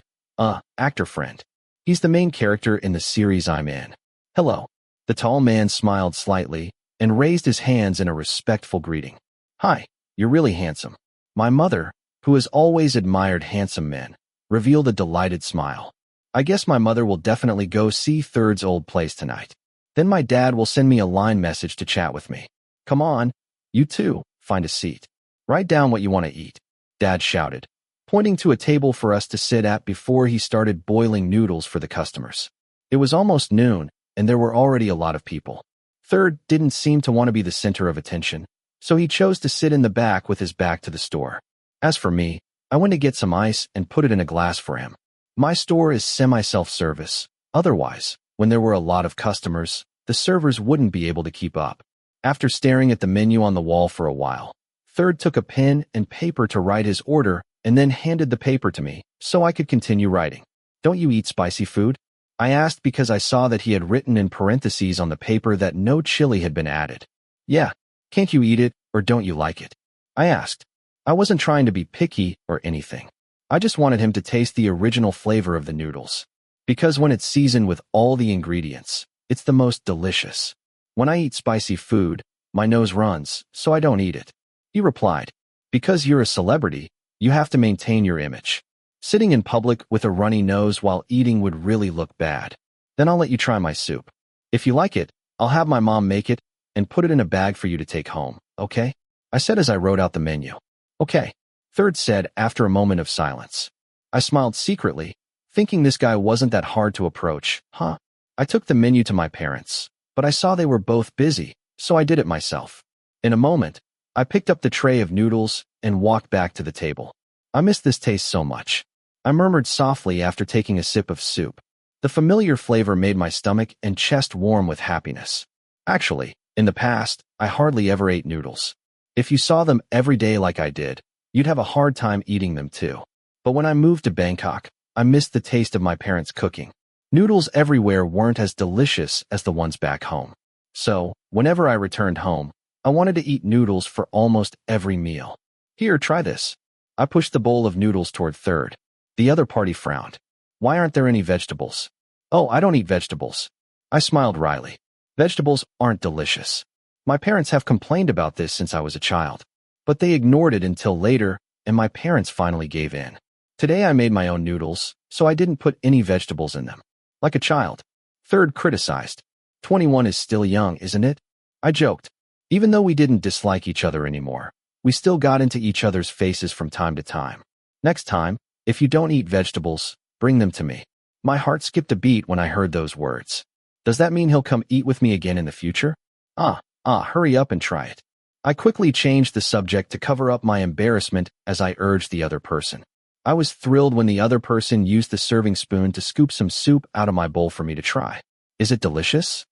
actor friend. He's the main character in the series I'm in. Hello. The tall man smiled slightly and raised his hands in a respectful greeting. Hi, you're really handsome. My mother, who has always admired handsome men, revealed a delighted smile. I guess my mother will definitely go see Third's old place tonight. Then my dad will send me a line message to chat with me. Come on, you too, find a seat. Write down what you want to eat, Dad shouted, pointing to a table for us to sit at before he started boiling noodles for the customers. It was almost noon, and there were already a lot of people. Third didn't seem to want to be the center of attention, so he chose to sit in the back with his back to the store. As for me, I went to get some ice and put it in a glass for him. My store is semi-self-service. Otherwise, when there were a lot of customers, the servers wouldn't be able to keep up. After staring at the menu on the wall for a while, Third took a pen and paper to write his order and then handed the paper to me so I could continue writing. Don't you eat spicy food? I asked because I saw that he had written in parentheses on the paper that no chili had been added. Yeah, can't you eat it or don't you like it? I asked. I wasn't trying to be picky or anything. I just wanted him to taste the original flavor of the noodles. Because when it's seasoned with all the ingredients, it's the most delicious. When I eat spicy food, my nose runs, so I don't eat it. He replied, because you're a celebrity, you have to maintain your image. Sitting in public with a runny nose while eating would really look bad. Then I'll let you try my soup. If you like it, I'll have my mom make it and put it in a bag for you to take home, okay? I said as I wrote out the menu. Okay, Third said after a moment of silence. I smiled secretly, thinking this guy wasn't that hard to approach, huh? I took the menu to my parents, but I saw they were both busy, so I did it myself. In a moment, I picked up the tray of noodles and walked back to the table. I miss this taste so much. I murmured softly after taking a sip of soup. The familiar flavor made my stomach and chest warm with happiness. Actually, in the past, I hardly ever ate noodles. If you saw them every day like I did, you'd have a hard time eating them too. But when I moved to Bangkok, I missed the taste of my parents' cooking. Noodles everywhere weren't as delicious as the ones back home. So, whenever I returned home, I wanted to eat noodles for almost every meal. Here, try this. I pushed the bowl of noodles toward Third. The other party frowned. Why aren't there any vegetables? Oh, I don't eat vegetables. I smiled wryly. Vegetables aren't delicious. My parents have complained about this since I was a child. But they ignored it until later, and my parents finally gave in. Today I made my own noodles, so I didn't put any vegetables in them. Like a child. Third criticized. 21 is still young, isn't it? I joked. Even though we didn't dislike each other anymore, we still got into each other's faces from time to time. Next time, if you don't eat vegetables, bring them to me. My heart skipped a beat when I heard those words. Does that mean he'll come eat with me again in the future? Hurry up and try it. I quickly changed the subject to cover up my embarrassment as I urged the other person. I was thrilled when the other person used the serving spoon to scoop some soup out of my bowl for me to try. Is it delicious?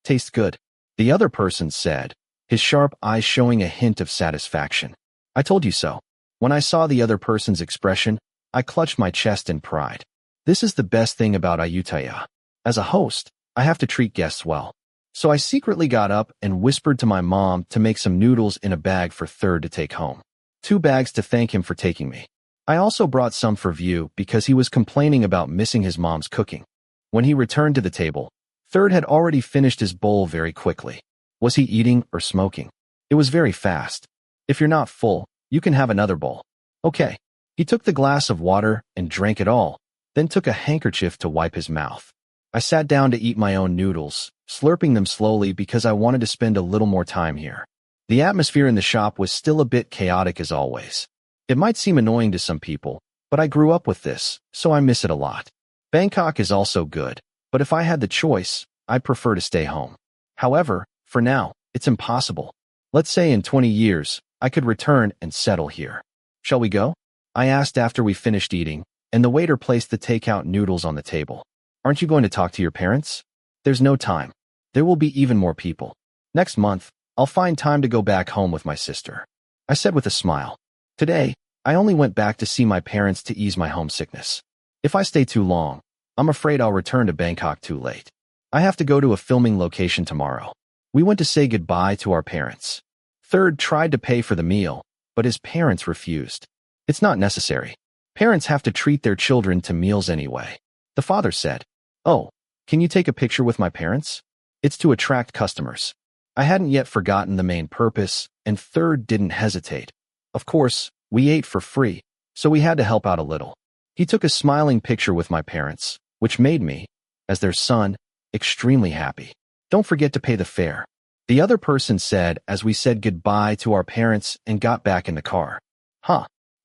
Tastes good. The other person said, his sharp eyes showing a hint of satisfaction. I told you so. When I saw the other person's expression, I clutched my chest in pride. This is the best thing about Ayutthaya. As a host, I have to treat guests well. So I secretly got up and whispered to my mom to make some noodles in a bag for Third to take home. 2 bags to thank him for taking me. I also brought some for View because he was complaining about missing his mom's cooking. When he returned to the table, Third had already finished his bowl very quickly. Was he eating or smoking? It was very fast. If you're not full, you can have another bowl. Okay. He took the glass of water and drank it all, then took a handkerchief to wipe his mouth. I sat down to eat my own noodles, slurping them slowly because I wanted to spend a little more time here. The atmosphere in the shop was still a bit chaotic as always. It might seem annoying to some people, but I grew up with this, so I miss it a lot. Bangkok is also good, but if I had the choice, I'd prefer to stay home. However, for now, it's impossible. Let's say in 20 years, I could return and settle here. Shall we go? I asked after we finished eating, and the waiter placed the takeout noodles on the table. Aren't you going to talk to your parents? There's no time. There will be even more people. Next month, I'll find time to go back home with my sister. I said with a smile. Today, I only went back to see my parents to ease my homesickness. If I stay too long, I'm afraid I'll return to Bangkok too late. I have to go to a filming location tomorrow. We went to say goodbye to our parents. Third tried to pay for the meal, but his parents refused. It's not necessary. Parents have to treat their children to meals anyway. The father said, "Oh, can you take a picture with my parents? It's to attract customers." I hadn't yet forgotten the main purpose, and Third didn't hesitate. Of course, we ate for free, so we had to help out a little. He took a smiling picture with my parents, which made me, as their son, extremely happy. Don't forget to pay the fare, the other person said as we said goodbye to our parents and got back in the car.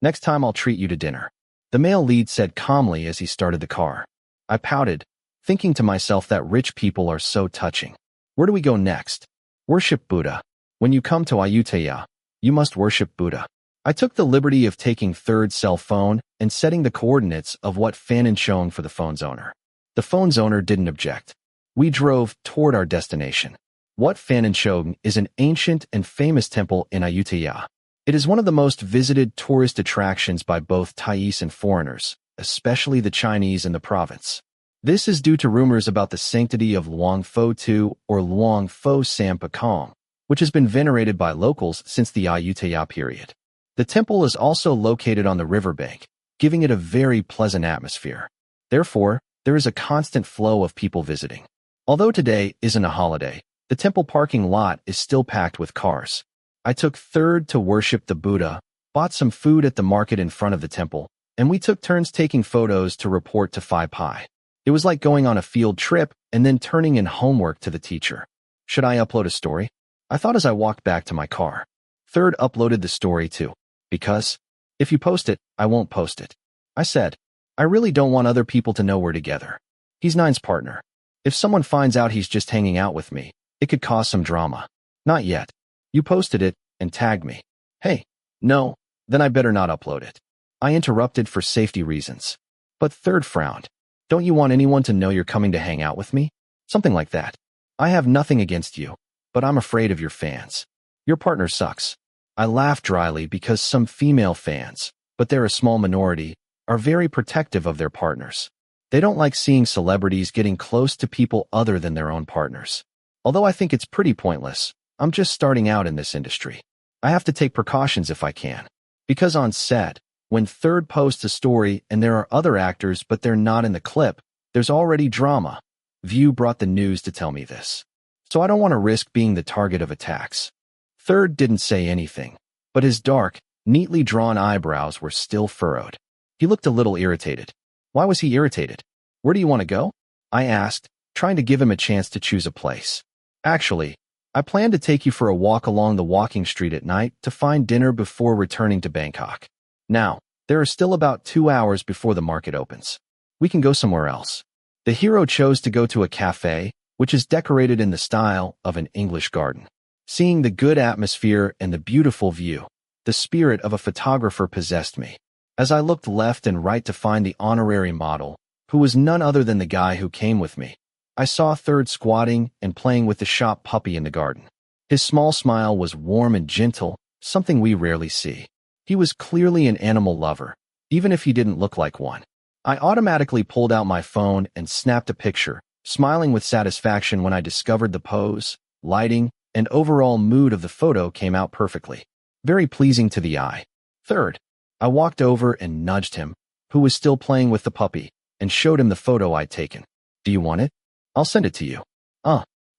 Next time I'll treat you to dinner, the male lead said calmly as he started the car. I pouted, thinking to myself that rich people are so touching. Where do we go next? Worship Buddha. When you come to Ayutthaya, you must worship Buddha. I took the liberty of taking Third's cell phone and setting the coordinates of what Fanboy for the phone's owner. The phone's owner didn't object. We drove toward our destination. Wat Fanboy is an ancient and famous temple in Ayutthaya. It is one of the most visited tourist attractions by both Thais and foreigners, especially the Chinese in the province. This is due to rumors about the sanctity of Luang Pho Tu or Luang Pho Sampakong, which has been venerated by locals since the Ayutthaya period. The temple is also located on the riverbank, giving it a very pleasant atmosphere. Therefore, there is a constant flow of people visiting. Although today isn't a holiday, the temple parking lot is still packed with cars. I took Third to worship the Buddha, bought some food at the market in front of the temple, and we took turns taking photos to report to Phi Pi. It was like going on a field trip and then turning in homework to the teacher. Should I upload a story? I thought as I walked back to my car. Third uploaded the story too. Because, if you post it, I won't post it. I said, I really don't want other people to know we're together. He's Nine's partner. If someone finds out he's just hanging out with me, it could cause some drama. Not yet. You posted it and tagged me. Hey, no, then I better not upload it. I interrupted for safety reasons. But Third frowned. Don't you want anyone to know you're coming to hang out with me? Something like that. I have nothing against you, but I'm afraid of your fans. Your partner sucks. I laughed dryly because some female fans, but they're a small minority, are very protective of their partners. They don't like seeing celebrities getting close to people other than their own partners. Although I think it's pretty pointless, I'm just starting out in this industry. I have to take precautions if I can. Because on set, when Third posts a story and there are other actors but they're not in the clip, there's already drama. View brought the news to tell me this. So I don't want to risk being the target of attacks. Third didn't say anything, but his dark, neatly drawn eyebrows were still furrowed. He looked a little irritated. Why was he irritated? Where do you want to go? I asked, trying to give him a chance to choose a place. Actually, I plan to take you for a walk along the walking street at night to find dinner before returning to Bangkok. Now, there are still about 2 hours before the market opens. We can go somewhere else. The hero chose to go to a cafe, which is decorated in the style of an English garden. Seeing the good atmosphere and the beautiful view, the spirit of a photographer possessed me. As I looked left and right to find the honorary model, who was none other than the guy who came with me, I saw Third squatting and playing with the shop puppy in the garden. His small smile was warm and gentle, something we rarely see. He was clearly an animal lover, even if he didn't look like one. I automatically pulled out my phone and snapped a picture, smiling with satisfaction when I discovered the pose, lighting, and overall mood of the photo came out perfectly. Very pleasing to the eye. Third, I walked over and nudged him, who was still playing with the puppy, and showed him the photo I'd taken. Do you want it? I'll send it to you.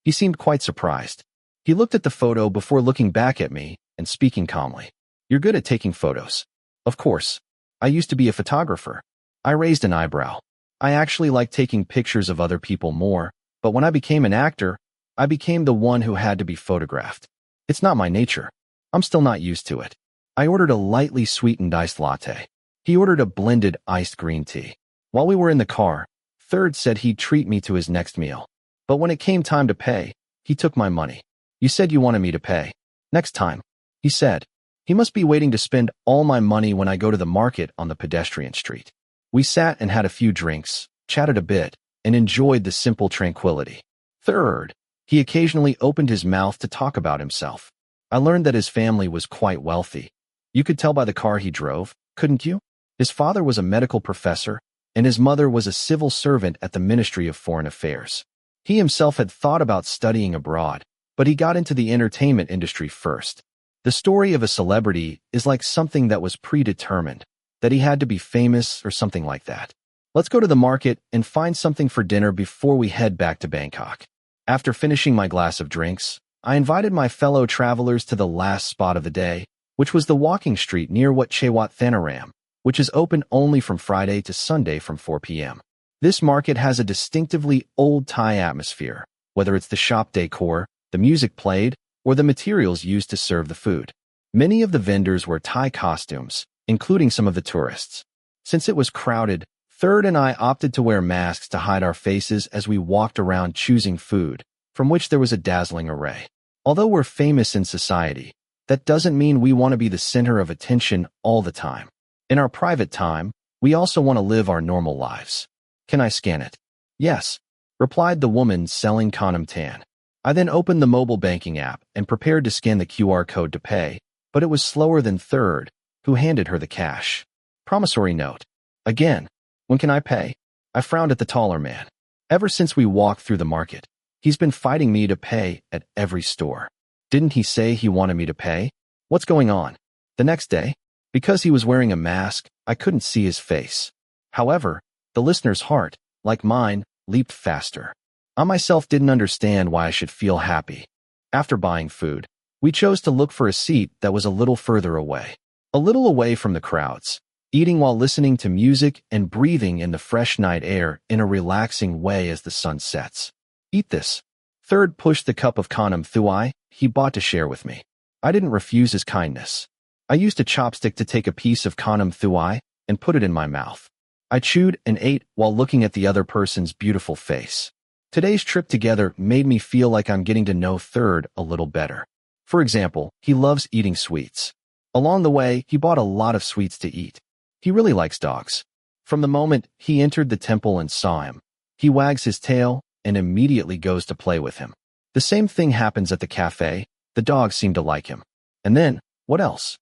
He seemed quite surprised. He looked at the photo before looking back at me and speaking calmly. You're good at taking photos. Of course. I used to be a photographer. I raised an eyebrow. I actually like taking pictures of other people more, but when I became an actor, I became the one who had to be photographed. It's not my nature. I'm still not used to it. I ordered a lightly sweetened iced latte. He ordered a blended iced green tea. While we were in the car, Third said he'd treat me to his next meal. But when it came time to pay, he took my money. You said you wanted me to pay. Next time, he said. He must be waiting to spend all my money when I go to the market on the pedestrian street. We sat and had a few drinks, chatted a bit, and enjoyed the simple tranquility. Third, he occasionally opened his mouth to talk about himself. I learned that his family was quite wealthy. You could tell by the car he drove, couldn't you? His father was a medical professor, and his mother was a civil servant at the Ministry of Foreign Affairs. He himself had thought about studying abroad, but he got into the entertainment industry first. The story of a celebrity is like something that was predetermined, that he had to be famous or something like that. Let's go to the market and find something for dinner before we head back to Bangkok. After finishing my glass of drinks, I invited my fellow travelers to the last spot of the day, which was the walking street near Wat Chewat Thanaram, which is open only from Friday to Sunday from 4 p.m. This market has a distinctively old Thai atmosphere, whether it's the shop decor, the music played, or the materials used to serve the food. Many of the vendors wear Thai costumes, including some of the tourists. Since it was crowded, Third and I opted to wear masks to hide our faces as we walked around choosing food, from which there was a dazzling array. Although we're famous in society, that doesn't mean we want to be the center of attention all the time. In our private time, we also want to live our normal lives. Can I scan it? Yes, replied the woman selling Konam Tan. I then opened the mobile banking app and prepared to scan the QR code to pay, but it was slower than Third, who handed her the cash. Promissory note. Again, when can I pay? I frowned at the taller man. Ever since we walked through the market, he's been fighting me to pay at every store. Didn't he say he wanted me to pay? What's going on? The next day, because he was wearing a mask, I couldn't see his face. However, the listener's heart, like mine, leaped faster. I myself didn't understand why I should feel happy. After buying food, we chose to look for a seat that was a little further away. A little away from the crowds, eating while listening to music and breathing in the fresh night air in a relaxing way as the sun sets. Eat this. Third pushed the cup of Konam Thuai he bought to share with me. I didn't refuse his kindness. I used a chopstick to take a piece of Konam Thuai and put it in my mouth. I chewed and ate while looking at the other person's beautiful face. Today's trip together made me feel like I'm getting to know Third a little better. For example, he loves eating sweets. Along the way, he bought a lot of sweets to eat. He really likes dogs. From the moment he entered the temple and saw him, he wags his tail and immediately goes to play with him. The same thing happens at the cafe. The dogs seem to like him. And then, what else?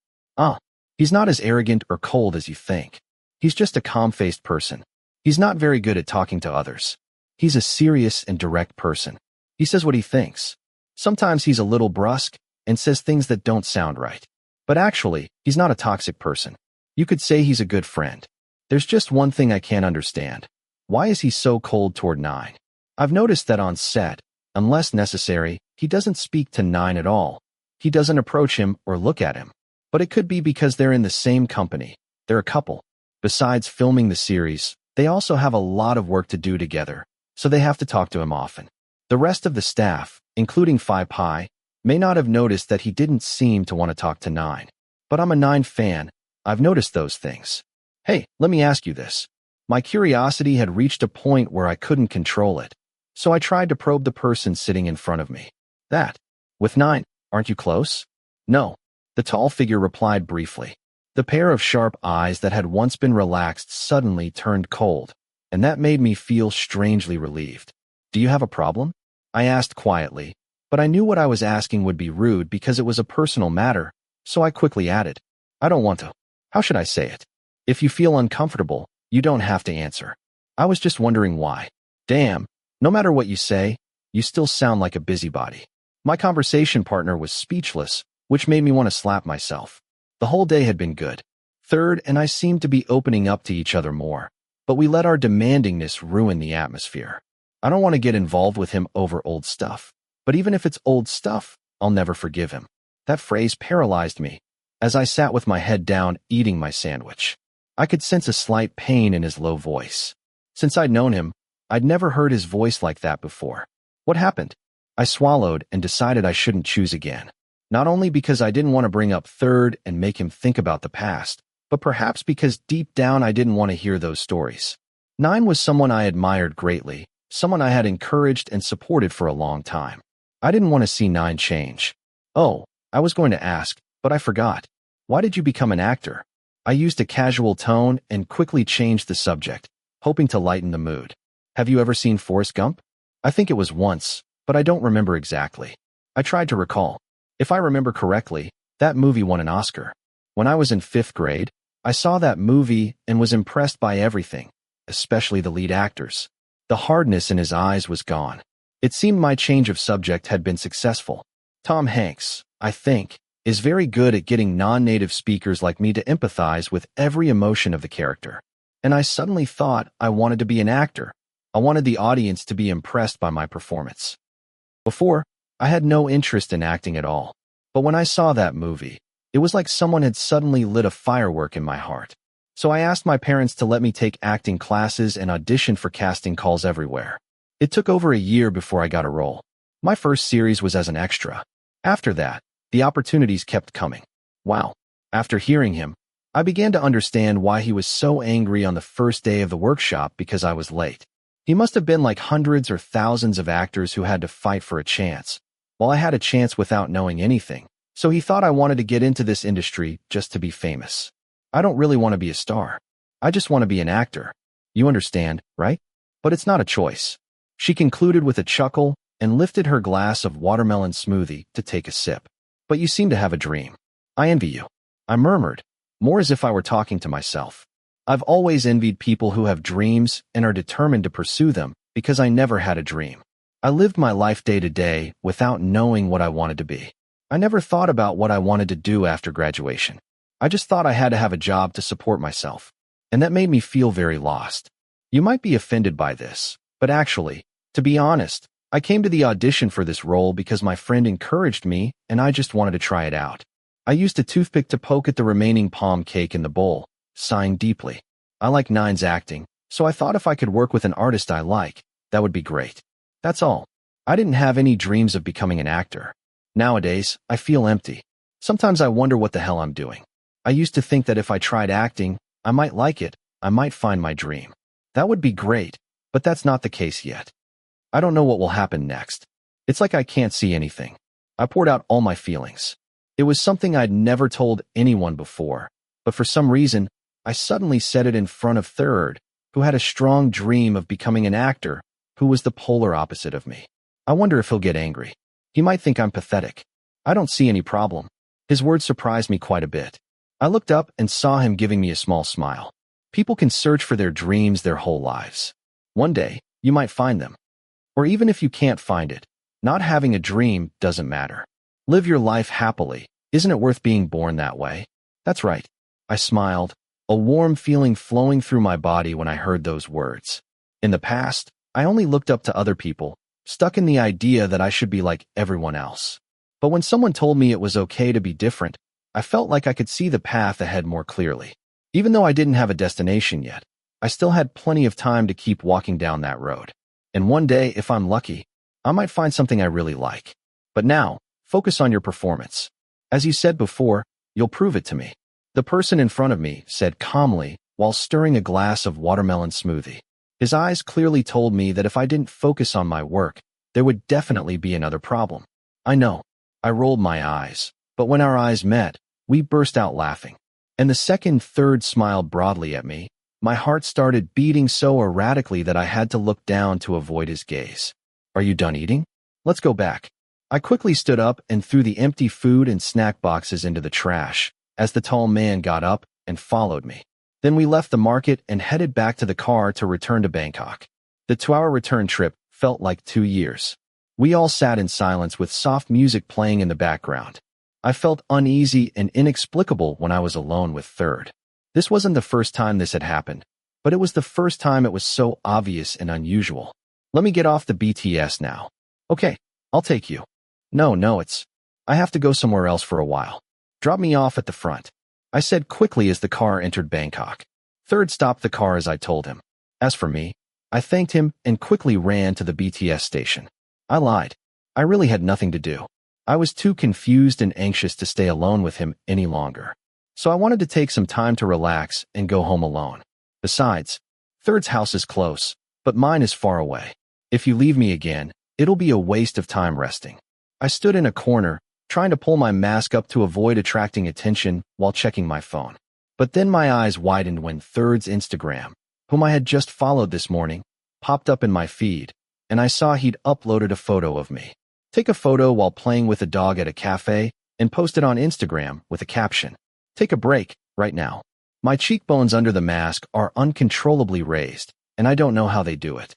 He's not as arrogant or cold as you think. He's just a calm-faced person. He's not very good at talking to others. He's a serious and direct person. He says what he thinks. Sometimes he's a little brusque and says things that don't sound right. But actually, he's not a toxic person. You could say he's a good friend. There's just one thing I can't understand. Why is he so cold toward Nine? I've noticed that on set, unless necessary, he doesn't speak to Nine at all. He doesn't approach him or look at him. But it could be because they're in the same company. They're a couple. Besides filming the series, they also have a lot of work to do together, so they have to talk to him often. The rest of the staff, including Phi Pi, may not have noticed that he didn't seem to want to talk to Nine. But I'm a Nine fan. I've noticed those things. Hey, let me ask you this. My curiosity had reached a point where I couldn't control it, so I tried to probe the person sitting in front of me. That. With 9, aren't you close? No, the tall figure replied briefly. The pair of sharp eyes that had once been relaxed suddenly turned cold, and that made me feel strangely relieved. Do you have a problem? I asked quietly, but I knew what I was asking would be rude because it was a personal matter, so I quickly added, I don't want to. How should I say it? If you feel uncomfortable, you don't have to answer. I was just wondering why. Damn, no matter what you say, you still sound like a busybody. My conversation partner was speechless, which made me want to slap myself. The whole day had been good. Third and I seemed to be opening up to each other more, but we let our demandingness ruin the atmosphere. I don't want to get involved with him over old stuff, but even if it's old stuff, I'll never forgive him. That phrase paralyzed me as I sat with my head down eating my sandwich. I could sense a slight pain in his low voice. Since I'd known him, I'd never heard his voice like that before. What happened? I swallowed and decided I shouldn't choose again. Not only because I didn't want to bring up Third and make him think about the past, but perhaps because deep down I didn't want to hear those stories. 9 was someone I admired greatly, someone I had encouraged and supported for a long time. I didn't want to see 9 change. Oh, I was going to ask, but I forgot. Why did you become an actor? I used a casual tone and quickly changed the subject, hoping to lighten the mood. Have you ever seen Forrest Gump? I think it was once, but I don't remember exactly. I tried to recall. If I remember correctly, that movie won an Oscar. When I was in 5th grade, I saw that movie and was impressed by everything, especially the lead actors. The hardness in his eyes was gone. It seemed my change of subject had been successful. Tom Hanks, I think, is very good at getting non-native speakers like me to empathize with every emotion of the character. And I suddenly thought I wanted to be an actor. I wanted the audience to be impressed by my performance. Before, I had no interest in acting at all. But when I saw that movie, it was like someone had suddenly lit a firework in my heart. So I asked my parents to let me take acting classes and audition for casting calls everywhere. It took over a year before I got a role. My first series was as an extra. After that, the opportunities kept coming. Wow. After hearing him, I began to understand why he was so angry on the first day of the workshop because I was late. He must have been like hundreds or thousands of actors who had to fight for a chance, while I had a chance without knowing anything. So he thought I wanted to get into this industry just to be famous. I don't really want to be a star. I just want to be an actor. You understand, right? But it's not a choice. She concluded with a chuckle and lifted her glass of watermelon smoothie to take a sip. But you seem to have a dream. I envy you. I murmured, more as if I were talking to myself. I've always envied people who have dreams and are determined to pursue them because I never had a dream. I lived my life day to day without knowing what I wanted to be. I never thought about what I wanted to do after graduation. I just thought I had to have a job to support myself, and that made me feel very lost. You might be offended by this, but actually, to be honest, I came to the audition for this role because my friend encouraged me and I just wanted to try it out. I used a toothpick to poke at the remaining palm cake in the bowl, sighing deeply. I like 9's acting, so I thought if I could work with an artist I like, that would be great. That's all. I didn't have any dreams of becoming an actor. Nowadays, I feel empty. Sometimes I wonder what the hell I'm doing. I used to think that if I tried acting, I might like it, I might find my dream. That would be great, but that's not the case yet. I don't know what will happen next. It's like I can't see anything. I poured out all my feelings. It was something I'd never told anyone before, but for some reason, I suddenly said it in front of Third, who had a strong dream of becoming an actor, who was the polar opposite of me. I wonder if he'll get angry. He might think I'm pathetic. I don't see any problem. His words surprised me quite a bit. I looked up and saw him giving me a small smile. People can search for their dreams their whole lives. One day, you might find them. Or even if you can't find it, not having a dream doesn't matter. Live your life happily. Isn't it worth being born that way? That's right. I smiled, a warm feeling flowing through my body when I heard those words. In the past, I only looked up to other people, stuck in the idea that I should be like everyone else. But when someone told me it was okay to be different, I felt like I could see the path ahead more clearly. Even though I didn't have a destination yet, I still had plenty of time to keep walking down that road. And one day, if I'm lucky, I might find something I really like. But now, focus on your performance. As you said before, you'll prove it to me. The person in front of me said calmly, while stirring a glass of watermelon smoothie. His eyes clearly told me that if I didn't focus on my work, there would definitely be another problem. I know. I rolled my eyes, but when our eyes met, we burst out laughing. And the second Third smiled broadly at me, my heart started beating so erratically that I had to look down to avoid his gaze. Are you done eating? Let's go back. I quickly stood up and threw the empty food and snack boxes into the trash, as the tall man got up and followed me. Then we left the market and headed back to the car to return to Bangkok. The 2-hour return trip felt like 2 years. We all sat in silence with soft music playing in the background. I felt uneasy and inexplicable when I was alone with Third. This wasn't the first time this had happened, but it was the first time it was so obvious and unusual. Let me get off the BTS now. Okay, I'll take you. No, I have to go somewhere else for a while. Drop me off at the front, I said quickly as the car entered Bangkok. Third stopped the car as I told him. As for me, I thanked him and quickly ran to the BTS station. I lied. I really had nothing to do. I was too confused and anxious to stay alone with him any longer. So I wanted to take some time to relax and go home alone. Besides, Third's house is close, but mine is far away. If you leave me again, it'll be a waste of time resting. I stood in a corner, trying to pull my mask up to avoid attracting attention while checking my phone. But then my eyes widened when Third's Instagram, whom I had just followed this morning, popped up in my feed, and I saw he'd uploaded a photo of me. Take a photo while playing with a dog at a cafe and post it on Instagram with a caption. Take a break, right now. My cheekbones under the mask are uncontrollably raised, and I don't know how they do it.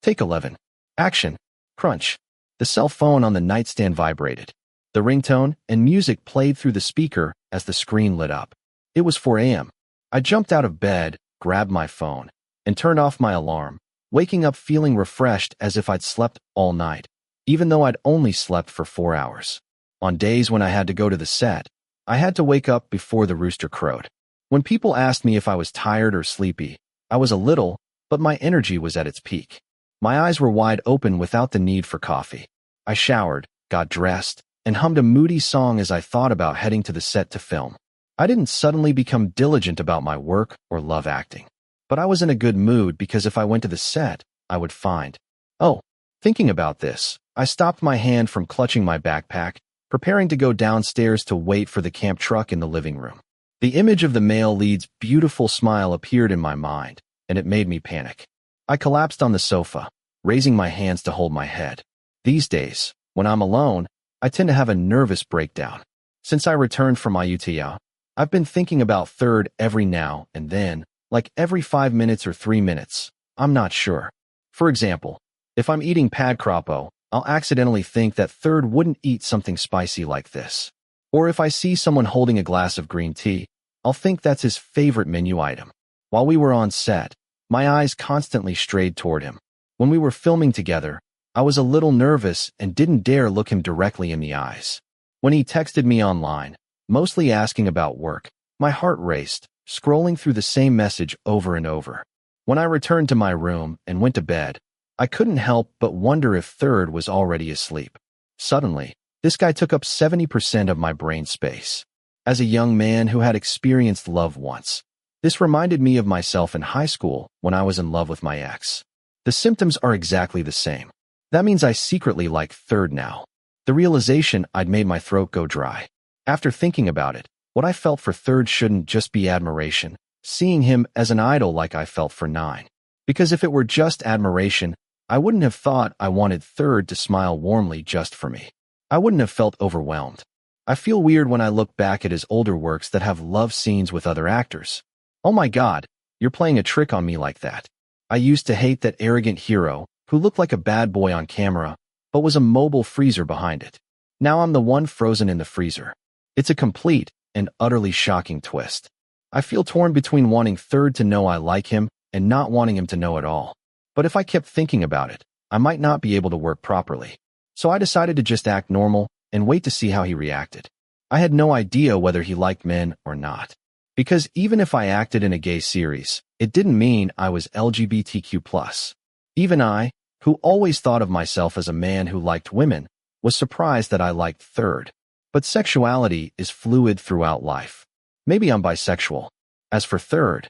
Take 11. Action. Crunch. The cell phone on the nightstand vibrated. The ringtone and music played through the speaker as the screen lit up. It was 4 a.m. I jumped out of bed, grabbed my phone, and turned off my alarm, waking up feeling refreshed as if I'd slept all night, even though I'd only slept for 4 hours. On days when I had to go to the set, I had to wake up before the rooster crowed. When people asked me if I was tired or sleepy, I was a little, but my energy was at its peak. My eyes were wide open without the need for coffee. I showered, got dressed, and hummed a moody song as I thought about heading to the set to film. I didn't suddenly become diligent about my work or love acting, but I was in a good mood because if I went to the set, I would find. Oh, thinking about this, I stopped my hand from clutching my backpack, preparing to go downstairs to wait for the camp truck in the living room. The image of the male lead's beautiful smile appeared in my mind, and it made me panic. I collapsed on the sofa, raising my hands to hold my head. These days, when I'm alone, I tend to have a nervous breakdown. Since I returned from Ayutthaya, I've been thinking about Third every now and then, like every 5 minutes or 3 minutes. I'm not sure. For example, if I'm eating pad krappo, I'll accidentally think that Third wouldn't eat something spicy like this. Or if I see someone holding a glass of green tea, I'll think that's his favorite menu item. While we were on set, my eyes constantly strayed toward him. When we were filming together, I was a little nervous and didn't dare look him directly in the eyes. When he texted me online, mostly asking about work, my heart raced, scrolling through the same message over and over. When I returned to my room and went to bed, I couldn't help but wonder if Third was already asleep. Suddenly, this guy took up 70% of my brain space. As a young man who had experienced love once, this reminded me of myself in high school when I was in love with my ex. The symptoms are exactly the same. That means I secretly like Third now. The realization I'd made my throat go dry. After thinking about it, what I felt for Third shouldn't just be admiration, seeing him as an idol like I felt for 9. Because if it were just admiration, I wouldn't have thought I wanted Third to smile warmly just for me. I wouldn't have felt overwhelmed. I feel weird when I look back at his older works that have love scenes with other actors. Oh my God, you're playing a trick on me like that. I used to hate that arrogant hero who looked like a bad boy on camera, but was a mobile freezer behind it. Now I'm the one frozen in the freezer. It's a complete and utterly shocking twist. I feel torn between wanting Third to know I like him and not wanting him to know at all. But if I kept thinking about it, I might not be able to work properly. So I decided to just act normal and wait to see how he reacted. I had no idea whether he liked men or not. Because even if I acted in a gay series, it didn't mean I was LGBTQ+. Even I, who always thought of myself as a man who liked women, was surprised that I liked Third. But sexuality is fluid throughout life. Maybe I'm bisexual. As for Third,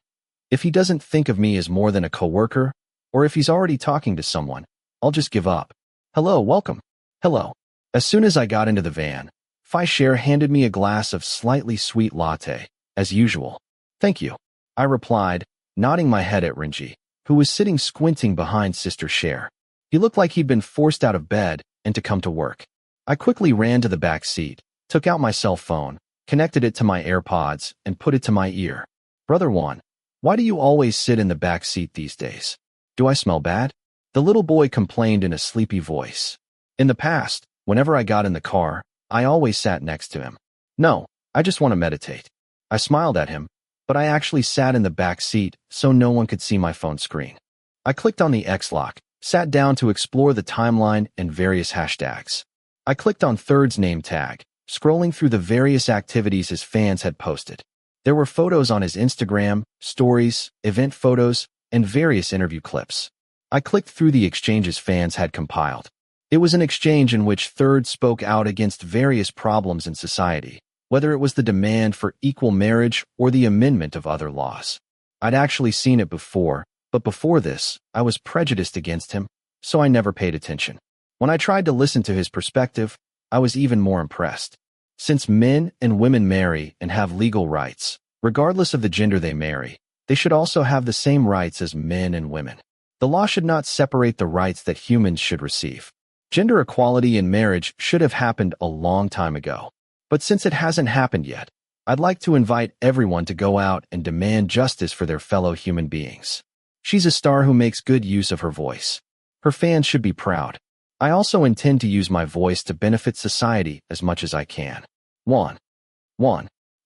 If he doesn't think of me as more than a coworker, or if he's already talking to someone, I'll just give up. Hello, welcome. Hello. As soon as I got into the van, Share handed me a glass of slightly sweet latte, as usual. Thank you, I replied, nodding my head at Renji, who was sitting squinting behind Sister Cher. He looked like he'd been forced out of bed and to come to work. I quickly ran to the back seat, took out my cell phone, connected it to my AirPods, and put it to my ear. Brother Juan, why do you always sit in the back seat these days? Do I smell bad? The little boy complained in a sleepy voice. In the past, whenever I got in the car, I always sat next to him. No, I just want to meditate. I smiled at him, but I actually sat in the back seat so no one could see my phone screen. I clicked on the X lock, sat down to explore the timeline and various hashtags. I clicked on Third's name tag, scrolling through the various activities his fans had posted. There were photos on his Instagram, stories, event photos, and various interview clips. I clicked through the exchanges fans had compiled. It was an exchange in which Third spoke out against various problems in society, whether it was the demand for equal marriage or the amendment of other laws. I'd actually seen it before, but before this, I was prejudiced against him, so I never paid attention. When I tried to listen to his perspective, I was even more impressed. Since men and women marry and have legal rights, regardless of the gender they marry, they should also have the same rights as men and women. The law should not separate the rights that humans should receive. Gender equality in marriage should have happened a long time ago. But since it hasn't happened yet, I'd like to invite everyone to go out and demand justice for their fellow human beings. She's a star who makes good use of her voice. Her fans should be proud. I also intend to use my voice to benefit society as much as I can. Juan.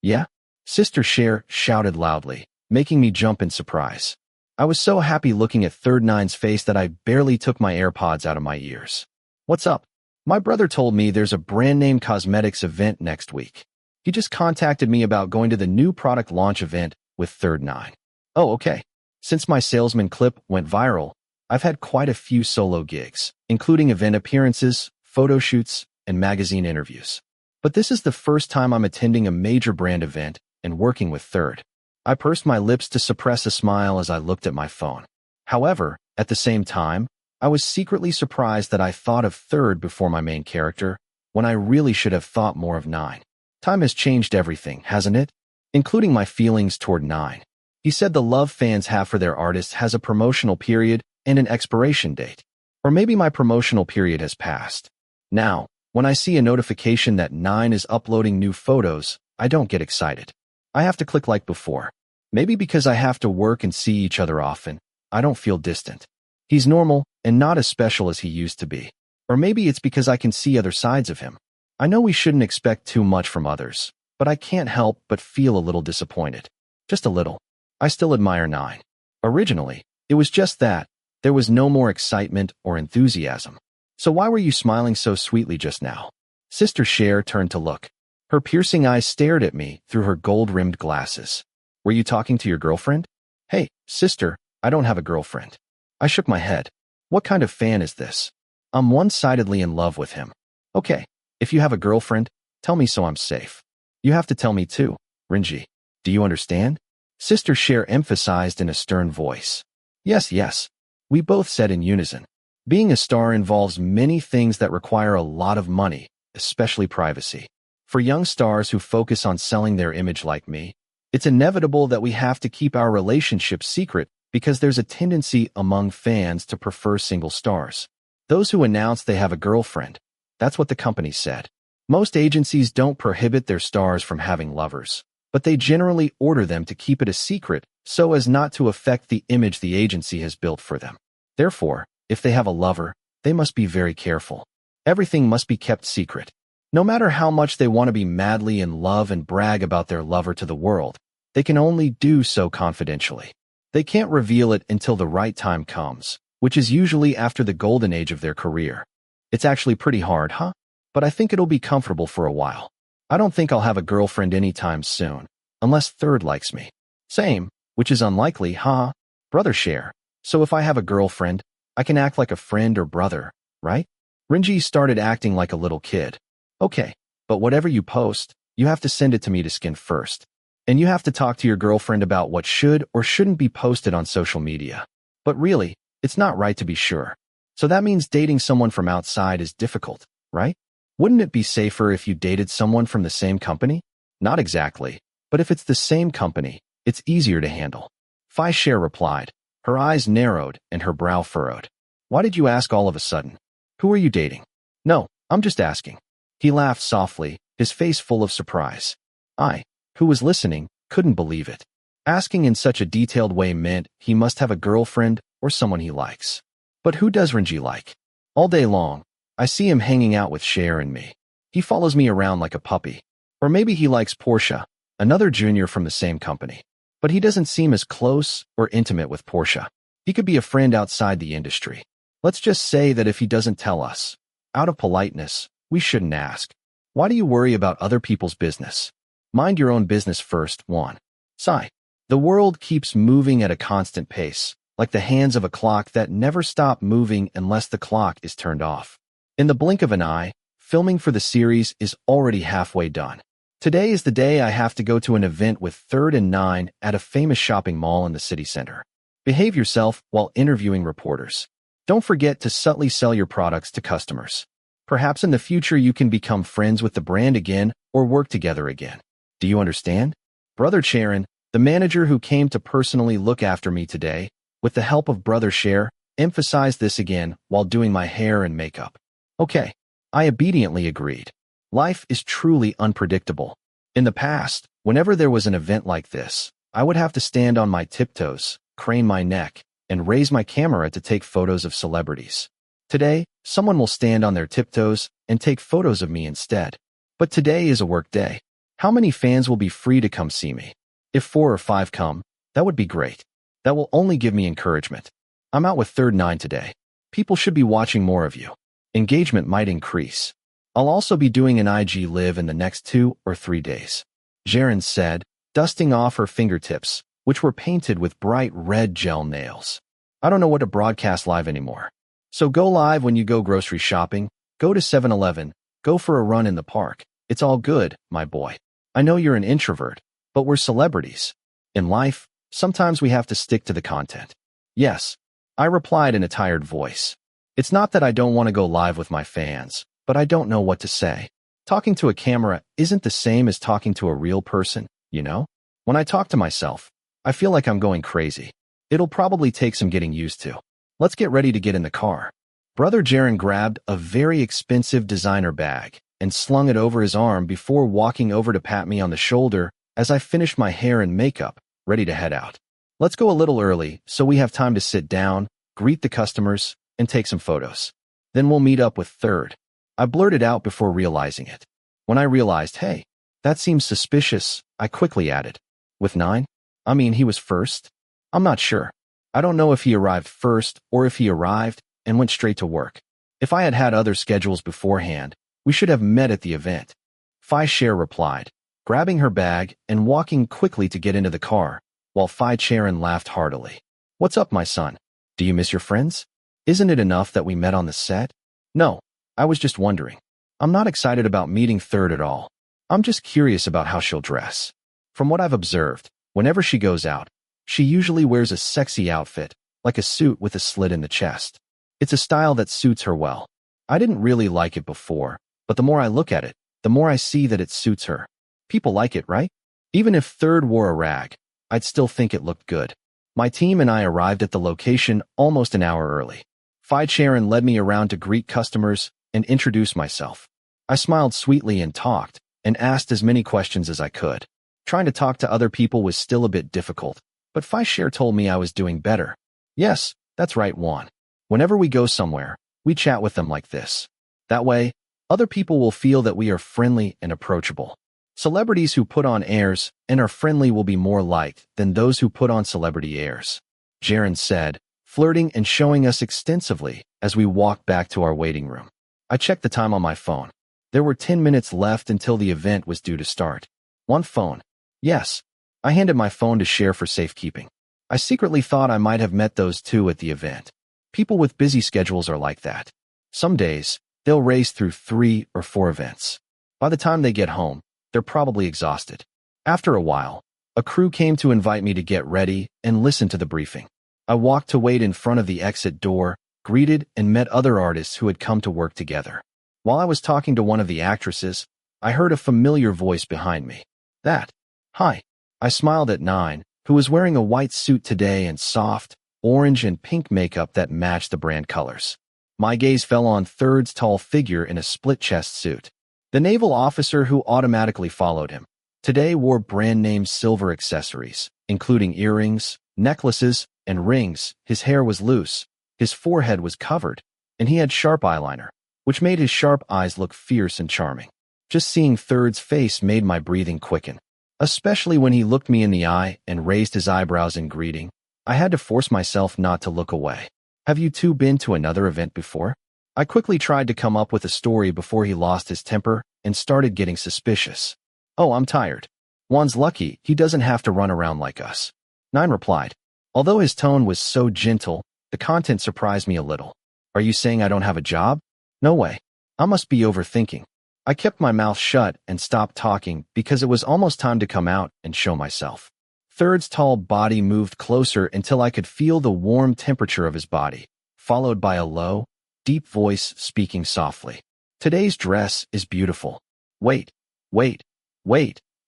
Yeah? Sister Cher shouted loudly, making me jump in surprise. I was so happy looking at Third Nine's face that I barely took my AirPods out of my ears. What's up? My brother told me there's a brand name cosmetics event next week. He just contacted me about going to the new product launch event with Third Nine. Oh, okay. Since my salesman clip went viral, I've had quite a few solo gigs, including event appearances, photo shoots, and magazine interviews. But this is the first time I'm attending a major brand event and working with Third. I pursed my lips to suppress a smile as I looked at my phone. However, at the same time, I was secretly surprised that I thought of Third before my main character, when I really should have thought more of Nine. Time has changed everything, hasn't it? Including my feelings toward Nine. He said the love fans have for their artists has a promotional period and an expiration date. Or maybe my promotional period has passed. Now, when I see a notification that Nine is uploading new photos, I don't get excited. I have to click like before. Maybe because I have to work and see each other often, I don't feel distant. He's normal and not as special as he used to be. Or maybe it's because I can see other sides of him. I know we shouldn't expect too much from others, but I can't help but feel a little disappointed. Just a little. I still admire Nine. Originally, it was just that. There was no more excitement or enthusiasm. So why were you smiling so sweetly just now? Sister Cher turned to look. Her piercing eyes stared at me through her gold-rimmed glasses. Were you talking to your girlfriend? Hey, sister, I don't have a girlfriend. I shook my head. What kind of fan is this? I'm one-sidedly in love with him. Okay, if you have a girlfriend, tell me so I'm safe. You have to tell me too, Renji. Do you understand? Sister Cher emphasized in a stern voice. Yes. We both said in unison. Being a star involves many things that require a lot of money, especially privacy. For young stars who focus on selling their image like me, it's inevitable that we have to keep our relationship secret because there's a tendency among fans to prefer single stars. Those who announce they have a girlfriend, that's what the company said. Most agencies don't prohibit their stars from having lovers, but they generally order them to keep it a secret so as not to affect the image the agency has built for them. Therefore, if they have a lover, they must be very careful. Everything must be kept secret. No matter how much they want to be madly in love and brag about their lover to the world, they can only do so confidentially. They can't reveal it until the right time comes, which is usually after the golden age of their career. It's actually pretty hard, huh? But I think it'll be comfortable for a while. I don't think I'll have a girlfriend anytime soon, unless Third likes me. Same, which is unlikely, huh? Brother Cher. So if I have a girlfriend, I can act like a friend or brother, right? Renji started acting like a little kid. Okay, but whatever you post, you have to send it to me to skin first. And you have to talk to your girlfriend about what should or shouldn't be posted on social media. But really, it's not right to be sure. So that means dating someone from outside is difficult, right? Wouldn't it be safer if you dated someone from the same company? Not exactly, but if it's the same company, it's easier to handle. Fai Cher replied. Her eyes narrowed and her brow furrowed. Why did you ask all of a sudden? Who are you dating? No, I'm just asking. He laughed softly, his face full of surprise. I, who was listening, couldn't believe it. Asking in such a detailed way meant he must have a girlfriend or someone he likes. But who does Renji like? All day long, I see him hanging out with Cher and me. He follows me around like a puppy. Or maybe he likes Portia, another junior from the same company. But he doesn't seem as close or intimate with Portia. He could be a friend outside the industry. Let's just say that if he doesn't tell us, out of politeness, we shouldn't ask. Why do you worry about other people's business? Mind your own business first, Juan. Sigh. The world keeps moving at a constant pace, like the hands of a clock that never stop moving unless the clock is turned off. In the blink of an eye, filming for the series is already halfway done. Today is the day I have to go to an event with Third and Nine at a famous shopping mall in the city center. Behave yourself while interviewing reporters. Don't forget to subtly sell your products to customers. Perhaps in the future you can become friends with the brand again or work together again. Do you understand? Brother Charon, the manager who came to personally look after me today, with the help of Brother Cher, emphasized this again while doing my hair and makeup. Okay, I obediently agreed. Life is truly unpredictable. In the past, whenever there was an event like this, I would have to stand on my tiptoes, crane my neck, and raise my camera to take photos of celebrities. Today, someone will stand on their tiptoes and take photos of me instead. But today is a work day. How many fans will be free to come see me? If 4 or 5 come, that would be great. That will only give me encouragement. I'm out with Third Nine today. People should be watching more of you. Engagement might increase. I'll also be doing an IG live in the next 2 or 3 days. Jaren said, dusting off her fingertips, which were painted with bright red gel nails. I don't know what to broadcast live anymore. So go live when you go grocery shopping, go to 7-Eleven, go for a run in the park. It's all good, my boy. I know you're an introvert, but we're celebrities. In life, sometimes we have to stick to the content. Yes, I replied in a tired voice. It's not that I don't want to go live with my fans, but I don't know what to say. Talking to a camera isn't the same as talking to a real person, you know? When I talk to myself, I feel like I'm going crazy. It'll probably take some getting used to. Let's get ready to get in the car. Brother Jaren grabbed a very expensive designer bag and slung it over his arm before walking over to pat me on the shoulder as I finished my hair and makeup, ready to head out. Let's go a little early so we have time to sit down, greet the customers, and take some photos. Then we'll meet up with Third. I blurted out before realizing it. When I realized, hey, that seems suspicious, I quickly added. With 9? I mean, he was first? I'm not sure. I don't know if he arrived first or if he arrived and went straight to work. If I had had other schedules beforehand, we should have met at the event. Fai Cher replied, grabbing her bag and walking quickly to get into the car, while Fai Charon laughed heartily. What's up, my son? Do you miss your friends? Isn't it enough that we met on the set? No, I was just wondering. I'm not excited about meeting Third at all. I'm just curious about how she'll dress. From what I've observed, whenever she goes out, she usually wears a sexy outfit, like a suit with a slit in the chest. It's a style that suits her well. I didn't really like it before, but the more I look at it, the more I see that it suits her. People like it, right? Even if Third wore a rag, I'd still think it looked good. My team and I arrived at the location almost an hour early. Fai Charon led me around to greet customers and introduce myself. I smiled sweetly and talked, and asked as many questions as I could. Trying to talk to other people was still a bit difficult, but Fai Cher told me I was doing better. Yes, that's right, Juan. Whenever we go somewhere, we chat with them like this. That way, other people will feel that we are friendly and approachable. Celebrities who put on airs and are friendly will be more liked than those who put on celebrity airs, Jaren said, flirting and showing us extensively as we walked back to our waiting room. I checked the time on my phone. There were 10 minutes left until the event was due to start. One phone. Yes, I handed my phone to Cher for safekeeping. I secretly thought I might have met those two at the event. People with busy schedules are like that. Some days, they'll race through 3 or 4 events. By the time they get home, they're probably exhausted. After a while, A crew came to invite me to get ready and listen to the briefing. I walked to wait in front of the exit door, greeted and met other artists who had come to work together. While I was talking to one of the actresses, I heard a familiar voice behind me. Hi. I smiled at Nine, who was wearing a white suit today and soft, orange and pink makeup that matched the brand colors. My gaze fell on Third's tall figure in a split-chest suit. The naval officer who automatically followed him today wore brand-name silver accessories, including earrings, necklaces, and rings. His hair was loose, his forehead was covered, and he had sharp eyeliner, which made his sharp eyes look fierce and charming. Just seeing Third's face made my breathing quicken, especially when he looked me in the eye and raised his eyebrows in greeting. I had to force myself not to look away. Have you two been to another event before? I quickly tried to come up with a story before he lost his temper and started getting suspicious. Oh, I'm tired. Juan's lucky he doesn't have to run around like us. Nine replied. Although his tone was so gentle, the content surprised me a little. Are you saying I don't have a job? No way. I must be overthinking. I kept my mouth shut and stopped talking because it was almost time to come out and show myself. Third's tall body moved closer until I could feel the warm temperature of his body, followed by a low, deep voice speaking softly. Today's dress is beautiful. Wait.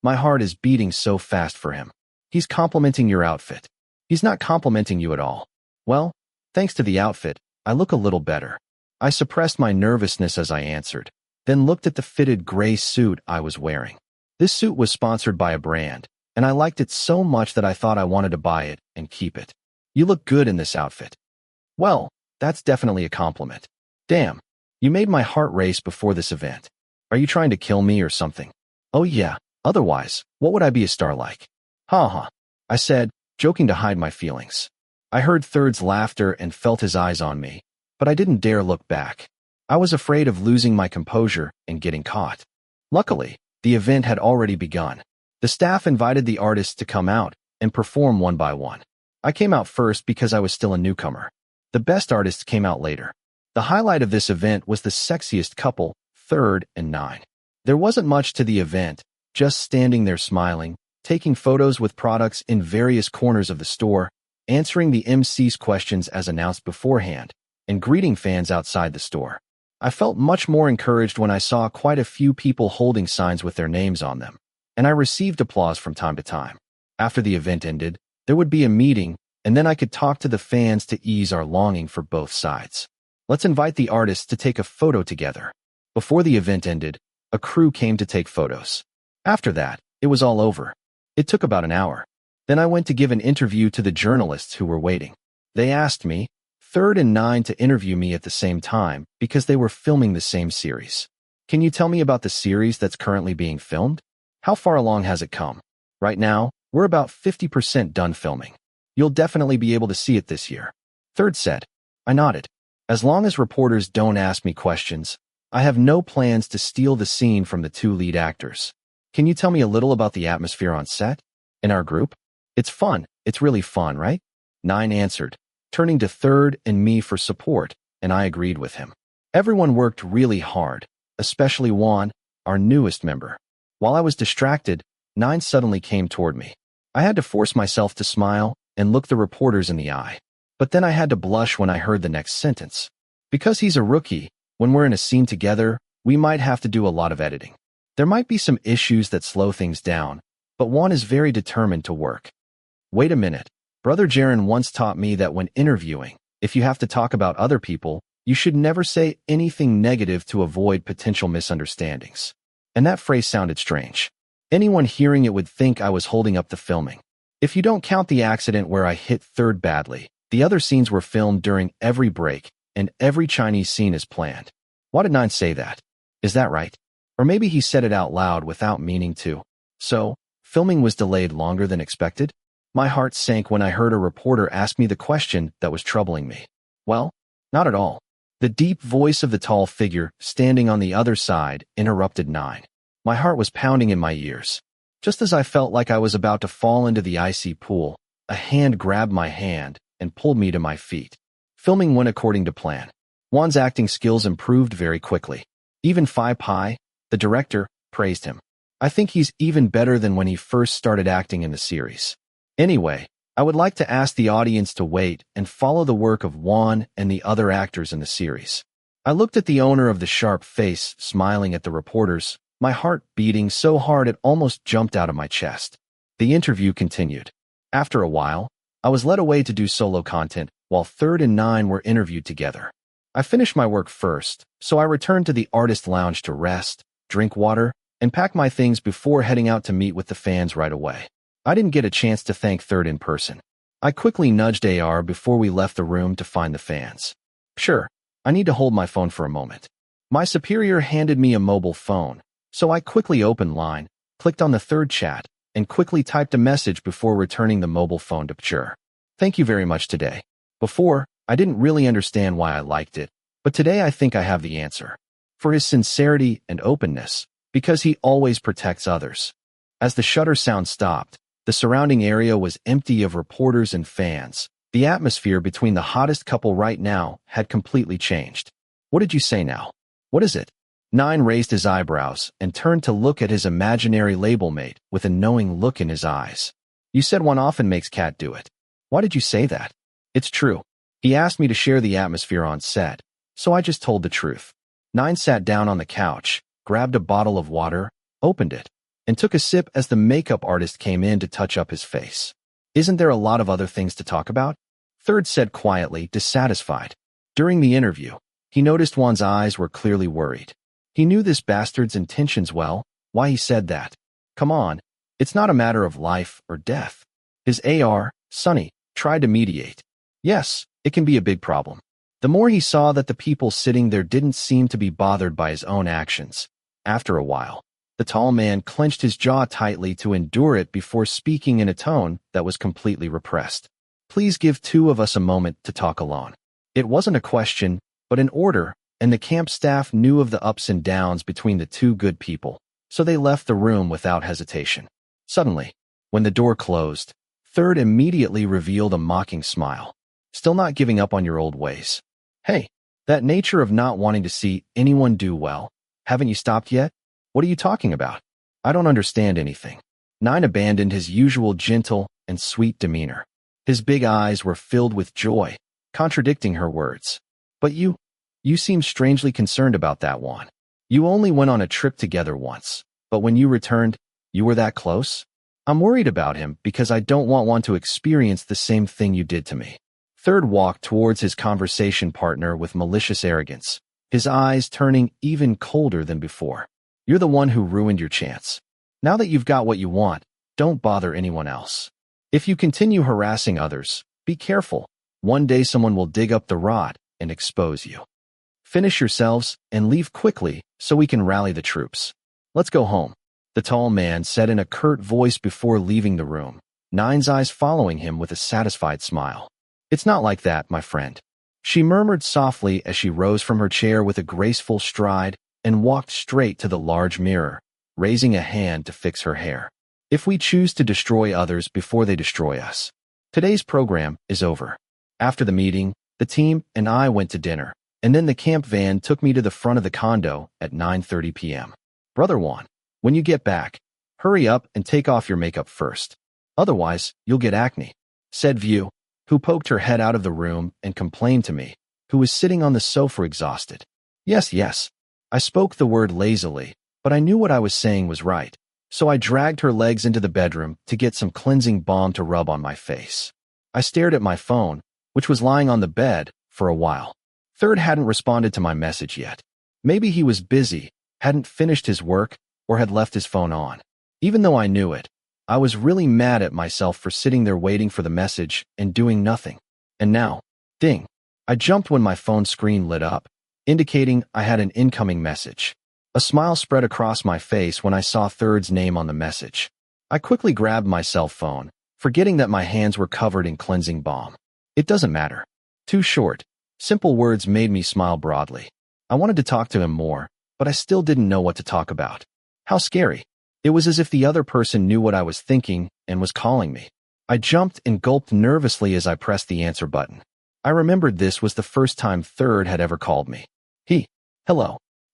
My heart is beating so fast for him. He's complimenting your outfit. He's not complimenting you at all. Well, thanks to the outfit, I look a little better. I suppressed my nervousness as I answered, then looked at the fitted gray suit I was wearing. This suit was sponsored by a brand, and I liked it so much that I thought I wanted to buy it and keep it. You look good in this outfit. Well, that's definitely a compliment. Damn, you made my heart race before this event. Are you trying to kill me or something? Oh yeah, otherwise, what would I be a star like? Ha, I said, joking to hide my feelings. I heard Third's laughter and felt his eyes on me, but I didn't dare look back. I was afraid of losing my composure and getting caught. Luckily, the event had already begun. The staff invited the artists to come out and perform one by one. I came out first because I was still a newcomer. The best artists came out later. The highlight of this event was the sexiest couple, Third and Nine. There wasn't much to the event, just standing there smiling, taking photos with products in various corners of the store, answering the MC's questions as announced beforehand, and greeting fans outside the store. I felt much more encouraged when I saw quite a few people holding signs with their names on them, and I received applause from time to time. After the event ended, there would be a meeting, and then I could talk to the fans to ease our longing for both sides. Let's invite the artists to take a photo together. Before the event ended, a crew came to take photos. After that, it was all over. It took about an hour. Then I went to give an interview to the journalists who were waiting. They asked me, Third and Nine, to interview me at the same time because they were filming the same series. Can you tell me about the series that's currently being filmed? How far along has it come? Right now, we're about 50% done filming. You'll definitely be able to see it this year. Third said. I nodded. As long as reporters don't ask me questions, I have no plans to steal the scene from the two lead actors. Can you tell me a little about the atmosphere on set? In our group? It's fun. It's really fun, right? Nine answered, turning to Third and me for support, and I agreed with him. Everyone worked really hard, especially Juan, our newest member. While I was distracted, Nine suddenly came toward me. I had to force myself to smile and look the reporters in the eye. But then I had to blush when I heard the next sentence. Because he's a rookie, when we're in a scene together, we might have to do a lot of editing. There might be some issues that slow things down, but Juan is very determined to work. Wait a minute. Brother Jaren once taught me that when interviewing, if you have to talk about other people, you should never say anything negative to avoid potential misunderstandings. And that phrase sounded strange. Anyone hearing it would think I was holding up the filming. If you don't count the accident where I hit Third badly, the other scenes were filmed during every break, and every Chinese scene is planned. Why did Nine say that? Is that right? Or maybe he said it out loud without meaning to. So, filming was delayed longer than expected? My heart sank when I heard a reporter ask me the question that was troubling me. Well, not at all. The deep voice of the tall figure standing on the other side interrupted Nine. My heart was pounding in my ears. Just as I felt like I was about to fall into the icy pool, a hand grabbed my hand and pulled me to my feet. Filming went according to plan. Juan's acting skills improved very quickly. Even Phi Pai, the director, praised him. I think he's even better than when he first started acting in the series. Anyway, I would like to ask the audience to wait and follow the work of Juan and the other actors in the series. I looked at the owner of the sharp face, smiling at the reporters, my heart beating so hard it almost jumped out of my chest. The interview continued. After a while, I was led away to do solo content, while Third and Nine were interviewed together. I finished my work first, so I returned to the artist lounge to rest, drink water, and pack my things before heading out to meet with the fans right away. I didn't get a chance to thank Third in person. I quickly nudged AR before we left the room to find the fans. Sure, I need to hold my phone for a moment. My superior handed me a mobile phone, so I quickly opened Line, clicked on the third chat, and quickly typed a message before returning the mobile phone to Picture. Thank you very much today. Before, I didn't really understand why I liked it, but today I think I have the answer. For his sincerity and openness, because he always protects others. As the shutter sound stopped, the surrounding area was empty of reporters and fans. The atmosphere between the hottest couple right now had completely changed. What did you say now? What is it? Nine raised his eyebrows and turned to look at his imaginary label mate with a knowing look in his eyes. You said one often makes Cat do it. Why did you say that? It's true. He asked me to share the atmosphere on set, so I just told the truth. Nine sat down on the couch, grabbed a bottle of water, opened it, and took a sip as the makeup artist came in to touch up his face. Isn't there a lot of other things to talk about? Third said quietly, dissatisfied. During the interview, he noticed Juan's eyes were clearly worried. He knew this bastard's intentions well, why he said that. Come on, it's not a matter of life or death. His AR, Sonny, tried to mediate. Yes, it can be a big problem. The more he saw that the people sitting there didn't seem to be bothered by his own actions. After a while, the tall man clenched his jaw tightly to endure it before speaking in a tone that was completely repressed. Please give two of us a moment to talk alone. It wasn't a question, but an order, and the camp staff knew of the ups and downs between the two good people, so they left the room without hesitation. Suddenly, when the door closed, Third immediately revealed a mocking smile. Still not giving up on your old ways. Hey, that nature of not wanting to see anyone do well, haven't you stopped yet? What are you talking about? I don't understand anything. Nine abandoned his usual gentle and sweet demeanor. His big eyes were filled with joy, contradicting her words. But you seem strangely concerned about that one. You only went on a trip together once, but when you returned, you were that close? I'm worried about him because I don't want one to experience the same thing you did to me. Third walked towards his conversation partner with malicious arrogance, his eyes turning even colder than before. You're the one who ruined your chance. Now that you've got what you want, don't bother anyone else. If you continue harassing others, be careful. One day someone will dig up the rod and expose you. Finish yourselves and leave quickly so we can rally the troops. Let's go home, the tall man said in a curt voice before leaving the room, Nine's eyes following him with a satisfied smile. It's not like that, my friend. She murmured softly as she rose from her chair with a graceful stride and walked straight to the large mirror, raising a hand to fix her hair. If we choose to destroy others before they destroy us. Today's program is over. After the meeting, the team and I went to dinner, and then the camp van took me to the front of the condo at 9:30 p.m. Brother Juan, when you get back, hurry up and take off your makeup first. Otherwise, you'll get acne, said View, who poked her head out of the room and complained to me, who was sitting on the sofa exhausted. Yes. I spoke the word lazily, but I knew what I was saying was right, so I dragged her legs into the bedroom to get some cleansing balm to rub on my face. I stared at my phone, which was lying on the bed, for a while. Third hadn't responded to my message yet. Maybe he was busy, hadn't finished his work, or had left his phone on. Even though I knew it, I was really mad at myself for sitting there waiting for the message and doing nothing. And now, ding, I jumped when my phone screen lit up, indicating I had an incoming message. A smile spread across my face when I saw Third's name on the message. I quickly grabbed my cell phone, forgetting that my hands were covered in cleansing balm. It doesn't matter. Too short. Simple words made me smile broadly. I wanted to talk to him more, but I still didn't know what to talk about. How scary. It was as if the other person knew what I was thinking and was calling me. I jumped and gulped nervously as I pressed the answer button. I remembered this was the first time Third had ever called me.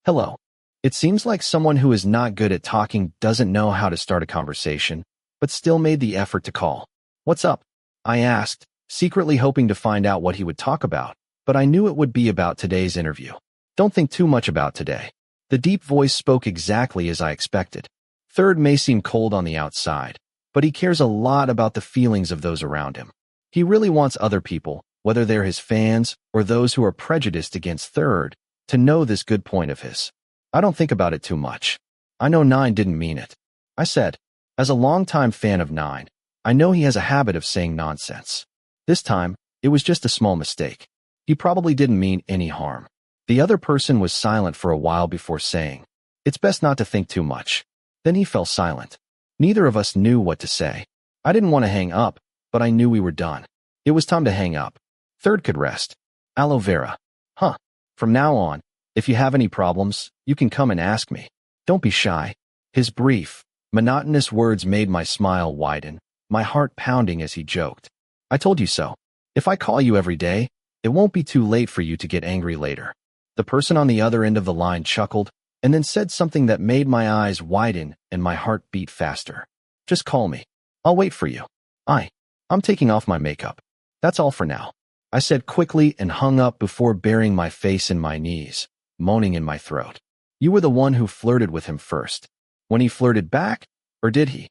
Hello. It seems like someone who is not good at talking doesn't know how to start a conversation, but still made the effort to call. "What's up?" I asked, secretly hoping to find out what he would talk about, but I knew it would be about today's interview. "Don't think too much about today." The deep voice spoke exactly as I expected. Third may seem cold on the outside, but he cares a lot about the feelings of those around him. He really wants other people, whether they're his fans or those who are prejudiced against Third, to know this good point of his. "I don't think about it too much. I know Nine didn't mean it," I said. As a longtime fan of Nine, I know he has a habit of saying nonsense. This time, it was just a small mistake. He probably didn't mean any harm. The other person was silent for a while before saying, "It's best not to think too much." Then he fell silent. Neither of us knew what to say. I didn't want to hang up, but I knew we were done. It was time to hang up. Third could rest. Aloe vera. "Huh. From now on, if you have any problems, you can come and ask me. Don't be shy." His brief, monotonous words made my smile widen, my heart pounding as he joked. "I told you so. If I call you every day, it won't be too late for you to get angry later." The person on the other end of the line chuckled, and then said something that made my eyes widen and my heart beat faster. "Just call me. I'll wait for you. I'm taking off my makeup. That's all for now," I said quickly and hung up before burying my face in my knees, moaning in my throat. "You were the one who flirted with him first. When he flirted back, or did he?"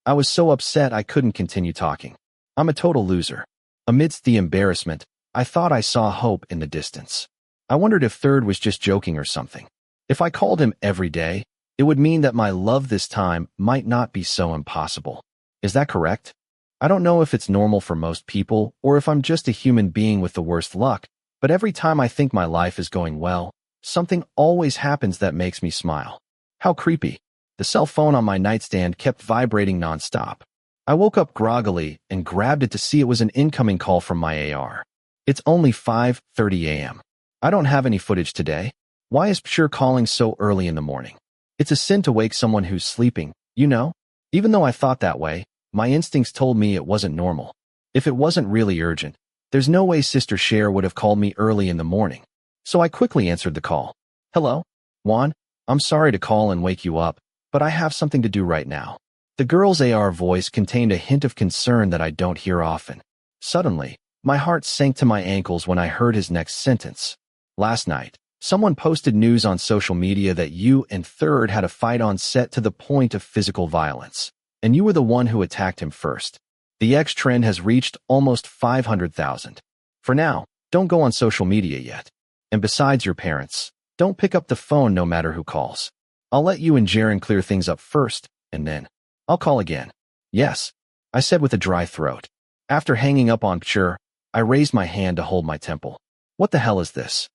I was so upset I couldn't continue talking. I'm a total loser. Amidst the embarrassment, I thought I saw hope in the distance. I wondered if Third was just joking or something. If I called him every day, it would mean that my love this time might not be so impossible. Is that correct? I don't know if it's normal for most people or if I'm just a human being with the worst luck, but every time I think my life is going well, something always happens that makes me smile. How creepy. The cell phone on my nightstand kept vibrating nonstop. I woke up groggily and grabbed it to see it was an incoming call from my AR. It's only 5:30 a.m. I don't have any footage today. Why is Pshur calling so early in the morning? It's a sin to wake someone who's sleeping, you know? Even though I thought that way, my instincts told me it wasn't normal. If it wasn't really urgent, there's no way Sister Cher would have called me early in the morning. So I quickly answered the call. "Hello? Juan, I'm sorry to call and wake you up, but I have something to do right now." The girl's AR voice contained a hint of concern that I don't hear often. Suddenly, my heart sank to my ankles when I heard his next sentence. "Last night, someone posted news on social media that you and Third had a fight on set to the point of physical violence, and you were the one who attacked him first. The X trend has reached almost 500,000. For now, don't go on social media yet. And besides your parents, don't pick up the phone no matter who calls. I'll let you and Jaren clear things up first, and then I'll call again." "Yes," I said with a dry throat. After hanging up on Pshur, I raised my hand to hold my temple. What the hell is this?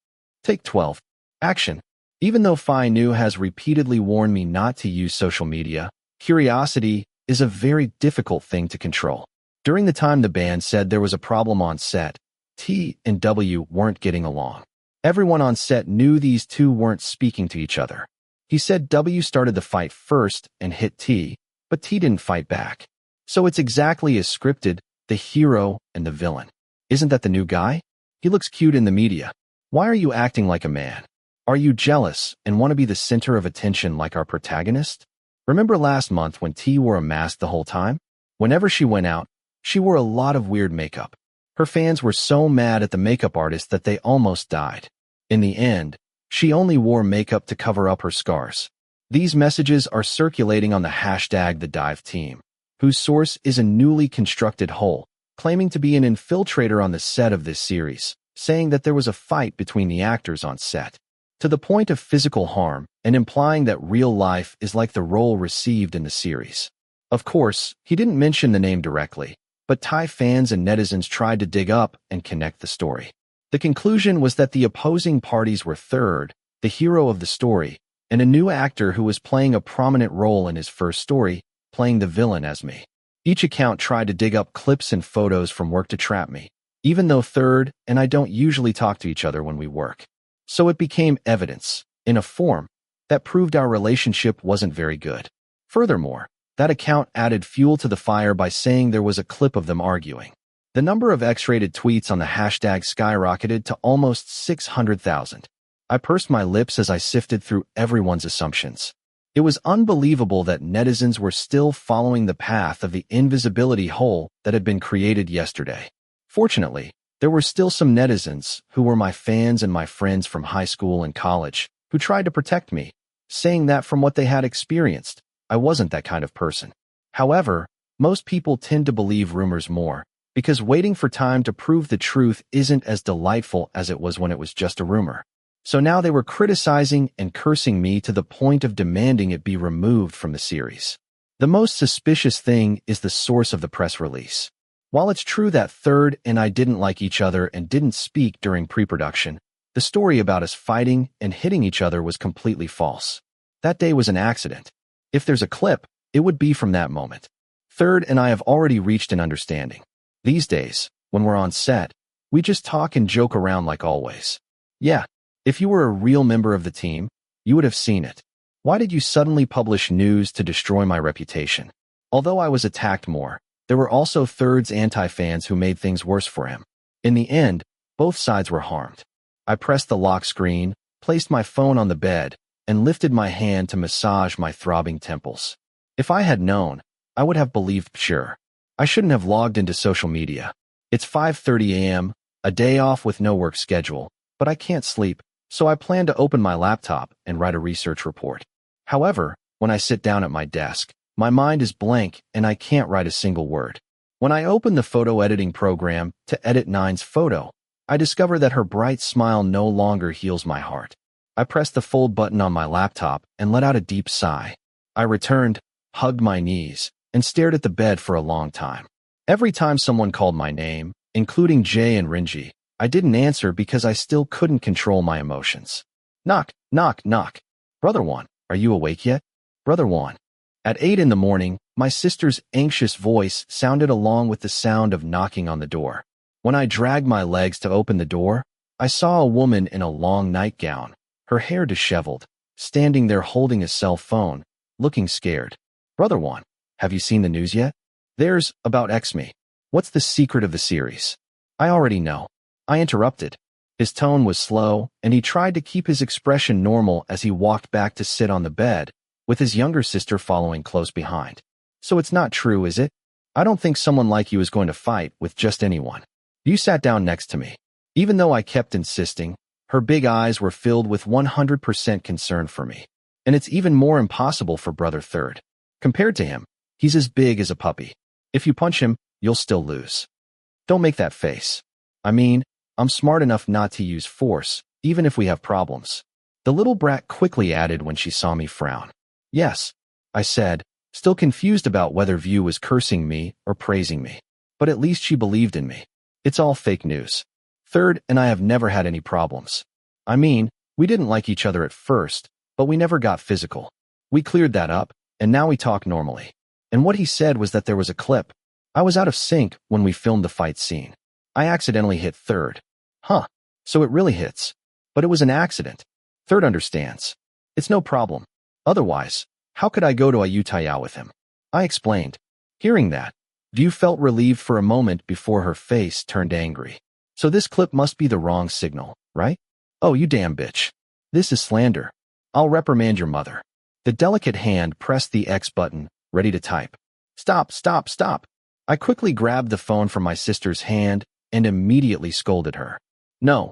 Take 12. Action. Even though Phi Nu has repeatedly warned me not to use social media, curiosity is a very difficult thing to control. During the time the band said there was a problem on set, T and W weren't getting along. Everyone on set knew these two weren't speaking to each other. He said W started the fight first and hit T, but T didn't fight back. So it's exactly as scripted, the hero and the villain. Isn't that the new guy? He looks cute in the media. Why are you acting like a man? Are you jealous and want to be the center of attention like our protagonist? Remember last month when T wore a mask the whole time? Whenever she went out, she wore a lot of weird makeup. Her fans were so mad at the makeup artist that they almost died. In the end, she only wore makeup to cover up her scars. These messages are circulating on the hashtag #TheDiveTeam, whose source is a newly constructed hole, claiming to be an infiltrator on the set of this series, saying that there was a fight between the actors on set, to the point of physical harm, and implying that real life is like the role received in the series. Of course, he didn't mention the name directly, but Thai fans and netizens tried to dig up and connect the story. The conclusion was that the opposing parties were Third, the hero of the story, and a new actor who was playing a prominent role in his first story, playing the villain as me. Each account tried to dig up clips and photos from work to trap me, even though Third and I don't usually talk to each other when we work. So it became evidence, in a form, that proved our relationship wasn't very good. Furthermore, that account added fuel to the fire by saying there was a clip of them arguing. The number of X-rated tweets on the hashtag skyrocketed to almost 600,000. I pursed my lips as I sifted through everyone's assumptions. It was unbelievable that netizens were still following the path of the invisibility hole that had been created yesterday. Fortunately, there were still some netizens who were my fans and my friends from high school and college who tried to protect me, saying that from what they had experienced, I wasn't that kind of person. However, most people tend to believe rumors more, because waiting for time to prove the truth isn't as delightful as it was when it was just a rumor. So now they were criticizing and cursing me to the point of demanding it be removed from the series. The most suspicious thing is the source of the press release. While it's true that Third and I didn't like each other and didn't speak during pre-production, the story about us fighting and hitting each other was completely false. That day was an accident. If there's a clip, it would be from that moment. Third and I have already reached an understanding. These days, when we're on set, we just talk and joke around like always. Yeah, if you were a real member of the team, you would have seen it. Why did you suddenly publish news to destroy my reputation? Although I was attacked more, there were also Third's anti-fans who made things worse for him. In the end, both sides were harmed. I pressed the lock screen, placed my phone on the bed, and lifted my hand to massage my throbbing temples. If I had known, I would have believed sure. I shouldn't have logged into social media. It's 5:30 a.m., a day off with no work schedule, but I can't sleep, so I plan to open my laptop and write a research report. However, when I sit down at my desk, my mind is blank and I can't write a single word. When I open the photo editing program to edit Nine's photo, I discover that her bright smile no longer heals my heart. I press the fold button on my laptop and let out a deep sigh. I returned, hugged my knees, and stared at the bed for a long time. Every time someone called my name, including Jay and Rinji, I didn't answer because I still couldn't control my emotions. Knock, knock, knock. Brother Juan, are you awake yet? Brother Juan. At 8 in the morning, my sister's anxious voice sounded along with the sound of knocking on the door. When I dragged my legs to open the door, I saw a woman in a long nightgown, her hair disheveled, standing there holding a cell phone, looking scared. Brother Juan, have you seen the news yet? There's about X-Me. What's the secret of the series? I already know. I interrupted. His tone was slow, and he tried to keep his expression normal as he walked back to sit on the bed, with his younger sister following close behind. So it's not true, is it? I don't think someone like you is going to fight with just anyone. You sat down next to me. Even though I kept insisting, her big eyes were filled with 100% concern for me. And it's even more impossible for Brother Third. Compared to him, he's as big as a puppy. If you punch him, you'll still lose. Don't make that face. I mean, I'm smart enough not to use force, even if we have problems. The little brat quickly added when she saw me frown. Yes, I said, still confused about whether View was cursing me or praising me. But at least she believed in me. It's all fake news. Third and I have never had any problems. I mean, we didn't like each other at first, but we never got physical. We cleared that up, and now we talk normally. And what he said was that there was a clip. I was out of sync when we filmed the fight scene. I accidentally hit Third. Huh, so it really hits. But it was an accident. Third understands. It's no problem. Otherwise, how could I go to Ayutthaya with him? I explained. Hearing that, View felt relieved for a moment before her face turned angry. So this clip must be the wrong signal, right? Oh, you damn bitch. This is slander. I'll reprimand your mother. The delicate hand pressed the X button, ready to type. Stop, stop, stop. I quickly grabbed the phone from my sister's hand and immediately scolded her. No,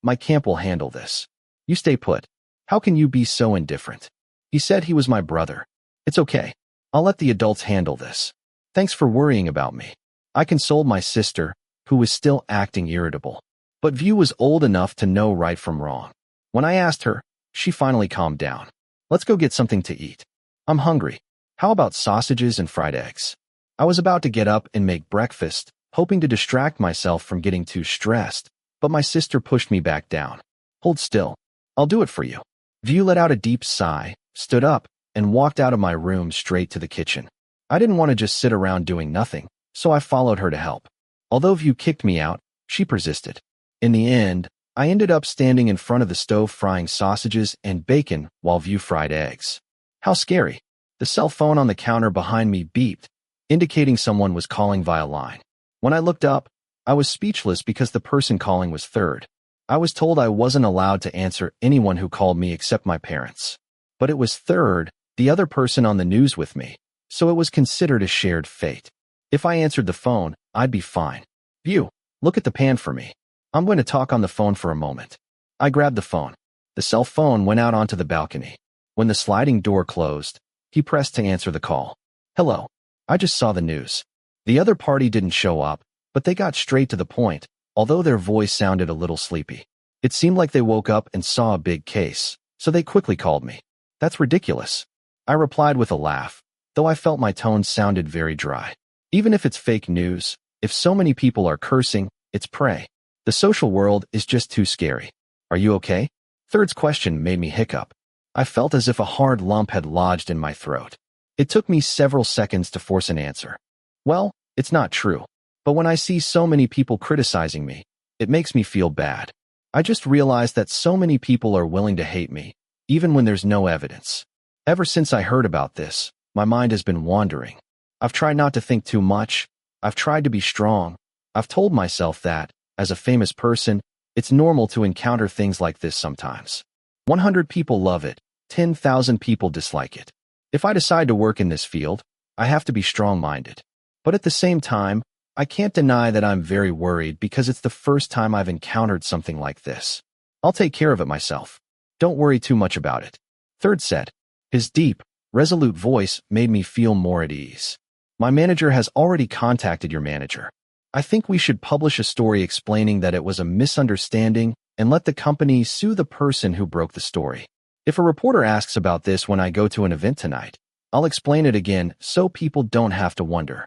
my camp will handle this. You stay put. How can you be so indifferent? He said he was my brother. It's okay. I'll let the adults handle this. Thanks for worrying about me. I consoled my sister, who was still acting irritable. But View was old enough to know right from wrong. When I asked her, she finally calmed down. Let's go get something to eat. I'm hungry. How about sausages and fried eggs? I was about to get up and make breakfast, hoping to distract myself from getting too stressed, but my sister pushed me back down. Hold still. I'll do it for you. View let out a deep sigh, stood up, and walked out of my room straight to the kitchen. I didn't want to just sit around doing nothing, so I followed her to help. Although View kicked me out, she persisted. In the end, I ended up standing in front of the stove frying sausages and bacon while View fried eggs. How scary. The cell phone on the counter behind me beeped, indicating someone was calling via line. When I looked up, I was speechless because the person calling was Third. I was told I wasn't allowed to answer anyone who called me except my parents. But it was Third, the other person on the news with me, so it was considered a shared fate. If I answered the phone, I'd be fine. You, look at the pan for me. I'm going to talk on the phone for a moment. I grabbed the phone. The cell phone went out onto the balcony. When the sliding door closed, he pressed to answer the call. Hello. I just saw the news. The other party didn't show up, but they got straight to the point, although their voice sounded a little sleepy. It seemed like they woke up and saw a big case, so they quickly called me. That's ridiculous. I replied with a laugh, though I felt my tone sounded very dry. Even if it's fake news, if so many people are cursing, it's prey. The social world is just too scary. Are you okay? Third's question made me hiccup. I felt as if a hard lump had lodged in my throat. It took me several seconds to force an answer. Well, it's not true. But when I see so many people criticizing me, it makes me feel bad. I just realized that so many people are willing to hate me, even when there's no evidence. Ever since I heard about this, my mind has been wandering. I've tried not to think too much. I've tried to be strong. I've told myself that, as a famous person, it's normal to encounter things like this sometimes. 100 people love it, 10,000 people dislike it. If I decide to work in this field, I have to be strong-minded. But at the same time, I can't deny that I'm very worried because it's the first time I've encountered something like this. I'll take care of it myself. Don't worry too much about it. Third said. His deep, resolute voice made me feel more at ease. My manager has already contacted your manager. I think we should publish a story explaining that it was a misunderstanding and let the company sue the person who broke the story. If a reporter asks about this when I go to an event tonight, I'll explain it again so people don't have to wonder.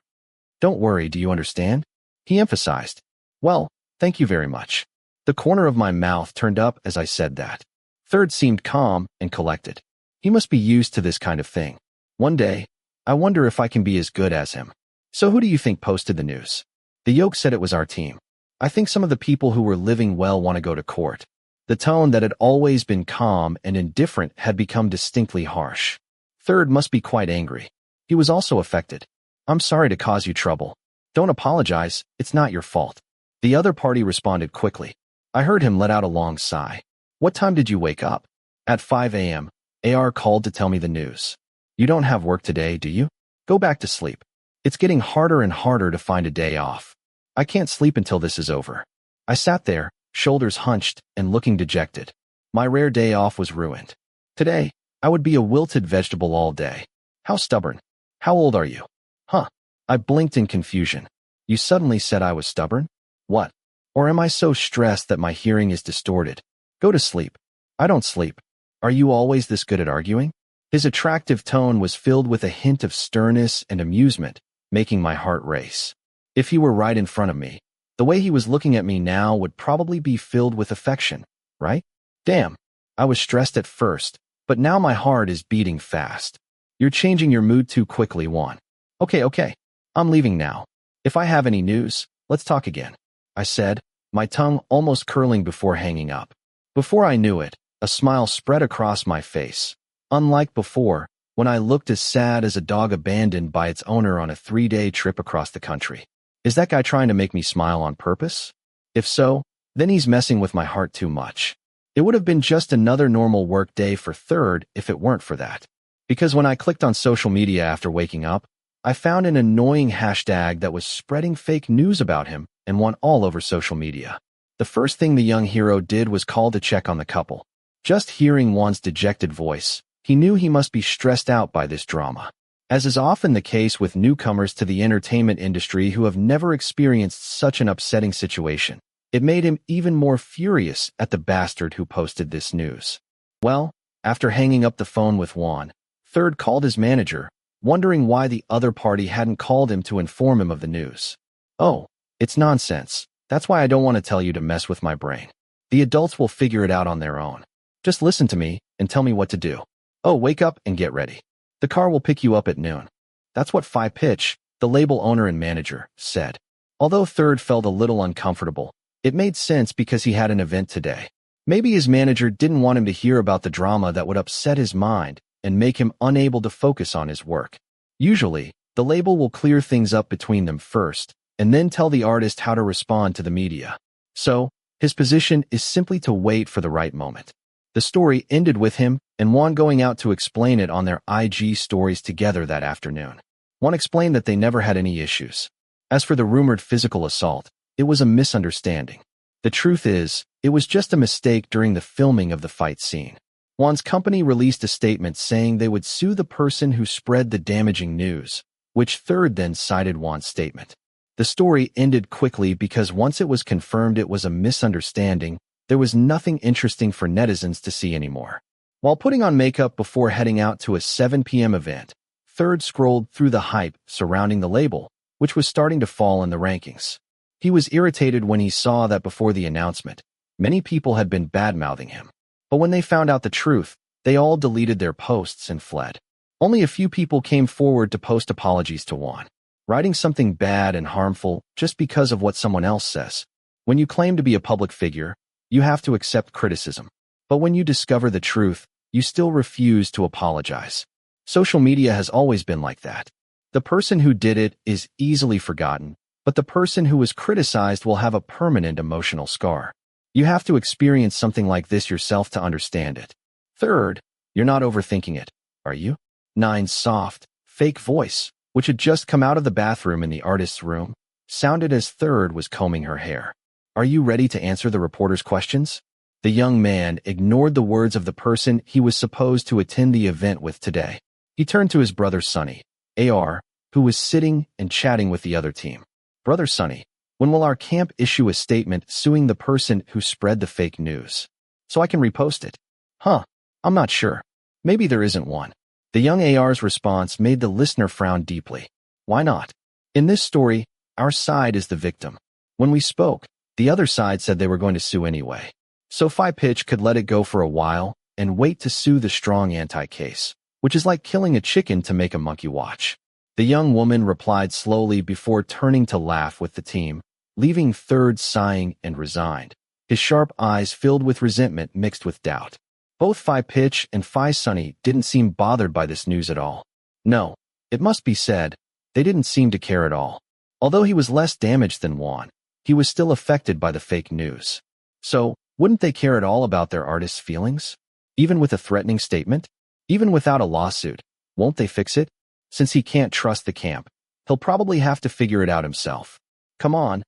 Don't worry, do you understand? He emphasized. Well, thank you very much. The corner of my mouth turned up as I said that. Third seemed calm and collected. He must be used to this kind of thing. One day, I wonder if I can be as good as him. So who do you think posted the news? The yoke said it was our team. I think some of the people who were living well want to go to court. The tone that had always been calm and indifferent had become distinctly harsh. Third must be quite angry. He was also affected. I'm sorry to cause you trouble. Don't apologize, it's not your fault. The other party responded quickly. I heard him let out a long sigh. What time did you wake up? At 5 a.m., AR called to tell me the news. You don't have work today, do you? Go back to sleep. It's getting harder and harder to find a day off. I can't sleep until this is over. I sat there, shoulders hunched and looking dejected. My rare day off was ruined. Today, I would be a wilted vegetable all day. How stubborn. How old are you? Huh. I blinked in confusion. You suddenly said I was stubborn? What? Or am I so stressed that my hearing is distorted? Go to sleep. I don't sleep. Are you always this good at arguing? His attractive tone was filled with a hint of sternness and amusement, making my heart race. If he were right in front of me, the way he was looking at me now would probably be filled with affection, right? Damn. I was stressed at first, but now my heart is beating fast. You're changing your mood too quickly, Juan. Okay. I'm leaving now. If I have any news, let's talk again. I said, my tongue almost curling before hanging up. Before I knew it, a smile spread across my face. Unlike before, when I looked as sad as a dog abandoned by its owner on a 3-day trip across the country. Is that guy trying to make me smile on purpose? If so, then he's messing with my heart too much. It would have been just another normal work day for Third if it weren't for that. Because when I clicked on social media after waking up, I found an annoying hashtag that was spreading fake news about him and went all over social media. The first thing the young hero did was call to check on the couple. Just hearing Juan's dejected voice, he knew he must be stressed out by this drama. As is often the case with newcomers to the entertainment industry who have never experienced such an upsetting situation, it made him even more furious at the bastard who posted this news. Well, after hanging up the phone with Juan, Third called his manager, wondering why the other party hadn't called him to inform him of the news. Oh, it's nonsense. That's why I don't want to tell you to mess with my brain. The adults will figure it out on their own. Just listen to me and tell me what to do. Oh, wake up and get ready. The car will pick you up at noon. That's what Phi Pitch, the label owner and manager, said. Although Third felt a little uncomfortable, it made sense because he had an event today. Maybe his manager didn't want him to hear about the drama that would upset his mind and make him unable to focus on his work. Usually, the label will clear things up between them first, and then tell the artist how to respond to the media. So, His position is simply to wait for the right moment. The story ended with him and Juan going out to explain it on their IG stories together that afternoon. Juan explained that they never had any issues. As for the rumored physical assault, it was a misunderstanding. The truth is, it was just a mistake during the filming of the fight scene. Juan's company released a statement saying they would sue the person who spread the damaging news, which Third then cited Juan's statement. The story ended quickly because once it was confirmed it was a misunderstanding, there was nothing interesting for netizens to see anymore. While putting on makeup before heading out to a 7 p.m. event, Third scrolled through the hype surrounding the label, which was starting to fall in the rankings. He was irritated when he saw that before the announcement, many people had been bad-mouthing him. But when they found out the truth, they all deleted their posts and fled. Only a few people came forward to post apologies to Juan. Writing something bad and harmful just because of what someone else says. When you claim to be a public figure, you have to accept criticism. But when you discover the truth, you still refuse to apologize. Social media has always been like that. The person who did it is easily forgotten, but the person who was criticized will have a permanent emotional scar. You have to experience something like this yourself to understand it. Third, you're not overthinking it, are you? Nine's soft, fake voice, which had just come out of the bathroom in the artist's room, sounded as Third was combing her hair. Are you ready to answer the reporter's questions? The young man ignored the words of the person he was supposed to attend the event with today. He turned to his brother Sonny, AR, who was sitting and chatting with the other team. Brother Sonny, when will our camp issue a statement suing the person who spread the fake news? So I can repost it. I'm not sure. Maybe there isn't one. The young AR's response made the listener frown deeply. Why not? In this story, our side is the victim. When we spoke, the other side said they were going to sue anyway. So Thaibl could let it go for a while and wait to sue the strong anti-case, which is like killing a chicken to make a monkey watch. The young woman replied slowly before turning to laugh with the team, leaving Third sighing and resigned, his sharp eyes filled with resentment mixed with doubt. Both Thaibl and Sonny didn't seem bothered by this news at all. No, it must be said, they didn't seem to care at all. Although he was less damaged than Juan, he was still affected by the fake news. So, wouldn't they care at all about their artist's feelings? Even with a threatening statement? Even without a lawsuit, won't they fix it? Since he can't trust the camp, he'll probably have to figure it out himself. Come on,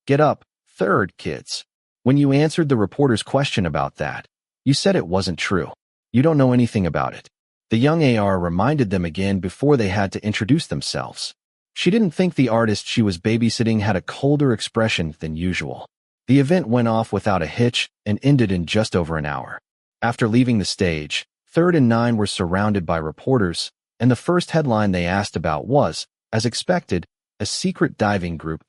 get up, Third, kids. When you answered the reporter's question about that, you said it wasn't true. You don't know anything about it. The young AR reminded them again before they had to introduce themselves. She didn't think the artist she was babysitting had a colder expression than usual. The event went off without a hitch and ended in just over an hour. After leaving the stage, Third and Nine were surrounded by reporters, and the first headline they asked about was, as expected, a secret diving group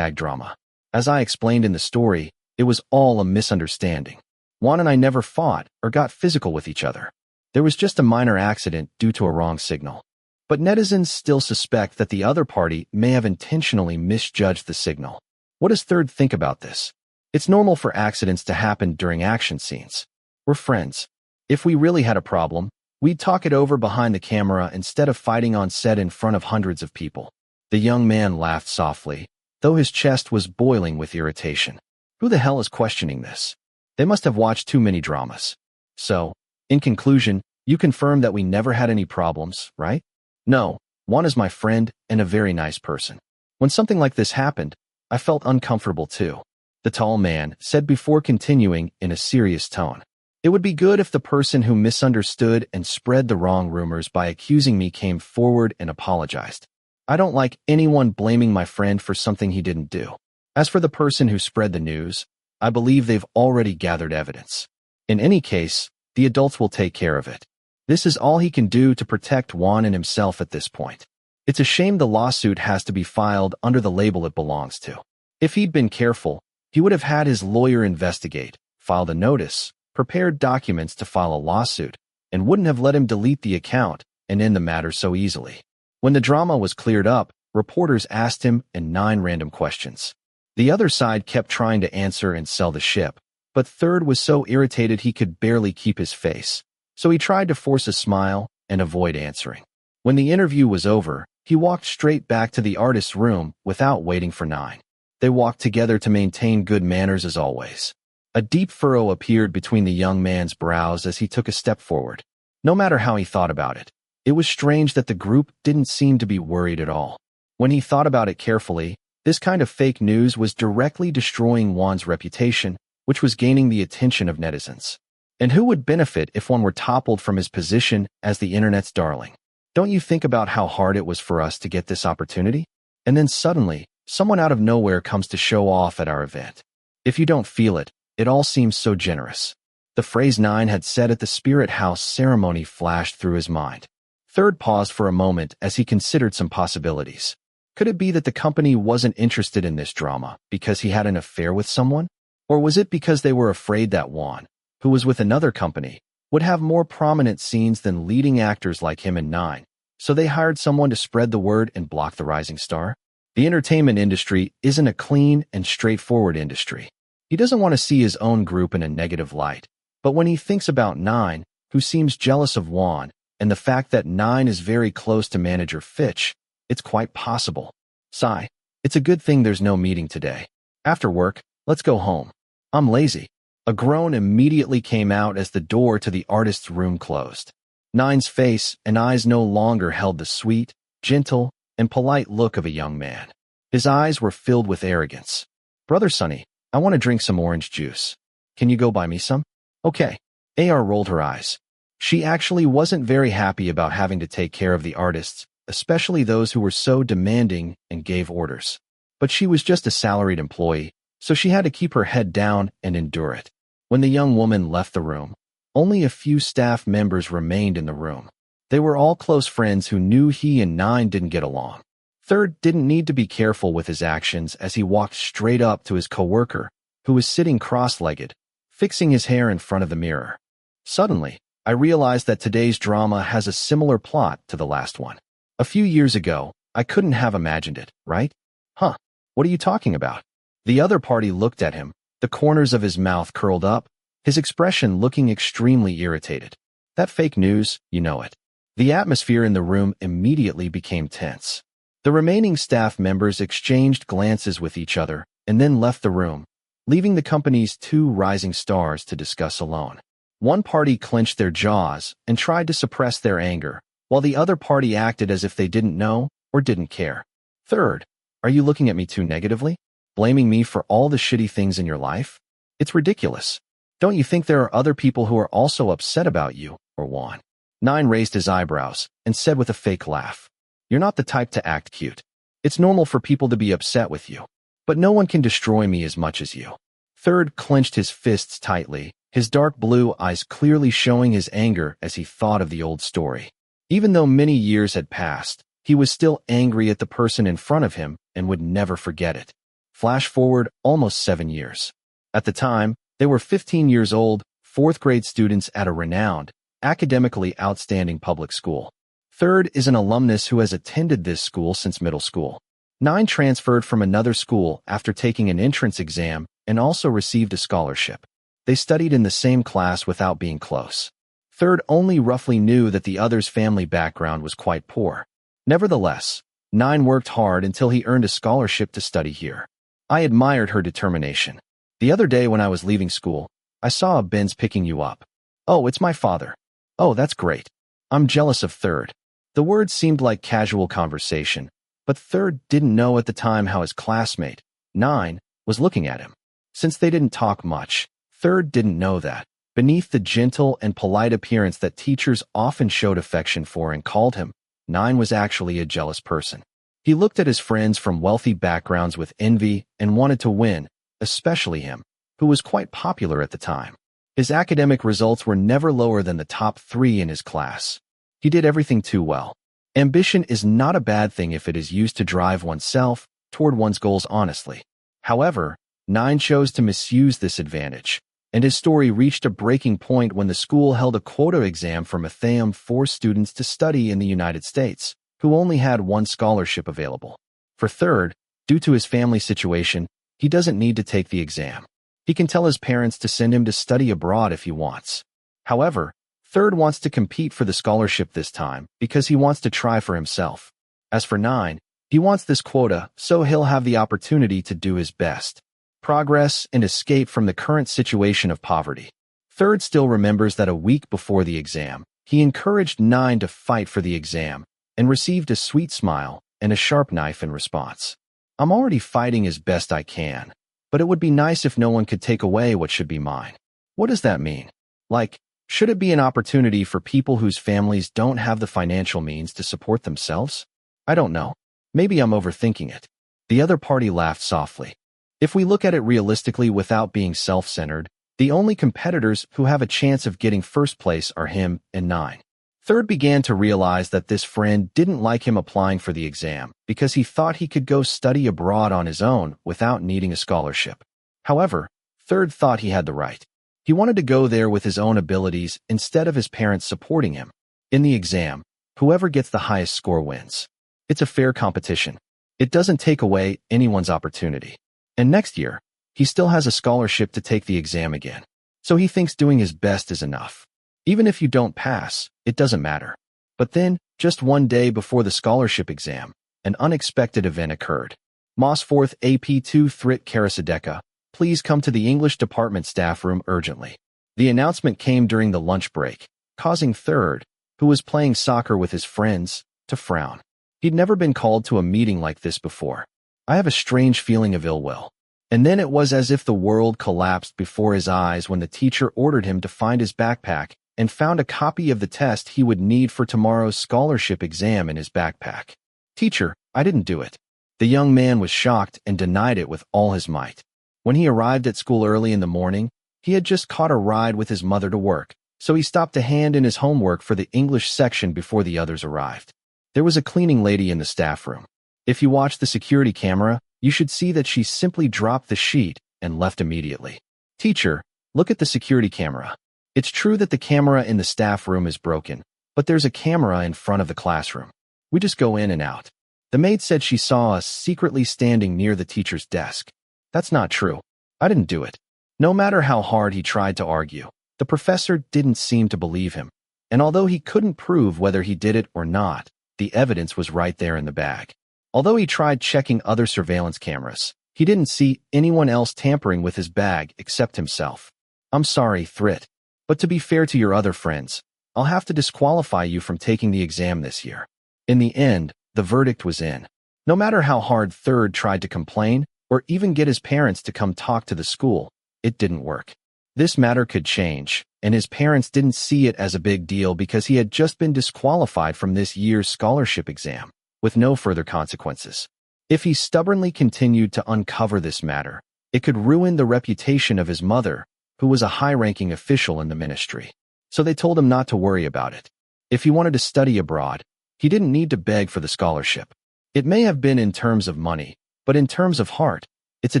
#drama. As I explained in the story, it was all a misunderstanding. Juan and I never fought or got physical with each other. There was just a minor accident due to a wrong signal. But netizens still suspect that the other party may have intentionally misjudged the signal. What does Third think about this? It's normal for accidents to happen during action scenes. We're friends. If we really had a problem, we'd talk it over behind the camera instead of fighting on set in front of hundreds of people. The young man laughed softly, though his chest was boiling with irritation. Who the hell is questioning this? They must have watched too many dramas. So, in conclusion, you confirm that we never had any problems, right? No, Juan is my friend and a very nice person. When something like this happened, I felt uncomfortable too, the tall man said before continuing in a serious tone. It would be good if the person who misunderstood and spread the wrong rumors by accusing me came forward and apologized. I don't like anyone blaming my friend for something he didn't do. As for the person who spread the news, I believe they've already gathered evidence. In any case, the adults will take care of it. This is all he can do to protect Juan and himself at this point. It's a shame the lawsuit has to be filed under the label it belongs to. If he'd been careful, he would have had his lawyer investigate, filed a notice, prepared documents to file a lawsuit, and wouldn't have let him delete the account and end the matter so easily. When the drama was cleared up, reporters asked him 9 random questions. The other side kept trying to answer and sell the ship, but Third was so irritated he could barely keep his face, so he tried to force a smile and avoid answering. When the interview was over, he walked straight back to the artist's room without waiting for 9. They walked together to maintain good manners as always. A deep furrow appeared between the young man's brows as he took a step forward. No matter how he thought about it, it was strange that the group didn't seem to be worried at all. When he thought about it carefully, this kind of fake news was directly destroying Juan's reputation, which was gaining the attention of netizens. And who would benefit if one were toppled from his position as the internet's darling? Don't you think about how hard it was for us to get this opportunity? And then suddenly, someone out of nowhere comes to show off at our event. If you don't feel it, it all seems so generous. The phrase Nine had said at the Spirit House ceremony flashed through his mind. Third paused for a moment as he considered some possibilities. Could it be that the company wasn't interested in this drama because he had an affair with someone? Or was it because they were afraid that Juan, who was with another company, would have more prominent scenes than leading actors like him in Nine, so they hired someone to spread the word and block the rising star? The entertainment industry isn't a clean and straightforward industry. He doesn't want to see his own group in a negative light, but when he thinks about Nine, who seems jealous of Juan, and the fact that Nine is very close to manager Fitch, it's quite possible. Sigh, it's a good thing there's no meeting today. After work, let's go home. I'm lazy. A groan immediately came out as the door to the artist's room closed. Nine's face and eyes no longer held the sweet, gentle, and polite look of a young man. His eyes were filled with arrogance. Brother Sonny, I want to drink some orange juice. Can you go buy me some? Okay. AR rolled her eyes. She actually wasn't very happy about having to take care of the artists, especially those who were so demanding and gave orders. But she was just a salaried employee, so she had to keep her head down and endure it. When the young woman left the room, only a few staff members remained in the room. They were all close friends who knew he and Nine didn't get along. Third didn't need to be careful with his actions as he walked straight up to his coworker, who was sitting cross-legged, fixing his hair in front of the mirror. Suddenly, I realized that today's drama has a similar plot to the last one. A few years ago, I couldn't have imagined it, right? Huh, what are you talking about? The other party looked at him, the corners of his mouth curled up, his expression looking extremely irritated. That fake news, you know it. The atmosphere in the room immediately became tense. The remaining staff members exchanged glances with each other and then left the room, leaving the company's two rising stars to discuss alone. One party clenched their jaws and tried to suppress their anger, while the other party acted as if they didn't know or didn't care. Third, are you looking at me too negatively? Blaming me for all the shitty things in your life? It's ridiculous. Don't you think there are other people who are also upset about you, or Juan? Nine raised his eyebrows and said with a fake laugh, "You're not the type to act cute. It's normal for people to be upset with you, but no one can destroy me as much as you." Third clenched his fists tightly, his dark blue eyes clearly showing his anger as he thought of the old story. Even though many years had passed, he was still angry at the person in front of him and would never forget it. Flash forward almost 7 years. At the time, they were 15 years old, fourth-grade students at a renowned, academically outstanding public school. Third is an alumnus who has attended this school since middle school. Nine transferred from another school after taking an entrance exam and also received a scholarship. They studied in the same class without being close. Third only roughly knew that the other's family background was quite poor. Nevertheless, Nine worked hard until he earned a scholarship to study here. I admired her determination. The other day when I was leaving school, I saw a Benz picking you up. Oh, it's my father. Oh, that's great. I'm jealous of Third. The words seemed like casual conversation, but Third didn't know at the time how his classmate, Nine, was looking at him. Since they didn't talk much, Third didn't know that, beneath the gentle and polite appearance that teachers often showed affection for and called him, Nine was actually a jealous person. He looked at his friends from wealthy backgrounds with envy and wanted to win, especially him, who was quite popular at the time. His academic results were never lower than the top 3 in his class. He did everything too well. Ambition is not a bad thing if it is used to drive oneself toward one's goals honestly. However, Nine chose to misuse this advantage, and his story reached a breaking point when the school held a quota exam for Matheum for students to study in the United States, who only had one scholarship available. For Third, due to his family situation, he doesn't need to take the exam. He can tell his parents to send him to study abroad if he wants. However, Third wants to compete for the scholarship this time because he wants to try for himself. As for Nine, He wants this quota so he'll have the opportunity to do his best. Progress and escape from the current situation of poverty. Third still remembers that a week before the exam, he encouraged 9 to fight for the exam and received a sweet smile and a sharp knife in response. I'm already fighting as best I can, but it would be nice if no one could take away what should be mine. What does that mean? Like, should it be an opportunity for people whose families don't have the financial means to support themselves? I don't know. Maybe I'm overthinking it. The other party laughed softly. If we look at it realistically without being self-centered, the only competitors who have a chance of getting first place are him and 9. Third began to realize that this friend didn't like him applying for the exam because he thought he could go study abroad on his own without needing a scholarship. However, Third thought he had the right. He wanted to go there with his own abilities instead of his parents supporting him. In the exam, whoever gets the highest score wins. It's a fair competition. It doesn't take away anyone's opportunity. And next year, he still has a scholarship to take the exam again. So he thinks doing his best is enough. Even if you don't pass, it doesn't matter. But then, just one day before the scholarship exam, an unexpected event occurred. Moss 4th AP2 Thrit Karasadeka, please come to the English department staff room urgently. The announcement came during the lunch break, causing Third, who was playing soccer with his friends, to frown. He'd never been called to a meeting like this before. I have a strange feeling of ill will. And then it was as if the world collapsed before his eyes when the teacher ordered him to find his backpack and found a copy of the test he would need for tomorrow's scholarship exam in his backpack. Teacher, I didn't do it. The young man was shocked and denied it with all his might. When he arrived at school early in the morning, he had just caught a ride with his mother to work, so he stopped to hand in his homework for the English section before the others arrived. There was a cleaning lady in the staff room. If you watch the security camera, you should see that she simply dropped the sheet and left immediately. Teacher, look at the security camera. It's true that the camera in the staff room is broken, but there's a camera in front of the classroom. We just go in and out. The maid said she saw us secretly standing near the teacher's desk. That's not true. I didn't do it. No matter how hard he tried to argue, the professor didn't seem to believe him. And although he couldn't prove whether he did it or not, the evidence was right there in the bag. Although he tried checking other surveillance cameras, he didn't see anyone else tampering with his bag except himself. I'm sorry, Thrit, but to be fair to your other friends, I'll have to disqualify you from taking the exam this year. In the end, the verdict was in. No matter how hard Third tried to complain or even get his parents to come talk to the school, it didn't work. This matter could change, and his parents didn't see it as a big deal because he had just been disqualified from this year's scholarship exam, with no further consequences. If he stubbornly continued to uncover this matter, it could ruin the reputation of his mother, who was a high-ranking official in the ministry. So they told him not to worry about it. If he wanted to study abroad, he didn't need to beg for the scholarship. It may have been in terms of money, but in terms of heart, it's a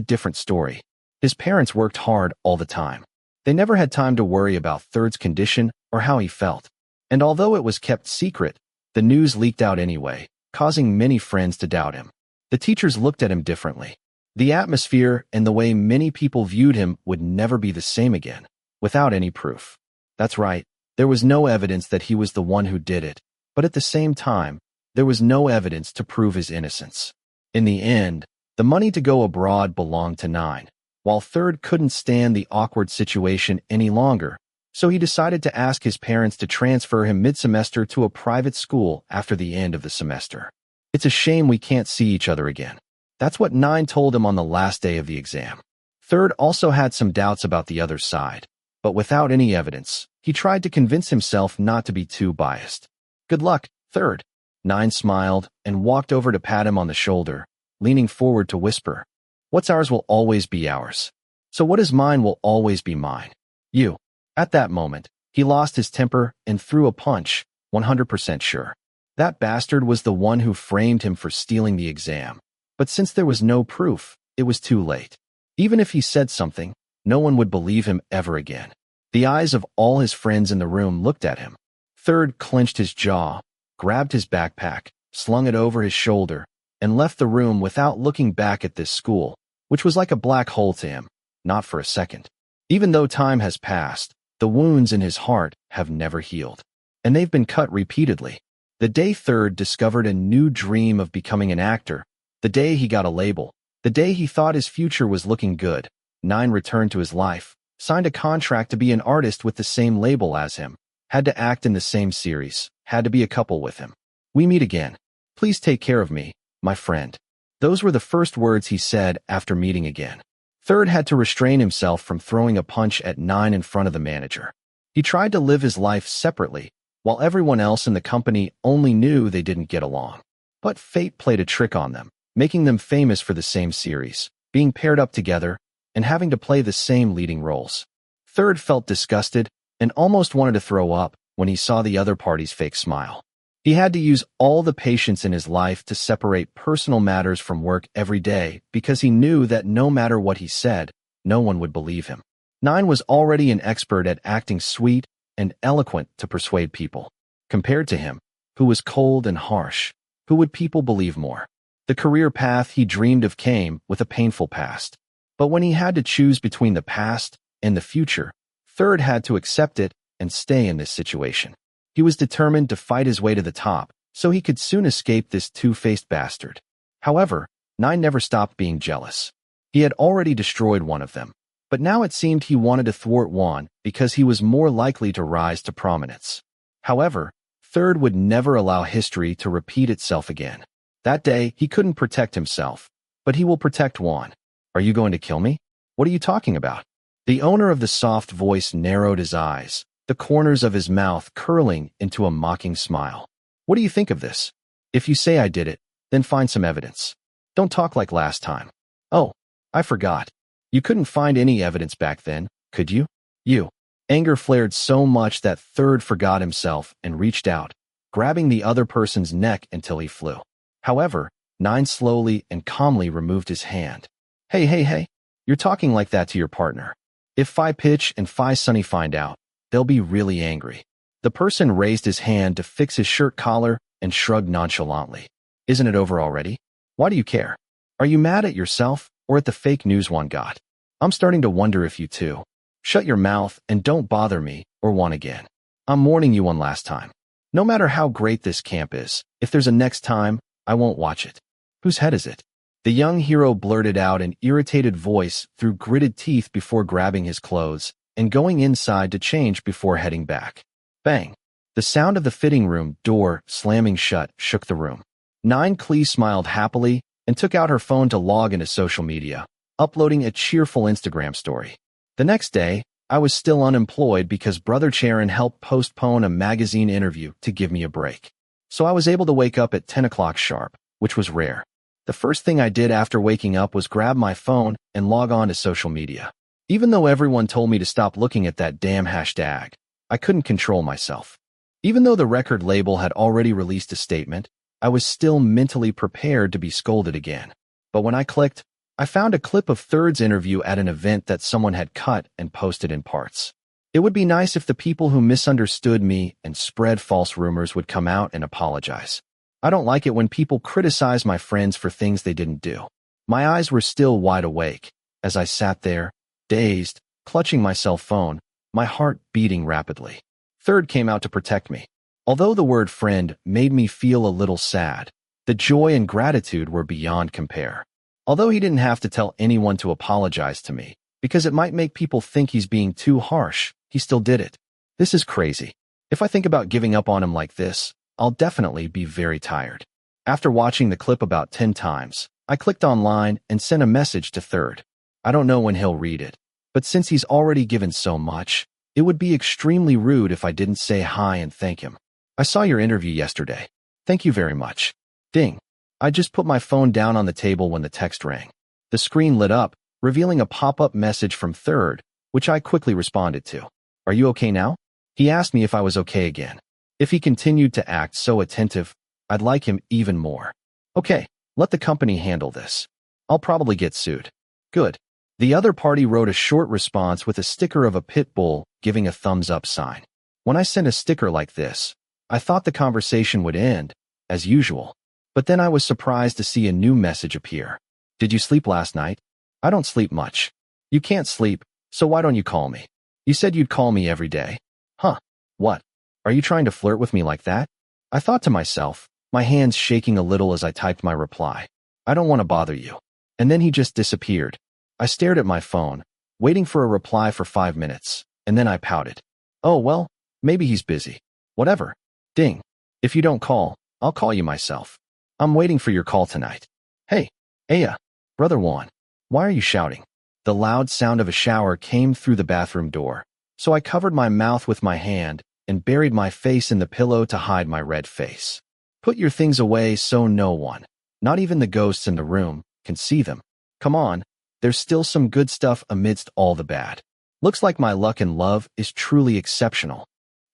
different story. His parents worked hard all the time. They never had time to worry about Third's condition or how he felt. And although it was kept secret, the news leaked out anyway, causing many friends to doubt him. The teachers looked at him differently. The atmosphere and the way many people viewed him would never be the same again, without any proof. That's right, there was no evidence that he was the one who did it, but at the same time, there was no evidence to prove his innocence. In the end, the money to go abroad belonged to 9, while Third couldn't stand the awkward situation any longer, so he decided to ask his parents to transfer him mid-semester to a private school after the end of the semester. It's a shame we can't see each other again. That's what 9 told him on the last day of the exam. Third also had some doubts about the other side, but without any evidence, he tried to convince himself not to be too biased. Good luck, Third. 9 smiled and walked over to pat him on the shoulder, leaning forward to whisper, what's ours will always be ours. So what is mine will always be mine. You. At that moment, he lost his temper and threw a punch, 100% sure. That bastard was the one who framed him for stealing the exam. But since there was no proof, it was too late. Even if he said something, no one would believe him ever again. The eyes of all his friends in the room looked at him. Third clenched his jaw, grabbed his backpack, slung it over his shoulder, and left the room without looking back at this school, which was like a black hole to him, not for a second. Even though time has passed, the wounds in his heart have never healed. And they've been cut repeatedly. The day Third discovered a new dream of becoming an actor, the day he got a label, the day he thought his future was looking good, 9 returned to his life, signed a contract to be an artist with the same label as him, had to act in the same series, had to be a couple with him. We meet again. Please take care of me, my friend. Those were the first words he said after meeting again. Third had to restrain himself from throwing a punch at 9 in front of the manager. He tried to live his life separately, while everyone else in the company only knew they didn't get along. But fate played a trick on them, making them famous for the same series, being paired up together, and having to play the same leading roles. Third felt disgusted and almost wanted to throw up when he saw the other party's fake smile. He had to use all the patience in his life to separate personal matters from work every day because he knew that no matter what he said, no one would believe him. 9 was already an expert at acting sweet and eloquent to persuade people. Compared to him, who was cold and harsh, who would people believe more? The career path he dreamed of came with a painful past. But when he had to choose between the past and the future, Third had to accept it and stay in this situation. He was determined to fight his way to the top so he could soon escape this two-faced bastard. However, 9 never stopped being jealous. He had already destroyed one of them, but now it seemed he wanted to thwart one because he was more likely to rise to prominence. However, Third would never allow history to repeat itself again. That day, he couldn't protect himself, but he will protect Juan. Are you going to kill me? What are you talking about? The owner of the soft voice narrowed his eyes, the corners of his mouth curling into a mocking smile. What do you think of this? If you say I did it, then find some evidence. Don't talk like last time. Oh, I forgot. You couldn't find any evidence back then, could you? You. Anger flared so much that Third forgot himself and reached out, grabbing the other person's neck until he flew. However, 9 slowly and calmly removed his hand. Hey, you're talking like that to your partner. If Phi Pitch and Phi Sunny find out, they'll be really angry. The person raised his hand to fix his shirt collar and shrugged nonchalantly. Isn't it over already? Why do you care? Are you mad at yourself or at the fake news one got? I'm starting to wonder if you too. Shut your mouth and don't bother me or one again. I'm warning you one last time. No matter how great this camp is, if there's a next time, I won't watch it. Whose head is it? The young hero blurted out an irritated voice through gritted teeth before grabbing his clothes and going inside to change before heading back. Bang! The sound of the fitting room door slamming shut shook the room. 9 Clee smiled happily and took out her phone to log into social media, uploading a cheerful Instagram story. The next day, I was still unemployed because Brother Charon helped postpone a magazine interview to give me a break. So I was able to wake up at 10 o'clock sharp, which was rare. The first thing I did after waking up was grab my phone and log on to social media. Even though everyone told me to stop looking at that damn hashtag, I couldn't control myself. Even though the record label had already released a statement, I was still mentally prepared to be scolded again. But when I clicked, I found a clip of Third's interview at an event that someone had cut and posted in parts. It would be nice if the people who misunderstood me and spread false rumors would come out and apologize. I don't like it when people criticize my friends for things they didn't do. My eyes were still wide awake as I sat there, dazed, clutching my cell phone, my heart beating rapidly. Third came out to protect me. Although the word friend made me feel a little sad, the joy and gratitude were beyond compare. Although he didn't have to tell anyone to apologize to me, because it might make people think he's being too harsh, he still did it. This is crazy. If I think about giving up on him like this, I'll definitely be very tired. After watching the clip about 10 times, I clicked online and sent a message to Third. I don't know when he'll read it, but since he's already given so much, it would be extremely rude if I didn't say hi and thank him. I saw your interview yesterday. Thank you very much. Ding. I just put my phone down on the table when the text rang. The screen lit up, revealing a pop-up message from Third, which I quickly responded to. Are you okay now? He asked me if I was okay again. If he continued to act so attentive, I'd like him even more. Okay, let the company handle this. I'll probably get sued. Good. The other party wrote a short response with a sticker of a pit bull giving a thumbs up sign. When I sent a sticker like this, I thought the conversation would end, as usual. But then I was surprised to see a new message appear. Did you sleep last night? I don't sleep much. You can't sleep, so why don't you call me? You said you'd call me every day. Huh? What? Are you trying to flirt with me like that? I thought to myself, my hands shaking a little as I typed my reply. I don't want to bother you. And then he just disappeared. I stared at my phone, waiting for a reply for 5 minutes, and then I pouted. Oh, well, maybe he's busy. Whatever. Ding. If you don't call, I'll call you myself. I'm waiting for your call tonight. Hey, Aya, Brother Juan, why are you shouting? The loud sound of a shower came through the bathroom door, so I covered my mouth with my hand and buried my face in the pillow to hide my red face. Put your things away so no one, not even the ghosts in the room, can see them. Come on, there's still some good stuff amidst all the bad. Looks like my luck in love is truly exceptional.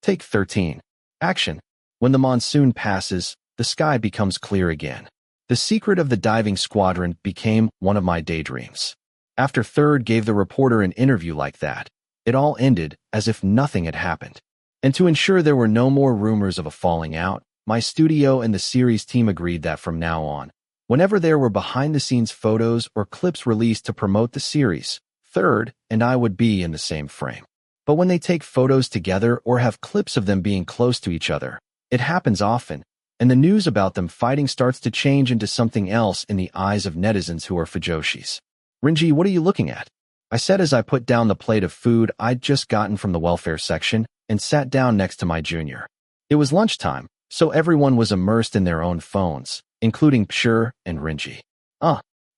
Take 13. Action. When the monsoon passes, the sky becomes clear again. The secret of the diving squadron became one of my daydreams. After Third gave the reporter an interview like that, it all ended as if nothing had happened. And to ensure there were no more rumors of a falling out, my studio and the series team agreed that from now on, whenever there were behind-the-scenes photos or clips released to promote the series, Third and I would be in the same frame. But when they take photos together or have clips of them being close to each other, it happens often, and the news about them fighting starts to change into something else in the eyes of netizens who are fujoshis. Rinji, what are you looking at? I said as I put down the plate of food I'd just gotten from the welfare section and sat down next to my junior. It was lunchtime, so everyone was immersed in their own phones, including Pshur and Rinji.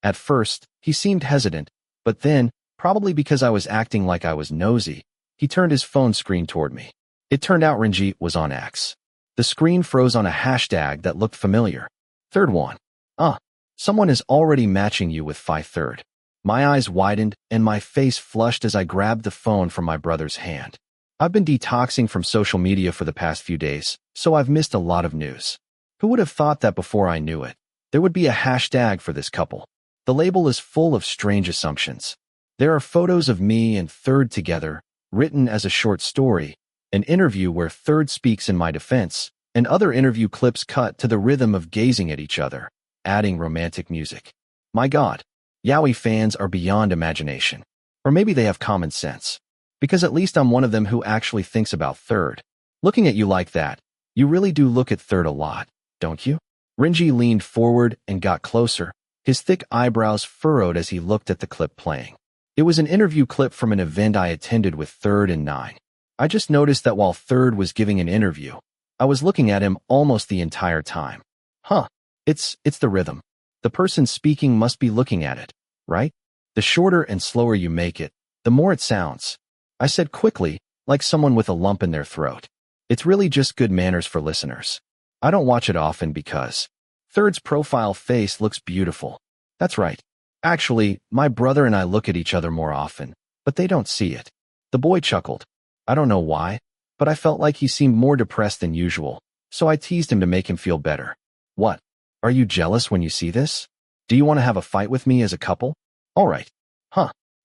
At first, he seemed hesitant, but then, probably because I was acting like I was nosy, he turned his phone screen toward me. It turned out Rinji was on X. The screen froze on a hashtag that looked familiar. Third one. Someone is already matching you with Phi Third. My eyes widened and my face flushed as I grabbed the phone from my brother's hand. I've been detoxing from social media for the past few days, so I've missed a lot of news. Who would have thought that before I knew it, there would be a hashtag for this couple? The label is full of strange assumptions. There are photos of me and Third together, written as a short story, an interview where Third speaks in my defense, and other interview clips cut to the rhythm of gazing at each other, adding romantic music. My God, yaoi fans are beyond imagination. Or maybe they have common sense. Because at least I'm one of them who actually thinks about Third. Looking at you like that, you really do look at Third a lot, don't you? Rinji leaned forward and got closer, his thick eyebrows furrowed as he looked at the clip playing. It was an interview clip from an event I attended with Third and Nine. I just noticed that while Third was giving an interview, I was looking at him almost the entire time. It's the rhythm. The person speaking must be looking at it, right? The shorter and slower you make it, the more it sounds. I said quickly, like someone with a lump in their throat. It's really just good manners for listeners. I don't watch it often because Third's profile face looks beautiful. That's right. Actually, my brother and I look at each other more often, but they don't see it. The boy chuckled. I don't know why, but I felt like he seemed more depressed than usual, so I teased him to make him feel better. What? Are you jealous when you see this? Do you want to have a fight with me as a couple? All right.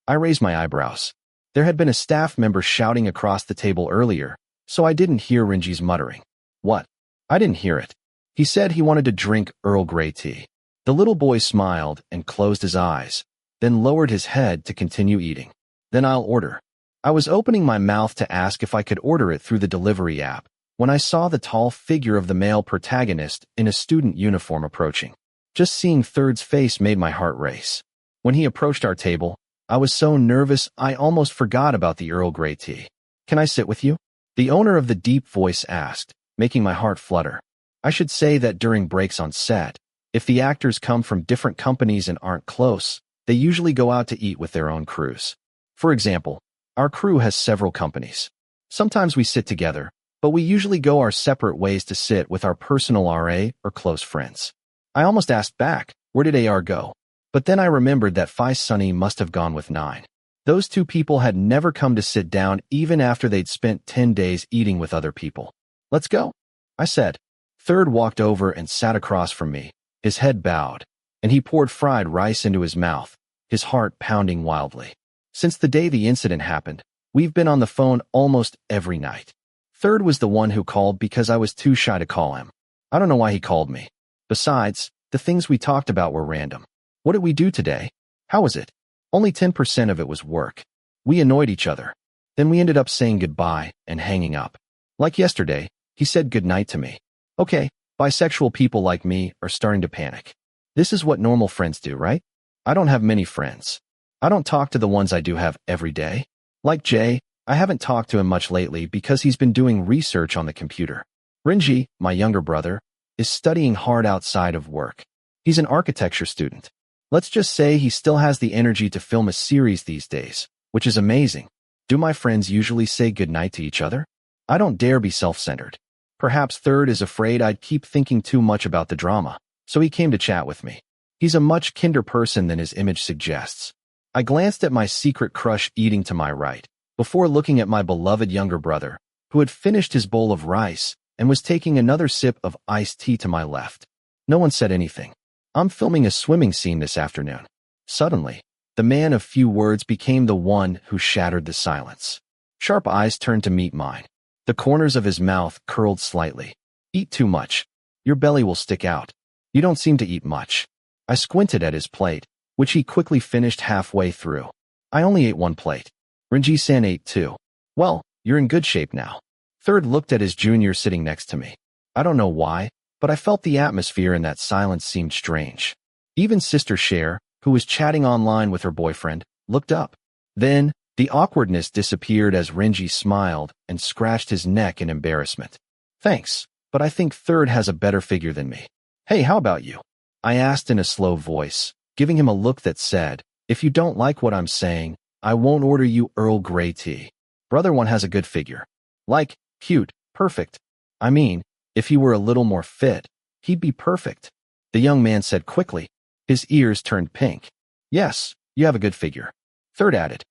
I raised my eyebrows. There had been a staff member shouting across the table earlier, so I didn't hear Rinji's muttering. What? I didn't hear it. He said he wanted to drink Earl Grey tea. The little boy smiled and closed his eyes, then lowered his head to continue eating. Then I'll order. I was opening my mouth to ask if I could order it through the delivery app when I saw the tall figure of the male protagonist in a student uniform approaching. Just seeing Third's face made my heart race. When he approached our table, I was so nervous I almost forgot about the Earl Grey tea. Can I sit with you? The owner of the deep voice asked, making my heart flutter. I should say that during breaks on set, if the actors come from different companies and aren't close, they usually go out to eat with their own crews. For example, our crew has several companies. Sometimes we sit together, but we usually go our separate ways to sit with our personal RA or close friends. I almost asked back, where did AR go? But then I remembered that Phi Sunny must have gone with Nine. Those two people had never come to sit down even after they'd spent 10 days eating with other people. Let's go, I said. Third walked over and sat across from me, his head bowed, and he poured fried rice into his mouth, his heart pounding wildly. Since the day the incident happened, we've been on the phone almost every night. Third was the one who called because I was too shy to call him. I don't know why he called me. Besides, the things we talked about were random. What did we do today? How was it? Only 10% of it was work. We annoyed each other. Then we ended up saying goodbye and hanging up. Like yesterday, he said goodnight to me. Okay, bisexual people like me are starting to panic. This is what normal friends do, right? I don't have many friends. I don't talk to the ones I do have every day. Like Jay, I haven't talked to him much lately because he's been doing research on the computer. Rinji, my younger brother, is studying hard outside of work. He's an architecture student. Let's just say he still has the energy to film a series these days, which is amazing. Do my friends usually say goodnight to each other? I don't dare be self-centered. Perhaps Third is afraid I'd keep thinking too much about the drama, so he came to chat with me. He's a much kinder person than his image suggests. I glanced at my secret crush eating to my right, before looking at my beloved younger brother, who had finished his bowl of rice and was taking another sip of iced tea to my left. No one said anything. I'm filming a swimming scene this afternoon. Suddenly, the man of few words became the one who shattered the silence. Sharp eyes turned to meet mine. The corners of his mouth curled slightly. Eat too much. Your belly will stick out. You don't seem to eat much. I squinted at his plate, which he quickly finished halfway through. I only ate one plate. Rinji-san ate two. Well, you're in good shape now. Third looked at his junior sitting next to me. I don't know why, but I felt the atmosphere in that silence seemed strange. Even Sister Cher, who was chatting online with her boyfriend, looked up. Then, the awkwardness disappeared as Rinji smiled and scratched his neck in embarrassment. Thanks, but I think Third has a better figure than me. Hey, how about you? I asked in a slow voice, giving him a look that said, if you don't like what I'm saying, I won't order you Earl Grey tea. Brother one has a good figure. Like, cute, perfect. I mean, if he were a little more fit, he'd be perfect. The young man said quickly. His ears turned pink. Yes, you have a good figure. Third added.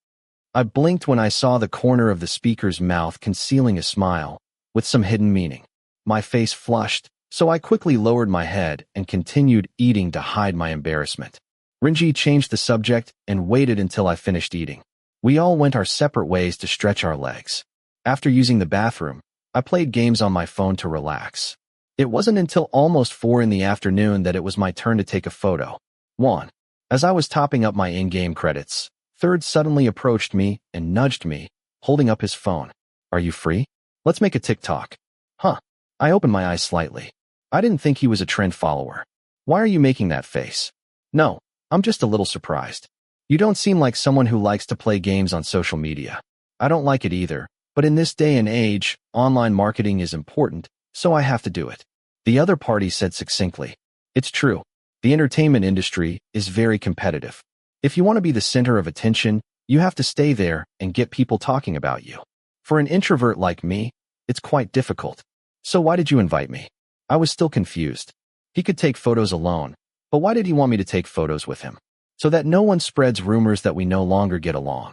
I blinked when I saw the corner of the speaker's mouth concealing a smile, with some hidden meaning. My face flushed, so I quickly lowered my head and continued eating to hide my embarrassment. Rinji changed the subject and waited until I finished eating. We all went our separate ways to stretch our legs. After using the bathroom, I played games on my phone to relax. It wasn't until almost 4 in the afternoon that it was my turn to take a photo. 1. As I was topping up my in-game credits, Third suddenly approached me and nudged me, holding up his phone. Are you free? Let's make a TikTok. Huh. I opened my eyes slightly. I didn't think he was a trend follower. Why are you making that face? No, I'm just a little surprised. You don't seem like someone who likes to play games on social media. I don't like it either, but in this day and age, online marketing is important, so I have to do it. The other party said succinctly. It's true. The entertainment industry is very competitive. If you want to be the center of attention, you have to stay there and get people talking about you. For an introvert like me, it's quite difficult. So why did you invite me? I was still confused. He could take photos alone, but why did he want me to take photos with him? So that no one spreads rumors that we no longer get along.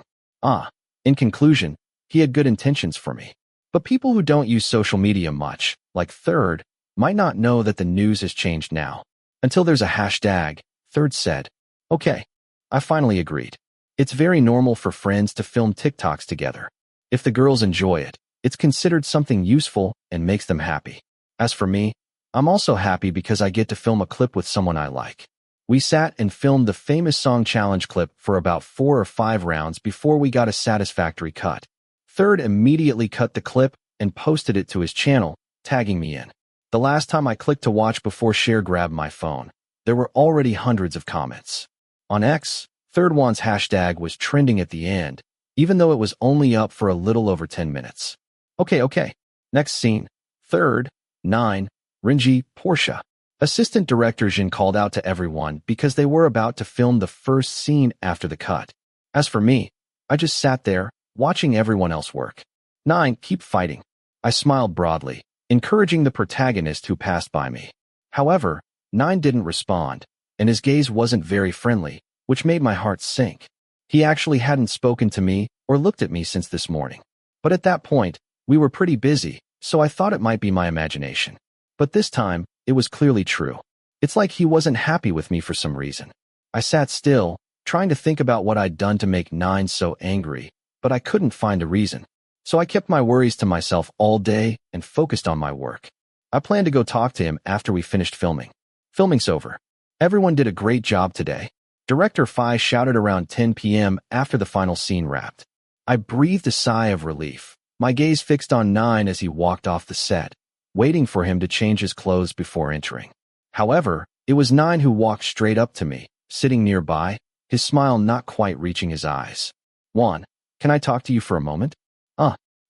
In conclusion, he had good intentions for me. But people who don't use social media much, like Third, might not know that the news has changed now. Until there's a hashtag, Third said. Okay. I finally agreed. It's very normal for friends to film TikToks together. If the girls enjoy it, it's considered something useful and makes them happy. As for me, I'm also happy because I get to film a clip with someone I like. We sat and filmed the famous song challenge clip for about 4 or 5 rounds before we got a satisfactory cut. Third immediately cut the clip and posted it to his channel, tagging me in. The last time I clicked to watch before Cher grabbed my phone, there were already hundreds of comments. On X, Third One's hashtag was trending at the end, even though it was only up for a little over 10 minutes. Okay. Next scene. Third, 9, Rinji, Portia. Assistant Director Jin called out to everyone because they were about to film the first scene after the cut. As for me, I just sat there, watching everyone else work. 9, keep fighting. I smiled broadly, encouraging the protagonist who passed by me. However, 9 didn't respond, and his gaze wasn't very friendly, which made my heart sink. He actually hadn't spoken to me or looked at me since this morning. But at that point, we were pretty busy, so I thought it might be my imagination. But this time, it was clearly true. It's like he wasn't happy with me for some reason. I sat still, trying to think about what I'd done to make 9 so angry, but I couldn't find a reason. So I kept my worries to myself all day and focused on my work. I planned to go talk to him after we finished filming. Filming's over. Everyone did a great job today. Director Phi shouted around 10 p.m. after the final scene wrapped. I breathed a sigh of relief, my gaze fixed on 9 as he walked off the set. waiting for him to change his clothes before entering. However, it was 9 who walked straight up to me, sitting nearby, his smile not quite reaching his eyes. 1. Can I talk to you for a moment?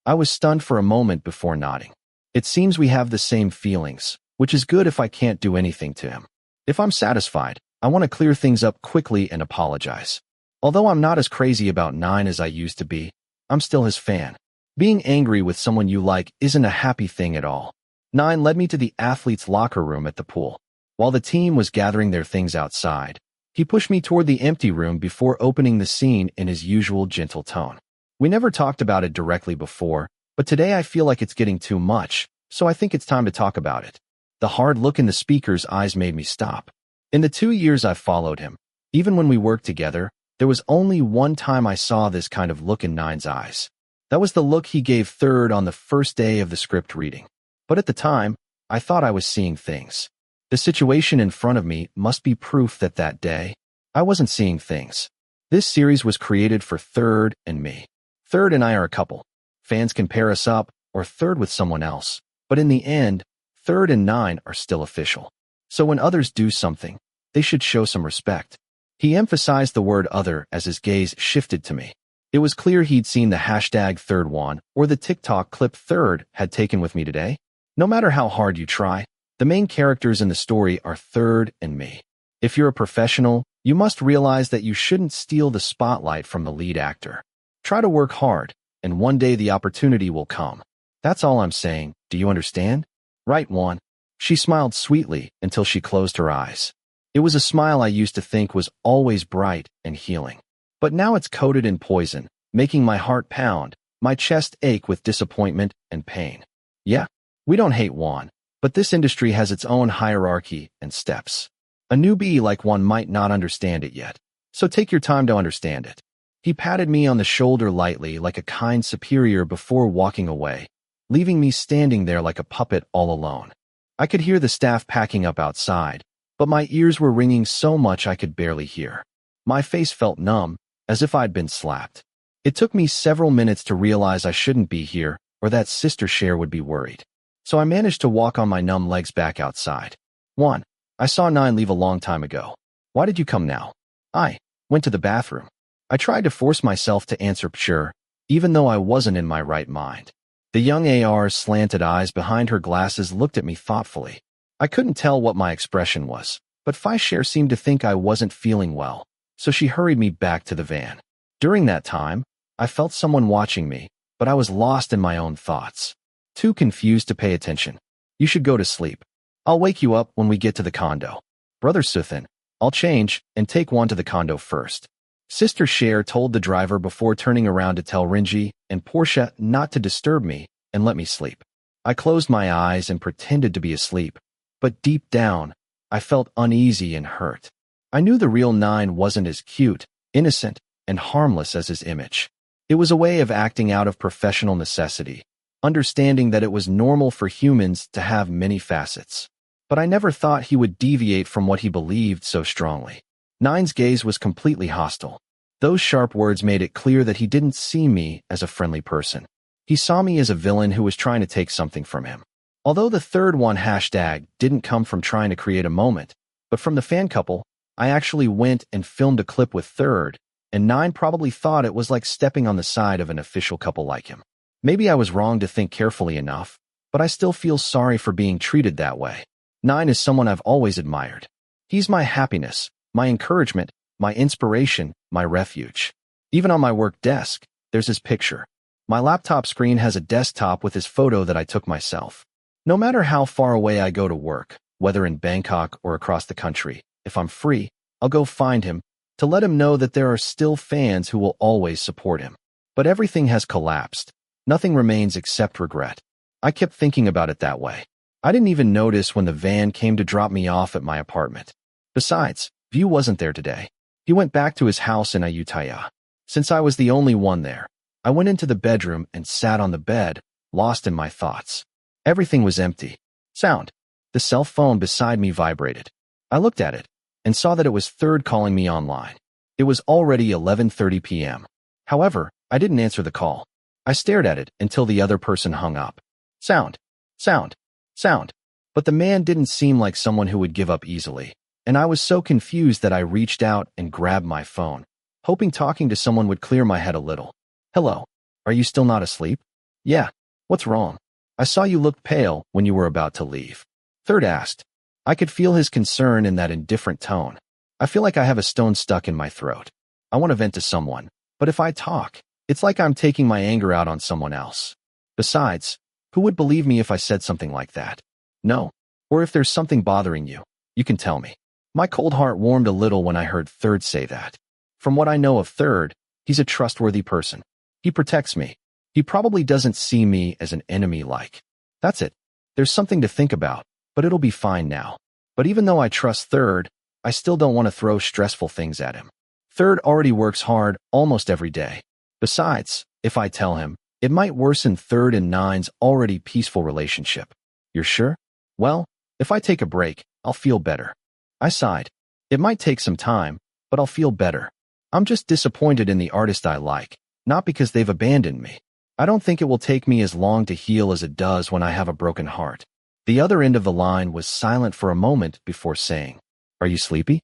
I was stunned for a moment before nodding. It seems we have the same feelings, which is good if I can't do anything to him. If I'm satisfied, I want to clear things up quickly and apologize. Although I'm not as crazy about 9 as I used to be, I'm still his fan. Being angry with someone you like isn't a happy thing at all. 9 led me to the athletes' locker room at the pool. While the team was gathering their things outside, he pushed me toward the empty room before opening the scene in his usual gentle tone. We never talked about it directly before, but today I feel like it's getting too much, so I think it's time to talk about it. The hard look in the speaker's eyes made me stop. In the 2 years I've followed him, even when we worked together, there was only one time I saw this kind of look in 9's eyes. That was the look he gave Third on the first day of the script reading. But at the time, I thought I was seeing things. The situation in front of me must be proof that that day, I wasn't seeing things. This series was created for Third and me. Third and I are a couple. Fans can pair us up, or Third with someone else. But in the end, Third and 9 are still official. So when others do something, they should show some respect. He emphasized the word other as his gaze shifted to me. It was clear he'd seen the hashtag Third one or the TikTok clip Third had taken with me today. No matter how hard you try, the main characters in the story are Third and me. If you're a professional, you must realize that you shouldn't steal the spotlight from the lead actor. Try to work hard, and one day the opportunity will come. That's all I'm saying. Do you understand? Right, 1. She smiled sweetly until she closed her eyes. It was a smile I used to think was always bright and healing. But now it's coated in poison, making my heart pound, my chest ache with disappointment and pain. Yeah, we don't hate 1, but this industry has its own hierarchy and steps. A newbie like 1 might not understand it yet, so take your time to understand it. He patted me on the shoulder lightly like a kind superior before walking away, leaving me standing there like a puppet all alone. I could hear the staff packing up outside, but my ears were ringing so much I could barely hear. My face felt numb, as if I'd been slapped. It took me several minutes to realize I shouldn't be here, or that Sister Cher would be worried. So I managed to walk on my numb legs back outside. 1. I saw 9 leave a long time ago. Why did you come now? I went to the bathroom. I tried to force myself to answer sure, even though I wasn't in my right mind. The young AR's slanted eyes behind her glasses looked at me thoughtfully. I couldn't tell what my expression was, but Cher seemed to think I wasn't feeling well, so she hurried me back to the van. During that time, I felt someone watching me, but I was lost in my own thoughts. Too confused to pay attention. You should go to sleep. I'll wake you up when we get to the condo. Brother Suthin, I'll change and take 1 to the condo first. Sister Cher told the driver before turning around to tell Renji and Portia not to disturb me and let me sleep. I closed my eyes and pretended to be asleep, but deep down, I felt uneasy and hurt. I knew the real 9 wasn't as cute, innocent, and harmless as his image. It was a way of acting out of professional necessity, understanding that it was normal for humans to have many facets. But I never thought he would deviate from what he believed so strongly. 9's gaze was completely hostile. Those sharp words made it clear that he didn't see me as a friendly person. He saw me as a villain who was trying to take something from him. Although the Third one hashtag didn't come from trying to create a moment, but from the fan couple, I actually went and filmed a clip with Third, and 9 probably thought it was like stepping on the side of an official couple like him. Maybe I was wrong to think carefully enough, but I still feel sorry for being treated that way. 9 is someone I've always admired. He's my happiness, my encouragement, my inspiration, my refuge. Even on my work desk, there's his picture. My laptop screen has a desktop with his photo that I took myself. No matter how far away I go to work, whether in Bangkok or across the country, if I'm free, I'll go find him to let him know that there are still fans who will always support him. But everything has collapsed. Nothing remains except regret. I kept thinking about it that way. I didn't even notice when the van came to drop me off at my apartment. Besides, View wasn't there today. He went back to his house in Ayutthaya. Since I was the only one there, I went into the bedroom and sat on the bed, lost in my thoughts. Everything was empty. Sound. The cell phone beside me vibrated. I looked at it and saw that it was Third calling me online. It was already 11:30 p.m. However, I didn't answer the call. I stared at it until the other person hung up. Sound. Sound. sound. But the man didn't seem like someone who would give up easily, and I was so confused that I reached out and grabbed my phone, hoping talking to someone would clear my head a little. Hello. Are you still not asleep? Yeah. What's wrong? I saw you looked pale when you were about to leave. Third asked. I could feel his concern in that indifferent tone. I feel like I have a stone stuck in my throat. I want to vent to someone, but if I talk, it's like I'm taking my anger out on someone else. Besides, who would believe me if I said something like that? No. Or if there's something bothering you, you can tell me. My cold heart warmed a little when I heard Third say that. From what I know of Third, he's a trustworthy person. He protects me. He probably doesn't see me as an enemy like. That's it. There's something to think about, but it'll be fine now. But even though I trust Third, I still don't want to throw stressful things at him. Third already works hard almost every day. Besides, if I tell him, it might worsen Third and Nine's already peaceful relationship. You're sure? Well, if I take a break, I'll feel better. I sighed. It might take some time, but I'll feel better. I'm just disappointed in the artist I like, not because they've abandoned me. I don't think it will take me as long to heal as it does when I have a broken heart. The other end of the line was silent for a moment before saying, Are you sleepy?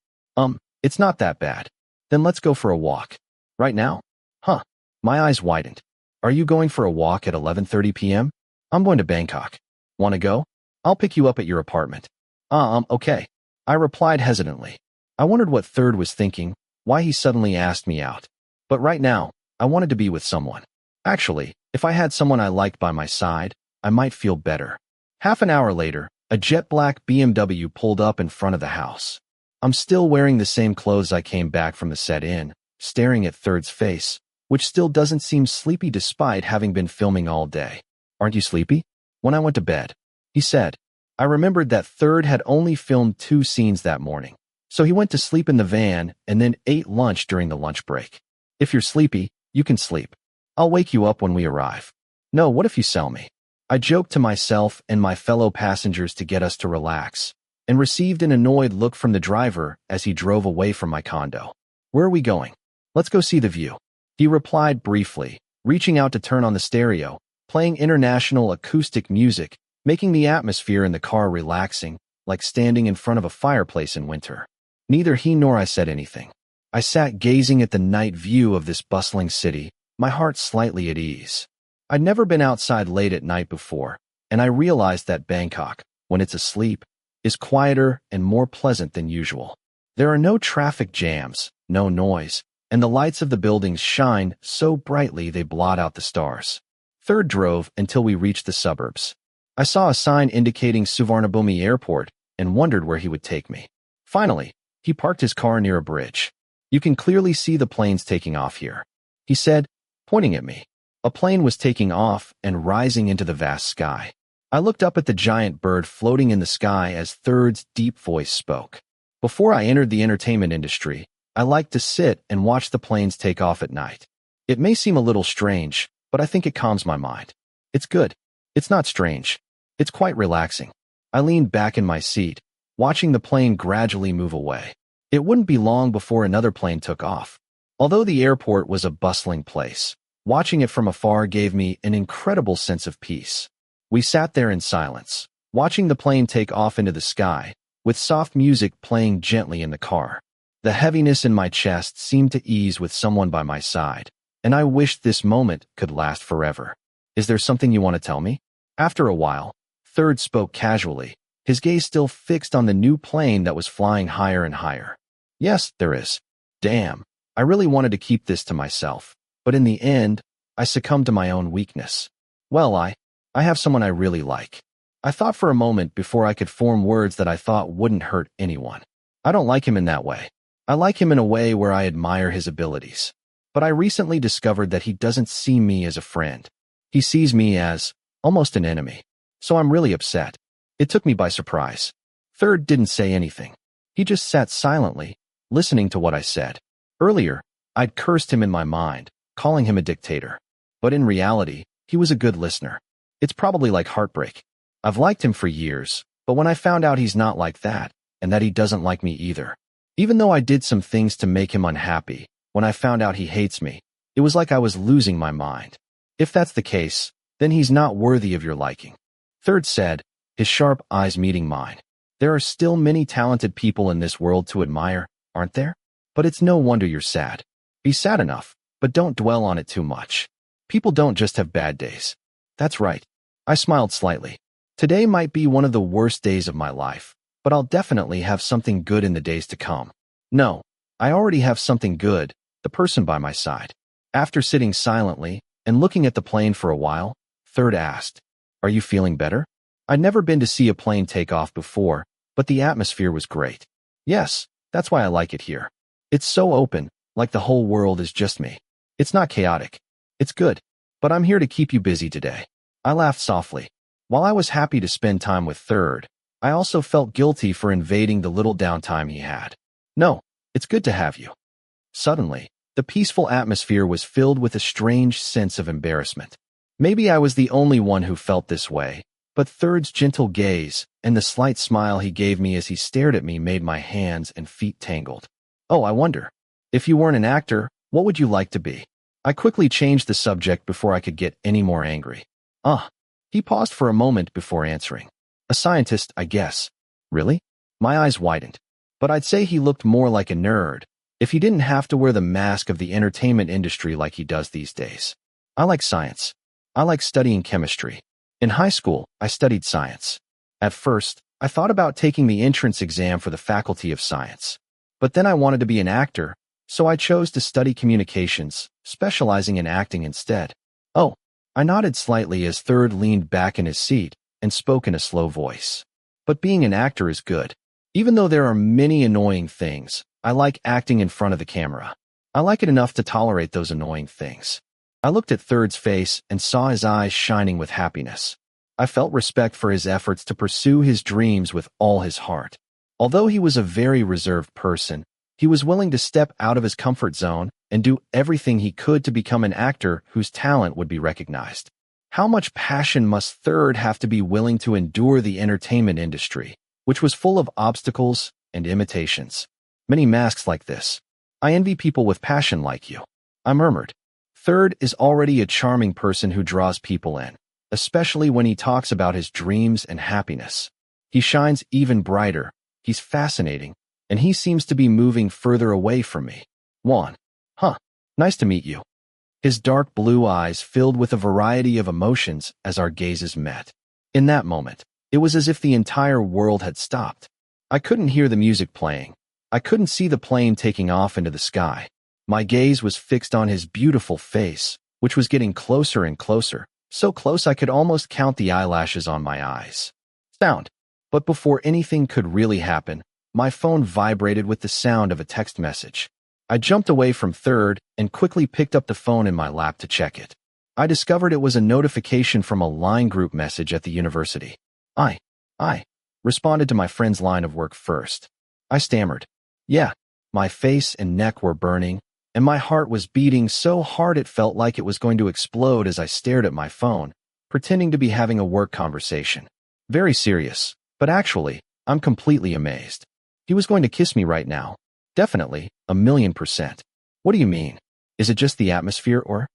It's not that bad. Then let's go for a walk. Right now? Huh. My eyes widened. Are you going for a walk at 11:30 p.m.? I'm going to Bangkok. Want to go? I'll pick you up at your apartment. Okay. I replied hesitantly. I wondered what Third was thinking, why he suddenly asked me out. But right now, I wanted to be with someone. Actually, if I had someone I liked by my side, I might feel better. Half an hour later, a jet black BMW pulled up in front of the house. I'm still wearing the same clothes I came back from the set in, staring at Third's face, which still doesn't seem sleepy despite having been filming all day. Aren't you sleepy? When I went to bed, he said. I remembered that Third had only filmed 2 scenes that morning, so he went to sleep in the van and then ate lunch during the lunch break. If you're sleepy, you can sleep. I'll wake you up when we arrive. No, what if you sell me? I joked to myself and my fellow passengers to get us to relax, and received an annoyed look from the driver as he drove away from my condo. Where are we going? Let's go see the view. He replied briefly, reaching out to turn on the stereo, playing international acoustic music, making the atmosphere in the car relaxing, like standing in front of a fireplace in winter. Neither he nor I said anything. I sat gazing at the night view of this bustling city, my heart slightly at ease. I'd never been outside late at night before, and I realized that Bangkok, when it's asleep, is quieter and more pleasant than usual. There are no traffic jams, no noise, and the lights of the buildings shine so brightly they blot out the stars. Third drove until we reached the suburbs. I saw a sign indicating Suvarnabhumi Airport and wondered where he would take me. Finally, he parked his car near a bridge. You can clearly see the planes taking off here, he said, pointing at me. A plane was taking off and rising into the vast sky. I looked up at the giant bird floating in the sky as Third's deep voice spoke. Before I entered the entertainment industry, I liked to sit and watch the planes take off at night. It may seem a little strange, but I think it calms my mind. It's good. It's not strange. It's quite relaxing. I leaned back in my seat, watching the plane gradually move away. It wouldn't be long before another plane took off. Although the airport was a bustling place, watching it from afar gave me an incredible sense of peace. We sat there in silence, watching the plane take off into the sky, with soft music playing gently in the car. The heaviness in my chest seemed to ease with someone by my side, and I wished this moment could last forever. Is there something you want to tell me? After a while, Third spoke casually, his gaze still fixed on the new plane that was flying higher and higher. Yes, there is. Damn, I really wanted to keep this to myself, but in the end, I succumbed to my own weakness. Well, I have someone I really like. I thought for a moment before I could form words that I thought wouldn't hurt anyone. I don't like him in that way. I like him in a way where I admire his abilities. But I recently discovered that he doesn't see me as a friend. He sees me as almost an enemy. So I'm really upset. It took me by surprise. Third didn't say anything. He just sat silently, listening to what I said. Earlier, I'd cursed him in my mind, calling him a dictator. But in reality, he was a good listener. It's probably like heartbreak. I've liked him for years, but when I found out he's not like that, and that he doesn't like me either. Even though I did some things to make him unhappy, when I found out he hates me, it was like I was losing my mind. If that's the case, then he's not worthy of your liking. Third said, his sharp eyes meeting mine. There are still many talented people in this world to admire, aren't there? But it's no wonder you're sad. Be sad enough, but don't dwell on it too much. People don't just have bad days. That's right. I smiled slightly. Today might be one of the worst days of my life, but I'll definitely have something good in the days to come. No, I already have something good, the person by my side. After sitting silently and looking at the plane for a while, Third asked, "Are you feeling better?" I'd never been to see a plane take off before, but the atmosphere was great. Yes, that's why I like it here. It's so open, like the whole world is just me. It's not chaotic. It's good. But I'm here to keep you busy today. I laughed softly. While I was happy to spend time with Third, I also felt guilty for invading the little downtime he had. No, it's good to have you. Suddenly, the peaceful atmosphere was filled with a strange sense of embarrassment. Maybe I was the only one who felt this way, but Third's gentle gaze and the slight smile he gave me as he stared at me made my hands and feet tangled. Oh, I wonder. If you weren't an actor, what would you like to be? I quickly changed the subject before I could get any more angry. He paused for a moment before answering. A scientist, I guess. Really? My eyes widened. But I'd say he looked more like a nerd, if he didn't have to wear the mask of the entertainment industry like he does these days. I like science. I like studying chemistry. In high school, I studied science. At first, I thought about taking the entrance exam for the Faculty of Science. But then I wanted to be an actor, so I chose to study communications, specializing in acting instead. Oh, I nodded slightly as Third leaned back in his seat and spoke in a slow voice. But being an actor is good. Even though there are many annoying things, I like acting in front of the camera. I like it enough to tolerate those annoying things. I looked at Third's face and saw his eyes shining with happiness. I felt respect for his efforts to pursue his dreams with all his heart. Although he was a very reserved person, he was willing to step out of his comfort zone and do everything he could to become an actor whose talent would be recognized. How much passion must Third have to be willing to endure the entertainment industry, which was full of obstacles and imitations? Many masks like this. I envy people with passion like you. I murmured. Third is already a charming person who draws people in, especially when he talks about his dreams and happiness. He shines even brighter, he's fascinating, and he seems to be moving further away from me. Juan. Nice to meet you. His dark blue eyes filled with a variety of emotions as our gazes met. In that moment, it was as if the entire world had stopped. I couldn't hear the music playing. I couldn't see the plane taking off into the sky. My gaze was fixed on his beautiful face, which was getting closer and closer, so close I could almost count the eyelashes on my eyes. Sound. But before anything could really happen, my phone vibrated with the sound of a text message. I jumped away from Third and quickly picked up the phone in my lap to check it. I discovered it was a notification from a line group message at the university. I responded to my friend's line of work first. I stammered. Yeah, my face and neck were burning, and my heart was beating so hard it felt like it was going to explode as I stared at my phone, pretending to be having a work conversation. Very serious, but actually, I'm completely amazed. He was going to kiss me right now. Definitely, 1,000,000%. What do you mean? Is it just the atmosphere or?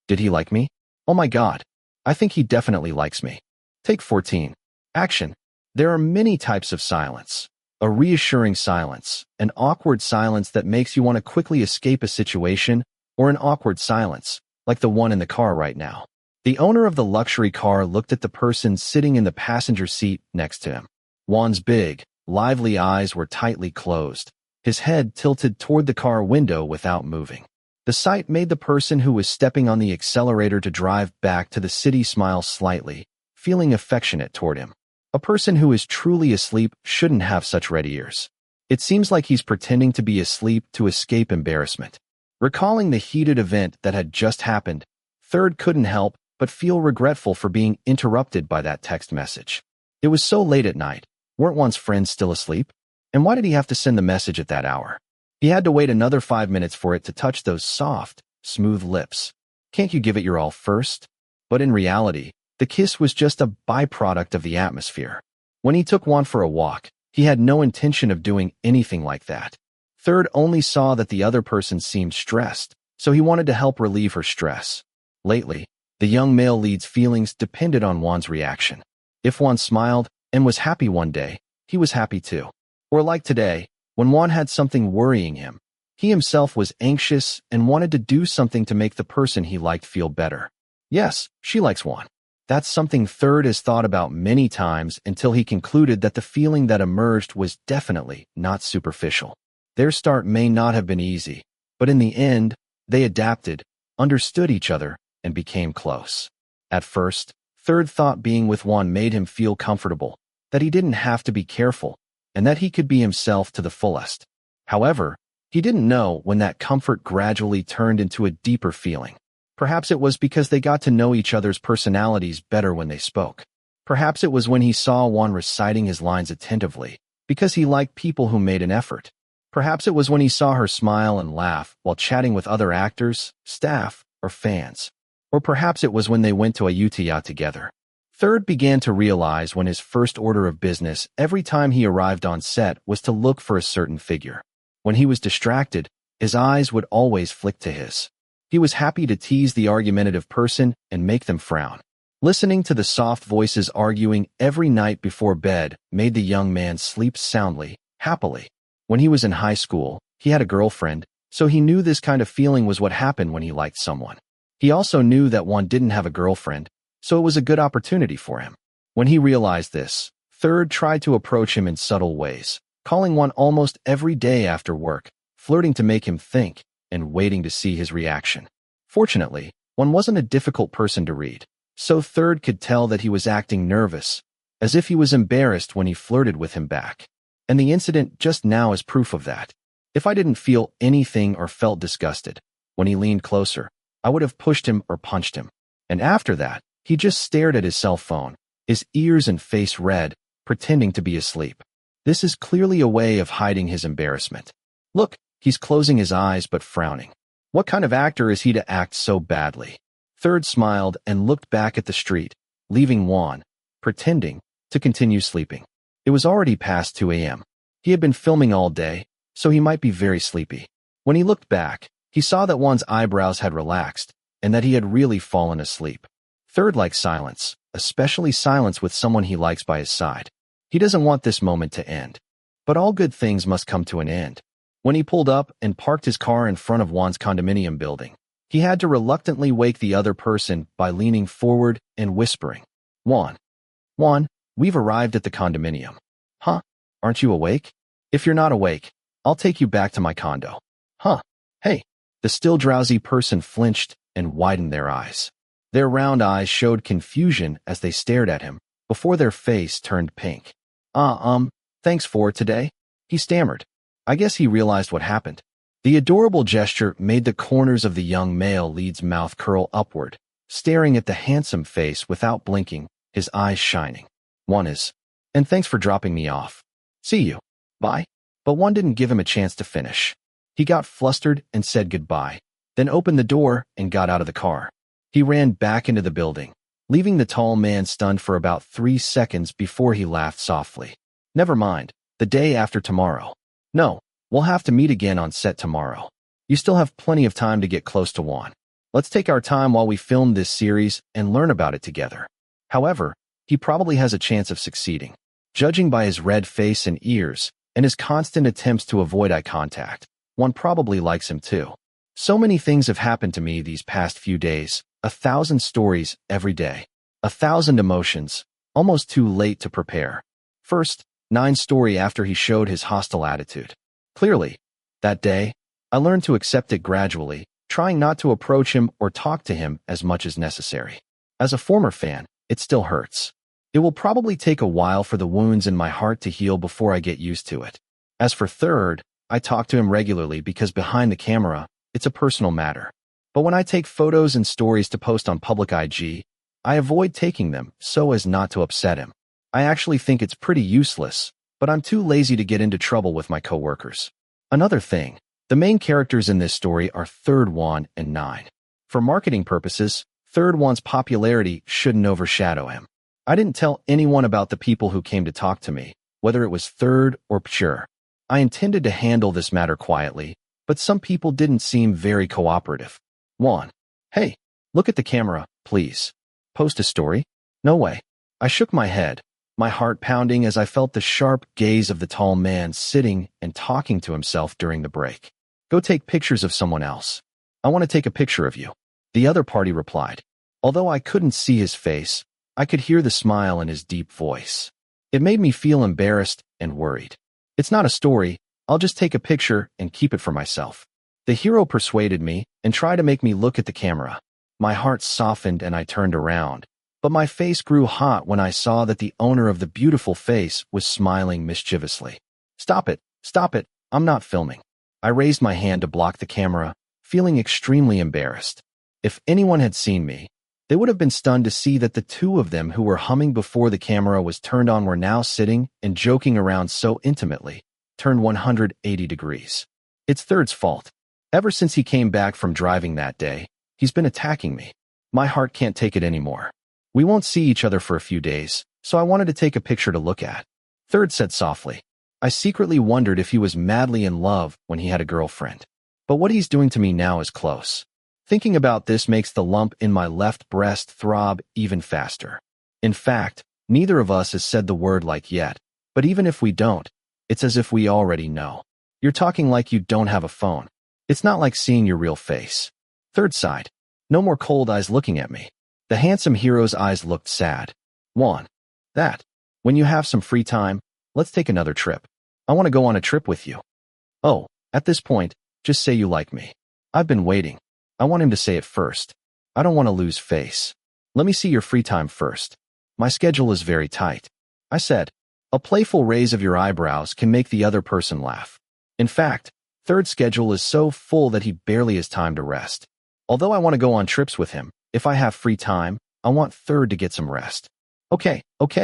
Did he like me? Oh my God. I think he definitely likes me. Take 14. Action. There are many types of silence. A reassuring silence, an awkward silence that makes you want to quickly escape a situation, or an awkward silence, like the one in the car right now. The owner of the luxury car looked at the person sitting in the passenger seat next to him. Juan's big, lively eyes were tightly closed, his head tilted toward the car window without moving. The sight made the person who was stepping on the accelerator to drive back to the city smile slightly, feeling affectionate toward him. A person who is truly asleep shouldn't have such red ears. It seems like he's pretending to be asleep to escape embarrassment. Recalling the heated event that had just happened, Third couldn't help but feel regretful for being interrupted by that text message. It was so late at night. Weren't Juan's friends still asleep? And why did he have to send the message at that hour? He had to wait another 5 minutes for it to touch those soft, smooth lips. Can't you give it your all first? But in reality, the kiss was just a byproduct of the atmosphere. When he took Juan for a walk, he had no intention of doing anything like that. Third only saw that the other person seemed stressed, so he wanted to help relieve her stress. Lately, the young male lead's feelings depended on Juan's reaction. If Juan smiled, and was happy one day, he was happy too. Or like today, when Juan had something worrying him, he himself was anxious and wanted to do something to make the person he liked feel better. Yes, she likes Juan. That's something Third has thought about many times until he concluded that the feeling that emerged was definitely not superficial. Their start may not have been easy, but in the end, they adapted, understood each other, and became close. At first, Third thought being with Juan made him feel comfortable, that he didn't have to be careful, and that he could be himself to the fullest. However, he didn't know when that comfort gradually turned into a deeper feeling. Perhaps it was because they got to know each other's personalities better when they spoke. Perhaps it was when he saw Juan reciting his lines attentively, because he liked people who made an effort. Perhaps it was when he saw her smile and laugh while chatting with other actors, staff, or fans. Or perhaps it was when they went to a UTIA together. Third began to realize when his first order of business every time he arrived on set was to look for a certain figure. When he was distracted, his eyes would always flick to his. He was happy to tease the argumentative person and make them frown. Listening to the soft voices arguing every night before bed made the young man sleep soundly, happily. When he was in high school, he had a girlfriend, so he knew this kind of feeling was what happened when he liked someone. He also knew that Juan didn't have a girlfriend, so it was a good opportunity for him. When he realized this, Third tried to approach him in subtle ways, calling Juan almost every day after work, flirting to make him think, and waiting to see his reaction. Fortunately, Juan wasn't a difficult person to read, so Third could tell that he was acting nervous, as if he was embarrassed when he flirted with him back. And the incident just now is proof of that. If I didn't feel anything or felt disgusted, when he leaned closer, I would have pushed him or punched him. And after that, he just stared at his cell phone, his ears and face red, pretending to be asleep. This is clearly a way of hiding his embarrassment. Look, he's closing his eyes but frowning. What kind of actor is he to act so badly? Third smiled and looked back at the street, leaving Juan, pretending, to continue sleeping. It was already past 2 a.m. He had been filming all day, so he might be very sleepy. When he looked back, he saw that Juan's eyebrows had relaxed, and that he had really fallen asleep. Third likes silence, especially silence with someone he likes by his side. He doesn't want this moment to end. But all good things must come to an end. When he pulled up and parked his car in front of Juan's condominium building, he had to reluctantly wake the other person by leaning forward and whispering, Juan, we've arrived at the condominium. Huh? Aren't you awake? If you're not awake, I'll take you back to my condo. Huh? Hey. The still drowsy person flinched and widened their eyes. Their round eyes showed confusion as they stared at him, before their face turned pink. Thanks for today, he stammered. I guess he realized what happened. The adorable gesture made the corners of the young male lead's mouth curl upward, staring at the handsome face without blinking, his eyes shining. One is, and thanks for dropping me off. See you. Bye. But one didn't give him a chance to finish. He got flustered and said goodbye, then opened the door and got out of the car. He ran back into the building, leaving the tall man stunned for about 3 seconds before he laughed softly. Never mind, the day after tomorrow. No, we'll have to meet again on set tomorrow. You still have plenty of time to get close to Juan. Let's take our time while we film this series and learn about it together. However, he probably has a chance of succeeding. Judging by his red face and ears, and his constant attempts to avoid eye contact, one probably likes him too. So many things have happened to me these past few days, 1,000 stories every day, 1,000 emotions, almost too late to prepare. First, 9 story after he showed his hostile attitude. Clearly, that day, I learned to accept it gradually, trying not to approach him or talk to him as much as necessary. As a former fan, it still hurts. It will probably take a while for the wounds in my heart to heal before I get used to it. As for Third, I talk to him regularly because behind the camera, it's a personal matter. But when I take photos and stories to post on public IG, I avoid taking them so as not to upset him. I actually think it's pretty useless, but I'm too lazy to get into trouble with my coworkers. Another thing, the main characters in this story are Third, Juan, and Nine. For marketing purposes, Third Juan's popularity shouldn't overshadow him. I didn't tell anyone about the people who came to talk to me, whether it was Third or Pure. I intended to handle this matter quietly, but some people didn't seem very cooperative. Juan, hey, look at the camera, please. Post a story? No way. I shook my head, my heart pounding as I felt the sharp gaze of the tall man sitting and talking to himself during the break. Go take pictures of someone else. I want to take a picture of you, the other party replied. Although I couldn't see his face, I could hear the smile in his deep voice. It made me feel embarrassed and worried. It's not a story, I'll just take a picture and keep it for myself. The hero persuaded me and tried to make me look at the camera. My heart softened and I turned around, but my face grew hot when I saw that the owner of the beautiful face was smiling mischievously. Stop it, I'm not filming. I raised my hand to block the camera, feeling extremely embarrassed. If anyone had seen me, they would have been stunned to see that the two of them who were humming before the camera was turned on were now sitting and joking around so intimately, turned 180 degrees. It's Third's fault. Ever since he came back from driving that day, he's been attacking me. My heart can't take it anymore. We won't see each other for a few days, so I wanted to take a picture to look at. Third said softly. I secretly wondered if he was madly in love when he had a girlfriend. But what he's doing to me now is close. Thinking about this makes the lump in my left breast throb even faster. In fact, neither of us has said the word like yet, but even if we don't, it's as if we already know. You're talking like you don't have a phone. It's not like seeing your real face. Third sighed. No more cold eyes looking at me. The handsome hero's eyes looked sad. Juan. When you have some free time, let's take another trip. I want to go on a trip with you. Oh, at this point, just say you like me. I've been waiting. I want him to say it first. I don't want to lose face. Let me see your free time first. My schedule is very tight. I said. A playful raise of your eyebrows can make the other person laugh. In fact, Third's schedule is so full that he barely has time to rest. Although I want to go on trips with him, if I have free time, I want Third to get some rest. Okay,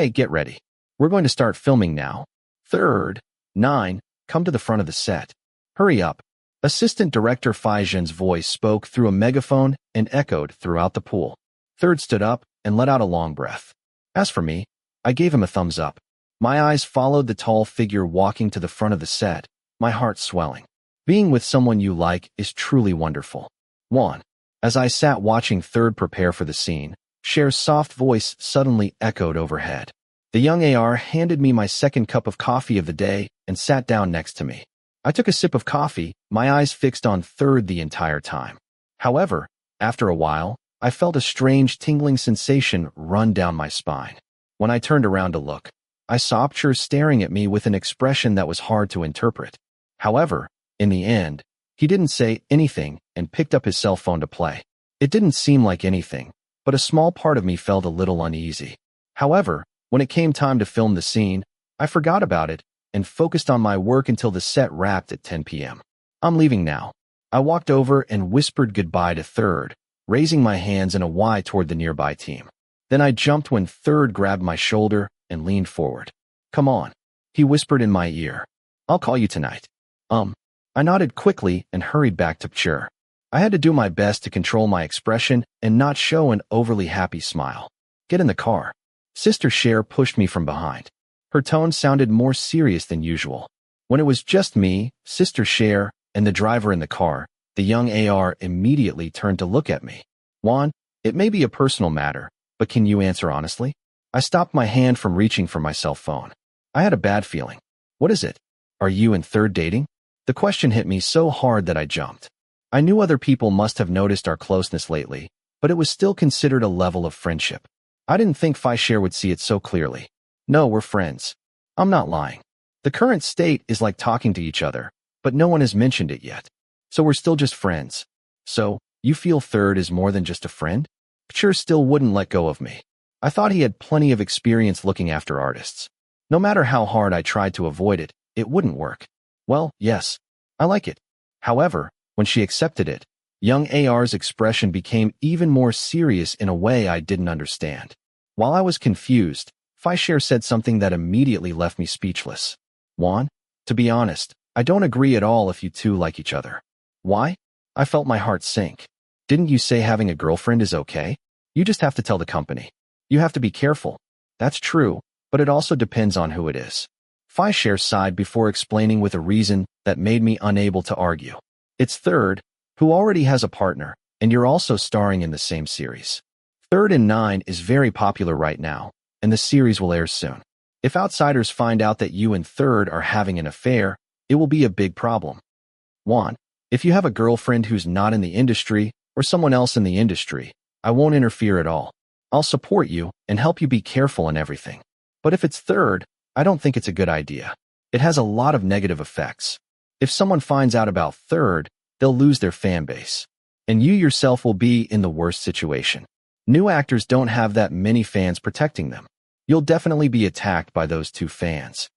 get ready. We're going to start filming now. Third, 9, come to the front of the set. Hurry up. Assistant Director Faijan's voice spoke through a megaphone and echoed throughout the pool. Third stood up and let out a long breath. As for me, I gave him a thumbs up. My eyes followed the tall figure walking to the front of the set, my heart swelling. Being with someone you like is truly wonderful. Juan. As I sat watching Third prepare for the scene, Cher's soft voice suddenly echoed overhead. The young AR handed me my second cup of coffee of the day and sat down next to me. I took a sip of coffee, my eyes fixed on Third the entire time. However, after a while, I felt a strange tingling sensation run down my spine. When I turned around to look, I saw Cher staring at me with an expression that was hard to interpret. However, in the end, he didn't say anything and picked up his cell phone to play. It didn't seem like anything, but a small part of me felt a little uneasy. However, when it came time to film the scene, I forgot about it and focused on my work until the set wrapped at 10 p.m. I'm leaving now. I walked over and whispered goodbye to Third, raising my hands in a Y toward the nearby team. Then I jumped when Third grabbed my shoulder and leaned forward. Come on, he whispered in my ear. I'll call you tonight. I nodded quickly and hurried back to Cher. I had to do my best to control my expression and not show an overly happy smile. Get in the car. Sister Cher pushed me from behind. Her tone sounded more serious than usual. When it was just me, Sister Cher, and the driver in the car, the young AR immediately turned to look at me. Juan, it may be a personal matter, but can you answer honestly? I stopped my hand from reaching for my cell phone. I had a bad feeling. What is it? Are you and Third dating? The question hit me so hard that I jumped. I knew other people must have noticed our closeness lately, but it was still considered a level of friendship. I didn't think Cher would see it so clearly. No, we're friends. I'm not lying. The current state is like talking to each other, but no one has mentioned it yet. So we're still just friends. So, you feel Third is more than just a friend? Cher still wouldn't let go of me. I thought he had plenty of experience looking after artists. No matter how hard I tried to avoid it, it wouldn't work. Well, yes, I like it. However, when she accepted it, young AR's expression became even more serious in a way I didn't understand. While I was confused, Cher said something that immediately left me speechless. Juan, to be honest, I don't agree at all if you two like each other. Why? I felt my heart sink. Didn't you say having a girlfriend is okay? You just have to tell the company. You have to be careful. That's true, but it also depends on who it is. Cher sighed before explaining with a reason that made me unable to argue. It's Third, who already has a partner, and you're also starring in the same series. Third and 9 is very popular right now, and the series will air soon. If outsiders find out that you and Third are having an affair, it will be a big problem. 1. If you have a girlfriend who's not in the industry or someone else in the industry, I won't interfere at all. I'll support you and help you be careful in everything. But if it's Third, I don't think it's a good idea. It has a lot of negative effects. If someone finds out about Third, they'll lose their fan base. And you yourself will be in the worst situation. New actors don't have that many fans protecting them. You'll definitely be attacked by those 2 fans.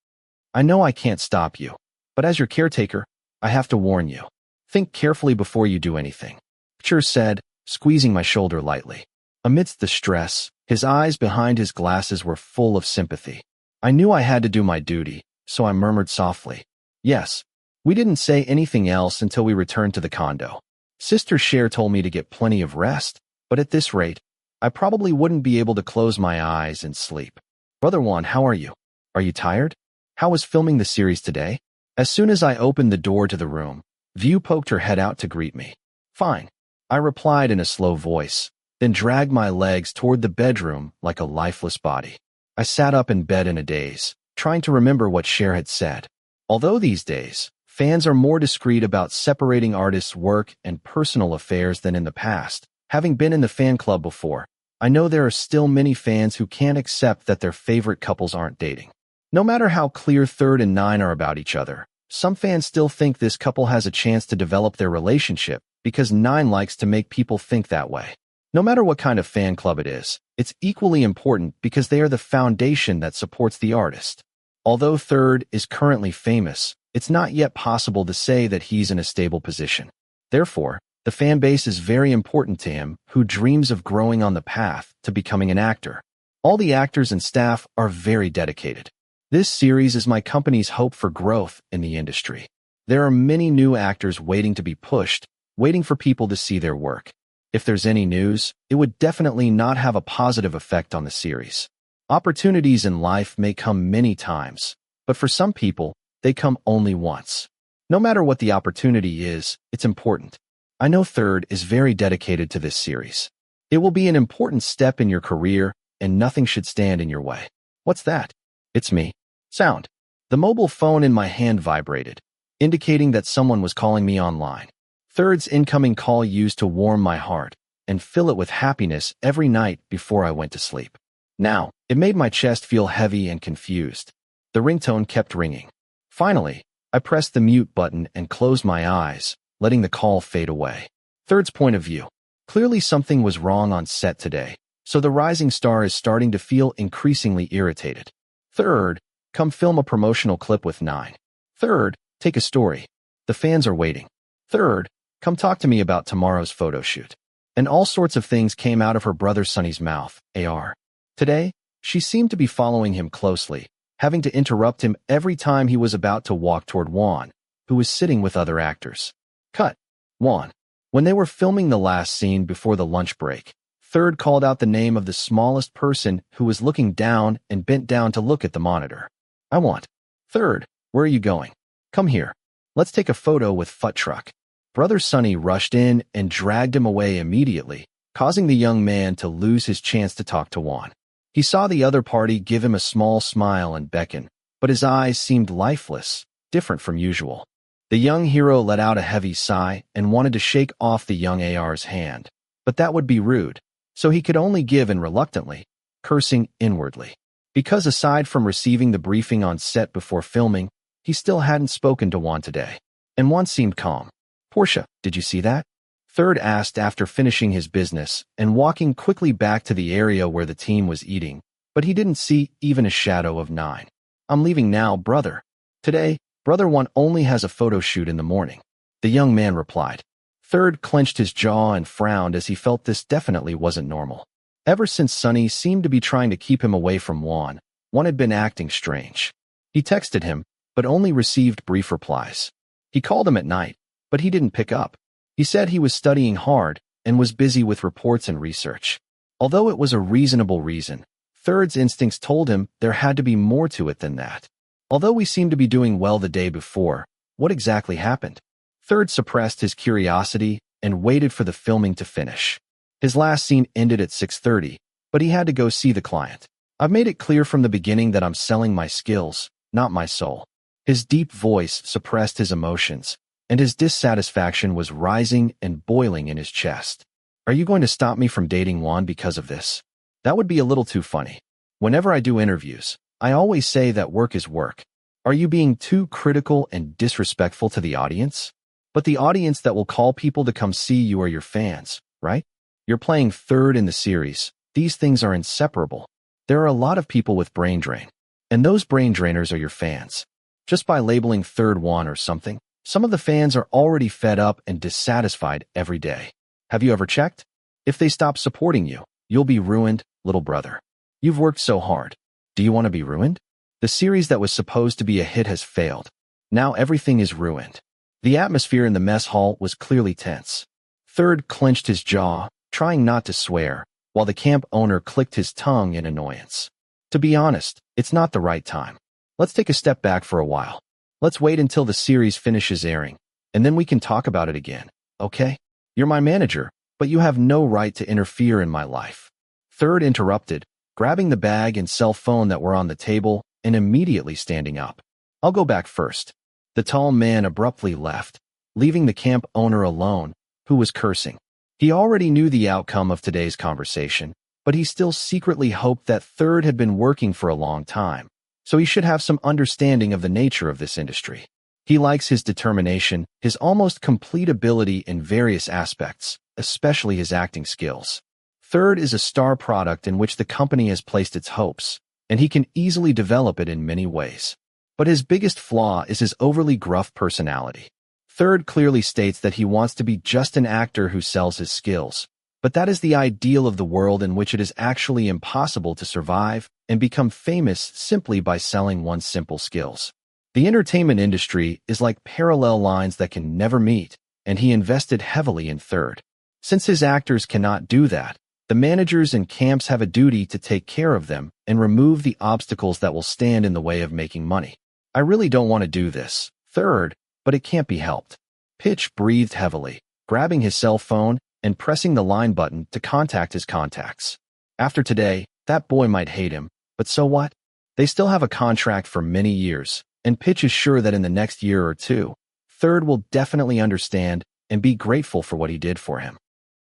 I know I can't stop you, but as your caretaker, I have to warn you. Think carefully before you do anything. Picture said, squeezing my shoulder lightly. Amidst the stress, his eyes behind his glasses were full of sympathy. I knew I had to do my duty, so I murmured softly, "Yes." We didn't say anything else until we returned to the condo. Sister Cher told me to get plenty of rest, but at this rate, I probably wouldn't be able to close my eyes and sleep. Brother Juan, how are you? Are you tired? How was filming the series today? As soon as I opened the door to the room, View poked her head out to greet me. Fine, I replied in a slow voice, then dragged my legs toward the bedroom like a lifeless body. I sat up in bed in a daze, trying to remember what Cher had said. Although these days, fans are more discreet about separating artists' work and personal affairs than in the past. Having been in the fan club before, I know there are still many fans who can't accept that their favorite couples aren't dating. No matter how clear Third and Nine are about each other, some fans still think this couple has a chance to develop their relationship because Nine likes to make people think that way. No matter what kind of fan club it is, it's equally important because they are the foundation that supports the artist. Although Third is currently famous, it's not yet possible to say that he's in a stable position. Therefore, the fan base is very important to him, who dreams of growing on the path to becoming an actor. All the actors and staff are very dedicated. This series is my company's hope for growth in the industry. There are many new actors waiting to be pushed, waiting for people to see their work. If there's any news, it would definitely not have a positive effect on the series. Opportunities in life may come many times, but for some people, they come only once. No matter what the opportunity is, it's important. I know Third is very dedicated to this series. It will be an important step in your career, and nothing should stand in your way. What's that? It's me. Sound. The mobile phone in my hand vibrated, indicating that someone was calling me online. Third's incoming call used to warm my heart and fill it with happiness every night before I went to sleep. Now, it made my chest feel heavy and confused. The ringtone kept ringing. Finally, I pressed the mute button and closed my eyes, letting the call fade away. Third's point of view. Clearly something was wrong on set today, so the rising star is starting to feel increasingly irritated. Third, come film a promotional clip with Nine. Third, take a story. The fans are waiting. Third, come talk to me about tomorrow's photo shoot. And all sorts of things came out of her brother Sonny's mouth, AR. Today, she seemed to be following him closely, having to interrupt him every time he was about to walk toward Juan, who was sitting with other actors. Cut. Juan. When they were filming the last scene before the lunch break, Third called out the name of the smallest person who was looking down and bent down to look at the monitor. I want. Third, where are you going? Come here. Let's take a photo with Foot Truck. Brother Sonny rushed in and dragged him away immediately, causing the young man to lose his chance to talk to Juan. He saw the other party give him a small smile and beckon, but his eyes seemed lifeless, different from usual. The young hero let out a heavy sigh and wanted to shake off the young AR's hand, but that would be rude, so he could only give in reluctantly, cursing inwardly. Because aside from receiving the briefing on set before filming, he still hadn't spoken to Juan today, and Juan seemed calm. Portia, did you see that? Third asked after finishing his business and walking quickly back to the area where the team was eating, but he didn't see even a shadow of Nine. I'm leaving now, brother. Today, Brother Juan only has a photo shoot in the morning. The young man replied. Third clenched his jaw and frowned as he felt this definitely wasn't normal. Ever since Sonny seemed to be trying to keep him away from Juan had been acting strange. He texted him, but only received brief replies. He called him at night, but he didn't pick up. He said he was studying hard and was busy with reports and research. Although it was a reasonable reason, Third's instincts told him there had to be more to it than that. Although we seemed to be doing well the day before, what exactly happened? Third suppressed his curiosity and waited for the filming to finish. His last scene ended at 6:30, but he had to go see the client. I've made it clear from the beginning that I'm selling my skills, not my soul. His deep voice suppressed his emotions, and his dissatisfaction was rising and boiling in his chest. Are you going to stop me from dating Juan because of this? That would be a little too funny. Whenever I do interviews, I always say that work is work. Are you being too critical and disrespectful to the audience? But the audience that will call people to come see you are your fans, right? You're playing third in the series. These things are inseparable. There are a lot of people with brain drain, and those brain drainers are your fans. Just by labeling third Juan or something, some of the fans are already fed up and dissatisfied every day. Have you ever checked? If they stop supporting you, you'll be ruined, little brother. You've worked so hard. Do you want to be ruined? The series that was supposed to be a hit has failed. Now everything is ruined. The atmosphere in the mess hall was clearly tense. Third clenched his jaw, trying not to swear, while the camp owner clicked his tongue in annoyance. To be honest, it's not the right time. Let's take a step back for a while. Let's wait until the series finishes airing, and then we can talk about it again, okay? You're my manager, but you have no right to interfere in my life. Third interrupted, grabbing the bag and cell phone that were on the table and immediately standing up. I'll go back first. The tall man abruptly left, leaving the camp owner alone, who was cursing. He already knew the outcome of today's conversation, but he still secretly hoped that Third had been working for a long time, so he should have some understanding of the nature of this industry. He likes his determination, his almost complete ability in various aspects, especially his acting skills. Third is a star product in which the company has placed its hopes, and he can easily develop it in many ways. But his biggest flaw is his overly gruff personality. Third clearly states that he wants to be just an actor who sells his skills, but that is the ideal of the world in which it is actually impossible to survive and become famous simply by selling one's simple skills. The entertainment industry is like parallel lines that can never meet, and he invested heavily in Third. Since his actors cannot do that, the managers and camps have a duty to take care of them and remove the obstacles that will stand in the way of making money. I really don't want to do this, Third, but it can't be helped. Pitch breathed heavily, grabbing his cell phone and pressing the line button to contact his contacts. After today, that boy might hate him, but so what? They still have a contract for many years, and Pitch is sure that in the next year or two, Third will definitely understand and be grateful for what he did for him.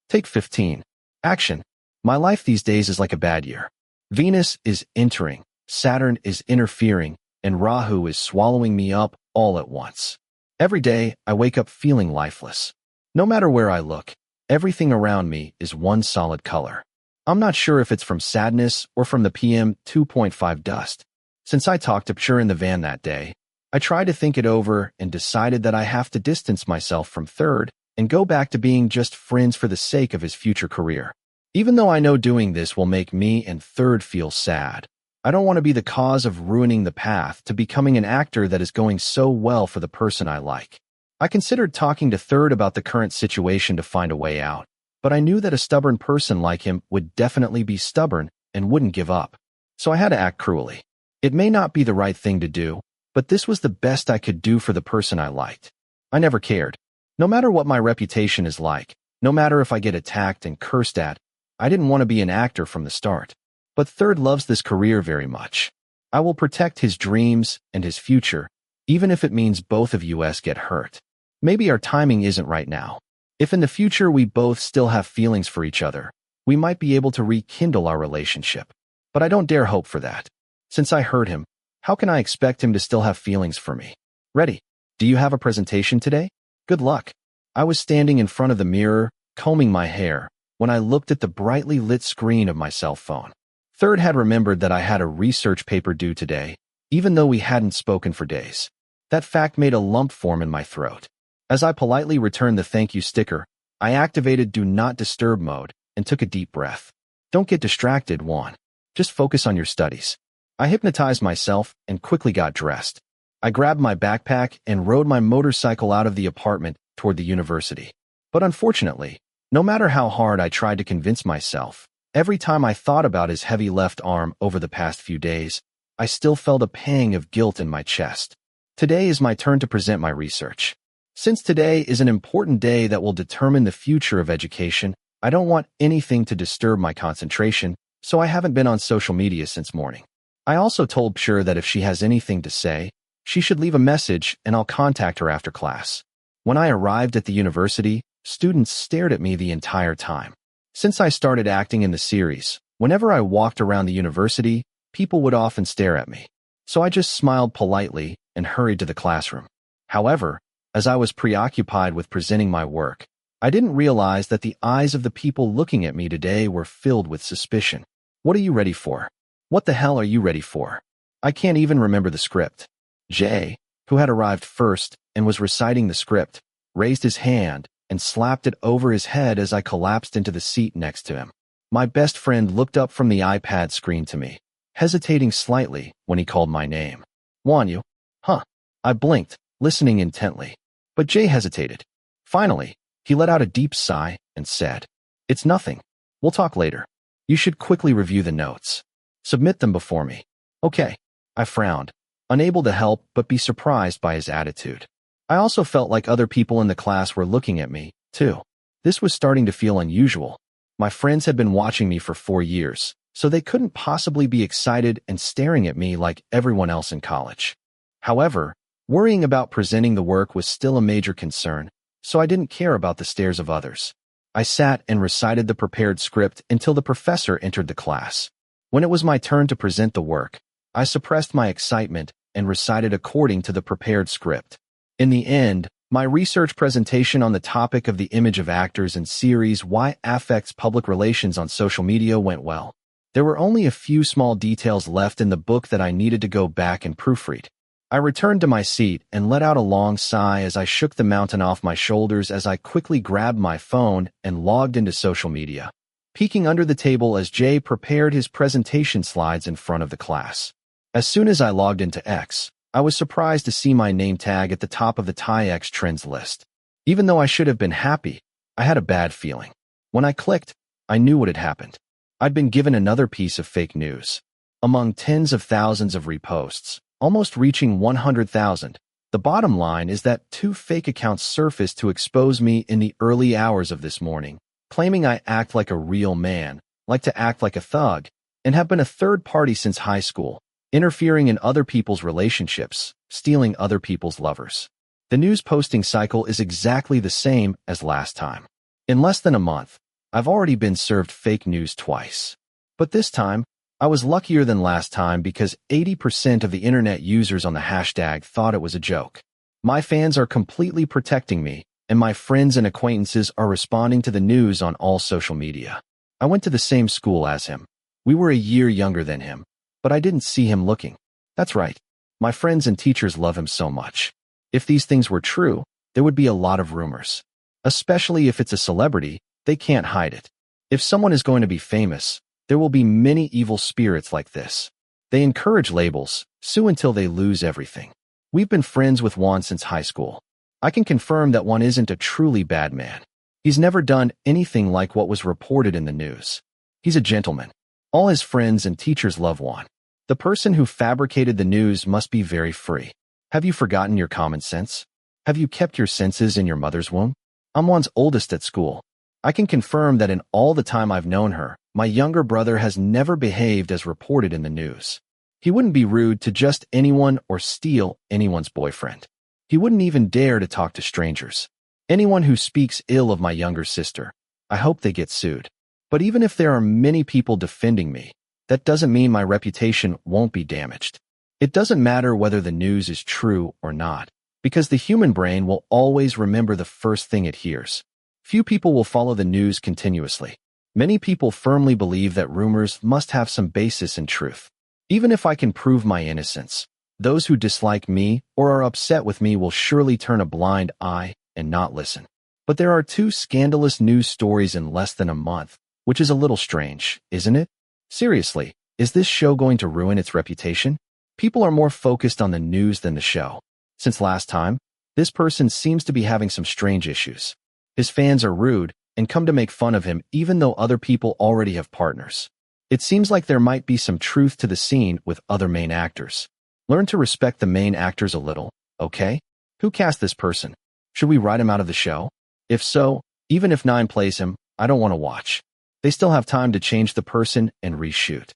Take 15. Action. My life these days is like a bad year. Venus is entering, Saturn is interfering, and Rahu is swallowing me up all at once. Every day, I wake up feeling lifeless. No matter where I look, everything around me is one solid color. I'm not sure if it's from sadness or from the PM 2.5 dust. Since I talked to Pshur in the van that day, I tried to think it over and decided that I have to distance myself from Third and go back to being just friends for the sake of his future career. Even though I know doing this will make me and Third feel sad, I don't want to be the cause of ruining the path to becoming an actor that is going so well for the person I like. I considered talking to Third about the current situation to find a way out, but I knew that a stubborn person like him would definitely be stubborn and wouldn't give up. So I had to act cruelly. It may not be the right thing to do, but this was the best I could do for the person I liked. I never cared. No matter what my reputation is like, no matter if I get attacked and cursed at, I didn't want to be an actor from the start. But Third loves this career very much. I will protect his dreams and his future, even if it means both of us get hurt. Maybe our timing isn't right now. If in the future we both still have feelings for each other, we might be able to rekindle our relationship. But I don't dare hope for that. Since I hurt him, how can I expect him to still have feelings for me? Ready? Do you have a presentation today? Good luck. I was standing in front of the mirror, combing my hair, when I looked at the brightly lit screen of my cell phone. Third had remembered that I had a research paper due today, even though we hadn't spoken for days. That fact made a lump form in my throat. As I politely returned the thank you sticker, I activated Do Not Disturb mode and took a deep breath. Don't get distracted, Juan. Just focus on your studies. I hypnotized myself and quickly got dressed. I grabbed my backpack and rode my motorcycle out of the apartment toward the university. But unfortunately, no matter how hard I tried to convince myself, every time I thought about his heavy left arm over the past few days, I still felt a pang of guilt in my chest. Today is my turn to present my research. Since today is an important day that will determine the future of education, I don't want anything to disturb my concentration, so I haven't been on social media since morning. I also told Pshur that if she has anything to say, she should leave a message and I'll contact her after class. When I arrived at the university, students stared at me the entire time. Since I started acting in the series, whenever I walked around the university, people would often stare at me. So I just smiled politely and hurried to the classroom. However, as I was preoccupied with presenting my work, I didn't realize that the eyes of the people looking at me today were filled with suspicion. What are you ready for? What the hell are you ready for? I can't even remember the script. Jay, who had arrived first and was reciting the script, raised his hand and slapped it over his head as I collapsed into the seat next to him. My best friend looked up from the iPad screen to me, hesitating slightly when he called my name. Wanyu? Huh. I blinked, listening intently. But Jay hesitated. Finally, he let out a deep sigh and said, "It's nothing. We'll talk later. You should quickly review the notes. Submit them before me." Okay. I frowned, unable to help but be surprised by his attitude. I also felt like other people in the class were looking at me, too. This was starting to feel unusual. My friends had been watching me for 4 years, so they couldn't possibly be excited and staring at me like everyone else in college. However, worrying about presenting the work was still a major concern, so I didn't care about the stares of others. I sat and recited the prepared script until the professor entered the class. When it was my turn to present the work, I suppressed my excitement and recited according to the prepared script. In the end, my research presentation on the topic of the image of actors in series Y affects public relations on social media went well. There were only a few small details left in the book that I needed to go back and proofread. I returned to my seat and let out a long sigh as I shook the mountain off my shoulders as I quickly grabbed my phone and logged into social media, peeking under the table as Jay prepared his presentation slides in front of the class. As soon as I logged into X, I was surprised to see my name tag at the top of the Thai X trends list. Even though I should have been happy, I had a bad feeling. When I clicked, I knew what had happened. I'd been given another piece of fake news. Among tens of thousands of reposts, almost reaching 100,000, the bottom line is that 2 fake accounts surfaced to expose me in the early hours of this morning, claiming I act like a real man, like to act like a thug, and have been a third party since high school, interfering in other people's relationships, stealing other people's lovers. The news posting cycle is exactly the same as last time. In less than a month, I've already been served fake news twice. But this time, I was luckier than last time because 80% of the internet users on the hashtag thought it was a joke. My fans are completely protecting me, and my friends and acquaintances are responding to the news on all social media. I went to the same school as him. We were a year younger than him, but I didn't see him looking. That's right. My friends and teachers love him so much. If these things were true, there would be a lot of rumors. Especially if it's a celebrity, they can't hide it. If someone is going to be famous, there will be many evil spirits like this. They encourage labels, sue until they lose everything. We've been friends with Juan since high school. I can confirm that Juan isn't a truly bad man. He's never done anything like what was reported in the news. He's a gentleman. All his friends and teachers love Juan. The person who fabricated the news must be very free. Have you forgotten your common sense? Have you kept your senses in your mother's womb? I'm Juan's oldest at school. I can confirm that in all the time I've known her, my younger brother has never behaved as reported in the news. He wouldn't be rude to just anyone or steal anyone's boyfriend. He wouldn't even dare to talk to strangers. Anyone who speaks ill of my younger sister, I hope they get sued. But even if there are many people defending me, that doesn't mean my reputation won't be damaged. It doesn't matter whether the news is true or not, because the human brain will always remember the first thing it hears. Few people will follow the news continuously. Many people firmly believe that rumors must have some basis in truth. Even if I can prove my innocence, those who dislike me or are upset with me will surely turn a blind eye and not listen. But there are 2 scandalous news stories in less than a month, which is a little strange, isn't it? Seriously, is this show going to ruin its reputation? People are more focused on the news than the show. Since last time, this person seems to be having some strange issues. His fans are rude and come to make fun of him even though other people already have partners. It seems like there might be some truth to the scene with other main actors. Learn to respect the main actors a little, okay? Who cast this person? Should we write him out of the show? If so, even if 9 plays him, I don't want to watch. They still have time to change the person and reshoot.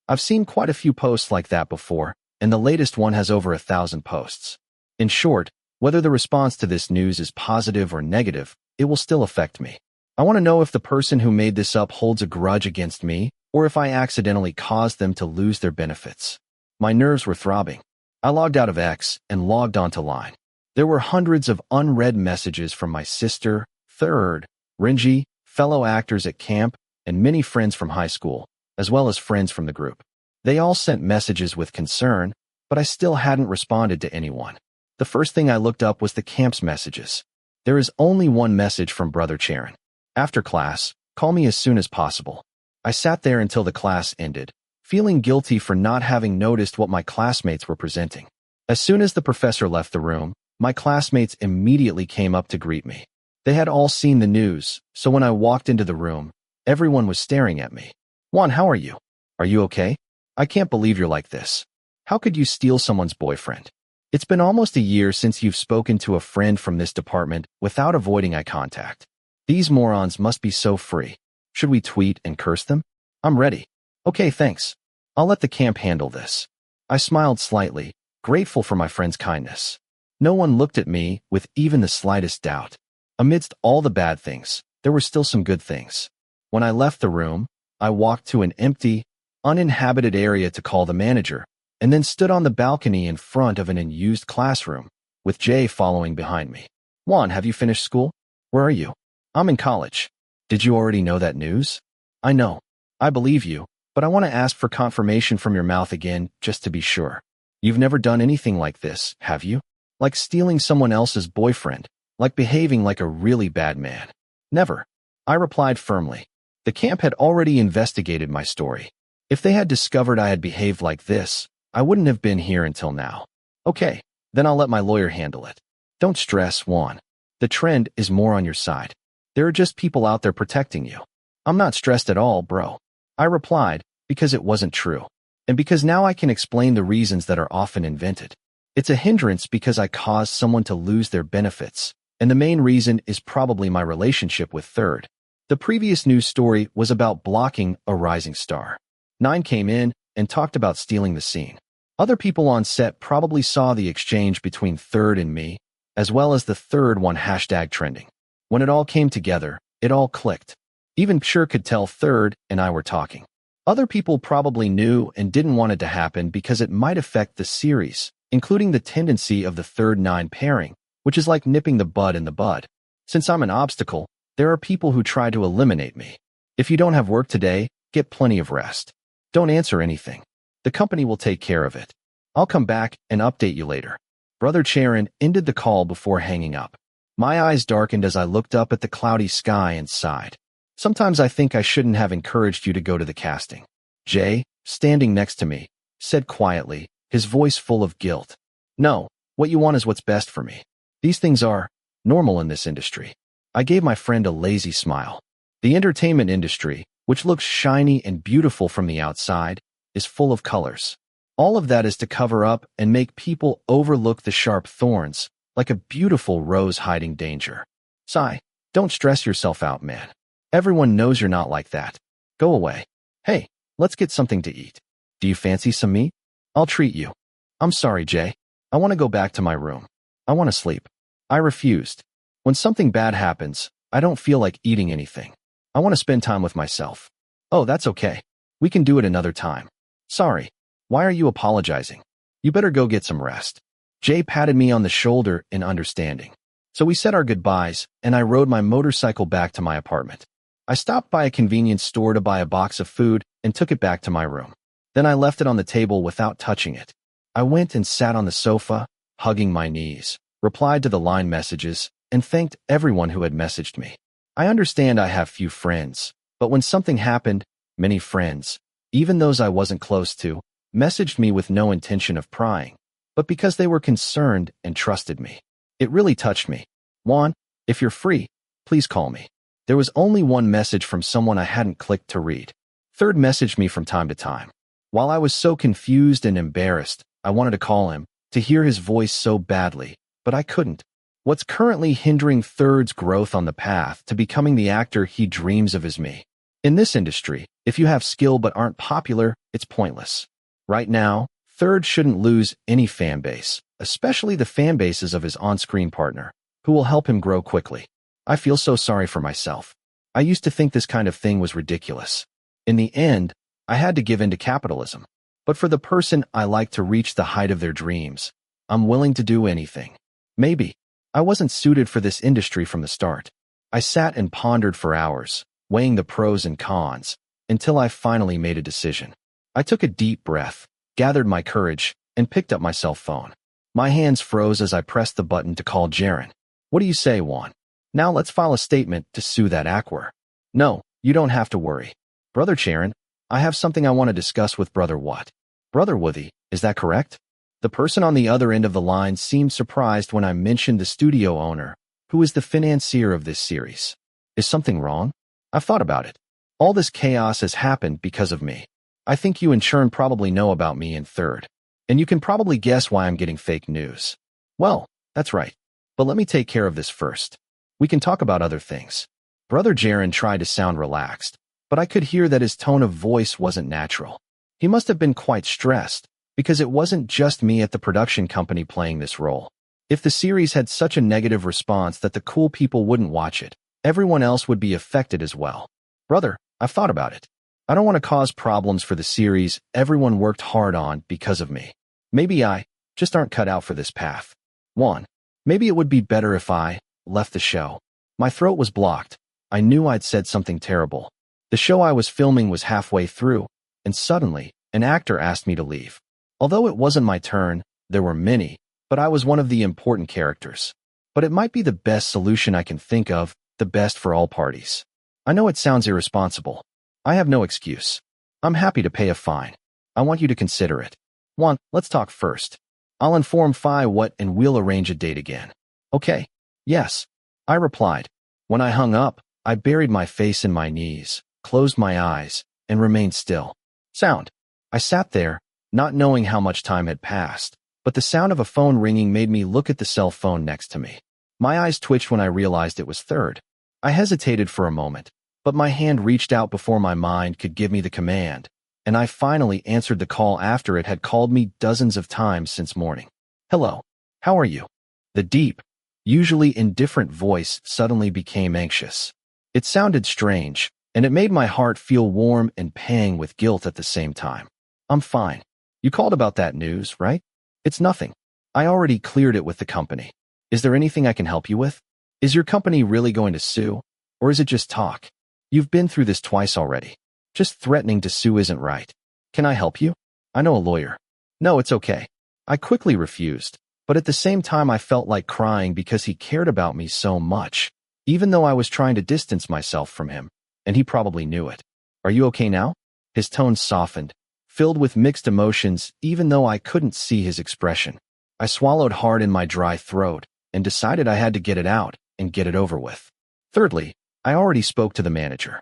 I've seen quite a few posts like that before, and the latest one has over 1,000 posts. In short, whether the response to this news is positive or negative, it will still affect me. I want to know if the person who made this up holds a grudge against me, or if I accidentally caused them to lose their benefits. My nerves were throbbing. I logged out of X and logged onto Line. There were hundreds of unread messages from my sister, Third, Renji, fellow actors at camp, and many friends from high school, as well as friends from the group. They all sent messages with concern, but I still hadn't responded to anyone. The first thing I looked up was the camp's messages. There is only one message from Brother Charon. After class, call me as soon as possible. I sat there until the class ended, feeling guilty for not having noticed what my classmates were presenting. As soon as the professor left the room, my classmates immediately came up to greet me. They had all seen the news, so when I walked into the room, everyone was staring at me. Juan, how are you? Are you okay? I can't believe you're like this. How could you steal someone's boyfriend? It's been almost a year since you've spoken to a friend from this department without avoiding eye contact. These morons must be so free. Should we tweet and curse them? I'm ready. Okay, thanks. I'll let the camp handle this. I smiled slightly, grateful for my friend's kindness. No one looked at me with even the slightest doubt. Amidst all the bad things, there were still some good things. When I left the room, I walked to an empty, uninhabited area to call the manager, and then stood on the balcony in front of an unused classroom, with Jay following behind me. Juan, have you finished school? Where are you? I'm in college. Did you already know that news? I know. I believe you, but I want to ask for confirmation from your mouth again, just to be sure. You've never done anything like this, have you? Like stealing someone else's boyfriend, like behaving like a really bad man. Never. I replied firmly. The camp had already investigated my story. If they had discovered I had behaved like this, I wouldn't have been here until now. Okay, then I'll let my lawyer handle it. Don't stress, Juan. The trend is more on your side. There are just people out there protecting you. I'm not stressed at all, bro. I replied, because it wasn't true. And because now I can explain the reasons that are often invented. It's a hindrance because I caused someone to lose their benefits, and the main reason is probably my relationship with Third. The previous news story was about blocking a rising star. 9 came in and talked about stealing the scene. Other people on set probably saw the exchange between Third and me, as well as the Third one hashtag trending. When it all came together, it all clicked. Even Sure could tell Third and I were talking. Other people probably knew and didn't want it to happen because it might affect the series, including the tendency of the Third 9 pairing, which is like nipping the bud in the bud. Since I'm an obstacle, there are people who try to eliminate me. If you don't have work today, get plenty of rest. Don't answer anything. The company will take care of it. I'll come back and update you later. Brother Charon ended the call before hanging up. My eyes darkened as I looked up at the cloudy sky and sighed. Sometimes I think I shouldn't have encouraged you to go to the casting. Jay, standing next to me, said quietly, his voice full of guilt. No, what you want is what's best for me. These things are normal in this industry. I gave my friend a lazy smile. The entertainment industry, which looks shiny and beautiful from the outside, is full of colors. All of that is to cover up and make people overlook the sharp thorns, like a beautiful rose hiding danger. Sigh, don't stress yourself out, man. Everyone knows you're not like that. Go away. Hey, let's get something to eat. Do you fancy some meat? I'll treat you. I'm sorry, Jay. I want to go back to my room. I want to sleep. I refused. When something bad happens, I don't feel like eating anything. I want to spend time with myself. Oh, that's okay. We can do it another time. Sorry. Why are you apologizing? You better go get some rest. Jay patted me on the shoulder in understanding. So we said our goodbyes, and I rode my motorcycle back to my apartment. I stopped by a convenience store to buy a box of food and took it back to my room. Then I left it on the table without touching it. I went and sat on the sofa, hugging my knees, replied to the Line messages, and thanked everyone who had messaged me. I understand I have few friends, but when something happened, many friends, even those I wasn't close to, messaged me with no intention of prying, but because they were concerned and trusted me. It really touched me. Juan, if you're free, please call me. There was only one message from someone I hadn't clicked to read. Third messaged me from time to time. While I was so confused and embarrassed, I wanted to call him, to hear his voice so badly, but I couldn't. What's currently hindering Third's growth on the path to becoming the actor he dreams of is me. In this industry, if you have skill but aren't popular, it's pointless. Right now, Third shouldn't lose any fan base, especially the fan bases of his on-screen partner, who will help him grow quickly. I feel so sorry for myself. I used to think this kind of thing was ridiculous. In the end, I had to give in to capitalism. But for the person I like to reach the height of their dreams, I'm willing to do anything. Maybe I wasn't suited for this industry from the start. I sat and pondered for hours, weighing the pros and cons, until I finally made a decision. I took a deep breath, gathered my courage, and picked up my cell phone. My hands froze as I pressed the button to call Jaren. What do you say, Juan? Now let's file a statement to sue that actor. No, you don't have to worry. Brother Jaren, I have something I want to discuss with Brother What? Brother Woothie, is that correct? The person on the other end of the line seemed surprised when I mentioned the studio owner, who is the financier of this series. Is something wrong? I've thought about it. All this chaos has happened because of me. I think you and Churn probably know about me in Third, and you can probably guess why I'm getting fake news. Well, that's right. But let me take care of this first. We can talk about other things. Brother Jaren tried to sound relaxed, but I could hear that his tone of voice wasn't natural. He must have been quite stressed, because it wasn't just me at the production company playing this role. If the series had such a negative response that the cool people wouldn't watch it, everyone else would be affected as well. Brother, I've thought about it. I don't want to cause problems for the series everyone worked hard on because of me. Maybe I just aren't cut out for this path. 1. Maybe it would be better if I left the show. My throat was blocked. I knew I'd said something terrible. The show I was filming was halfway through, and suddenly, an actor asked me to leave. Although it wasn't my turn, there were many, but I was one of the important characters. But it might be the best solution I can think of, the best for all parties. I know it sounds irresponsible. I have no excuse. I'm happy to pay a fine. I want you to consider it. 1. Let's talk first. I'll inform Phi what and we'll arrange a date again. Okay. Yes. I replied. When I hung up, I buried my face in my knees, closed my eyes, and remained still. Sound. I sat there, not knowing how much time had passed, but the sound of a phone ringing made me look at the cell phone next to me. My eyes twitched when I realized it was Third. I hesitated for a moment, but my hand reached out before my mind could give me the command, and I finally answered the call after it had called me dozens of times since morning. Hello. How are you? The deep, usually indifferent voice suddenly became anxious. It sounded strange, and it made my heart feel warm and pang with guilt at the same time. I'm fine. You called about that news, right? It's nothing. I already cleared it with the company. Is there anything I can help you with? Is your company really going to sue? Or is it just talk? You've been through this twice already. Just threatening to sue isn't right. Can I help you? I know a lawyer. No, it's okay. I quickly refused, but at the same time I felt like crying because he cared about me so much, even though I was trying to distance myself from him, and he probably knew it. Are you okay now? His tone softened, filled with mixed emotions even though I couldn't see his expression. I swallowed hard in my dry throat and decided I had to get it out and get it over with. Thirdly, I already spoke to the manager.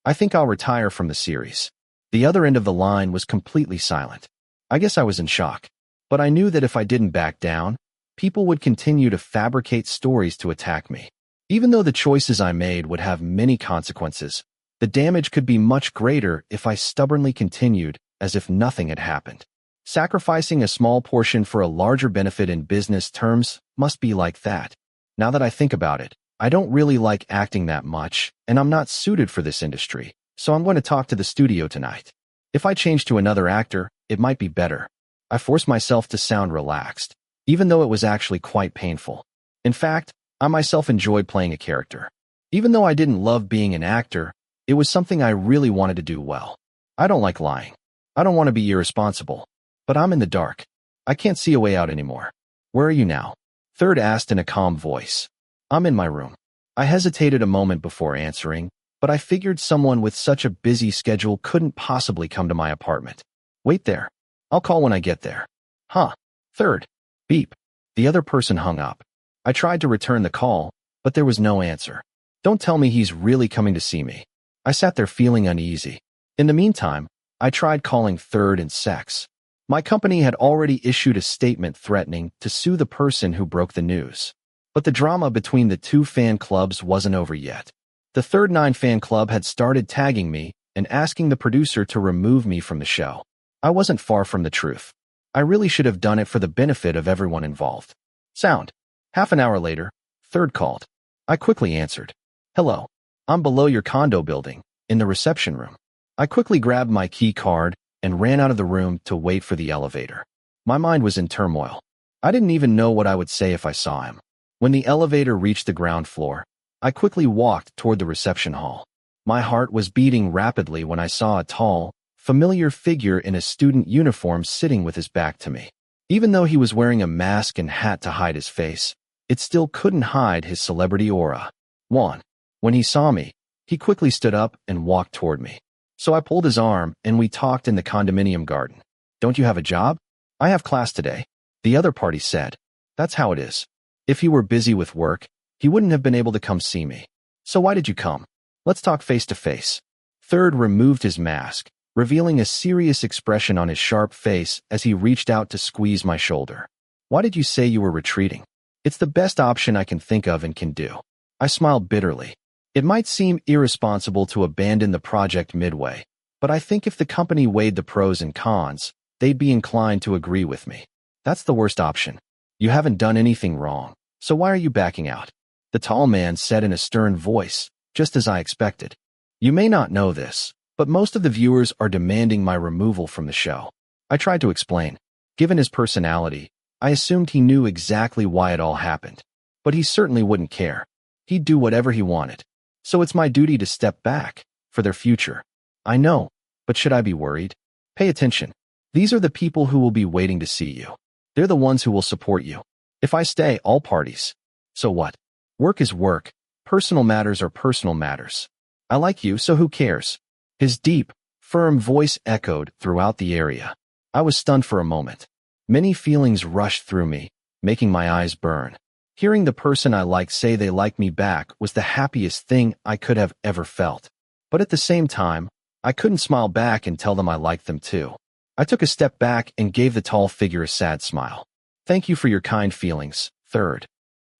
I think I'll retire from the series. The other end of the line was completely silent. I guess I was in shock, but I knew that if I didn't back down, people would continue to fabricate stories to attack me. Even though the choices I made would have many consequences, the damage could be much greater if I stubbornly continued as if nothing had happened. Sacrificing a small portion for a larger benefit in business terms must be like that. Now that I think about it, I don't really like acting that much, and I'm not suited for this industry, so I'm going to talk to the studio tonight. If I change to another actor, it might be better. I forced myself to sound relaxed, even though it was actually quite painful. In fact, I myself enjoyed playing a character. Even though I didn't love being an actor, it was something I really wanted to do well. I don't like lying. I don't want to be irresponsible. But I'm in the dark. I can't see a way out anymore. Where are you now? Third asked in a calm voice. I'm in my room. I hesitated a moment before answering, but I figured someone with such a busy schedule couldn't possibly come to my apartment. Wait there. I'll call when I get there. Huh. Third. Beep. The other person hung up. I tried to return the call, but there was no answer. Don't tell me he's really coming to see me. I sat there feeling uneasy. In the meantime, I tried calling Third and Sex. My company had already issued a statement threatening to sue the person who broke the news. But the drama between the two fan clubs wasn't over yet. The Third Nine fan club had started tagging me and asking the producer to remove me from the show. I wasn't far from the truth. I really should have done it for the benefit of everyone involved. Sound. Half an hour later, Third called. I quickly answered. Hello. I'm below your condo building, in the reception room. I quickly grabbed my key card and ran out of the room to wait for the elevator. My mind was in turmoil. I didn't even know what I would say if I saw him. When the elevator reached the ground floor, I quickly walked toward the reception hall. My heart was beating rapidly when I saw a tall, familiar figure in a student uniform sitting with his back to me. Even though he was wearing a mask and hat to hide his face, it still couldn't hide his celebrity aura. When he saw me, he quickly stood up and walked toward me. So I pulled his arm and we talked in the condominium garden. Don't you have a job? I have class today, the other party said. That's how it is. If he were busy with work, he wouldn't have been able to come see me. So why did you come? Let's talk face to face. Third removed his mask, revealing a serious expression on his sharp face as he reached out to squeeze my shoulder. Why did you say you were retreating? It's the best option I can think of and can do. I smiled bitterly. It might seem irresponsible to abandon the project midway, but I think if the company weighed the pros and cons, they'd be inclined to agree with me. That's the worst option. You haven't done anything wrong, so why are you backing out? The tall man said in a stern voice, just as I expected. You may not know this, but most of the viewers are demanding my removal from the show. I tried to explain. Given his personality, I assumed he knew exactly why it all happened. But he certainly wouldn't care. He'd do whatever he wanted. So it's my duty to step back, for their future. I know, but should I be worried? Pay attention. These are the people who will be waiting to see you. They're the ones who will support you. If I stay, all parties. So what? Work is work. Personal matters are personal matters. I like you, so who cares? His deep, firm voice echoed throughout the area. I was stunned for a moment. Many feelings rushed through me, making my eyes burn. Hearing the person I liked say they like me back was the happiest thing I could have ever felt. But at the same time, I couldn't smile back and tell them I liked them too. I took a step back and gave the tall figure a sad smile. Thank you for your kind feelings, Third.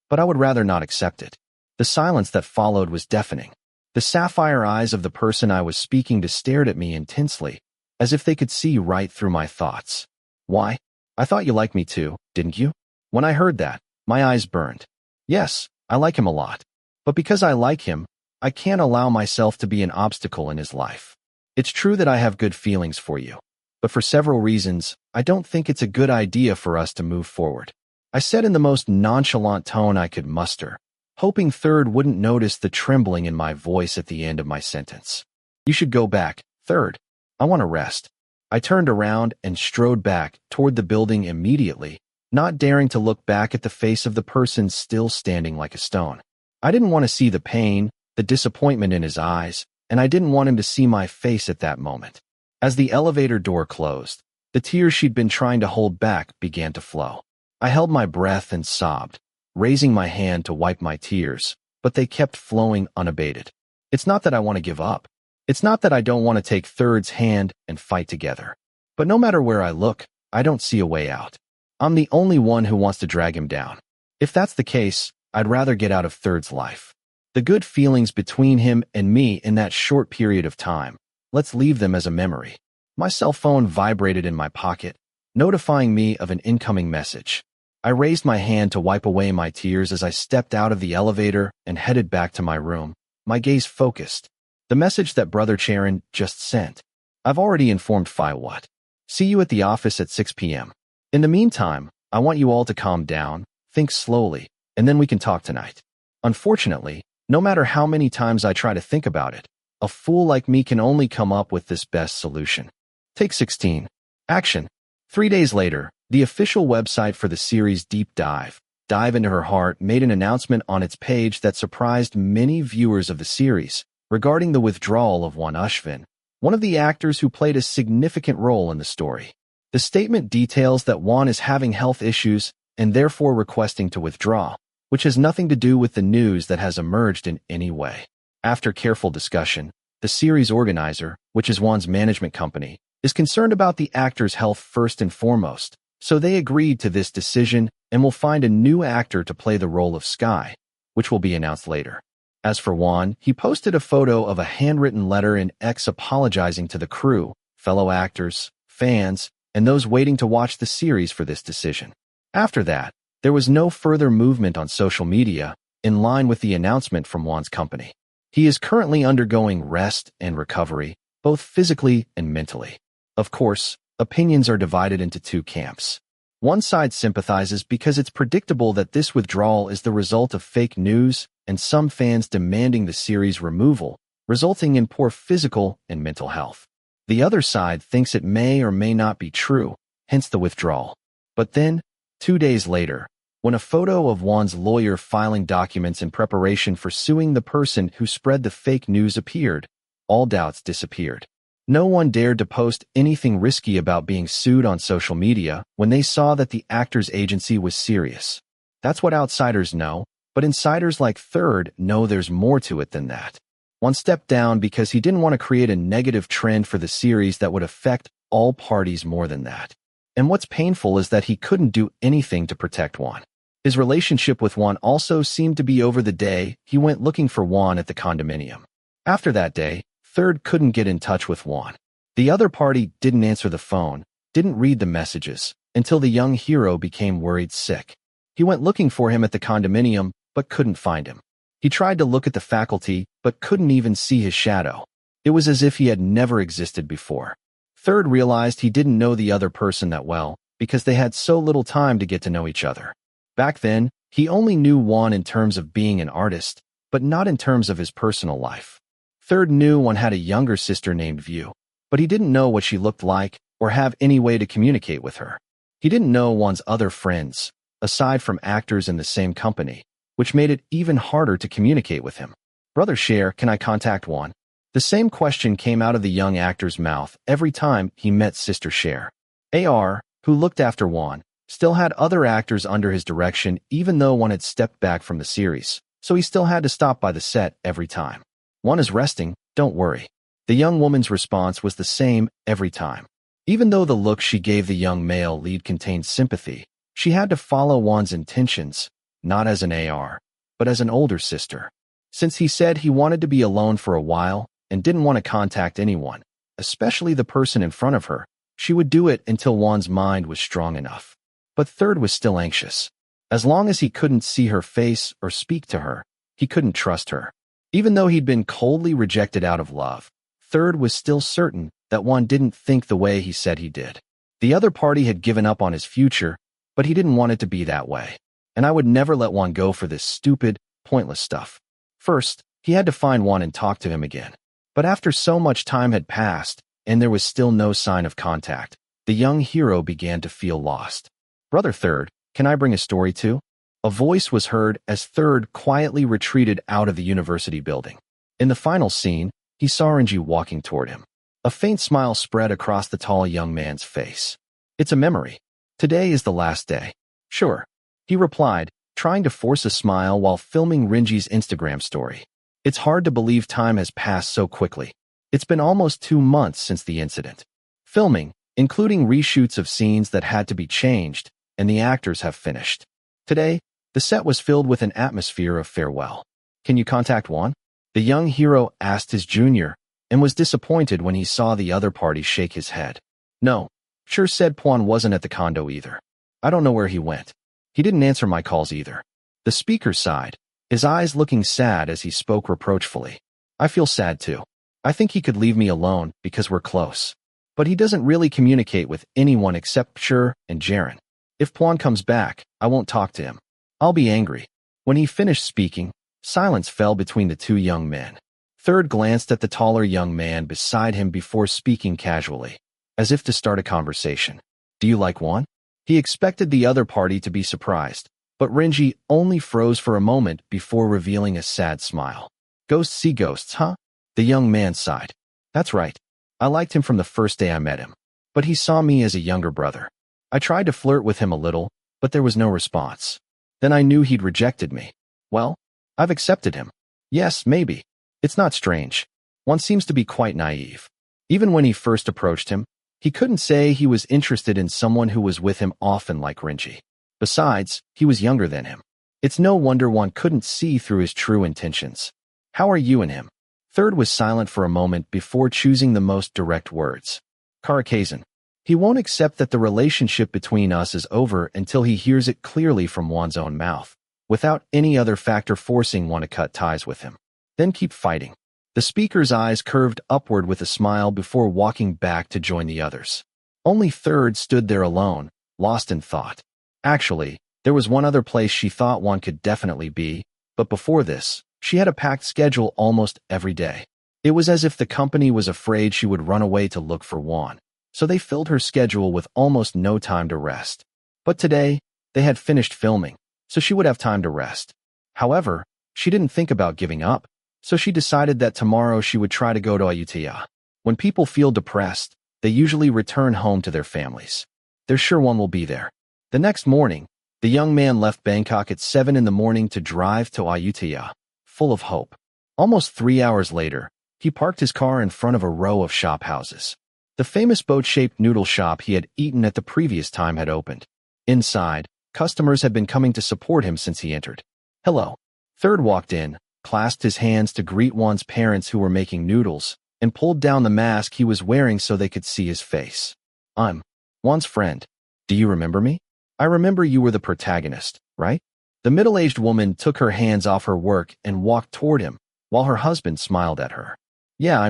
But I would rather not accept it. The silence that followed was deafening. The sapphire eyes of the person I was speaking to stared at me intensely, as if they could see right through my thoughts. Why? I thought you liked me too, didn't you? When I heard that, my eyes burned. Yes, I like him a lot. But because I like him, I can't allow myself to be an obstacle in his life. It's true that I have good feelings for you. But for several reasons, I don't think it's a good idea for us to move forward. I said in the most nonchalant tone I could muster, hoping Third wouldn't notice the trembling in my voice at the end of my sentence. You should go back, Third. I want to rest. I turned around and strode back toward the building immediately, not daring to look back at the face of the person still standing like a stone. I didn't want to see the pain, the disappointment in his eyes, and I didn't want him to see my face at that moment. As the elevator door closed, the tears she'd been trying to hold back began to flow. I held my breath and sobbed, raising my hand to wipe my tears, but they kept flowing unabated. It's not that I want to give up. It's not that I don't want to take Third's hand and fight together. But no matter where I look, I don't see a way out. I'm the only one who wants to drag him down. If that's the case, I'd rather get out of Third's life. The good feelings between him and me in that short period of time, let's leave them as a memory. My cell phone vibrated in my pocket, notifying me of an incoming message. I raised my hand to wipe away my tears as I stepped out of the elevator and headed back to my room, my gaze focused. The message that Brother Charon just sent. I've already informed What. See you at the office at 6 p.m. In the meantime, I want you all to calm down, think slowly, and then we can talk tonight. Unfortunately, no matter how many times I try to think about it, a fool like me can only come up with this best solution. Take 16. Action. 3 days later, the official website for the series Dive Into Her Heart made an announcement on its page that surprised many viewers of the series regarding the withdrawal of one Ashvin, one of the actors who played a significant role in the story. The statement details that Juan is having health issues and therefore requesting to withdraw, which has nothing to do with the news that has emerged in any way. After careful discussion, the series organizer, which is Juan's management company, is concerned about the actor's health first and foremost, so they agreed to this decision and will find a new actor to play the role of Sky, which will be announced later. As for Juan, he posted a photo of a handwritten letter in X apologizing to the crew, fellow actors, fans, and those waiting to watch the series for this decision. After that, there was no further movement on social media, in line with the announcement from Juan's company. He is currently undergoing rest and recovery, both physically and mentally. Of course, opinions are divided into two camps. One side sympathizes because it's predictable that this withdrawal is the result of fake news, and some fans demanding the series' removal, resulting in poor physical and mental health. The other side thinks it may or may not be true, hence the withdrawal. But then, 2 days later, when a photo of Juan's lawyer filing documents in preparation for suing the person who spread the fake news appeared, all doubts disappeared. No one dared to post anything risky about being sued on social media when they saw that the actor's agency was serious. That's what outsiders know, but insiders like Third know there's more to it than that. Juan stepped down because he didn't want to create a negative trend for the series that would affect all parties more than that. And what's painful is that he couldn't do anything to protect Juan. His relationship with Juan also seemed to be over the day he went looking for Juan at the condominium. After that day, Third couldn't get in touch with Juan. The other party didn't answer the phone, didn't read the messages, until the young hero became worried sick. He went looking for him at the condominium, but couldn't find him. He tried to look at the faculty, but couldn't even see his shadow. It was as if he had never existed before. Third realized he didn't know the other person that well, because they had so little time to get to know each other. Back then, he only knew Juan in terms of being an artist, but not in terms of his personal life. Third knew Juan had a younger sister named View, but he didn't know what she looked like or have any way to communicate with her. He didn't know Juan's other friends, aside from actors in the same company, which made it even harder to communicate with him. Brother Cher, can I contact Juan? The same question came out of the young actor's mouth every time he met Sister Cher. AR, who looked after Juan, still had other actors under his direction even though Juan had stepped back from the series, so he still had to stop by the set every time. Juan is resting, don't worry. The young woman's response was the same every time. Even though the look she gave the young male lead contained sympathy, she had to follow Juan's intentions, not as an AR, but as an older sister. Since he said he wanted to be alone for a while and didn't want to contact anyone, especially the person in front of her, she would do it until Juan's mind was strong enough. But Third was still anxious. As long as he couldn't see her face or speak to her, he couldn't trust her. Even though he'd been coldly rejected out of love, Third was still certain that Juan didn't think the way he said he did. The other party had given up on his future, but he didn't want it to be that way. And I would never let Juan go for this stupid, pointless stuff. First, he had to find Juan and talk to him again. But after so much time had passed, and there was still no sign of contact, the young hero began to feel lost. Brother Third, can I bring a story too? A voice was heard as Third quietly retreated out of the university building. In the final scene, he saw Renji walking toward him. A faint smile spread across the tall young man's face. It's a memory. Today is the last day. Sure, he replied, trying to force a smile while filming Renji's Instagram story. It's hard to believe time has passed so quickly. It's been almost 2 months since the incident. Filming, including reshoots of scenes that had to be changed, and the actors have finished. Today, the set was filled with an atmosphere of farewell. Can you contact Juan? The young hero asked his junior, and was disappointed when he saw the other party shake his head. No, sure said Juan wasn't at the condo either. I don't know where he went. He didn't answer my calls either. The speaker sighed, his eyes looking sad as he spoke reproachfully. I feel sad too. I think he could leave me alone because we're close. But he doesn't really communicate with anyone except Cher and Jaren. If Juan comes back, I won't talk to him. I'll be angry. When he finished speaking, silence fell between the two young men. Third glanced at the taller young man beside him before speaking casually, as if to start a conversation. Do you like Juan? He expected the other party to be surprised, but Renji only froze for a moment before revealing a sad smile. Ghosts see ghosts, huh? The young man sighed. That's right. I liked him from the first day I met him, but he saw me as a younger brother. I tried to flirt with him a little, but there was no response. Then I knew he'd rejected me. Well, I've accepted him. Yes, maybe. It's not strange. One seems to be quite naive. Even when he first approached him, he couldn't say he was interested in someone who was with him often like Renji. Besides, he was younger than him. It's no wonder one couldn't see through his true intentions. How are you and him? Third was silent for a moment before choosing the most direct words. Karakazan. He won't accept that the relationship between us is over until he hears it clearly from one's own mouth, without any other factor forcing one to cut ties with him. Then keep fighting. The speaker's eyes curved upward with a smile before walking back to join the others. Only Third stood there alone, lost in thought. Actually, there was one other place she thought one could definitely be, but before this, she had a packed schedule almost every day. It was as if the company was afraid she would run away to look for one, so they filled her schedule with almost no time to rest. But today, they had finished filming, so she would have time to rest. However, she didn't think about giving up, so she decided that tomorrow she would try to go to Ayutthaya. When people feel depressed, they usually return home to their families. They're sure one will be there. The next morning, the young man left Bangkok at 7 in the morning to drive to Ayutthaya, full of hope. Almost 3 hours later, he parked his car in front of a row of shop houses. The famous boat-shaped noodle shop he had eaten at the previous time had opened. Inside, customers had been coming to support him since he entered. Hello. Third walked in, clasped his hands to greet one's parents who were making noodles, and pulled down the mask he was wearing so they could see his face. I'm one's friend. Do you remember me? I remember you were the protagonist, right? The middle-aged woman took her hands off her work and walked toward him, while her husband smiled at her. Yeah,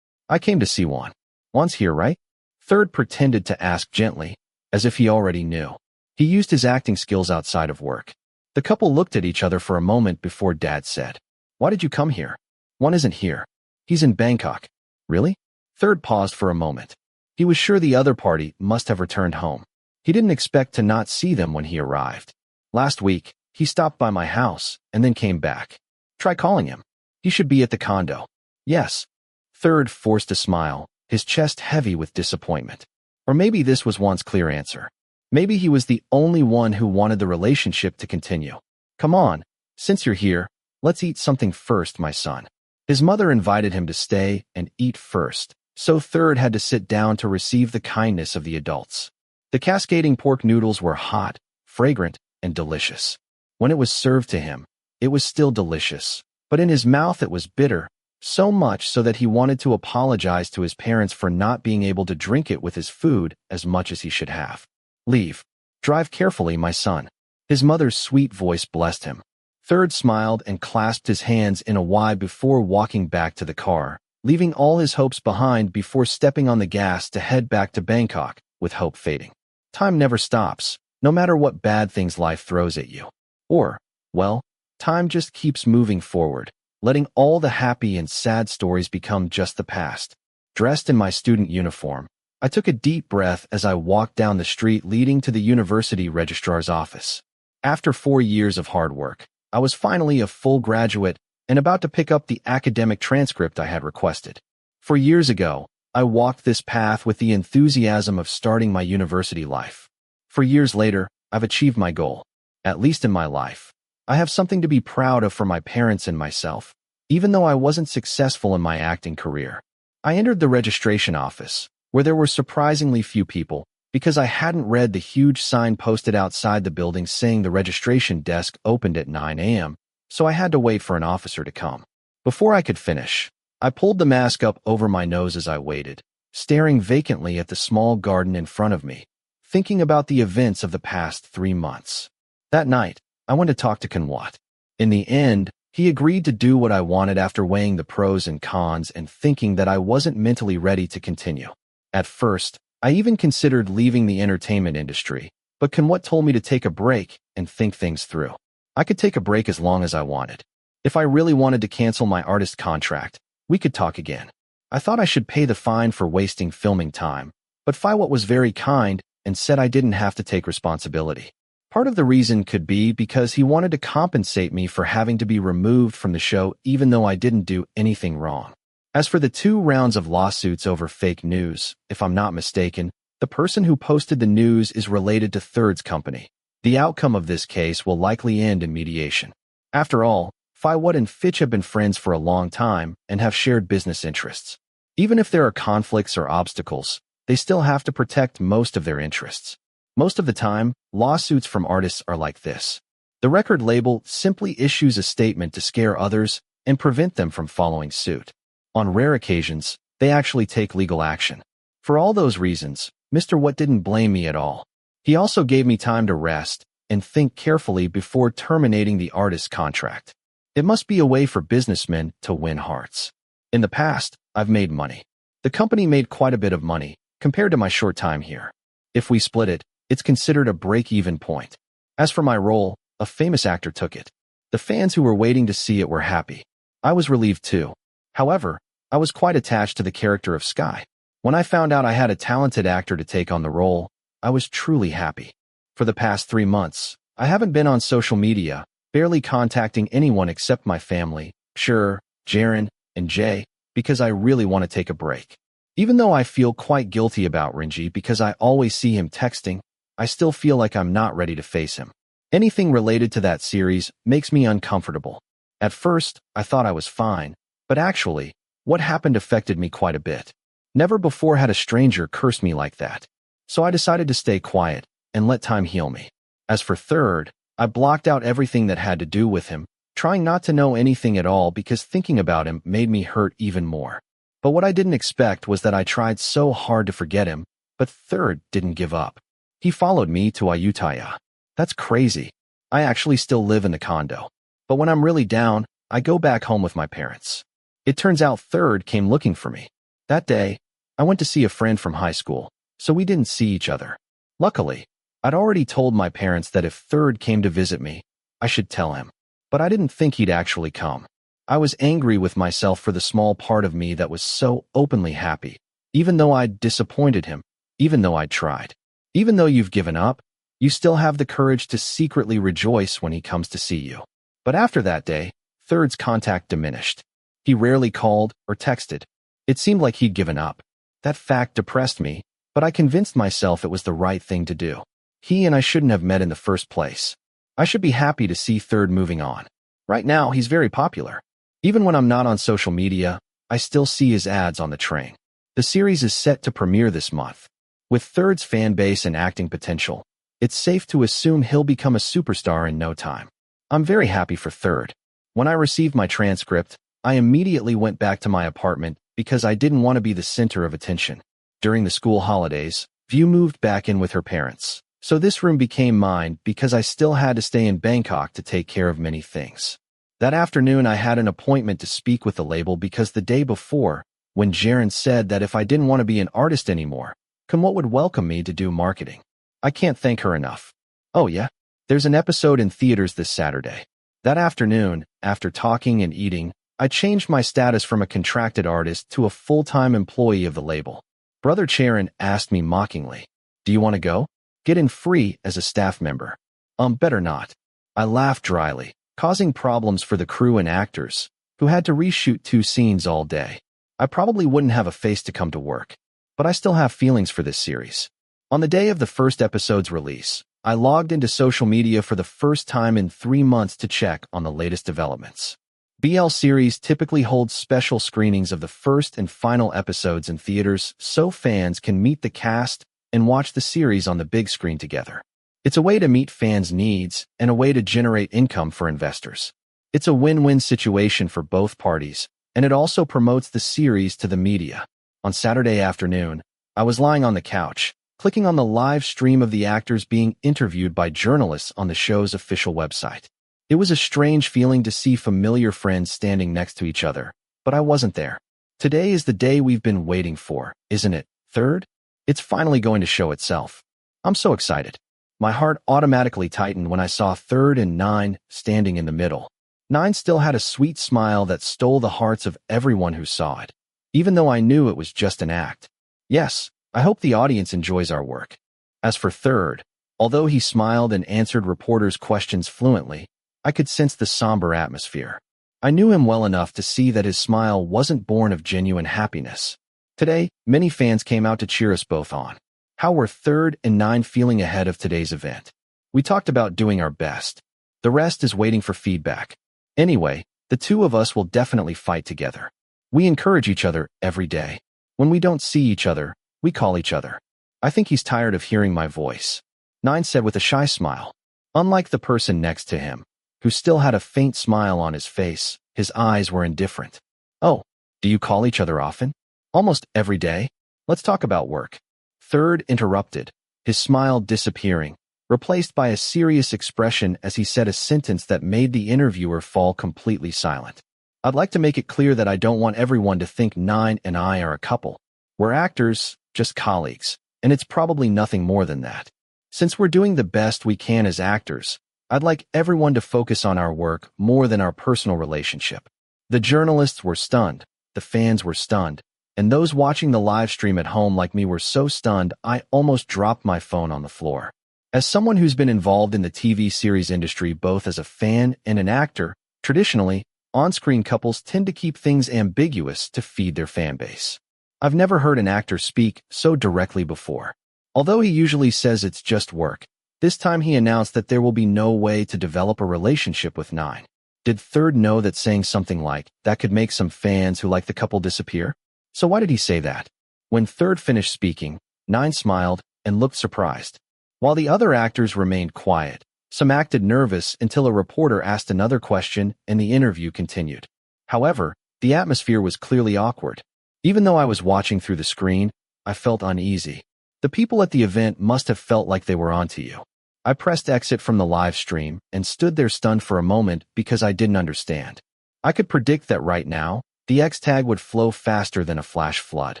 I came to see one. One's here, right? Third pretended to ask gently, as if he already knew. He used his acting skills outside of work. The couple looked at each other for a moment before Dad said, Why did you come here? One isn't here. He's in Bangkok. Really? Third paused for a moment. He was sure the other party must have returned home. He didn't expect to not see them when he arrived. Last week, he stopped by my house and then came back. Try calling him. He should be at the condo. Yes. Third forced a smile, his chest heavy with disappointment. Or maybe this was one's clear answer. Maybe he was the only one who wanted the relationship to continue. Come on, since you're here, let's eat something first, my son. His mother invited him to stay and eat first, so Third had to sit down to receive the kindness of the adults. The cascading pork noodles were hot, fragrant, and delicious. When it was served to him, it was still delicious, but in his mouth it was bitter, so much so that he wanted to apologize to his parents for not being able to drink it with his food as much as he should have. Leave. Drive carefully, my son. His mother's sweet voice blessed him. Third smiled and clasped his hands in a Y before walking back to the car, leaving all his hopes behind before stepping on the gas to head back to Bangkok, with hope fading. Time never stops, no matter what bad things life throws at you. Or, well, time just keeps moving forward, letting all the happy and sad stories become just the past. Dressed in my student uniform, I took a deep breath as I walked down the street leading to the university registrar's office. After 4 years of hard work, I was finally a full graduate and about to pick up the academic transcript I had requested. 4 years ago, I walked this path with the enthusiasm of starting my university life. 4 years later, I've achieved my goal. At least in my life. I have something to be proud of for my parents and myself, even though I wasn't successful in my acting career. I entered the registration office, where there were surprisingly few people, because I hadn't read the huge sign posted outside the building saying the registration desk opened at 9 a.m., so I had to wait for an officer to come. Before I could finish, I pulled the mask up over my nose as I waited, staring vacantly at the small garden in front of me, thinking about the events of the past 3 months. That night, I went to talk to Kanwat. In the end, he agreed to do what I wanted after weighing the pros and cons and thinking that I wasn't mentally ready to continue. At first, I even considered leaving the entertainment industry, but Kanwat told me to take a break and think things through. I could take a break as long as I wanted. If I really wanted to cancel my artist contract, we could talk again. I thought I should pay the fine for wasting filming time, but Kanwat was very kind and said I didn't have to take responsibility. Part of the reason could be because he wanted to compensate me for having to be removed from the show even though I didn't do anything wrong. As for the 2 rounds of lawsuits over fake news, if I'm not mistaken, the person who posted the news is related to Third's company. The outcome of this case will likely end in mediation. After all, Kanwat and Fitch have been friends for a long time and have shared business interests. Even if there are conflicts or obstacles, they still have to protect most of their interests. Most of the time, lawsuits from artists are like this. The record label simply issues a statement to scare others and prevent them from following suit. On rare occasions, they actually take legal action. For all those reasons, Mr. What didn't blame me at all. He also gave me time to rest and think carefully before terminating the artist's contract. It must be a way for businessmen to win hearts. In the past, I've made money. The company made quite a bit of money compared to my short time here. If we split it, it's considered a break-even point. As for my role, a famous actor took it. The fans who were waiting to see it were happy. I was relieved too. However, I was quite attached to the character of Sky. When I found out I had a talented actor to take on the role, I was truly happy. For the past 3 months, I haven't been on social media, barely contacting anyone except my family, sure, Jaren and Jay, because I really want to take a break. Even though I feel quite guilty about Renji because I always see him texting, I still feel like I'm not ready to face him. Anything related to that series makes me uncomfortable. At first, I thought I was fine, but actually, what happened affected me quite a bit. Never before had a stranger cursed me like that. So I decided to stay quiet and let time heal me. As for Third, I blocked out everything that had to do with him, trying not to know anything at all because thinking about him made me hurt even more. But what I didn't expect was that I tried so hard to forget him, but Third didn't give up. He followed me to Ayutthaya. That's crazy. I actually still live in the condo. But when I'm really down, I go back home with my parents. It turns out Third came looking for me. That day, I went to see a friend from high school, so we didn't see each other. Luckily, I'd already told my parents that if Third came to visit me, I should tell him. But I didn't think he'd actually come. I was angry with myself for the small part of me that was so openly happy, even though I'd disappointed him, even though I'd tried. Even though you've given up, you still have the courage to secretly rejoice when he comes to see you. But after that day, Third's contact diminished. He rarely called or texted. It seemed like he'd given up. That fact depressed me, but I convinced myself it was the right thing to do. He and I shouldn't have met in the first place. I should be happy to see Third moving on. Right now, he's very popular. Even when I'm not on social media, I still see his ads on the train. The series is set to premiere this month. With Third's fan base and acting potential, it's safe to assume he'll become a superstar in no time. I'm very happy for Third. When I received my transcript, I immediately went back to my apartment because I didn't want to be the center of attention. During the school holidays, View moved back in with her parents, so this room became mine because I still had to stay in Bangkok to take care of many things. That afternoon, I had an appointment to speak with the label because the day before, when Jaren said that if I didn't want to be an artist anymore, Kamwat would welcome me to do marketing. I can't thank her enough. Oh yeah, there's an episode in theaters this Saturday. That afternoon, after talking and eating, I changed my status from a contracted artist to a full-time employee of the label. Brother Charon asked me mockingly, "Do you want to go? Get in free as a staff member." Better not. I laughed dryly, causing problems for the crew and actors, who had to reshoot 2 scenes all day. I probably wouldn't have a face to come to work, but I still have feelings for this series. On the day of the first episode's release, I logged into social media for the first time in 3 months to check on the latest developments. BL series typically holds special screenings of the first and final episodes in theaters so fans can meet the cast and watch the series on the big screen together. It's a way to meet fans' needs and a way to generate income for investors. It's a win-win situation for both parties, and it also promotes the series to the media. On Saturday afternoon, I was lying on the couch, clicking on the live stream of the actors being interviewed by journalists on the show's official website. It was a strange feeling to see familiar friends standing next to each other, but I wasn't there. Today is the day we've been waiting for, isn't it, Third? It's finally going to show itself. I'm so excited. My heart automatically tightened when I saw Third and Nine standing in the middle. Nine still had a sweet smile that stole the hearts of everyone who saw it, even though I knew it was just an act. Yes, I hope the audience enjoys our work. As for Third, although he smiled and answered reporters' questions fluently, I could sense the somber atmosphere. I knew him well enough to see that his smile wasn't born of genuine happiness. Today, many fans came out to cheer us both on. How were Third and Nine feeling ahead of today's event? We talked about doing our best. The rest is waiting for feedback. Anyway, the two of us will definitely fight together. We encourage each other every day. When we don't see each other, we call each other. I think he's tired of hearing my voice, Nine said with a shy smile. Unlike the person next to him, who still had a faint smile on his face, His eyes were indifferent. Oh, do you call each other often? Almost every day? Let's talk about work. Third interrupted, his smile disappearing, replaced by a serious expression as he said a sentence that made the interviewer fall completely silent. I'd like to make it clear that I don't want everyone to think Nine and I are a couple. We're actors, just colleagues, and it's probably nothing more than that. Since we're doing the best we can as actors, I'd like everyone to focus on our work more than our personal relationship. The journalists were stunned, the fans were stunned, and those watching the live stream at home like me were so stunned I almost dropped my phone on the floor. As someone who's been involved in the TV series industry both as a fan and an actor, traditionally, on-screen couples tend to keep things ambiguous to feed their fan base. I've never heard an actor speak so directly before. Although he usually says it's just work, this time he announced that there will be no way to develop a relationship with Nine. Did Third know that saying something like that could make some fans who like the couple disappear? So why did he say that? When Third finished speaking, Nine smiled and looked surprised. While the other actors remained quiet, some acted nervous until a reporter asked another question and the interview continued. However, the atmosphere was clearly awkward. Even though I was watching through the screen, I felt uneasy. The people at the event must have felt like they were onto you. I pressed exit from the live stream and stood there stunned for a moment because I didn't understand. I could predict that right now, the X tag would flow faster than a flash flood.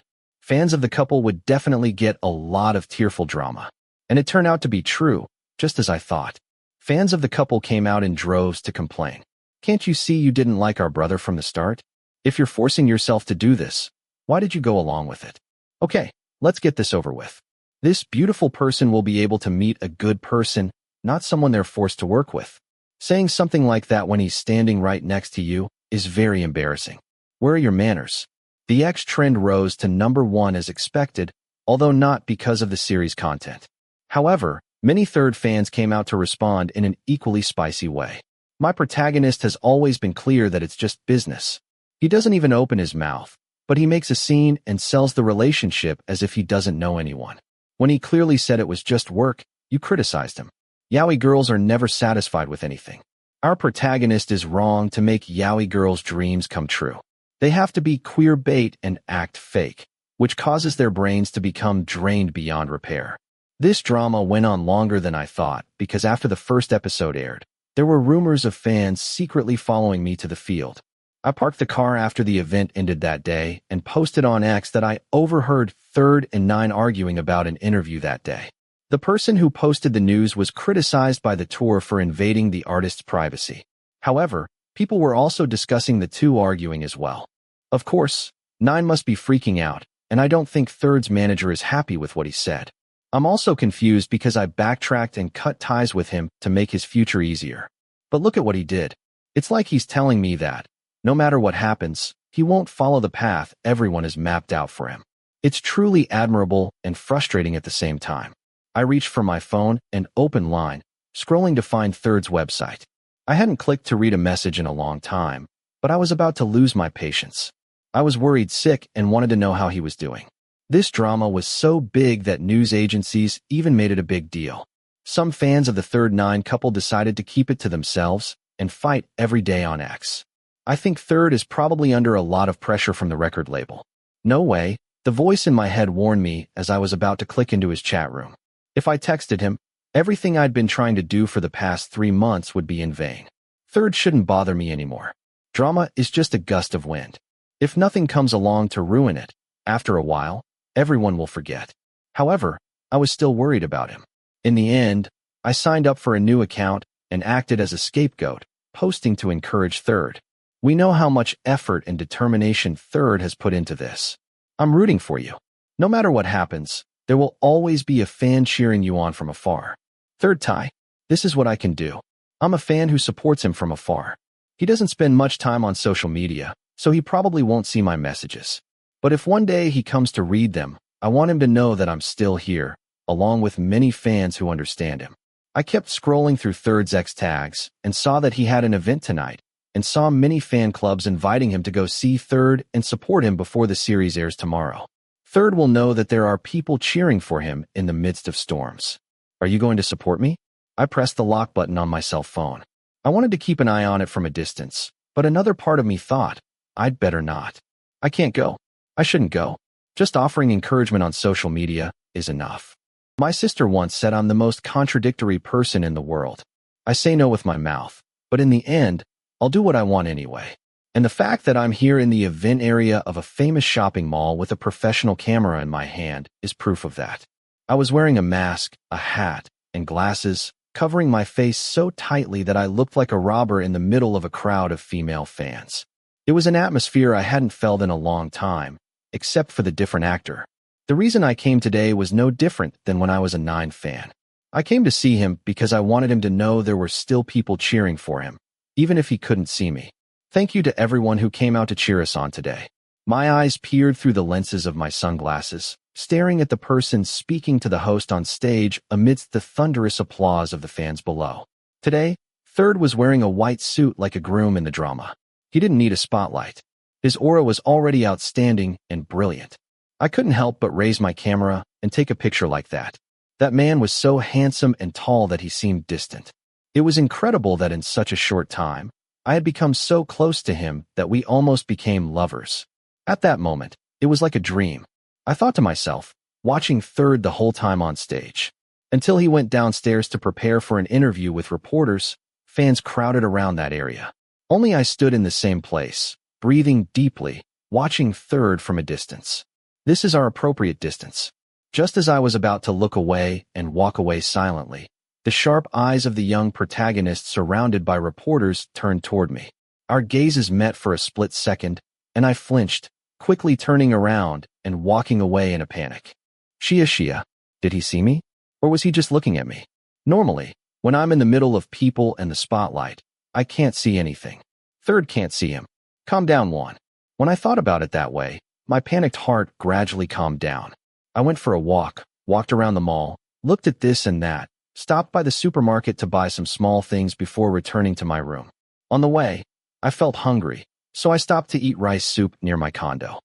Fans of the couple would definitely get a lot of tearful drama. And it turned out to be true, just as I thought. Fans of the couple came out in droves to complain. Can't you see you didn't like our brother from the start? If you're forcing yourself to do this, why did you go along with it? Okay, let's get this over with. This beautiful person will be able to meet a good person, not someone they're forced to work with. Saying something like that when he's standing right next to you is very embarrassing. Where are your manners? The X trend rose to #1 as expected, although not because of the series content. However, many Third fans came out to respond in an equally spicy way. My protagonist has always been clear that it's just business. He doesn't even open his mouth, but he makes a scene and sells the relationship as if he doesn't know anyone. When he clearly said it was just work, you criticized him. Yaoi girls are never satisfied with anything. Our protagonist is wrong to make yaoi girls' dreams come true. They have to be queer bait and act fake, which causes their brains to become drained beyond repair. This drama went on longer than I thought because after the first episode aired, there were rumors of fans secretly following me to the field. I parked the car after the event ended that day and posted on X that I overheard Third and Nine arguing about an interview that day. The person who posted the news was criticized by the tour for invading the artist's privacy. However, people were also discussing the two arguing as well. Of course, Nine must be freaking out, and I don't think Third's manager is happy with what he said. I'm also confused because I backtracked and cut ties with him to make his future easier. But look at what he did. It's like he's telling me that, no matter what happens, he won't follow the path everyone has mapped out for him. It's truly admirable and frustrating at the same time. I reached for my phone and opened Line, scrolling to find Third's website. I hadn't clicked to read a message in a long time, but I was about to lose my patience. I was worried sick and wanted to know how he was doing. This drama was so big that news agencies even made it a big deal. Some fans of the Third Nine couple decided to keep it to themselves and fight every day on X. I think Third is probably under a lot of pressure from the record label. No way, the voice in my head warned me as I was about to click into his chat room. If I texted him, everything I'd been trying to do for the past 3 months would be in vain. Third shouldn't bother me anymore. Drama is just a gust of wind. If nothing comes along to ruin it, after a while, everyone will forget. However, I was still worried about him. In the end, I signed up for a new account and acted as a scapegoat, posting to encourage Third. We know how much effort and determination Third has put into this. I'm rooting for you. No matter what happens, there will always be a fan cheering you on from afar. Third Thai, this is what I can do. I'm a fan who supports him from afar. He doesn't spend much time on social media, so he probably won't see my messages. But if one day he comes to read them, I want him to know that I'm still here, along with many fans who understand him. I kept scrolling through Third's X tags and saw that he had an event tonight, and saw many fan clubs inviting him to go see Third and support him before the series airs tomorrow. Third will know that there are people cheering for him in the midst of storms. Are you going to support me? I pressed the lock button on my cell phone. I wanted to keep an eye on it from a distance, But another part of me thought, I'd better not. I can't go. I shouldn't go. Just offering encouragement on social media is enough. My sister once said I'm the most contradictory person in the world. I say no with my mouth, but in the end, I'll do what I want anyway. And the fact that I'm here in the event area of a famous shopping mall with a professional camera in my hand is proof of that. I was wearing a mask, a hat, and glasses, covering my face so tightly that I looked like a robber in the middle of a crowd of female fans. It was an atmosphere I hadn't felt in a long time, except for the different actor. The reason I came today was no different than when I was a 9 fan. I came to see him because I wanted him to know there were still people cheering for him, even if he couldn't see me. Thank you to everyone who came out to cheer us on today. My eyes peered through the lenses of my sunglasses, staring at the person speaking to the host on stage amidst the thunderous applause of the fans below. Today, Third was wearing a white suit like a groom in the drama. He didn't need a spotlight. His aura was already outstanding and brilliant. I couldn't help but raise my camera and take a picture like that. That man was so handsome and tall that he seemed distant. It was incredible that in such a short time, I had become so close to him that we almost became lovers. At that moment, it was like a dream. I thought to myself, watching Third the whole time on stage. Until he went downstairs to prepare for an interview with reporters, fans crowded around that area. Only I stood in the same place, breathing deeply, watching Third from a distance. This is our appropriate distance. Just as I was about to look away and walk away silently, the sharp eyes of the young protagonist surrounded by reporters turned toward me. Our gazes met for a split second, and I flinched, quickly turning around and walking away in a panic. Shia, did he see me? Or was he just looking at me? Normally, when I'm in the middle of people and the spotlight, I can't see anything. Third can't see him. Calm down, Juan. When I thought about it that way, my panicked heart gradually calmed down. I went for a walk, walked around the mall, looked at this and that, stopped by the supermarket to buy some small things before returning to my room. On the way, I felt hungry, so I stopped to eat rice soup near my condo.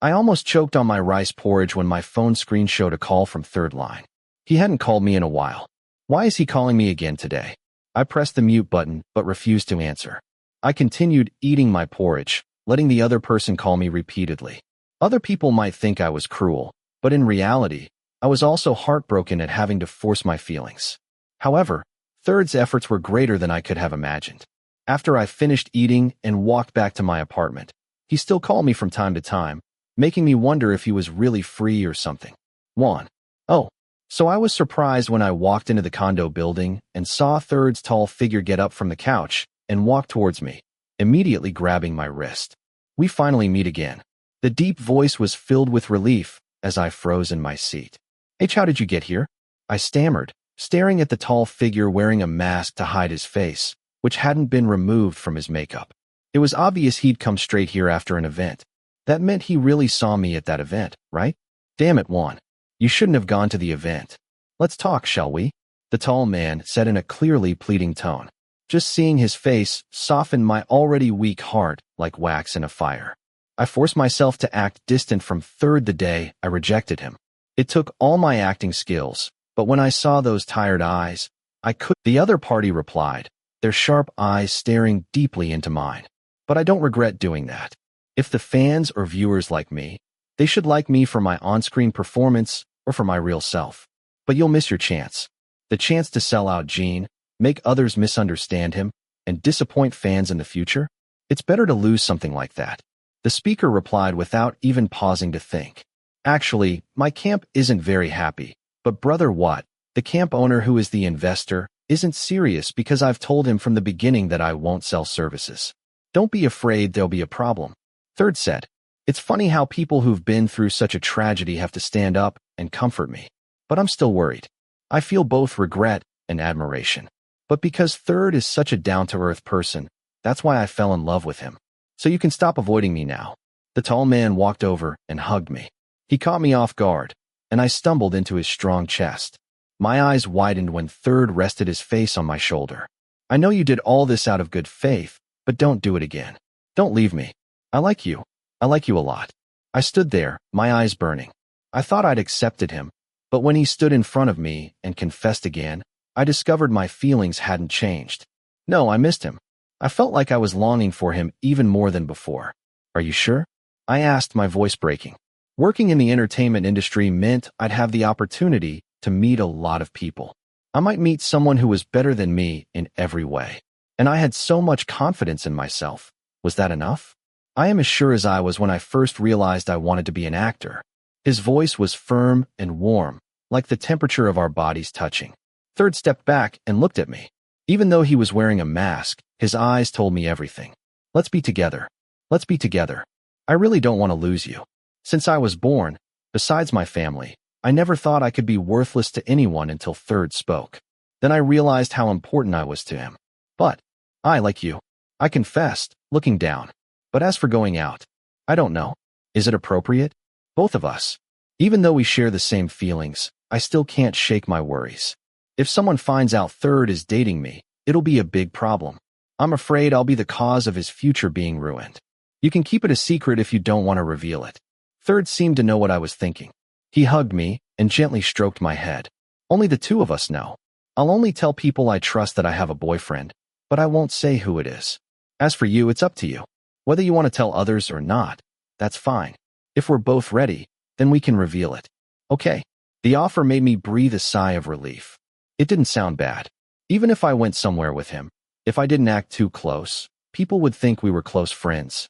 I almost choked on my rice porridge when my phone screen showed a call from Third line. He hadn't called me in a while. Why is he calling me again today? I pressed the mute button but refused to answer. I continued eating my porridge, letting the other person call me repeatedly. Other people might think I was cruel, but in reality, I was also heartbroken at having to force my feelings. However, Third's efforts were greater than I could have imagined. After I finished eating and walked back to my apartment, he still called me from time to time, making me wonder if he was really free or something. Juan. Oh, so I was surprised when I walked into the condo building and saw Third's tall figure get up from the couch and walk towards me, immediately grabbing my wrist. We finally meet again. The deep voice was filled with relief as I froze in my seat. H, how did you get here? I stammered, staring at the tall figure wearing a mask to hide his face, which hadn't been removed from his makeup. It was obvious he'd come straight here after an event. That meant he really saw me at that event, right? Damn it, Juan. You shouldn't have gone to the event. Let's talk, shall we? The tall man said in a clearly pleading tone. Just seeing his face softened my already weak heart like wax in a fire. I forced myself to act distant from Third the day I rejected him. It took all my acting skills, but when I saw those tired eyes, I could. The other party replied, their sharp eyes staring deeply into mine. But I don't regret doing that. If the fans or viewers like me, they should like me for my on-screen performance or for my real self. But you'll miss your chance. The chance to sell out Gene, make others misunderstand him, and disappoint fans in the future? It's better to lose something like that. The speaker replied without even pausing to think. Actually, my camp isn't very happy, but brother what? The camp owner who is the investor isn't serious because I've told him from the beginning that I won't sell services. Don't be afraid there'll be a problem. Third said, it's funny how people who've been through such a tragedy have to stand up and comfort me. But I'm still worried. I feel both regret and admiration. But because Third is such a down-to-earth person, that's why I fell in love with him. So you can stop avoiding me now. The tall man walked over and hugged me. He caught me off guard, and I stumbled into his strong chest. My eyes widened when Third rested his face on my shoulder. I know you did all this out of good faith, but don't do it again. Don't leave me. I like you. I like you a lot. I stood there, my eyes burning. I thought I'd accepted him, but when he stood in front of me and confessed again, I discovered my feelings hadn't changed. No, I missed him. I felt like I was longing for him even more than before. Are you sure? I asked, my voice breaking. Working in the entertainment industry meant I'd have the opportunity to meet a lot of people. I might meet someone who was better than me in every way. And I had so much confidence in myself. Was that enough? I am as sure as I was when I first realized I wanted to be an actor. His voice was firm and warm, like the temperature of our bodies touching. Third stepped back and looked at me. Even though he was wearing a mask, his eyes told me everything. Let's be together. Let's be together. I really don't want to lose you. Since I was born, besides my family, I never thought I could be worthless to anyone until Third spoke. Then I realized how important I was to him. But I, like you, I confessed, looking down. But as for going out, I don't know. Is it appropriate? Both of us. Even though we share the same feelings, I still can't shake my worries. If someone finds out Third is dating me, it'll be a big problem. I'm afraid I'll be the cause of his future being ruined. You can keep it a secret if you don't want to reveal it. Third seemed to know what I was thinking. He hugged me and gently stroked my head. Only the two of us know. I'll only tell people I trust that I have a boyfriend, but I won't say who it is. As for you, it's up to you. Whether you want to tell others or not, that's fine. If we're both ready, then we can reveal it. Okay. The offer made me breathe a sigh of relief. It didn't sound bad. Even if I went somewhere with him, if I didn't act too close, people would think we were close friends.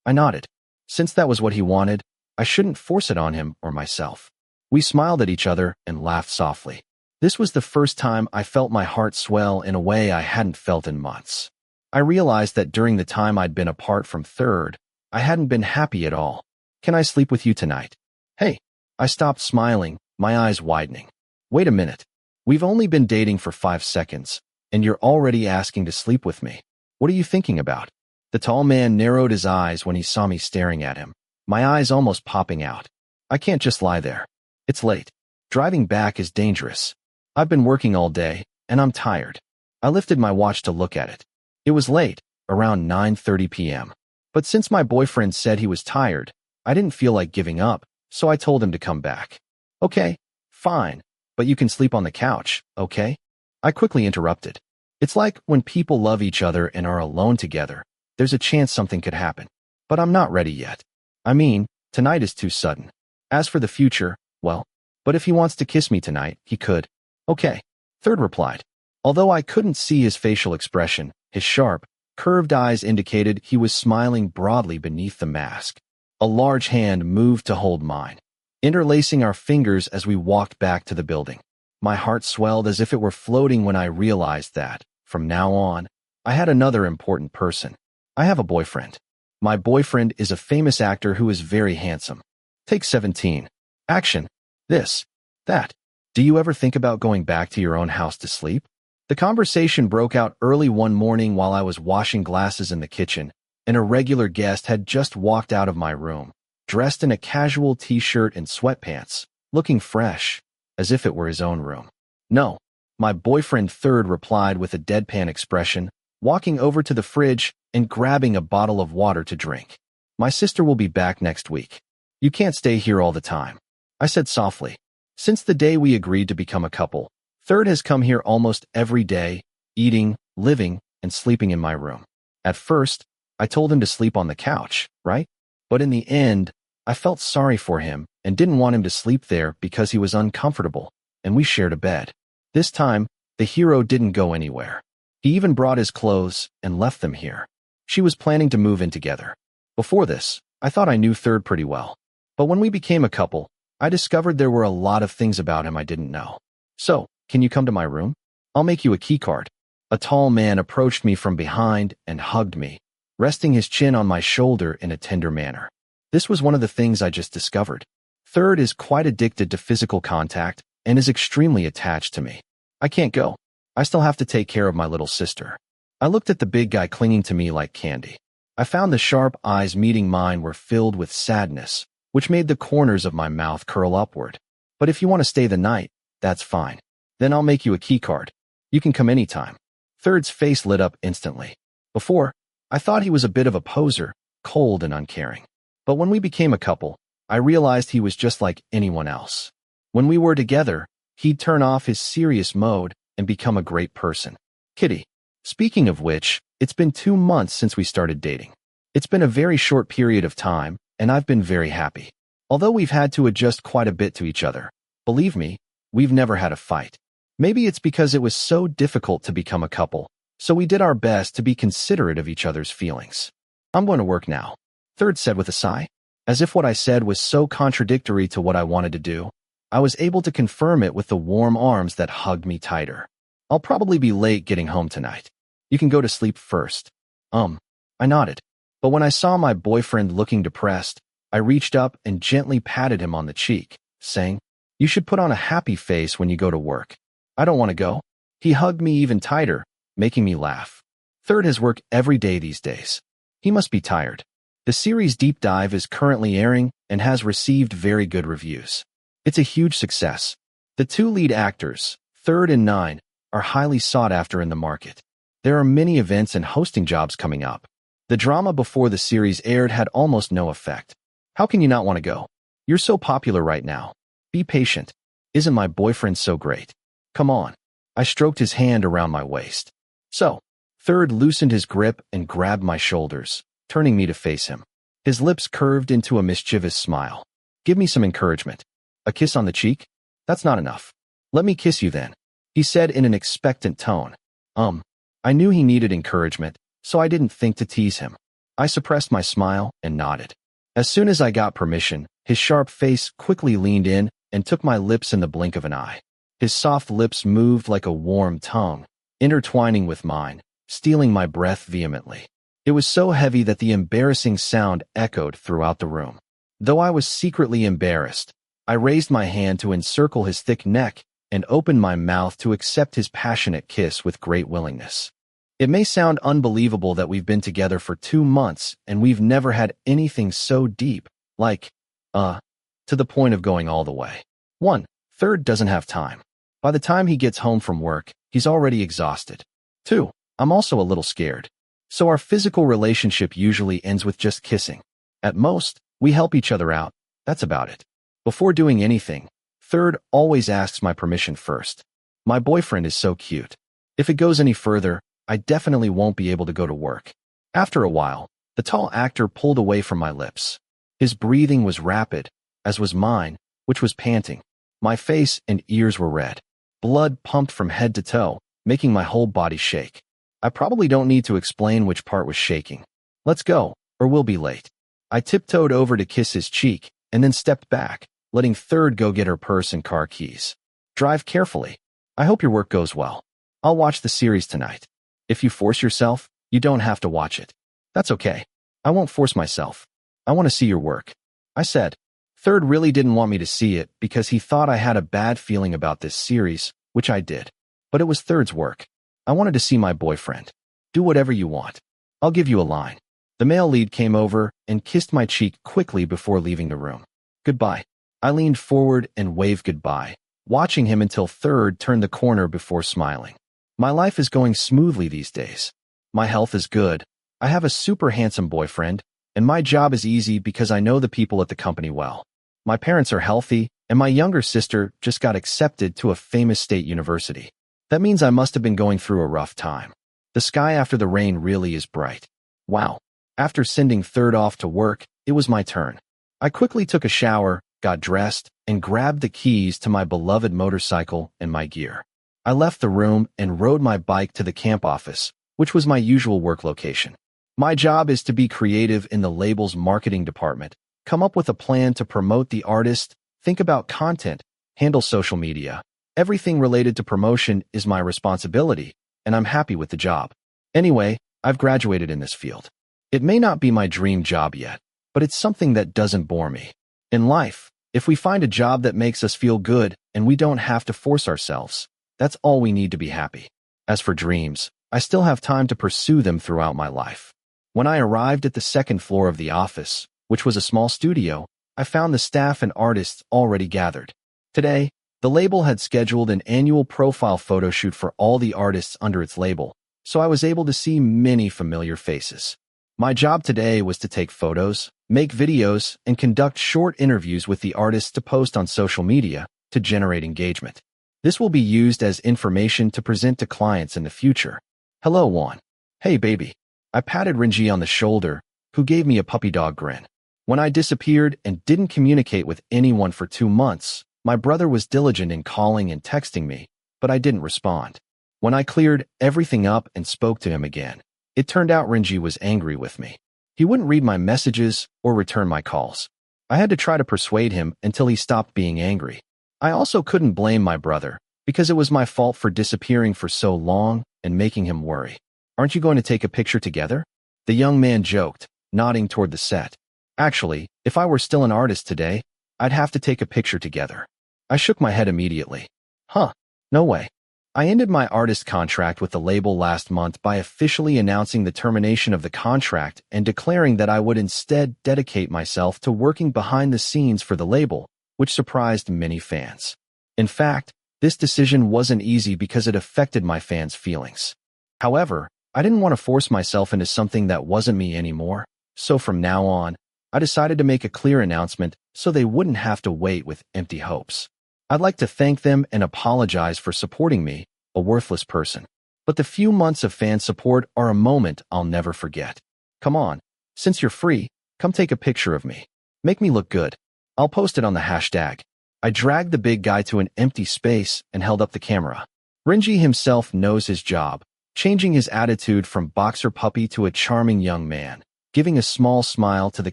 I nodded. Since that was what he wanted, I shouldn't force it on him or myself. We smiled at each other and laughed softly. This was the first time I felt my heart swell in a way I hadn't felt in months. I realized that during the time I'd been apart from Third, I hadn't been happy at all. Can I sleep with you tonight? Hey. I stopped smiling, my eyes widening. Wait a minute. We've only been dating for 5 seconds, and you're already asking to sleep with me. What are you thinking about? The tall man narrowed his eyes when he saw me staring at him, my eyes almost popping out. I can't just lie there. It's late. Driving back is dangerous. I've been working all day, and I'm tired. I lifted my watch to look at it. It was late, around 9:30 p.m. But since my boyfriend said he was tired, I didn't feel like giving up, so I told him to come back. Okay, fine, but you can sleep on the couch, okay? I quickly interrupted. It's like when people love each other and are alone together, there's a chance something could happen. But I'm not ready yet. I mean, tonight is too sudden. As for the future, well, but if he wants to kiss me tonight, he could. Okay, Third replied. Although I couldn't see his facial expression, his sharp, curved eyes indicated he was smiling broadly beneath the mask. A large hand moved to hold mine, interlacing our fingers as we walked back to the building. My heart swelled as if it were floating when I realized that, from now on, I had another important person. I have a boyfriend. My boyfriend is a famous actor who is very handsome. Take 17. Action. This. That. Do you ever think about going back to your own house to sleep? The conversation broke out early one morning while I was washing glasses in the kitchen, and a regular guest had just walked out of my room, dressed in a casual t-shirt and sweatpants, looking fresh, as if it were his own room. No, my boyfriend Third replied with a deadpan expression, walking over to the fridge and grabbing a bottle of water to drink. My sister will be back next week. You can't stay here all the time. I said softly. Since the day we agreed to become a couple, Third has come here almost every day, eating, living, and sleeping in my room. At first, I told him to sleep on the couch, right? But in the end, I felt sorry for him and didn't want him to sleep there because he was uncomfortable, and we shared a bed. This time, the hero didn't go anywhere. He even brought his clothes and left them here. She was planning to move in together. Before this, I thought I knew Third pretty well. But when we became a couple, I discovered there were a lot of things about him I didn't know. So, can you come to my room? I'll make you a key card. A tall man approached me from behind and hugged me, resting his chin on my shoulder in a tender manner. This was one of the things I just discovered. Third is quite addicted to physical contact and is extremely attached to me. I can't go. I still have to take care of my little sister. I looked at the big guy clinging to me like candy. I found the sharp eyes meeting mine were filled with sadness, which made the corners of my mouth curl upward. But if you want to stay the night, that's fine. Then I'll make you a key card. You can come anytime. Third's face lit up instantly. Before, I thought he was a bit of a poser, cold and uncaring. But when we became a couple, I realized he was just like anyone else. When we were together, he'd turn off his serious mode and become a great person. Kitty. Speaking of which, it's been 2 months since we started dating. It's been a very short period of time, and I've been very happy. Although we've had to adjust quite a bit to each other. Believe me, we've never had a fight. Maybe it's because it was so difficult to become a couple, so we did our best to be considerate of each other's feelings. I'm going to work now, Third said with a sigh. As if what I said was so contradictory to what I wanted to do, I was able to confirm it with the warm arms that hugged me tighter. I'll probably be late getting home tonight. You can go to sleep first. I nodded. But when I saw my boyfriend looking depressed, I reached up and gently patted him on the cheek, saying, "You should put on a happy face when you go to work." "I don't want to go." He hugged me even tighter, making me laugh. Third has work every day these days. He must be tired. The series Deep Dive is currently airing and has received very good reviews. It's a huge success. The two lead actors, Third and Nine, are highly sought after in the market. There are many events and hosting jobs coming up. The drama before the series aired had almost no effect. How can you not want to go? You're so popular right now. Be patient. Isn't my boyfriend so great? Come on. I stroked his hand around my waist. So, Third loosened his grip and grabbed my shoulders, turning me to face him. His lips curved into a mischievous smile. "Give me some encouragement." "A kiss on the cheek? That's not enough." "Let me kiss you then," he said in an expectant tone. I knew he needed encouragement, so I didn't think to tease him. I suppressed my smile and nodded. As soon as I got permission, his sharp face quickly leaned in and took my lips in the blink of an eye. His soft lips moved like a warm tongue, intertwining with mine, stealing my breath vehemently. It was so heavy that the embarrassing sound echoed throughout the room. Though I was secretly embarrassed, I raised my hand to encircle his thick neck and opened my mouth to accept his passionate kiss with great willingness. It may sound unbelievable that we've been together for 2 months and we've never had anything so deep, like, to the point of going all the way. 1. Third doesn't have time. By the time he gets home from work, he's already exhausted. 2. I'm also a little scared. So our physical relationship usually ends with just kissing. At most, we help each other out. That's about it. Before doing anything, Third always asks my permission first. My boyfriend is so cute. If it goes any further, I definitely won't be able to go to work. After a while, the tall actor pulled away from my lips. His breathing was rapid, as was mine, which was panting. My face and ears were red. Blood pumped from head to toe, making my whole body shake. I probably don't need to explain which part was shaking. "Let's go, or we'll be late." I tiptoed over to kiss his cheek, and then stepped back, letting Third go get her purse and car keys. "Drive carefully. I hope your work goes well. I'll watch the series tonight. If you force yourself, you don't have to watch it." "That's okay. I won't force myself. I want to see your work," I said. Third really didn't want me to see it because he thought I had a bad feeling about this series, which I did. But it was Third's work. I wanted to see my boyfriend. "Do whatever you want. I'll give you a line." The male lead came over and kissed my cheek quickly before leaving the room. "Goodbye." I leaned forward and waved goodbye, watching him until Third turned the corner before smiling. My life is going smoothly these days. My health is good. I have a super handsome boyfriend, and my job is easy because I know the people at the company well. My parents are healthy, and my younger sister just got accepted to a famous state university. That means I must have been going through a rough time. The sky after the rain really is bright. Wow. After sending Third off to work, it was my turn. I quickly took a shower, got dressed, and grabbed the keys to my beloved motorcycle and my gear. I left the room and rode my bike to the camp office, which was my usual work location. My job is to be creative in the label's marketing department, come up with a plan to promote the artist, think about content, handle social media. Everything related to promotion is my responsibility, and I'm happy with the job. Anyway, I've graduated in this field. It may not be my dream job yet, but it's something that doesn't bore me. In life, if we find a job that makes us feel good and we don't have to force ourselves, that's all we need to be happy. As for dreams, I still have time to pursue them throughout my life. When I arrived at the second floor of the office, which was a small studio, I found the staff and artists already gathered. Today, the label had scheduled an annual profile photo shoot for all the artists under its label, so I was able to see many familiar faces. My job today was to take photos, make videos, and conduct short interviews with the artists to post on social media to generate engagement. This will be used as information to present to clients in the future. Hello, Juan. Hey, baby. I patted Renji on the shoulder, who gave me a puppy dog grin. When I disappeared and didn't communicate with anyone for 2 months, my brother was diligent in calling and texting me, but I didn't respond. When I cleared everything up and spoke to him again, it turned out Renji was angry with me. He wouldn't read my messages or return my calls. I had to try to persuade him until he stopped being angry. I also couldn't blame my brother, because it was my fault for disappearing for so long and making him worry. Aren't you going to take a picture together? The young man joked, nodding toward the set. Actually, if I were still an artist today, I'd have to take a picture together. I shook my head immediately. Huh, no way. I ended my artist contract with the label last month by officially announcing the termination of the contract and declaring that I would instead dedicate myself to working behind the scenes for the label, which surprised many fans. In fact, this decision wasn't easy because it affected my fans' feelings. However, I didn't want to force myself into something that wasn't me anymore, so from now on, I decided to make a clear announcement so they wouldn't have to wait with empty hopes. I'd like to thank them and apologize for supporting me, a worthless person. But the few months of fan support are a moment I'll never forget. Come on, since you're free, come take a picture of me. Make me look good. I'll post it on the hashtag. I dragged the big guy to an empty space and held up the camera. Renji himself knows his job, changing his attitude from boxer puppy to a charming young man, giving a small smile to the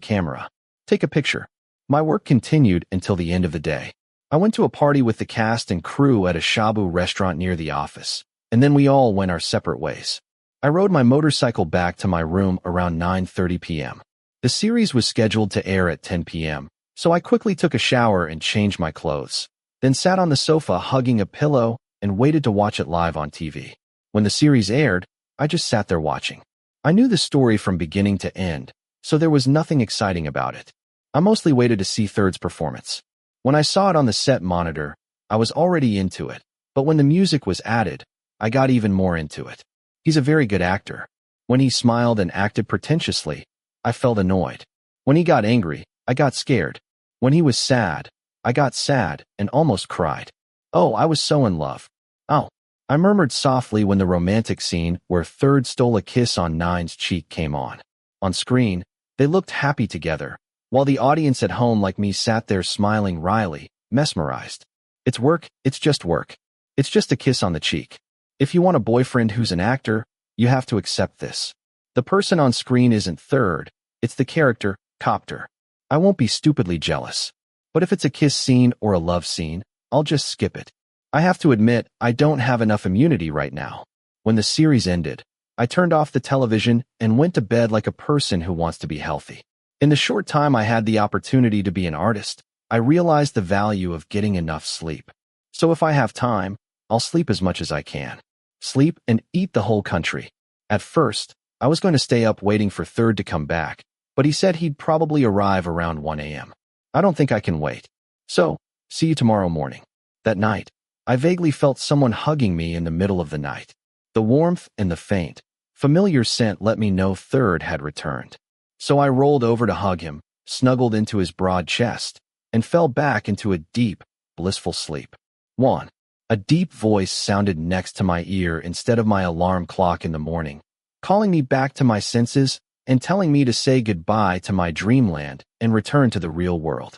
camera. Take a picture. My work continued until the end of the day. I went to a party with the cast and crew at a shabu restaurant near the office, and then we all went our separate ways. I rode my motorcycle back to my room around 9:30 p.m. The series was scheduled to air at 10 p.m., so I quickly took a shower and changed my clothes, then sat on the sofa hugging a pillow and waited to watch it live on TV. When the series aired, I just sat there watching. I knew the story from beginning to end, so there was nothing exciting about it. I mostly waited to see Third's performance. When I saw it on the set monitor, I was already into it, but when the music was added, I got even more into it. He's a very good actor. When he smiled and acted pretentiously, I felt annoyed. When he got angry, I got scared. When he was sad, I got sad and almost cried. Oh, I was so in love. Oh, I murmured softly when the romantic scene where Third stole a kiss on Nine's cheek came on. On screen, they looked happy together, while the audience at home like me sat there smiling wryly, mesmerized. It's work, it's just work. It's just a kiss on the cheek. If you want a boyfriend who's an actor, you have to accept this. The person on screen isn't Third, it's the character, Copter. I won't be stupidly jealous. But if it's a kiss scene or a love scene, I'll just skip it. I have to admit, I don't have enough immunity right now. When the series ended, I turned off the television and went to bed like a person who wants to be healthy. In the short time I had the opportunity to be an artist, I realized the value of getting enough sleep. So if I have time, I'll sleep as much as I can. Sleep and eat the whole country. At first, I was going to stay up waiting for Third to come back, but he said he'd probably arrive around 1 a.m. I don't think I can wait. So, see you tomorrow morning. That night, I vaguely felt someone hugging me in the middle of the night. The warmth and the faint, familiar scent let me know Third had returned. So I rolled over to hug him, snuggled into his broad chest, and fell back into a deep, blissful sleep. 1. A deep voice sounded next to my ear instead of my alarm clock in the morning, calling me back to my senses and telling me to say goodbye to my dreamland and return to the real world.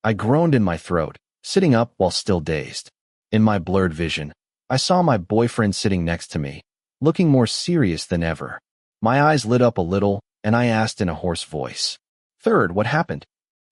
I groaned in my throat, sitting up while still dazed. In my blurred vision, I saw my boyfriend sitting next to me, looking more serious than ever. My eyes lit up a little, and I asked in a hoarse voice, "Third, what happened?"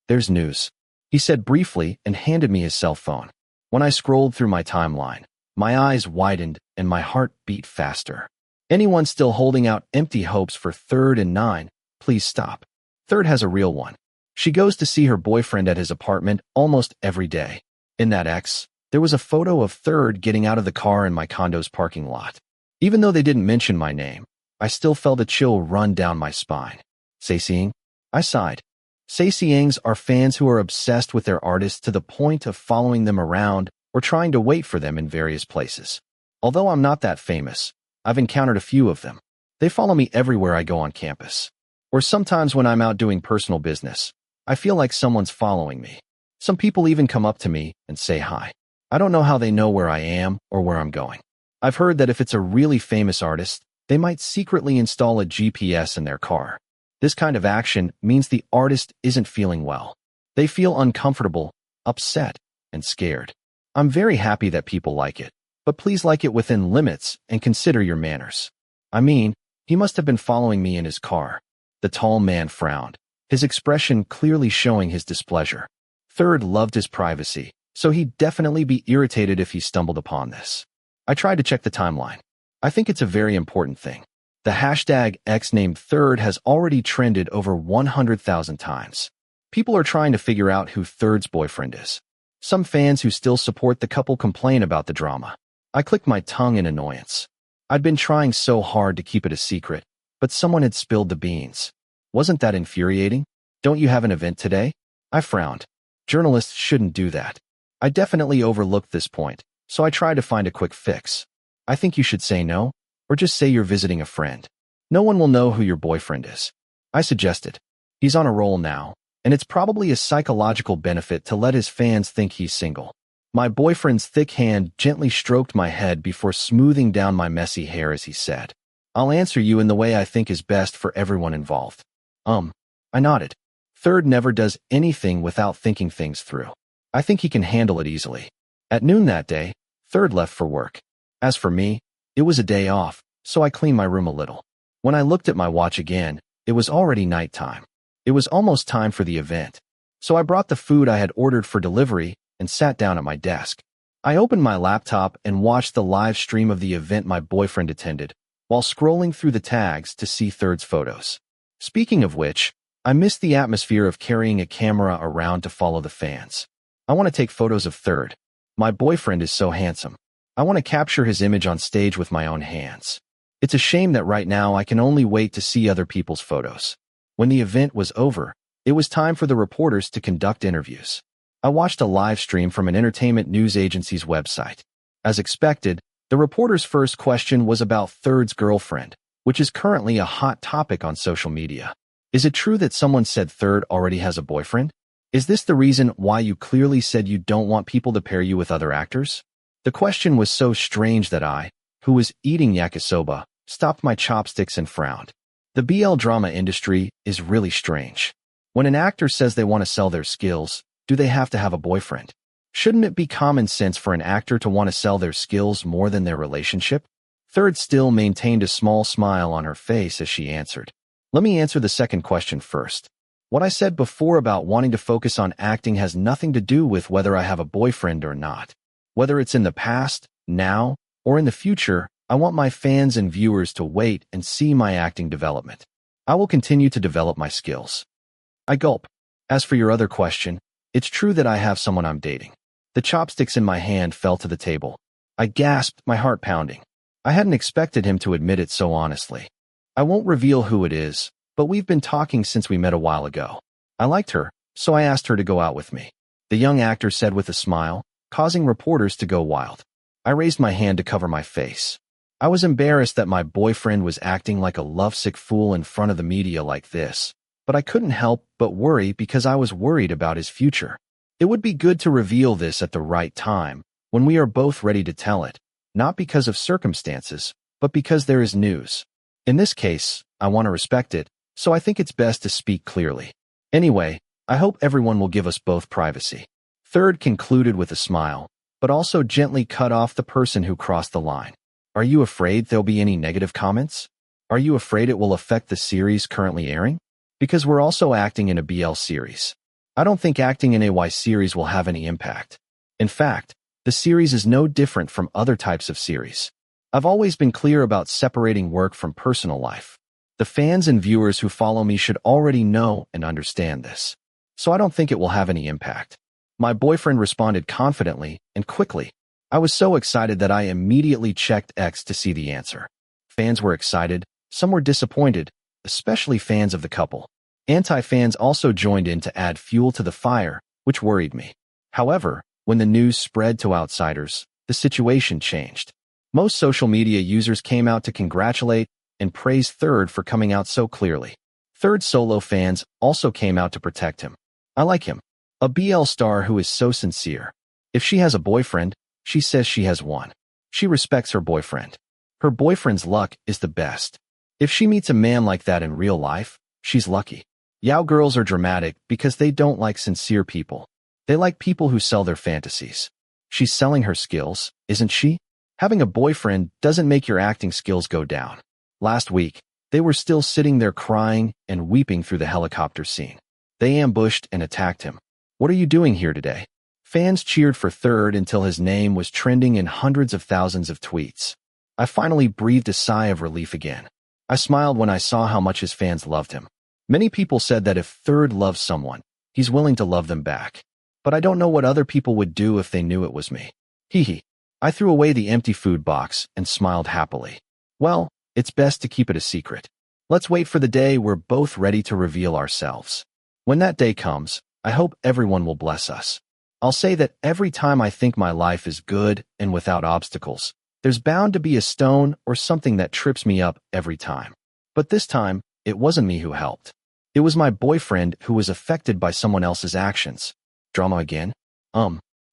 "There's news," he said briefly and handed me his cell phone. When I scrolled through my timeline, my eyes widened and my heart beat faster. Anyone still holding out empty hopes for Third and Nine, please stop. Third has a real one. She goes to see her boyfriend at his apartment almost every day. In that X, there was a photo of Third getting out of the car in my condo's parking lot. Even though they didn't mention my name, I still felt a chill run down my spine. Saisiang? I sighed. Saisiangs are fans who are obsessed with their artists to the point of following them around or trying to wait for them in various places. Although I'm not that famous, I've encountered a few of them. They follow me everywhere I go on campus. Or sometimes when I'm out doing personal business, I feel like someone's following me. Some people even come up to me and say hi. I don't know how they know where I am or where I'm going. I've heard that if it's a really famous artist, they might secretly install a GPS in their car. This kind of action means the artist isn't feeling well. They feel uncomfortable, upset, and scared. I'm very happy that people like it, but please like it within limits and consider your manners. I mean, he must have been following me in his car. The tall man frowned, his expression clearly showing his displeasure. Third loved his privacy, so he'd definitely be irritated if he stumbled upon this. I tried to check the timeline. I think it's a very important thing. The hashtag X named Third has already trended over 100,000 times. People are trying to figure out who Third's boyfriend is. Some fans who still support the couple complain about the drama. I clicked my tongue in annoyance. I'd been trying so hard to keep it a secret, but someone had spilled the beans. Wasn't that infuriating? Don't you have an event today? I frowned. Journalists shouldn't do that. I definitely overlooked this point, so I tried to find a quick fix. I think you should say no, or just say you're visiting a friend. No one will know who your boyfriend is. I suggested. He's on a roll now, and it's probably a psychological benefit to let his fans think he's single. My boyfriend's thick hand gently stroked my head before smoothing down my messy hair as he said, "I'll answer you in the way I think is best for everyone involved." I nodded. Third never does anything without thinking things through. I think he can handle it easily. At noon that day, Third left for work. As for me, it was a day off, so I cleaned my room a little. When I looked at my watch again, it was already nighttime. It was almost time for the event. So I brought the food I had ordered for delivery and sat down at my desk. I opened my laptop and watched the live stream of the event my boyfriend attended, while scrolling through the tags to see Third's photos. Speaking of which, I missed the atmosphere of carrying a camera around to follow the fans. I want to take photos of Third. My boyfriend is so handsome. I want to capture his image on stage with my own hands. It's a shame that right now I can only wait to see other people's photos. When the event was over, it was time for the reporters to conduct interviews. I watched a live stream from an entertainment news agency's website. As expected, the reporter's first question was about Third's girlfriend, which is currently a hot topic on social media. Is it true that someone said Third already has a boyfriend? Is this the reason why you clearly said you don't want people to pair you with other actors? The question was so strange that I, who was eating yakisoba, stopped my chopsticks and frowned. The BL drama industry is really strange. When an actor says they want to sell their skills, do they have to have a boyfriend? Shouldn't it be common sense for an actor to want to sell their skills more than their relationship? Third still maintained a small smile on her face as she answered. Let me answer the second question first. What I said before about wanting to focus on acting has nothing to do with whether I have a boyfriend or not. Whether it's in the past, now, or in the future, I want my fans and viewers to wait and see my acting development. I will continue to develop my skills. I gulp. As for your other question, it's true that I have someone I'm dating. The chopsticks in my hand fell to the table. I gasped, my heart pounding. I hadn't expected him to admit it so honestly. I won't reveal who it is, but we've been talking since we met a while ago. I liked her, so I asked her to go out with me. The young actor said with a smile, causing reporters to go wild. I raised my hand to cover my face. I was embarrassed that my boyfriend was acting like a lovesick fool in front of the media like this, but I couldn't help but worry because I was worried about his future. It would be good to reveal this at the right time, when we are both ready to tell it, not because of circumstances, but because there is news. In this case, I want to respect it, so I think it's best to speak clearly. Anyway, I hope everyone will give us both privacy. Third concluded with a smile, but also gently cut off the person who crossed the line. Are you afraid there'll be any negative comments? Are you afraid it will affect the series currently airing? Because we're also acting in a BL series. I don't think acting in a Y series will have any impact. In fact, the series is no different from other types of series. I've always been clear about separating work from personal life. The fans and viewers who follow me should already know and understand this. So I don't think it will have any impact. My boyfriend responded confidently and quickly. I was so excited that I immediately checked X to see the answer. Fans were excited, some were disappointed, especially fans of the couple. Anti-fans also joined in to add fuel to the fire, which worried me. However, when the news spread to outsiders, the situation changed. Most social media users came out to congratulate and praise Third for coming out so clearly. Third solo fans also came out to protect him. I like him. A BL star who is so sincere. If she has a boyfriend, she says she has one. She respects her boyfriend. Her boyfriend's luck is the best. If she meets a man like that in real life, she's lucky. Yao girls are dramatic because they don't like sincere people. They like people who sell their fantasies. She's selling her skills, isn't she? Having a boyfriend doesn't make your acting skills go down. Last week, they were still sitting there crying and weeping through the helicopter scene. They ambushed and attacked him. What are you doing here today? Fans cheered for Third until his name was trending in hundreds of thousands of tweets. I finally breathed a sigh of relief again. I smiled when I saw how much his fans loved him. Many people said that if Third loves someone, he's willing to love them back. But I don't know what other people would do if they knew it was me. Hee hee. I threw away the empty food box and smiled happily. Well, it's best to keep it a secret. Let's wait for the day we're both ready to reveal ourselves. When that day comes, I hope everyone will bless us. I'll say that every time I think my life is good and without obstacles, there's bound to be a stone or something that trips me up every time. But this time, it wasn't me who helped. It was my boyfriend who was affected by someone else's actions. Drama again?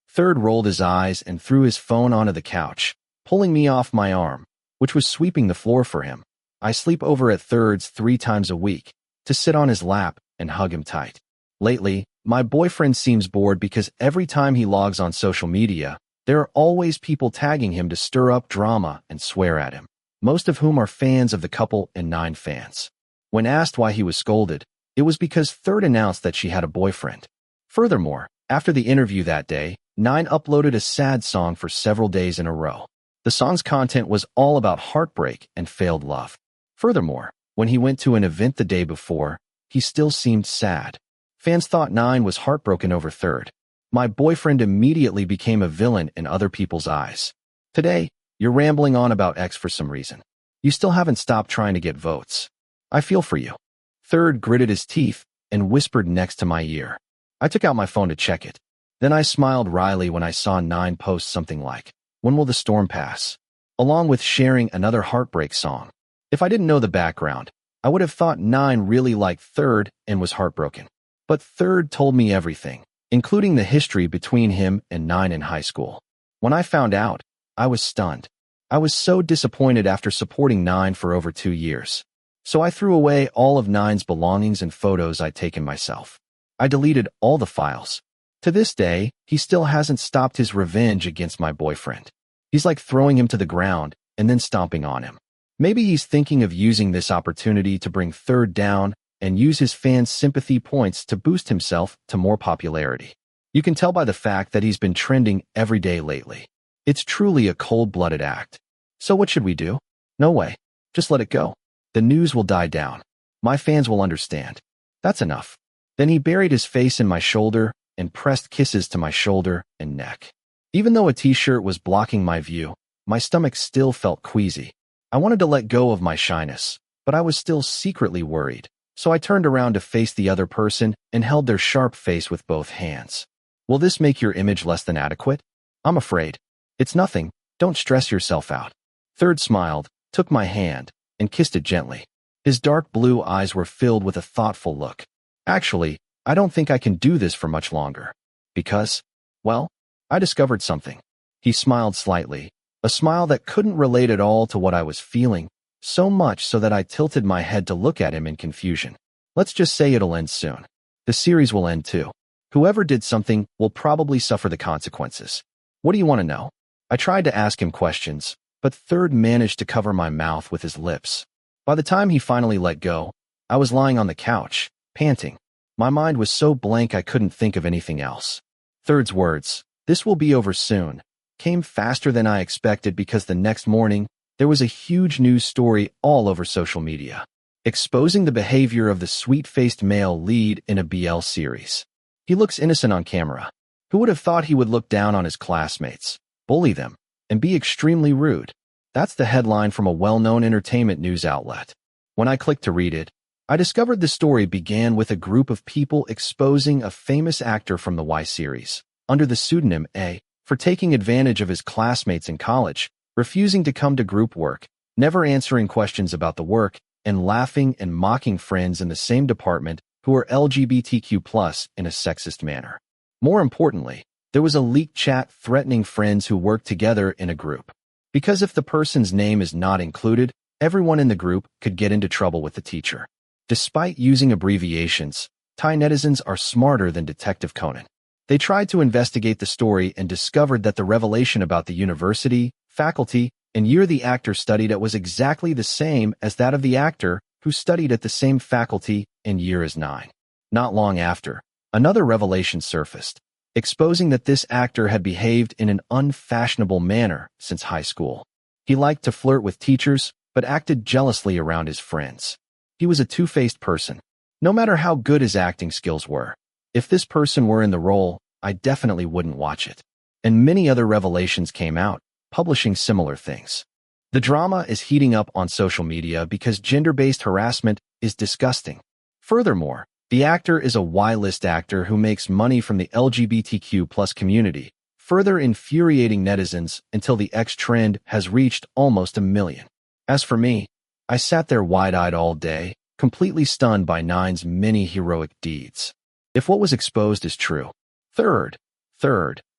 Third rolled his eyes and threw his phone onto the couch, pulling me off my arm, which was sweeping the floor for him. I sleep over at Third's 3 times a week, to sit on his lap and hug him tight. Lately, my boyfriend seems bored because every time he logs on social media, there are always people tagging him to stir up drama and swear at him, most of whom are fans of the couple and 9 fans. When asked why he was scolded, it was because Third announced that she had a boyfriend. Furthermore, after the interview that day, 9 uploaded a sad song for several days in a row. The song's content was all about heartbreak and failed love. Furthermore, when he went to an event the day before, he still seemed sad. Fans thought 9 was heartbroken over Third. My boyfriend immediately became a villain in other people's eyes. Today, you're rambling on about X for some reason. You still haven't stopped trying to get votes. I feel for you. Third gritted his teeth and whispered next to my ear. I took out my phone to check it. Then I smiled wryly when I saw 9 post something like, "When will the storm pass?" along with sharing another heartbreak song. If I didn't know the background, I would have thought 9 really liked Third and was heartbroken. But Third told me everything, including the history between him and 9 in high school. When I found out, I was stunned. I was so disappointed after supporting 9 for over 2 years. So I threw away all of 9's belongings and photos I'd taken myself. I deleted all the files. To this day, he still hasn't stopped his revenge against my boyfriend. He's like throwing him to the ground and then stomping on him. Maybe he's thinking of using this opportunity to bring Third down and use his fans' sympathy points to boost himself to more popularity. You can tell by the fact that he's been trending every day lately. It's truly a cold-blooded act. So what should we do? No way. Just let it go. The news will die down. My fans will understand. That's enough. Then he buried his face in my shoulder and pressed kisses to my shoulder and neck. Even though a t-shirt was blocking my view, my stomach still felt queasy. I wanted to let go of my shyness, but I was still secretly worried. So I turned around to face the other person and held their sharp face with both hands. Will this make your image less than adequate? I'm afraid. It's nothing. Don't stress yourself out. Third smiled, took my hand, and kissed it gently. His dark blue eyes were filled with a thoughtful look. Actually, I don't think I can do this for much longer. Because, well, I discovered something. He smiled slightly, a smile that couldn't relate at all to what I was feeling, so much so that I tilted my head to look at him in confusion. Let's just say it'll end soon. The series will end too. Whoever did something will probably suffer the consequences. What do you want to know? I tried to ask him questions, but Third managed to cover my mouth with his lips. By the time he finally let go, I was lying on the couch, panting. My mind was so blank I couldn't think of anything else. Third's words, "This will be over soon," came faster than I expected because the next morning, there was a huge news story all over social media, exposing the behavior of the sweet-faced male lead in a BL series. He looks innocent on camera. Who would have thought he would look down on his classmates, bully them, and be extremely rude? That's the headline from a well-known entertainment news outlet. When I clicked to read it, I discovered the story began with a group of people exposing a famous actor from the Y series, under the pseudonym A, for taking advantage of his classmates in college, refusing to come to group work, never answering questions about the work, and laughing and mocking friends in the same department who are LGBTQ+ in a sexist manner. More importantly, there was a leaked chat threatening friends who worked together in a group. Because if the person's name is not included, everyone in the group could get into trouble with the teacher. Despite using abbreviations, Thai netizens are smarter than Detective Conan. They tried to investigate the story and discovered that the revelation about the university, faculty, and year the actor studied at was exactly the same as that of the actor who studied at the same faculty and year as 9. Not long after, another revelation surfaced, exposing that this actor had behaved in an unfashionable manner since high school. He liked to flirt with teachers, but acted jealously around his friends. He was a two-faced person. No matter how good his acting skills were, if this person were in the role, I definitely wouldn't watch it. And many other revelations came out, publishing similar things. The drama is heating up on social media because gender-based harassment is disgusting. Furthermore, the actor is a Y-list actor who makes money from the LGBTQ+ community, further infuriating netizens until the X trend has reached almost 1 million. As for me, I sat there wide-eyed all day, completely stunned by Nine's many heroic deeds. If what was exposed is true. Third,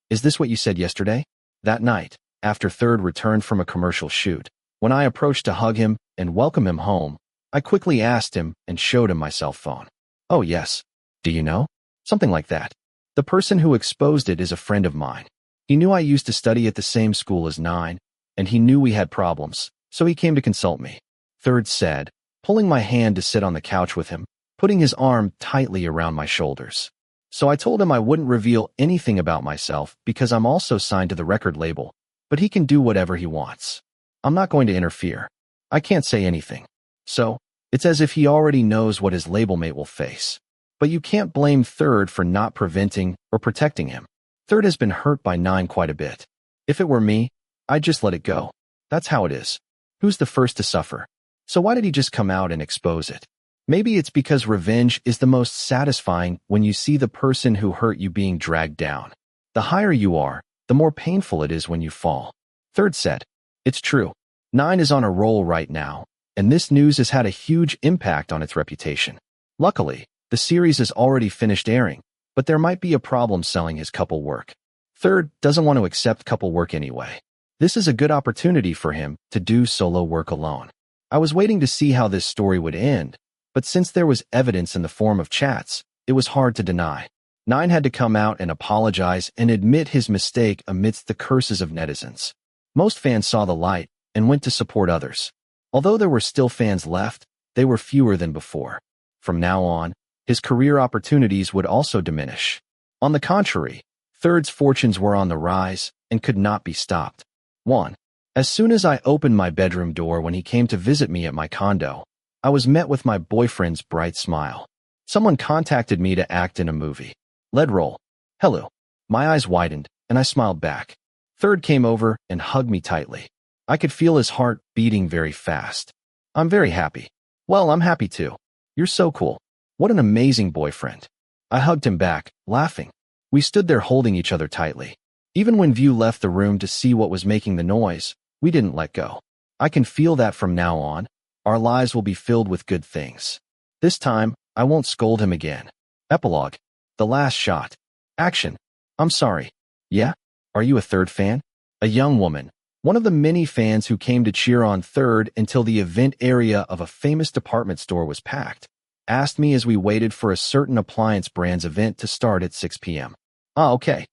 is this what you said yesterday? That night, after Third returned from a commercial shoot, when I approached to hug him and welcome him home, I quickly asked him and showed him my cell phone. Oh yes. Do you know? Something like that. The person who exposed it is a friend of mine. He knew I used to study at the same school as Nine, and he knew we had problems, so he came to consult me. Third said, pulling my hand to sit on the couch with him, putting his arm tightly around my shoulders. So I told him I wouldn't reveal anything about myself because I'm also signed to the record label, but he can do whatever he wants. I'm not going to interfere. I can't say anything. So, it's as if he already knows what his label mate will face. But you can't blame Third for not preventing or protecting him. Third has been hurt by Nine quite a bit. If it were me, I'd just let it go. That's how it is. Who's the first to suffer? So why did he just come out and expose it? Maybe it's because revenge is the most satisfying when you see the person who hurt you being dragged down. The higher you are, the more painful it is when you fall. Third said, it's true. Nine is on a roll right now, and this news has had a huge impact on its reputation. Luckily, the series is already finished airing, but there might be a problem selling his couple work. Third doesn't want to accept couple work anyway. This is a good opportunity for him to do solo work alone. I was waiting to see how this story would end, but since there was evidence in the form of chats, it was hard to deny. Nine had to come out and apologize and admit his mistake amidst the curses of netizens. Most fans saw the light and went to support others. Although there were still fans left, they were fewer than before. From now on, his career opportunities would also diminish. On the contrary, Third's fortunes were on the rise and could not be stopped. 1. As soon as I opened my bedroom door when he came to visit me at my condo, I was met with my boyfriend's bright smile. Someone contacted me to act in a movie. Lead roll. Hello. My eyes widened, and I smiled back. Third came over and hugged me tightly. I could feel his heart beating very fast. I'm very happy. Well, I'm happy too. You're so cool. What an amazing boyfriend. I hugged him back, laughing. We stood there holding each other tightly. Even when View left the room to see what was making the noise, we didn't let go. I can feel that from now on, our lives will be filled with good things. This time, I won't scold him again. Epilogue. The last shot. Action. I'm sorry. Yeah? Are you a Third fan? A young woman, one of the many fans who came to cheer on Third until the event area of a famous department store was packed, asked me as we waited for a certain appliance brand's event to start at 6 p.m. Okay.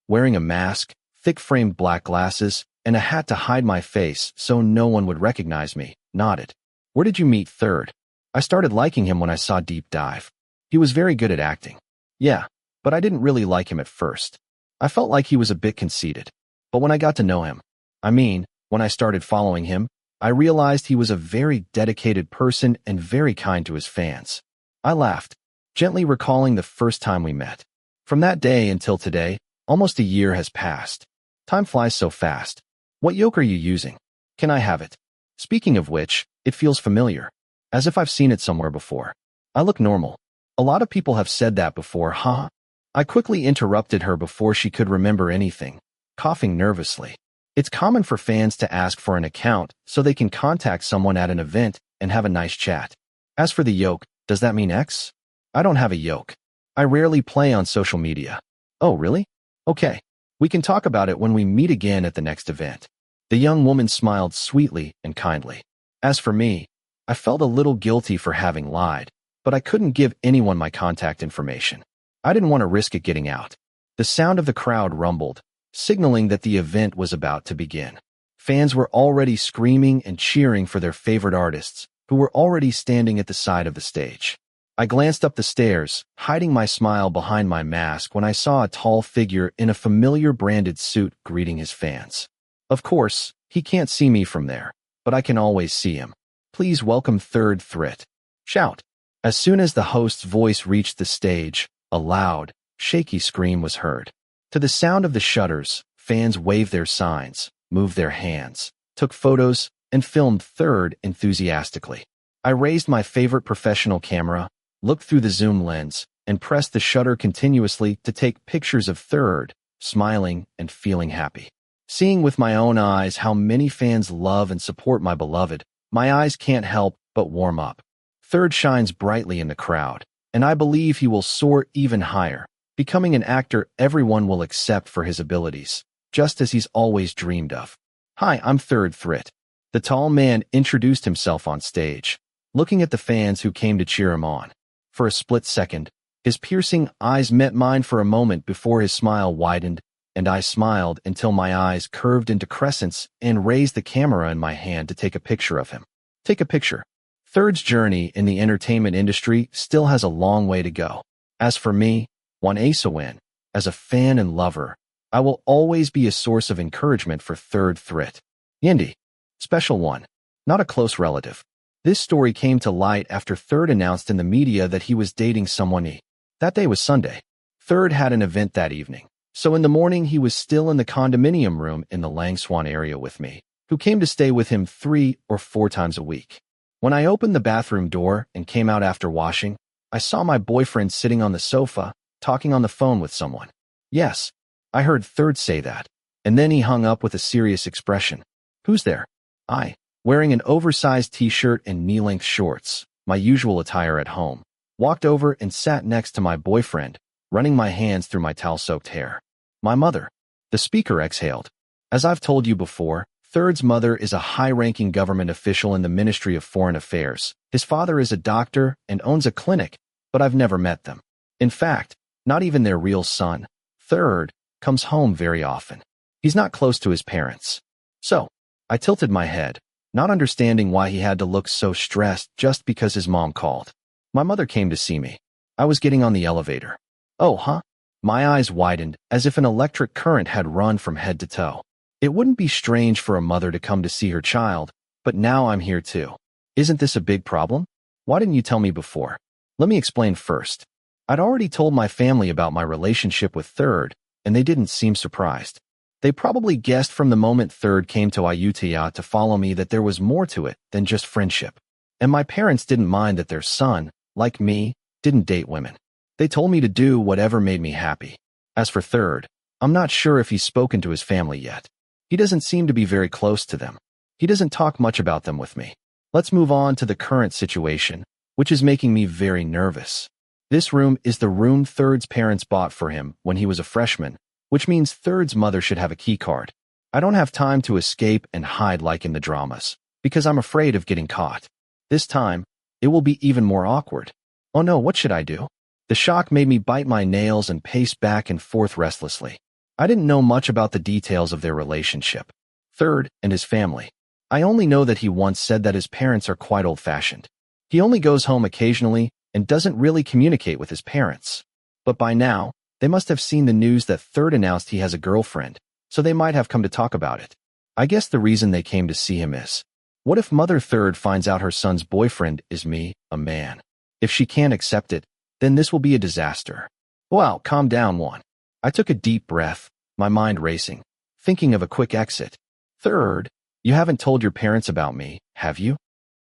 Wearing a mask, thick-framed black glasses, and a hat to hide my face so no one would recognize me, nodded. Where did you meet Third? I started liking him when I saw Deep Dive. He was very good at acting. Yeah, but I didn't really like him at first. I felt like he was a bit conceited. But when I got to know him, when I started following him, I realized he was a very dedicated person and very kind to his fans. I laughed, gently recalling the first time we met. From that day until today, almost a year has passed. Time flies so fast. What yoke are you using? Can I have it? Speaking of which, it feels familiar. As if I've seen it somewhere before. I look normal. A lot of people have said that before, huh? I quickly interrupted her before she could remember anything, coughing nervously. It's common for fans to ask for an account so they can contact someone at an event and have a nice chat. As for the yoke, does that mean X? I don't have a yoke. I rarely play on social media. Oh, really? Okay. We can talk about it when we meet again at the next event. The young woman smiled sweetly and kindly. As for me, I felt a little guilty for having lied, but I couldn't give anyone my contact information. I didn't want to risk it getting out. The sound of the crowd rumbled, signaling that the event was about to begin. Fans were already screaming and cheering for their favorite artists, who were already standing at the side of the stage. I glanced up the stairs, hiding my smile behind my mask when I saw a tall figure in a familiar branded suit greeting his fans. Of course, he can't see me from there, but I can always see him. Please welcome Third Threat. Shout. As soon as the host's voice reached the stage, a loud, shaky scream was heard. To the sound of the shutters, fans waved their signs, moved their hands, took photos, and filmed Third enthusiastically. I raised my favorite professional camera, looked through the zoom lens, and pressed the shutter continuously to take pictures of Third, smiling and feeling happy. Seeing with my own eyes how many fans love and support my beloved, my eyes can't help but warm up. Third shines brightly in the crowd, and I believe he will soar even higher, becoming an actor everyone will accept for his abilities, just as he's always dreamed of. Hi, I'm Third Threat. The tall man introduced himself on stage, looking at the fans who came to cheer him on. For a split second, his piercing eyes met mine for a moment before his smile widened, and I smiled until my eyes curved into crescents and raised the camera in my hand to take a picture of him. Take a picture. Third's journey in the entertainment industry still has a long way to go. As for me, Wanesawin, as a fan and lover, I will always be a source of encouragement for Third Threat. Yindi. Special one. Not a close relative. This story came to light after Third announced in the media that he was dating someone. That day was Sunday. Third had an event that evening, so in the morning he was still in the condominium room in the Langswan area with me, who came to stay with him 3 or 4 times a week. When I opened the bathroom door and came out after washing, I saw my boyfriend sitting on the sofa, talking on the phone with someone. Yes, I heard Third say that, and then he hung up with a serious expression. Who's there? I, wearing an oversized t-shirt and knee-length shorts, my usual attire at home, walked over and sat next to my boyfriend, running my hands through my towel-soaked hair. My mother. The speaker exhaled. As I've told you before, Third's mother is a high-ranking government official in the Ministry of Foreign Affairs. His father is a doctor and owns a clinic, but I've never met them. In fact, not even their real son, Third, comes home very often. He's not close to his parents. So, I tilted my head, not understanding why he had to look so stressed just because his mom called. My mother came to see me. I was getting on the elevator. Oh, huh? My eyes widened as if an electric current had run from head to toe. It wouldn't be strange for a mother to come to see her child, but now I'm here too. Isn't this a big problem? Why didn't you tell me before? Let me explain first. I'd already told my family about my relationship with Third, and they didn't seem surprised. They probably guessed from the moment Third came to Ayutthaya to follow me that there was more to it than just friendship. And my parents didn't mind that their son, like me, didn't date women. They told me to do whatever made me happy. As for Third, I'm not sure if he's spoken to his family yet. He doesn't seem to be very close to them. He doesn't talk much about them with me. Let's move on to the current situation, which is making me very nervous. This room is the room Third's parents bought for him when he was a freshman, which means Third's mother should have a key card. I don't have time to escape and hide like in the dramas, because I'm afraid of getting caught. This time, it will be even more awkward. Oh no, what should I do? The shock made me bite my nails and pace back and forth restlessly. I didn't know much about the details of their relationship. Third and his family. I only know that he once said that his parents are quite old-fashioned. He only goes home occasionally and doesn't really communicate with his parents. But by now, they must have seen the news that Third announced he has a girlfriend, so they might have come to talk about it. I guess the reason they came to see him is, what if Mother Third finds out her son's boyfriend is me, a man? If she can't accept it, then this will be a disaster. Wow, calm down, one. I took a deep breath, my mind racing, thinking of a quick exit. Third, you haven't told your parents about me, have you?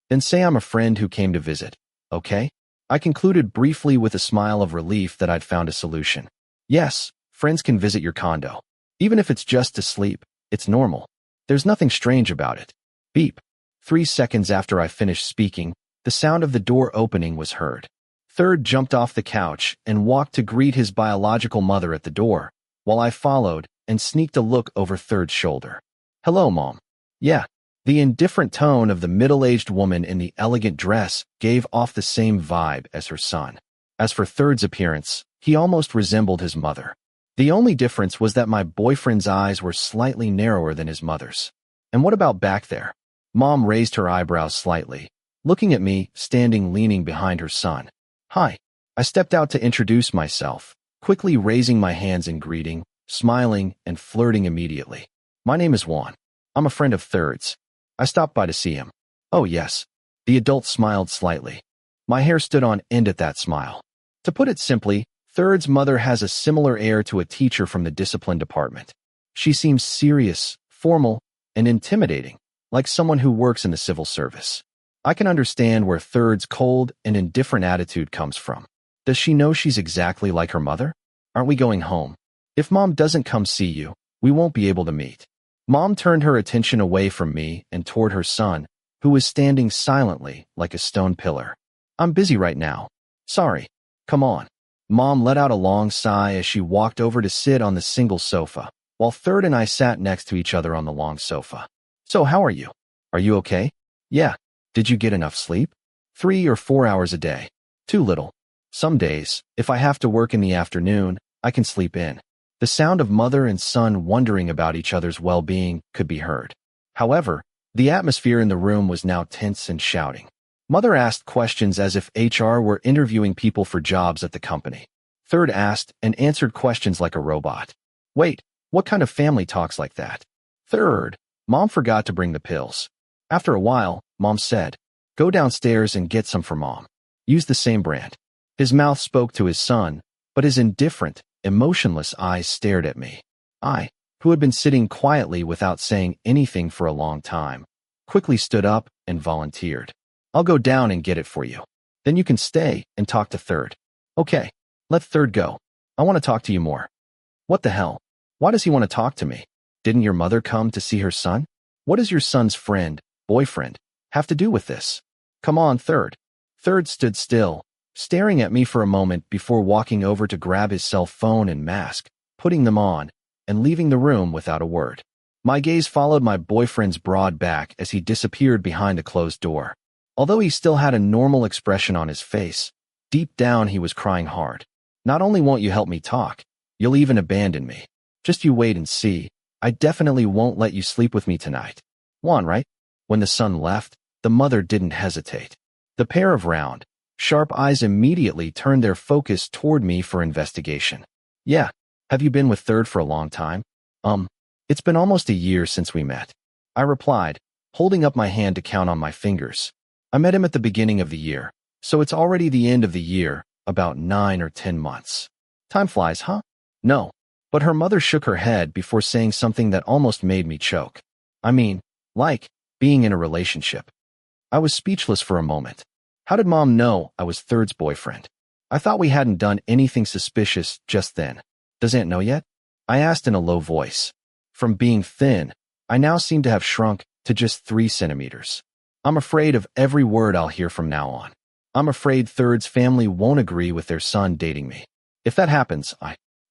Then say I'm a friend who came to visit, okay? I concluded briefly with a smile of relief that I'd found a solution. Yes, friends can visit your condo. Even if it's just to sleep, it's normal. There's nothing strange about it. Beep. 3 seconds after I finished speaking, the sound of the door opening was heard. Third jumped off the couch and walked to greet his biological mother at the door, while I followed and sneaked a look over Third's shoulder. Hello, Mom. Yeah, the indifferent tone of the middle-aged woman in the elegant dress gave off the same vibe as her son. As for Third's appearance, he almost resembled his mother. The only difference was that my boyfriend's eyes were slightly narrower than his mother's. And what about back there? Mom raised her eyebrows slightly, looking at me, standing leaning behind her son. Hi. I stepped out to introduce myself, quickly raising my hands in greeting, smiling, and flirting immediately. My name is Juan. I'm a friend of Third's. I stopped by to see him. Oh yes. The adult smiled slightly. My hair stood on end at that smile. To put it simply, Third's mother has a similar air to a teacher from the discipline department. She seems serious, formal, and intimidating, like someone who works in the civil service. I can understand where Third's cold and indifferent attitude comes from. Does she know she's exactly like her mother? Aren't we going home? If Mom doesn't come see you, we won't be able to meet. Mom turned her attention away from me and toward her son, who was standing silently like a stone pillar. I'm busy right now. Sorry. Come on. Mom let out a long sigh as she walked over to sit on the single sofa, while Third and I sat next to each other on the long sofa. So how are you? Are you okay? Yeah. Did you get enough sleep? 3 or 4 hours a day. Too little. Some days, if I have to work in the afternoon, I can sleep in. The sound of mother and son wondering about each other's well-being could be heard. However, the atmosphere in the room was now tense and shouting. Mother asked questions as if HR were interviewing people for jobs at the company. Third asked and answered questions like a robot. Wait, what kind of family talks like that? Third, Mom forgot to bring the pills. After a while, Mom said, go downstairs and get some for Mom. Use the same brand. His mouth spoke to his son, but his indifferent, emotionless eyes stared at me. I, who had been sitting quietly without saying anything for a long time, quickly stood up and volunteered. I'll go down and get it for you. Then you can stay and talk to Third. Okay, let Third go. I want to talk to you more. What the hell? Why does he want to talk to me? Didn't your mother come to see her son? What does your son's friend, boyfriend, have to do with this? Come on, Third. Third stood still, staring at me for a moment before walking over to grab his cell phone and mask, putting them on, and leaving the room without a word. My gaze followed my boyfriend's broad back as he disappeared behind a closed door. Although he still had a normal expression on his face, deep down he was crying hard. Not only won't you help me talk, you'll even abandon me. Just you wait and see. I definitely won't let you sleep with me tonight. Juan, right? When the son left, the mother didn't hesitate. The pair of round, sharp eyes immediately turned their focus toward me for investigation. Yeah, have you been with Third for a long time? It's been almost a year since we met. I replied, holding up my hand to count on my fingers. I met him at the beginning of the year, so it's already the end of the year, about 9 or 10 months. Time flies, huh? No. But her mother shook her head before saying something that almost made me choke. I mean, like, being in a relationship. I was speechless for a moment. How did Mom know I was Third's boyfriend? I thought we hadn't done anything suspicious just then. Does Aunt know yet? I asked in a low voice. From being thin, I now seem to have shrunk to just 3 centimeters. I'm afraid of every word I'll hear from now on. I'm afraid Third's family won't agree with their son dating me. If that happens,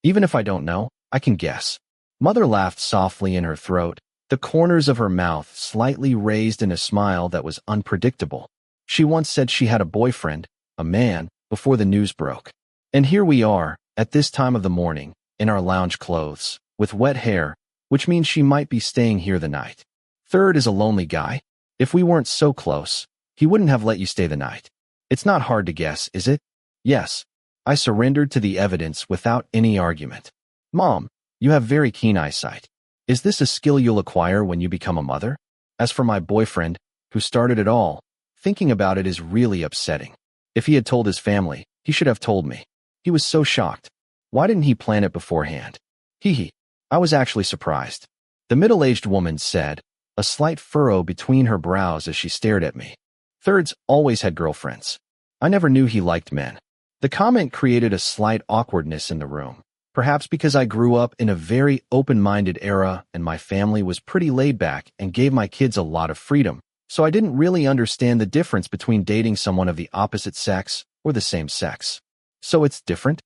even if I don't know, I can guess. Mother laughed softly in her throat, the corners of her mouth slightly raised in a smile that was unpredictable. She once said she had a boyfriend, a man, before the news broke. And here we are, at this time of the morning, in our lounge clothes, with wet hair, which means she might be staying here the night. Third is a lonely guy. If we weren't so close, he wouldn't have let you stay the night. It's not hard to guess, is it? Yes. I surrendered to the evidence without any argument. Mom, you have very keen eyesight. Is this a skill you'll acquire when you become a mother? As for my boyfriend, who started it all, thinking about it is really upsetting. If he had told his family, he should have told me. He was so shocked. Why didn't he plan it beforehand? Hee. I was actually surprised. The middle-aged woman said, a slight furrow between her brows as she stared at me. Third's always had girlfriends. I never knew he liked men. The comment created a slight awkwardness in the room, perhaps because I grew up in a very open-minded era and my family was pretty laid back and gave my kids a lot of freedom, so I didn't really understand the difference between dating someone of the opposite sex or the same sex. So it's different?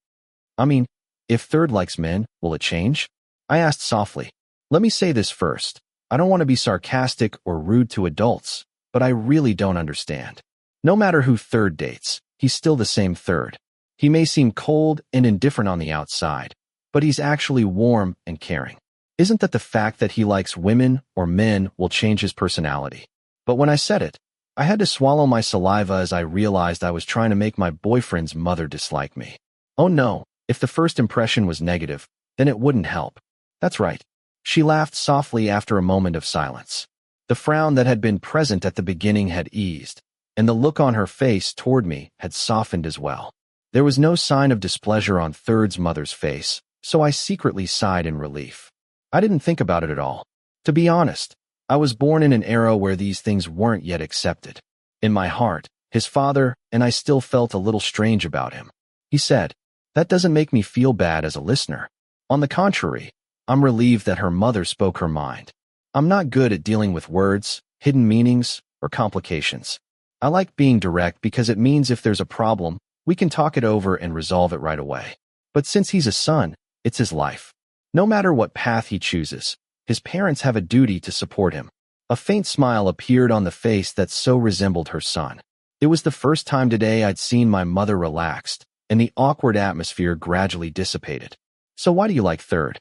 I mean, if Third likes men, will it change? I asked softly. Let me say this first. I don't want to be sarcastic or rude to adults, but I really don't understand. No matter who Third dates, he's still the same Third. He may seem cold and indifferent on the outside, but he's actually warm and caring. Isn't that the fact that he likes women or men will change his personality? But when I said it, I had to swallow my saliva as I realized I was trying to make my boyfriend's mother dislike me. Oh no, if the first impression was negative, then it wouldn't help. That's right. She laughed softly after a moment of silence. The frown that had been present at the beginning had eased, and the look on her face toward me had softened as well. There was no sign of displeasure on Third's mother's face, so I secretly sighed in relief. I didn't think about it at all. To be honest, I was born in an era where these things weren't yet accepted. In my heart, his father and I still felt a little strange about him. He said, "That doesn't make me feel bad as a listener. On the contrary, I'm relieved that her mother spoke her mind. I'm not good at dealing with words, hidden meanings, or complications. I like being direct because it means if there's a problem, we can talk it over and resolve it right away. But since he's a son, it's his life. No matter what path he chooses, his parents have a duty to support him." A faint smile appeared on the face that so resembled her son. It was the first time today I'd seen my mother relaxed, and the awkward atmosphere gradually dissipated. "So why do you like Third?"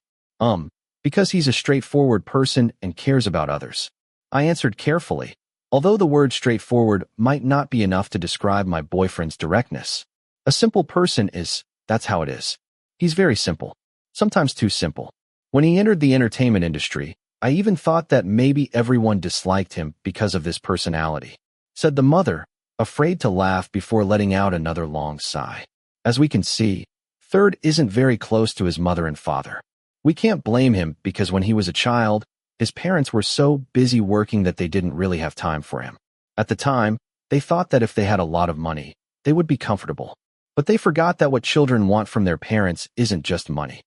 Because he's a straightforward person and cares about others." I answered carefully, although the word straightforward might not be enough to describe my boyfriend's directness. A simple person that's how it is. He's very simple, sometimes too simple. When he entered the entertainment industry, I even thought that maybe everyone disliked him because of this personality, said the mother, afraid to laugh before letting out another long sigh. As we can see, Third isn't very close to his mother and father. We can't blame him because when he was a child, his parents were so busy working that they didn't really have time for him. At the time, they thought that if they had a lot of money, they would be comfortable. But they forgot that what children want from their parents isn't just money.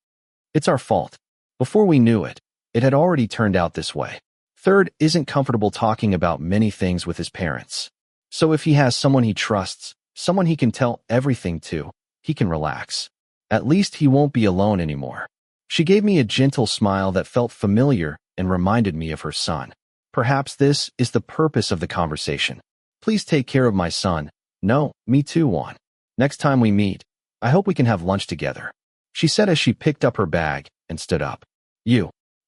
It's our fault. Before we knew it, it had already turned out this way. Third isn't comfortable talking about many things with his parents. So if he has someone he trusts, someone he can tell everything to, he can relax. At least he won't be alone anymore. She gave me a gentle smile that felt familiar and reminded me of her son. Perhaps this is the purpose of the conversation. "Please take care of my son." "No, me too, Juan. Next time we meet, I hope we can have lunch together," she said as she picked up her bag and stood up.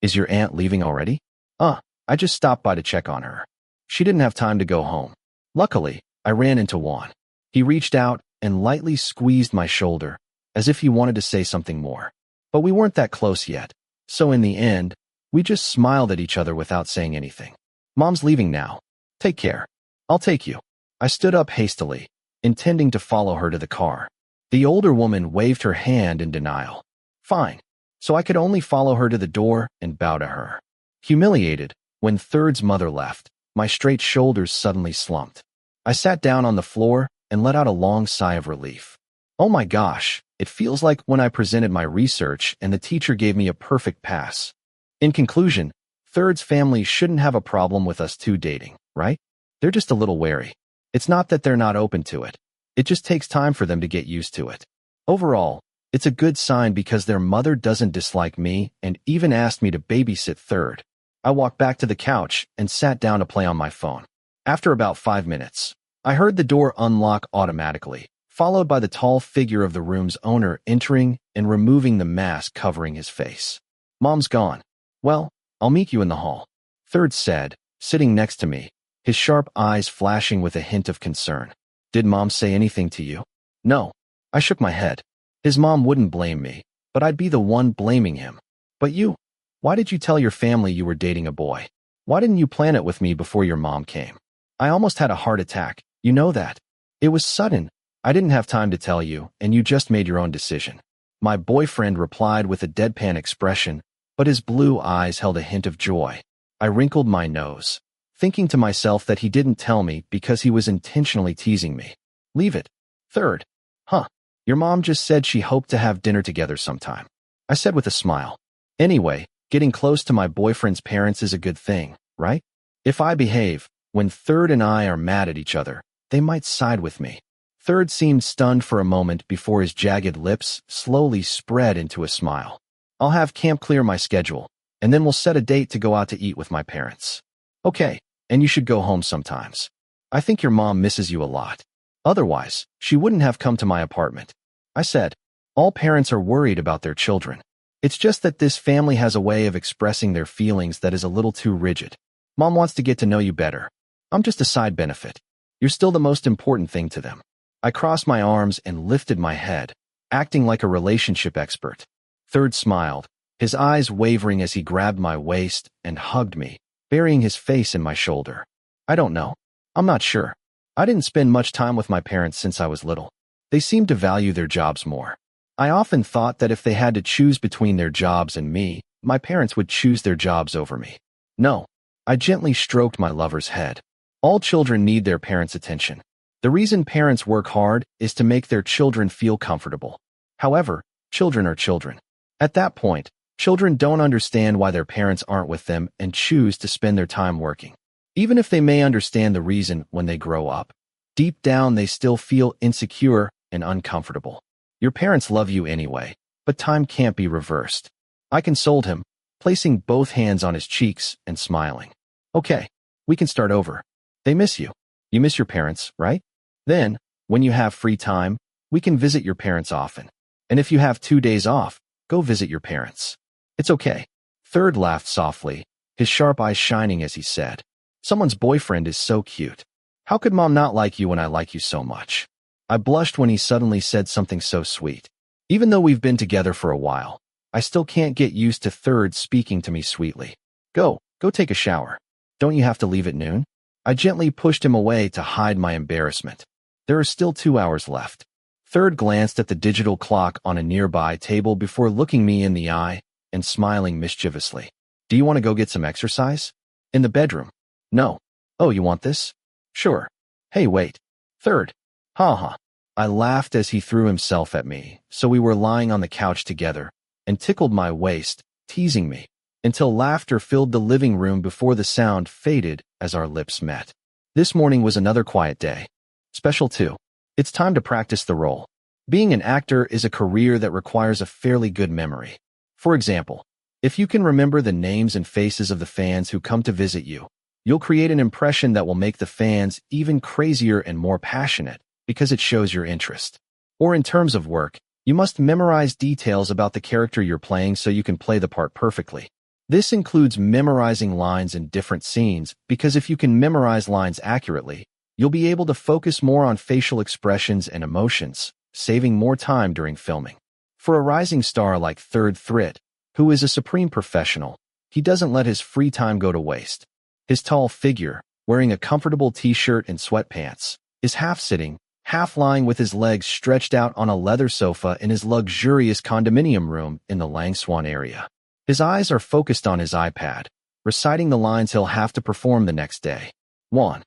Is your aunt leaving already?" I just stopped by to check on her. She didn't have time to go home." Luckily, I ran into Juan. He reached out and lightly squeezed my shoulder, as if he wanted to say something more. But we weren't that close yet, so in the end, we just smiled at each other without saying anything. "Mom's leaving now. Take care. I'll take you." I stood up hastily, intending to follow her to the car. The older woman waved her hand in denial. Fine. So I could only follow her to the door and bow to her. Humiliated, when Third's mother left, my straight shoulders suddenly slumped. I sat down on the floor and let out a long sigh of relief. Oh my gosh, it feels like when I presented my research and the teacher gave me a perfect pass. In conclusion, Third's family shouldn't have a problem with us two dating, right? They're just a little wary. It's not that they're not open to it. It just takes time for them to get used to it. Overall, it's a good sign because their mother doesn't dislike me and even asked me to babysit Third. I walked back to the couch and sat down to play on my phone. After about 5 minutes, I heard the door unlock automatically, followed by the tall figure of the room's owner entering and removing the mask covering his face. Mom's gone. Well, I'll meet you in the hall, Third said, sitting next to me, his sharp eyes flashing with a hint of concern. Did Mom say anything to you? No. I shook my head. His mom wouldn't blame me, but I'd be the one blaming him. But you? Why did you tell your family you were dating a boy? Why didn't you plan it with me before your mom came? I almost had a heart attack, you know that. It was sudden. I didn't have time to tell you, and you just made your own decision. My boyfriend replied with a deadpan expression, but his blue eyes held a hint of joy. I wrinkled my nose, thinking to myself that he didn't tell me because he was intentionally teasing me. Leave it. Third. Huh. Your mom just said she hoped to have dinner together sometime, I said with a smile. Anyway, getting close to my boyfriend's parents is a good thing, right? If I behave, when Third and I are mad at each other, they might side with me. Third seemed stunned for a moment before his jagged lips slowly spread into a smile. I'll have camp clear my schedule. and then we'll set a date to go out to eat with my parents. Okay, and you should go home sometimes. I think your mom misses you a lot. Otherwise, she wouldn't have come to my apartment. I said, all parents are worried about their children. It's just that this family has a way of expressing their feelings that is a little too rigid. Mom wants to get to know you better. I'm just a side benefit. You're still the most important thing to them. I crossed my arms and lifted my head, acting like a relationship expert. Third smiled, his eyes wavering as he grabbed my waist and hugged me, burying his face in my shoulder. I don't know. I'm not sure. I didn't spend much time with my parents since I was little. They seemed to value their jobs more. I often thought that if they had to choose between their jobs and me, my parents would choose their jobs over me. No. I gently stroked my lover's head. All children need their parents' attention. The reason parents work hard is to make their children feel comfortable. However, children are children. At that point, children don't understand why their parents aren't with them and choose to spend their time working. Even if they may understand the reason when they grow up, deep down they still feel insecure and uncomfortable. Your parents love you anyway, but time can't be reversed. I consoled him, placing both hands on his cheeks and smiling. Okay, we can start over. They miss you. You miss your parents, right? Then, when you have free time, we can visit your parents often. And if you have 2 days off, go visit your parents. It's okay. Third laughed softly, his sharp eyes shining as he said, someone's boyfriend is so cute. How could mom not like you when I like you so much? I blushed when he suddenly said something so sweet. Even though we've been together for a while, I still can't get used to Third speaking to me sweetly. Go take a shower. Don't you have to leave at noon? I gently pushed him away to hide my embarrassment. There are still 2 hours left. Third glanced at the digital clock on a nearby table before looking me in the eye and smiling mischievously. Do you want to go get some exercise? In the bedroom. No. Oh, you want this? Sure. Hey, wait. Third. Ha. I laughed as he threw himself at me, so we were lying on the couch together, and tickled my waist, teasing me, until laughter filled the living room before the sound faded as our lips met. This morning was another quiet day. Special too. It's time to practice the role. Being an actor is a career that requires a fairly good memory. For example, if you can remember the names and faces of the fans who come to visit you, you'll create an impression that will make the fans even crazier and more passionate because it shows your interest. Or in terms of work, you must memorize details about the character you're playing so you can play the part perfectly. This includes memorizing lines in different scenes because if you can memorize lines accurately, you'll be able to focus more on facial expressions and emotions, saving more time during filming. For a rising star like Third Thrit, who is a supreme professional, he doesn't let his free time go to waste. His tall figure, wearing a comfortable t-shirt and sweatpants, is half sitting, half lying with his legs stretched out on a leather sofa in his luxurious condominium room in the Lang Swan area. His eyes are focused on his iPad, reciting the lines he'll have to perform the next day. 1.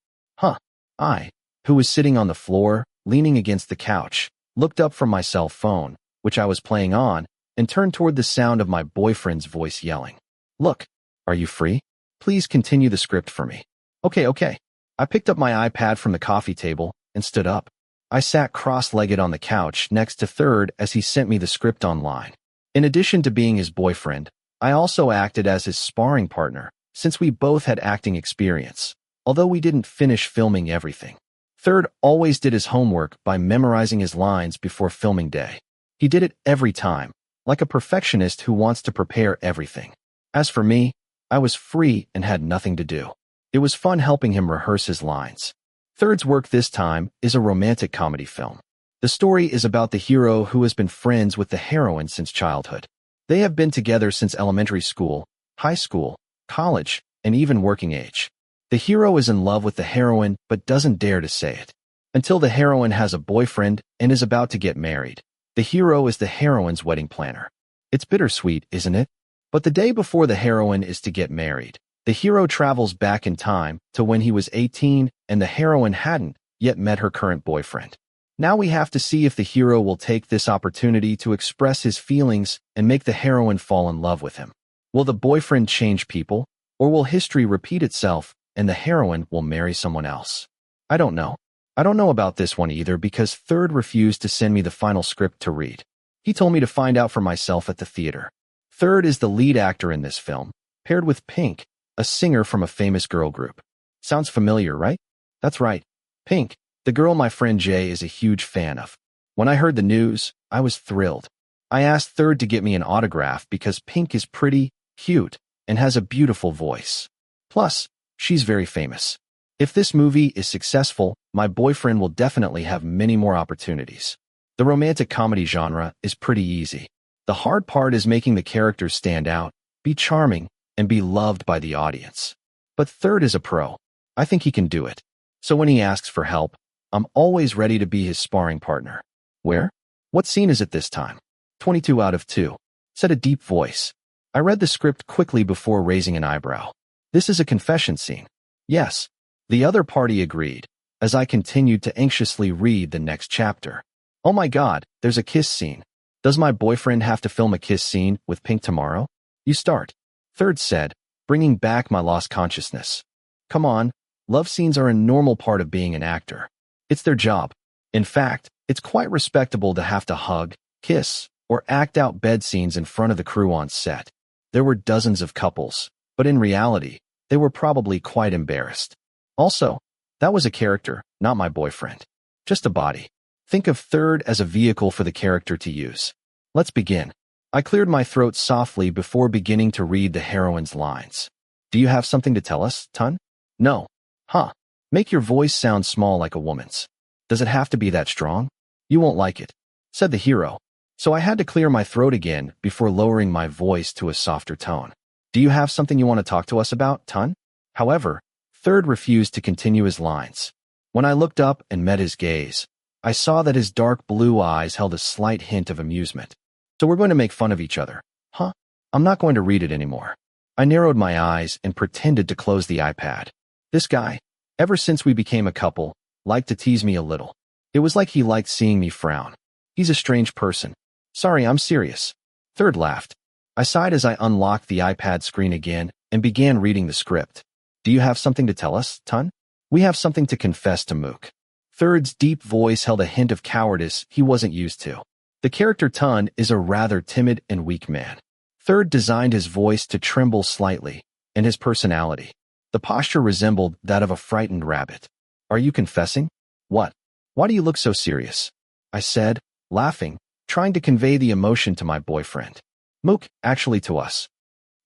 I, who was sitting on the floor, leaning against the couch, looked up from my cell phone, which I was playing on, and turned toward the sound of my boyfriend's voice yelling. Look, are you free? Please continue the script for me. Okay. I picked up my iPad from the coffee table and stood up. I sat cross-legged on the couch next to Third as he sent me the script online. In addition to being his boyfriend, I also acted as his sparring partner, since we both had acting experience, although we didn't finish filming everything. Third always did his homework by memorizing his lines before filming day. He did it every time, like a perfectionist who wants to prepare everything. As for me, I was free and had nothing to do. It was fun helping him rehearse his lines. Third's work this time is a romantic comedy film. The story is about the hero who has been friends with the heroine since childhood. They have been together since elementary school, high school, college, and even working age. The hero is in love with the heroine but doesn't dare to say it. Until the heroine has a boyfriend and is about to get married. The hero is the heroine's wedding planner. It's bittersweet, isn't it? But the day before the heroine is to get married, the hero travels back in time to when he was 18 and the heroine hadn't yet met her current boyfriend. Now we have to see if the hero will take this opportunity to express his feelings and make the heroine fall in love with him. Will the boyfriend change people, or will history repeat itself and the heroine will marry someone else? I don't know. I don't know about this one either because Third refused to send me the final script to read. He told me to find out for myself at the theater. Third is the lead actor in this film, paired with Pink, a singer from a famous girl group. Sounds familiar, right? That's right. Pink, the girl my friend Jay is a huge fan of. When I heard the news, I was thrilled. I asked Third to get me an autograph because Pink is pretty, cute, and has a beautiful voice. Plus, she's very famous. If this movie is successful, my boyfriend will definitely have many more opportunities. The romantic comedy genre is pretty easy. The hard part is making the characters stand out, be charming, and be loved by the audience. But Third is a pro. I think he can do it. So when he asks for help, I'm always ready to be his sparring partner. Where? What scene is it this time? 22 out of 2, said a deep voice. I read the script quickly before raising an eyebrow. This is a confession scene. Yes. The other party agreed, as I continued to anxiously read the next chapter. Oh my God, there's a kiss scene. Does my boyfriend have to film a kiss scene with Pink tomorrow? You start. Third said, bringing back my lost consciousness. Come on, love scenes are a normal part of being an actor. It's their job. In fact, it's quite respectable to have to hug, kiss, or act out bed scenes in front of the crew on set. There were dozens of couples, but in reality, they were probably quite embarrassed. Also, that was a character, not my boyfriend. Just a body. Think of Third as a vehicle for the character to use. Let's begin. I cleared my throat softly before beginning to read the heroine's lines. Do you have something to tell us, Tun? No. Huh. Make your voice sound small like a woman's. Does it have to be that strong? You won't like it, said the hero. So I had to clear my throat again before lowering my voice to a softer tone. Do you have something you want to talk to us about, Tun? However, Third refused to continue his lines. When I looked up and met his gaze, I saw that his dark blue eyes held a slight hint of amusement. So we're going to make fun of each other, huh? I'm not going to read it anymore. I narrowed my eyes and pretended to close the iPad. This guy, ever since we became a couple, liked to tease me a little. It was like he liked seeing me frown. He's a strange person. Sorry, I'm serious. Third laughed. I sighed as I unlocked the iPad screen again and began reading the script. Do you have something to tell us, Tun? We have something to confess to Mook. Third's deep voice held a hint of cowardice he wasn't used to. The character Tun is a rather timid and weak man. Third designed his voice to tremble slightly, and his personality. The posture resembled that of a frightened rabbit. Are you confessing? What? Why do you look so serious? I said, laughing, trying to convey the emotion to my boyfriend. Mook, actually to us.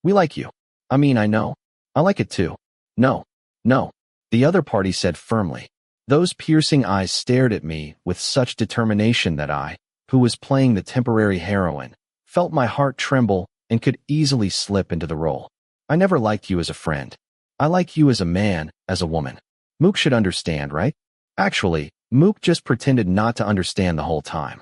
We like you. I mean, I know. I like it too. No. No. The other party said firmly. Those piercing eyes stared at me with such determination that I, who was playing the temporary heroine, felt my heart tremble and could easily slip into the role. I never liked you as a friend. I like you as a man, as a woman. Mook should understand, right? Actually, Mook just pretended not to understand the whole time.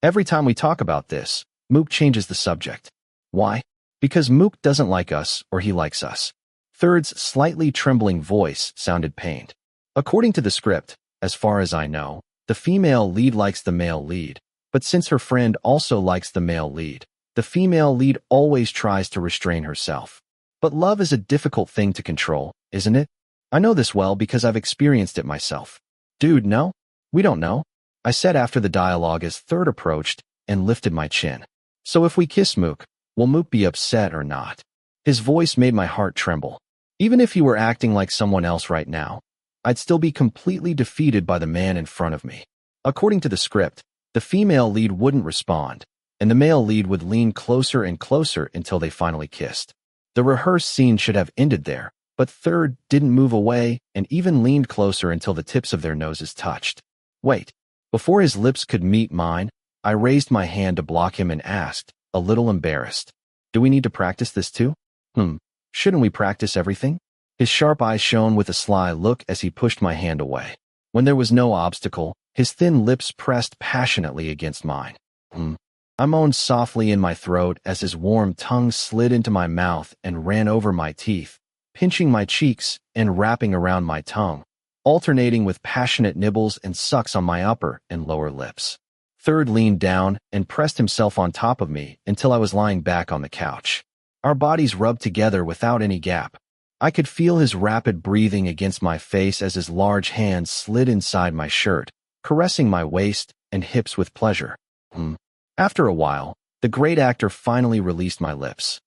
Every time we talk about this, Mook changes the subject. Why? Because Mook doesn't like us or he likes us. Third's slightly trembling voice sounded pained. According to the script, as far as I know, the female lead likes the male lead, but since her friend also likes the male lead, the female lead always tries to restrain herself. But love is a difficult thing to control, isn't it? I know this well because I've experienced it myself. Dude, no? We don't know, I said after the dialogue as Third approached and lifted my chin. So if we kiss Mook, will Mook be upset or not? His voice made my heart tremble. Even if he were acting like someone else right now, I'd still be completely defeated by the man in front of me. According to the script, the female lead wouldn't respond, and the male lead would lean closer and closer until they finally kissed. The rehearsed scene should have ended there, but Third didn't move away and even leaned closer until the tips of their noses touched. Wait. Before his lips could meet mine, I raised my hand to block him and asked, a little embarrassed. Do we need to practice this too? Shouldn't we practice everything? His sharp eyes shone with a sly look as he pushed my hand away. When there was no obstacle, his thin lips pressed passionately against mine. I moaned softly in my throat as his warm tongue slid into my mouth and ran over my teeth, pinching my cheeks and wrapping around my tongue, alternating with passionate nibbles and sucks on my upper and lower lips. Third leaned down and pressed himself on top of me until I was lying back on the couch. Our bodies rubbed together without any gap. I could feel his rapid breathing against my face as his large hands slid inside my shirt, caressing my waist and hips with pleasure. After a while, the great actor finally released my lips.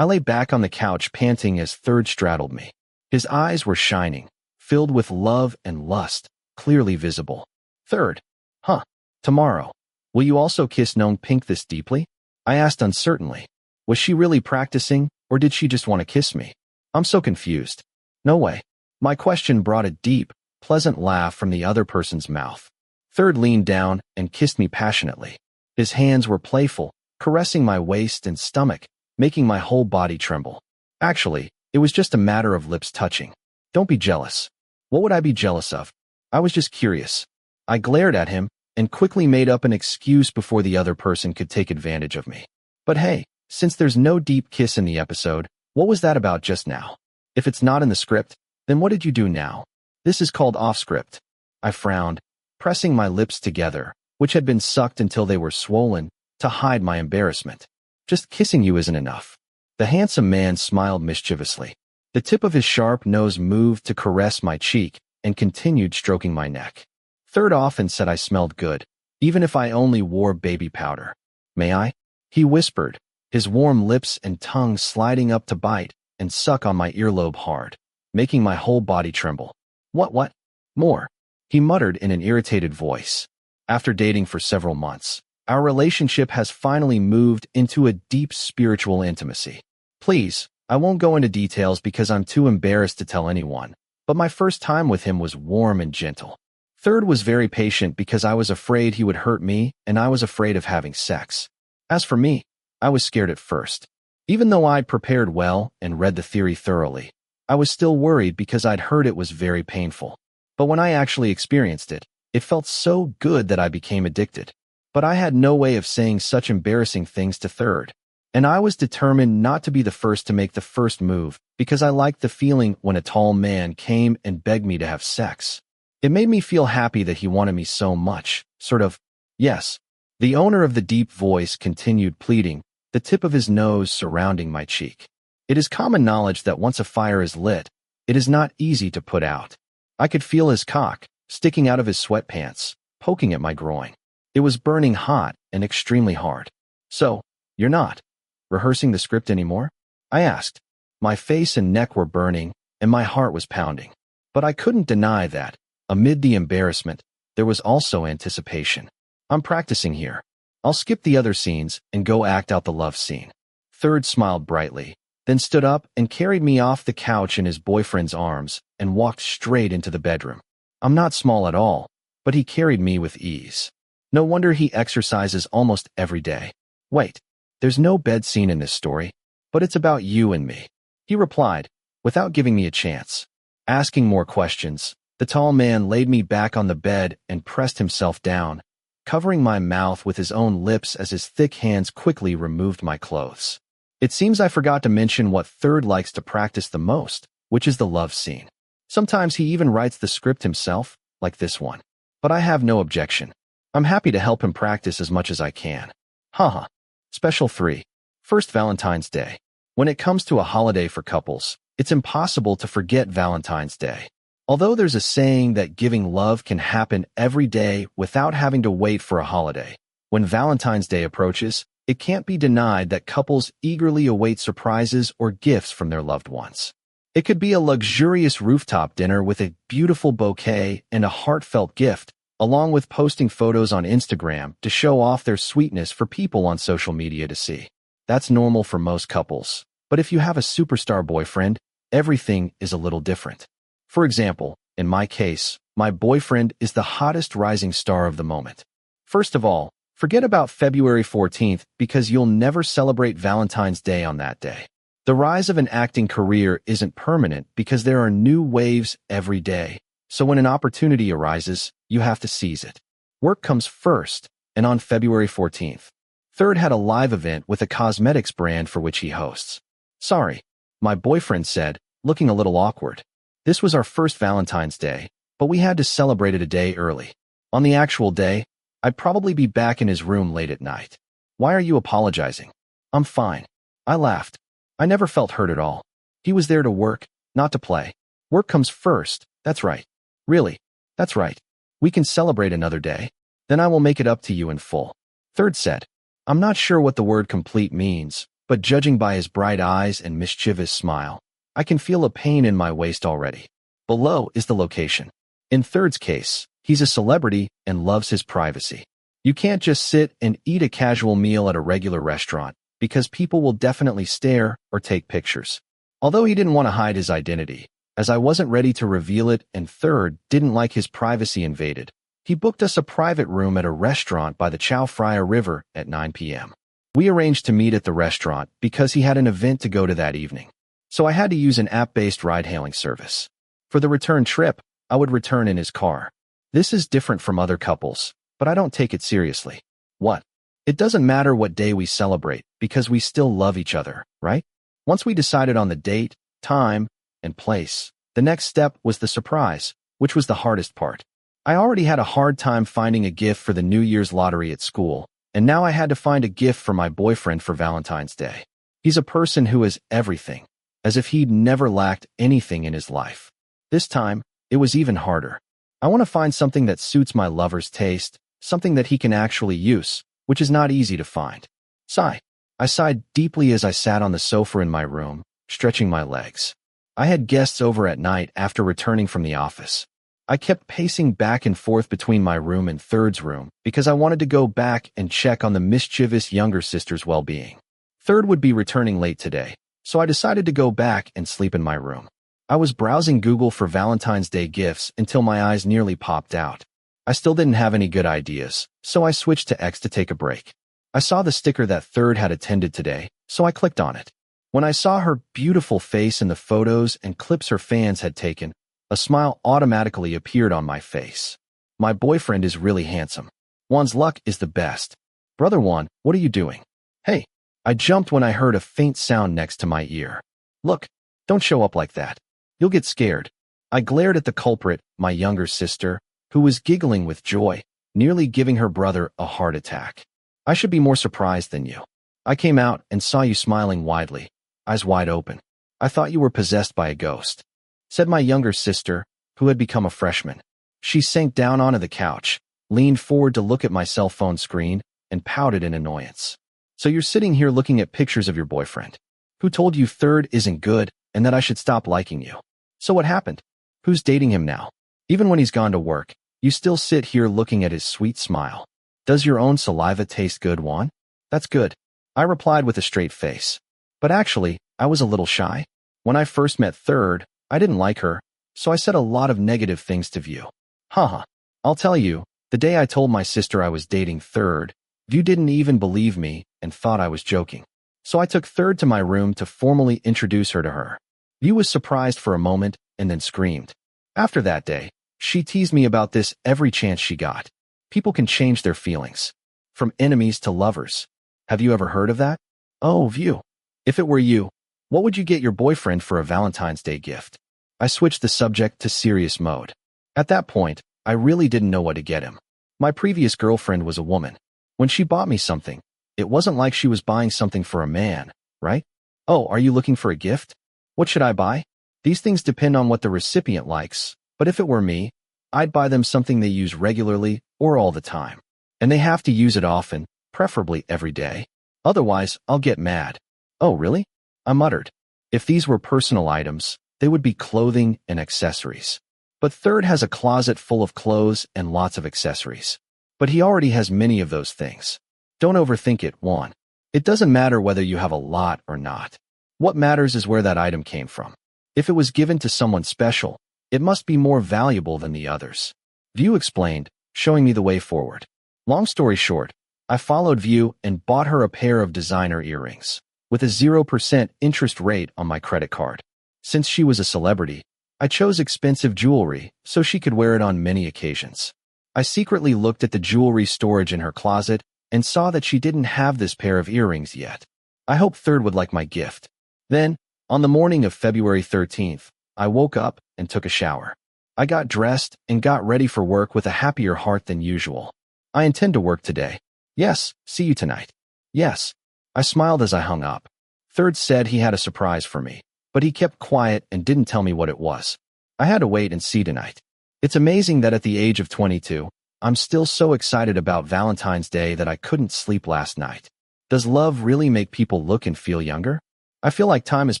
I lay back on the couch panting as Third straddled me. His eyes were shining, filled with love and lust, clearly visible. Third, huh, tomorrow. Will you also kiss Gnome Pink this deeply? I asked uncertainly. Was she really practicing, or did she just want to kiss me? I'm so confused. No way. My question brought a deep, pleasant laugh from the other person's mouth. Third leaned down and kissed me passionately. His hands were playful, caressing my waist and stomach, making my whole body tremble. Actually, it was just a matter of lips touching. Don't be jealous. What would I be jealous of? I was just curious. I glared at him and quickly made up an excuse before the other person could take advantage of me. But hey, since there's no deep kiss in the episode, what was that about just now? If it's not in the script, then what did you do now? This is called off-script. I frowned, pressing my lips together, which had been sucked until they were swollen, to hide my embarrassment. Just kissing you isn't enough. The handsome man smiled mischievously. The tip of his sharp nose moved to caress my cheek and continued stroking my neck. Third often said I smelled good, even if I only wore baby powder. May I? He whispered, his warm lips and tongue sliding up to bite and suck on my earlobe hard, making my whole body tremble. What? More? He muttered in an irritated voice. After dating for several months, our relationship has finally moved into a deep spiritual intimacy. Please, I won't go into details because I'm too embarrassed to tell anyone, but my first time with him was warm and gentle. Third was very patient because I was afraid he would hurt me and I was afraid of having sex. As for me, I was scared at first. Even though I'd prepared well and read the theory thoroughly, I was still worried because I'd heard it was very painful. But when I actually experienced it, it felt so good that I became addicted. But I had no way of saying such embarrassing things to Third. And I was determined not to be the first to make the first move because I liked the feeling when a tall man came and begged me to have sex. It made me feel happy that he wanted me so much, sort of. Yes. The owner of the deep voice continued pleading, the tip of his nose surrounding my cheek. It is common knowledge that once a fire is lit, it is not easy to put out. I could feel his cock, sticking out of his sweatpants, poking at my groin. It was burning hot and extremely hard. So, you're not rehearsing the script anymore? I asked. My face and neck were burning, and my heart was pounding. But I couldn't deny that, amid the embarrassment, there was also anticipation. I'm practicing here. I'll skip the other scenes and go act out the love scene. Third smiled brightly, then stood up and carried me off the couch in his boyfriend's arms and walked straight into the bedroom. I'm not small at all, but he carried me with ease. No wonder he exercises almost every day. Wait, there's no bed scene in this story, but it's about you and me, he replied, without giving me a chance. Asking more questions, the tall man laid me back on the bed and pressed himself down, covering my mouth with his own lips as his thick hands quickly removed my clothes. It seems I forgot to mention what Third likes to practice the most, which is the love scene. Sometimes he even writes the script himself, like this one. But I have no objection. I'm happy to help him practice as much as I can. Haha. Special 3. First Valentine's Day. When it comes to a holiday for couples, it's impossible to forget Valentine's Day. Although there's a saying that giving love can happen every day without having to wait for a holiday, when Valentine's Day approaches, it can't be denied that couples eagerly await surprises or gifts from their loved ones. It could be a luxurious rooftop dinner with a beautiful bouquet and a heartfelt gift, along with posting photos on Instagram to show off their sweetness for people on social media to see. That's normal for most couples. But if you have a superstar boyfriend, everything is a little different. For example, in my case, my boyfriend is the hottest rising star of the moment. First of all, forget about February 14th because you'll never celebrate Valentine's Day on that day. The rise of an acting career isn't permanent because there are new waves every day. So when an opportunity arises, you have to seize it. Work comes first, and on February 14th, Third had a live event with a cosmetics brand for which he hosts. Sorry, my boyfriend said, looking a little awkward. This was our first Valentine's Day, but we had to celebrate it a day early. On the actual day, I'd probably be back in his room late at night. Why are you apologizing? I'm fine. I laughed. I never felt hurt at all. He was there to work, not to play. Work comes first, that's right. Really, that's right. We can celebrate another day. Then I will make it up to you in full. Third said, I'm not sure what the word complete means, but judging by his bright eyes and mischievous smile, I can feel a pain in my waist already. Below is the location. In Third's case, he's a celebrity and loves his privacy. You can't just sit and eat a casual meal at a regular restaurant, because people will definitely stare or take pictures. Although he didn't want to hide his identity, as I wasn't ready to reveal it and Third didn't like his privacy invaded, he booked us a private room at a restaurant by the Chao Phraya River at 9 p.m. We arranged to meet at the restaurant because he had an event to go to that evening, so I had to use an app-based ride-hailing service. For the return trip, I would return in his car. This is different from other couples, but I don't take it seriously. What? It doesn't matter what day we celebrate because we still love each other, right? Once we decided on the date, time, and place, the next step was the surprise, which was the hardest part. I already had a hard time finding a gift for the New Year's lottery at school, and now I had to find a gift for my boyfriend for Valentine's Day. He's a person who has everything, as if he'd never lacked anything in his life. This time, it was even harder. I want to find something that suits my lover's taste, something that he can actually use, which is not easy to find. Sigh. I sighed deeply as I sat on the sofa in my room, stretching my legs. I had guests over at night after returning from the office. I kept pacing back and forth between my room and Third's room because I wanted to go back and check on the mischievous younger sister's well-being. Third would be returning late today, so I decided to go back and sleep in my room. I was browsing Google for Valentine's Day gifts until my eyes nearly popped out. I still didn't have any good ideas, so I switched to X to take a break. I saw the sticker that Third had attended today, so I clicked on it. When I saw her beautiful face in the photos and clips her fans had taken, a smile automatically appeared on my face. My boyfriend is really handsome. Juan's luck is the best. Brother Juan, what are you doing? Hey, I jumped when I heard a faint sound next to my ear. Look, don't show up like that. You'll get scared. I glared at the culprit, my younger sister, who was giggling with joy, nearly giving her brother a heart attack. I should be more surprised than you. I came out and saw you smiling widely, eyes wide open. I thought you were possessed by a ghost, said my younger sister, who had become a freshman. She sank down onto the couch, leaned forward to look at my cell phone screen, and pouted in annoyance. So you're sitting here looking at pictures of your boyfriend. Who told you Third isn't good and that I should stop liking you? So what happened? Who's dating him now? Even when he's gone to work, you still sit here looking at his sweet smile. Does your own saliva taste good, Juan? That's good. I replied with a straight face. But actually, I was a little shy. When I first met Third, I didn't like her, so I said a lot of negative things to View. Haha. I'll tell you, the day I told my sister I was dating Third, View didn't even believe me and thought I was joking. So I took Third to my room to formally introduce her to her. View was surprised for a moment and then screamed. After that day, she teased me about this every chance she got. People can change their feelings. From enemies to lovers. Have you ever heard of that? Oh, View. If it were you, what would you get your boyfriend for a Valentine's Day gift? I switched the subject to serious mode. At that point, I really didn't know what to get him. My previous girlfriend was a woman. When she bought me something, it wasn't like she was buying something for a man, right? Oh, are you looking for a gift? What should I buy? These things depend on what the recipient likes, but if it were me, I'd buy them something they use regularly or all the time. And they have to use it often, preferably every day. Otherwise, I'll get mad. Oh, really? I muttered. If these were personal items, they would be clothing and accessories. But Third has a closet full of clothes and lots of accessories. But he already has many of those things. Don't overthink it, Juan. It doesn't matter whether you have a lot or not. What matters is where that item came from. If it was given to someone special, it must be more valuable than the others. View explained, showing me the way forward. Long story short, I followed View and bought her a pair of designer earrings, with a 0% interest rate on my credit card. Since she was a celebrity, I chose expensive jewelry so she could wear it on many occasions. I secretly looked at the jewelry storage in her closet and saw that she didn't have this pair of earrings yet. I hoped Third would like my gift. Then, on the morning of February 13th, I woke up and took a shower. I got dressed and got ready for work with a happier heart than usual. I intend to work today. Yes, see you tonight. Yes. I smiled as I hung up. Third said he had a surprise for me, but he kept quiet and didn't tell me what it was. I had to wait and see tonight. It's amazing that at the age of 22, I'm still so excited about Valentine's Day that I couldn't sleep last night. Does love really make people look and feel younger? I feel like time is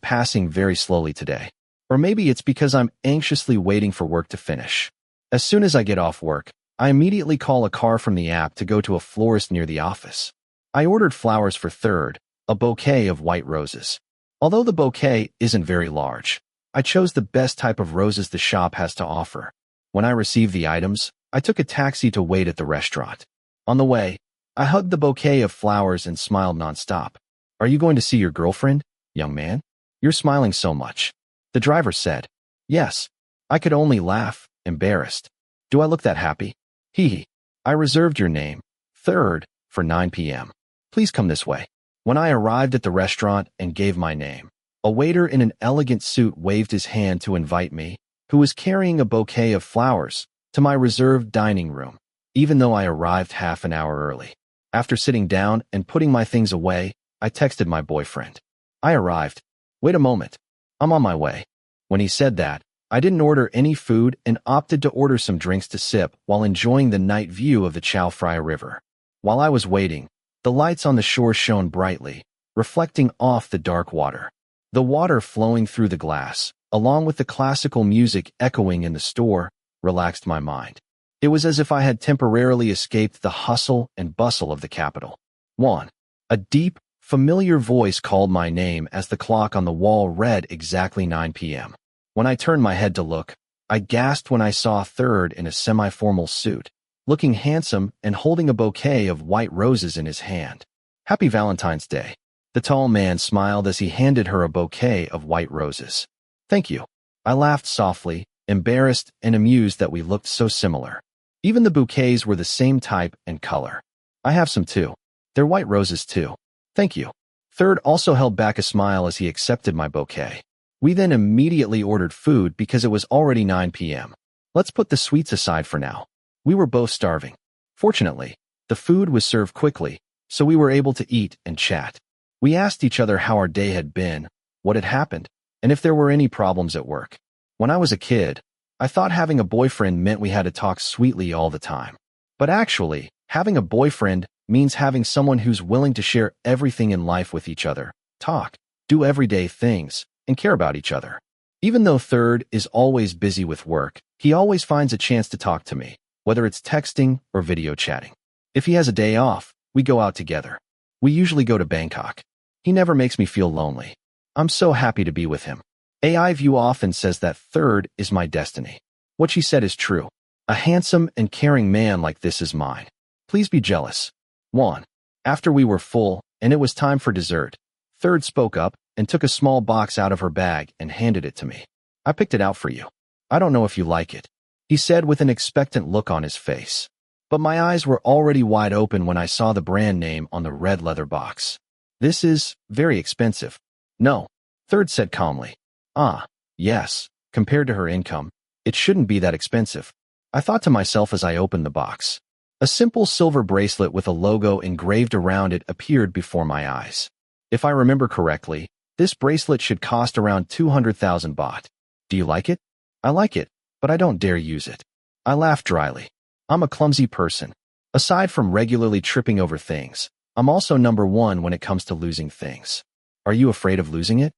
passing very slowly today. Or maybe it's because I'm anxiously waiting for work to finish. As soon as I get off work, I immediately call a car from the app to go to a florist near the office. I ordered flowers for Third, a bouquet of white roses. Although the bouquet isn't very large, I chose the best type of roses the shop has to offer. When I received the items, I took a taxi to wait at the restaurant. On the way, I hugged the bouquet of flowers and smiled nonstop. Are you going to see your girlfriend, young man? You're smiling so much. The driver said. Yes. I could only laugh, embarrassed. Do I look that happy? Hee hee. I reserved your name, Third, for 9 p.m. Please come this way. When I arrived at the restaurant and gave my name, a waiter in an elegant suit waved his hand to invite me, who was carrying a bouquet of flowers, to my reserved dining room, even though I arrived half an hour early. After sitting down and putting my things away, I texted my boyfriend. I arrived. Wait a moment. I'm on my way. When he said that, I didn't order any food and opted to order some drinks to sip while enjoying the night view of the Chao Phraya River. While I was waiting, the lights on the shore shone brightly, reflecting off the dark water. The water flowing through the glass, along with the classical music echoing in the store, relaxed my mind. It was as if I had temporarily escaped the hustle and bustle of the capital. 1. A deep, familiar voice called my name as the clock on the wall read exactly 9 p.m. When I turned my head to look, I gasped when I saw Third in a semi-formal suit, looking handsome and holding a bouquet of white roses in his hand. Happy Valentine's Day. The tall man smiled as he handed her a bouquet of white roses. Thank you. I laughed softly, embarrassed and amused that we looked so similar. Even the bouquets were the same type and color. I have some too. They're white roses too. Thank you. Third also held back a smile as he accepted my bouquet. We then immediately ordered food because it was already 9 p.m. Let's put the sweets aside for now. We were both starving. Fortunately, the food was served quickly, so we were able to eat and chat. We asked each other how our day had been, what had happened, and if there were any problems at work. When I was a kid, I thought having a boyfriend meant we had to talk sweetly all the time. But actually, having a boyfriend means having someone who's willing to share everything in life with each other, talk, do everyday things, and care about each other. Even though Third is always busy with work, he always finds a chance to talk to me, whether it's texting or video chatting. If he has a day off, we go out together. We usually go to Bangkok. He never makes me feel lonely. I'm so happy to be with him. AI View often says that Third is my destiny. What she said is true. A handsome and caring man like this is mine. Please be jealous. 1. After we were full, and it was time for dessert, Third spoke up and took a small box out of her bag and handed it to me. I picked it out for you. I don't know if you like it, he said with an expectant look on his face. But my eyes were already wide open when I saw the brand name on the red leather box. This is very expensive. No, Third said calmly. Ah, yes, compared to her income, it shouldn't be that expensive. I thought to myself as I opened the box. A simple silver bracelet with a logo engraved around it appeared before my eyes. If I remember correctly, this bracelet should cost around 200,000 baht. Do you like it? I like it, but I don't dare use it. I laughed dryly. I'm a clumsy person. Aside from regularly tripping over things, I'm also number one when it comes to losing things. Are you afraid of losing it?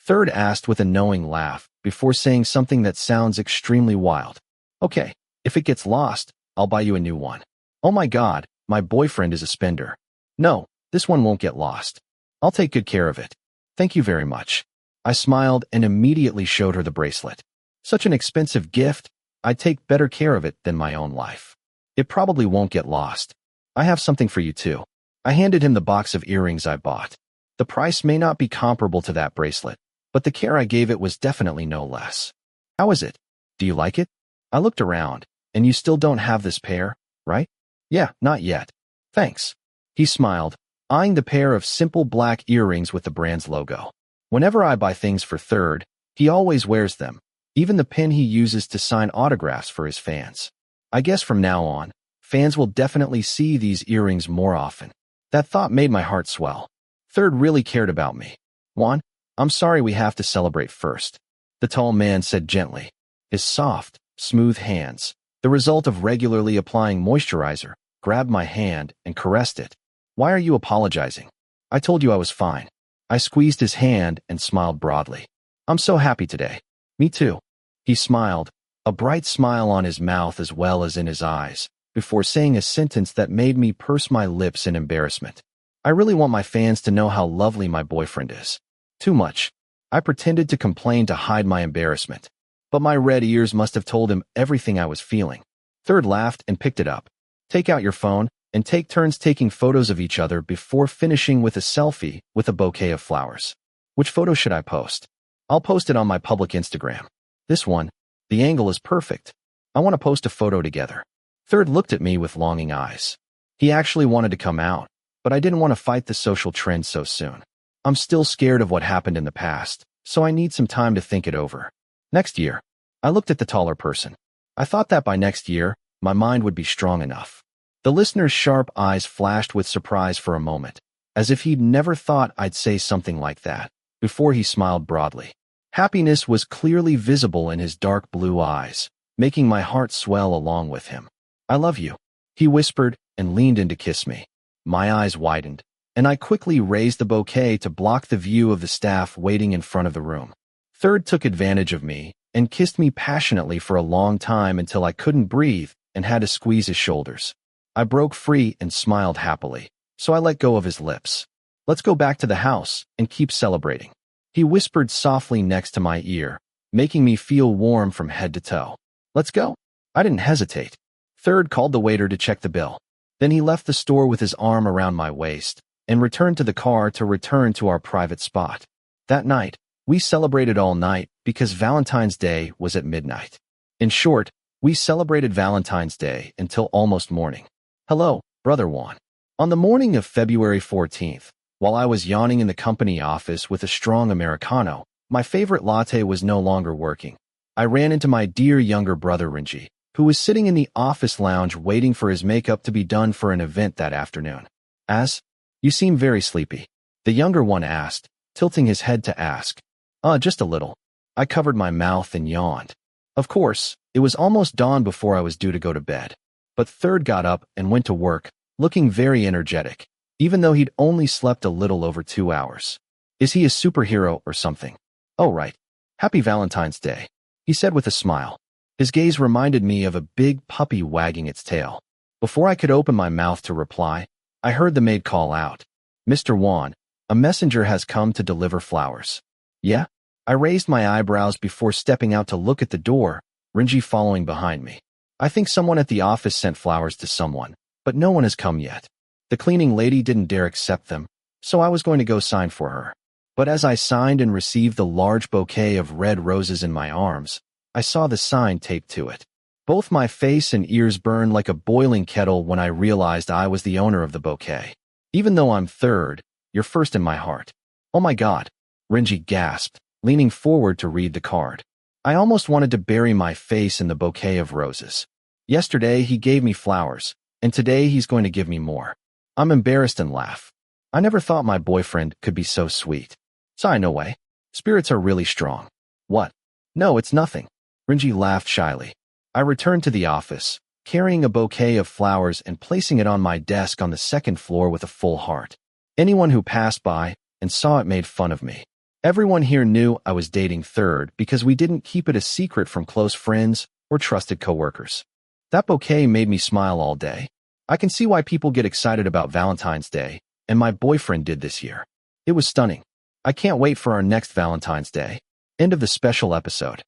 Third asked with a knowing laugh before saying something that sounds extremely wild. Okay, if it gets lost, I'll buy you a new one. Oh my God, my boyfriend is a spender. No, this one won't get lost. I'll take good care of it. Thank you very much. I smiled and immediately showed her the bracelet. Such an expensive gift, I'd take better care of it than my own life. It probably won't get lost. I have something for you too. I handed him the box of earrings I bought. The price may not be comparable to that bracelet, but the care I gave it was definitely no less. How is it? Do you like it? I looked around, and you still don't have this pair, right? Yeah, not yet. Thanks. He smiled, eyeing the pair of simple black earrings with the brand's logo. Whenever I buy things for Third, he always wears them, even the pen he uses to sign autographs for his fans. I guess from now on, fans will definitely see these earrings more often. That thought made my heart swell. Third really cared about me. 1. I'm sorry we have to celebrate first, the tall man said gently. His soft, smooth hands, the result of regularly applying moisturizer, grabbed my hand and caressed it. Why are you apologizing? I told you I was fine. I squeezed his hand and smiled broadly. I'm so happy today. Me too. He smiled, a bright smile on his mouth as well as in his eyes, before saying a sentence that made me purse my lips in embarrassment. I really want my fans to know how lovely my boyfriend is. Too much. I pretended to complain to hide my embarrassment, but my red ears must have told him everything I was feeling. Third laughed and picked it up. Take out your phone and take turns taking photos of each other before finishing with a selfie with a bouquet of flowers. Which photo should I post? I'll post it on my public Instagram. This one. The angle is perfect. I want to post a photo together. Third looked at me with longing eyes. He actually wanted to come out, but I didn't want to fight the social trend so soon. I'm still scared of what happened in the past, so I need some time to think it over. Next year. I looked at the taller person. I thought that by next year, my mind would be strong enough. The listener's sharp eyes flashed with surprise for a moment, as if he'd never thought I'd say something like that, before he smiled broadly. Happiness was clearly visible in his dark blue eyes, making my heart swell along with him. I love you, he whispered and leaned in to kiss me. My eyes widened, and I quickly raised the bouquet to block the view of the staff waiting in front of the room. Third took advantage of me and kissed me passionately for a long time until I couldn't breathe and had to squeeze his shoulders. I broke free and smiled happily, so I let go of his lips. Let's go back to the house and keep celebrating. He whispered softly next to my ear, making me feel warm from head to toe. Let's go. I didn't hesitate. Third called the waiter to check the bill. Then he left the store with his arm around my waist and returned to the car to return to our private spot. That night, we celebrated all night because Valentine's Day was at midnight. In short, we celebrated Valentine's Day until almost morning. Hello, Brother Juan. On the morning of February 14th, while I was yawning in the company office with a strong Americano, my favorite latte was no longer working. I ran into my dear younger brother Renji, who was sitting in the office lounge waiting for his makeup to be done for an event that afternoon. You seem very sleepy, the younger one asked, tilting his head to ask. Just a little. I covered my mouth and yawned. Of course, it was almost dawn before I was due to go to bed. But Third got up and went to work, looking very energetic, even though he'd only slept a little over 2 hours. Is he a superhero or something? Oh, right. Happy Valentine's Day, he said with a smile. His gaze reminded me of a big puppy wagging its tail. Before I could open my mouth to reply, I heard the maid call out. Mr. Juan, a messenger has come to deliver flowers. Yeah? I raised my eyebrows before stepping out to look at the door, Renji following behind me. I think someone at the office sent flowers to someone, but no one has come yet. The cleaning lady didn't dare accept them, so I was going to go sign for her. But as I signed and received the large bouquet of red roses in my arms, I saw the sign taped to it. Both my face and ears burned like a boiling kettle when I realized I was the owner of the bouquet. Even though I'm third, you're first in my heart. Oh my God, Renji gasped, leaning forward to read the card. I almost wanted to bury my face in the bouquet of roses. Yesterday he gave me flowers, and today he's going to give me more. I'm embarrassed and laugh. I never thought my boyfriend could be so sweet. Sigh, no way. Spirits are really strong. What? No, it's nothing. Renji laughed shyly. I returned to the office, carrying a bouquet of flowers and placing it on my desk on the second floor with a full heart. Anyone who passed by and saw it made fun of me. Everyone here knew I was dating Third because we didn't keep it a secret from close friends or trusted coworkers. That bouquet made me smile all day. I can see why people get excited about Valentine's Day, and my boyfriend did this year. It was stunning. I can't wait for our next Valentine's Day. End of the special episode.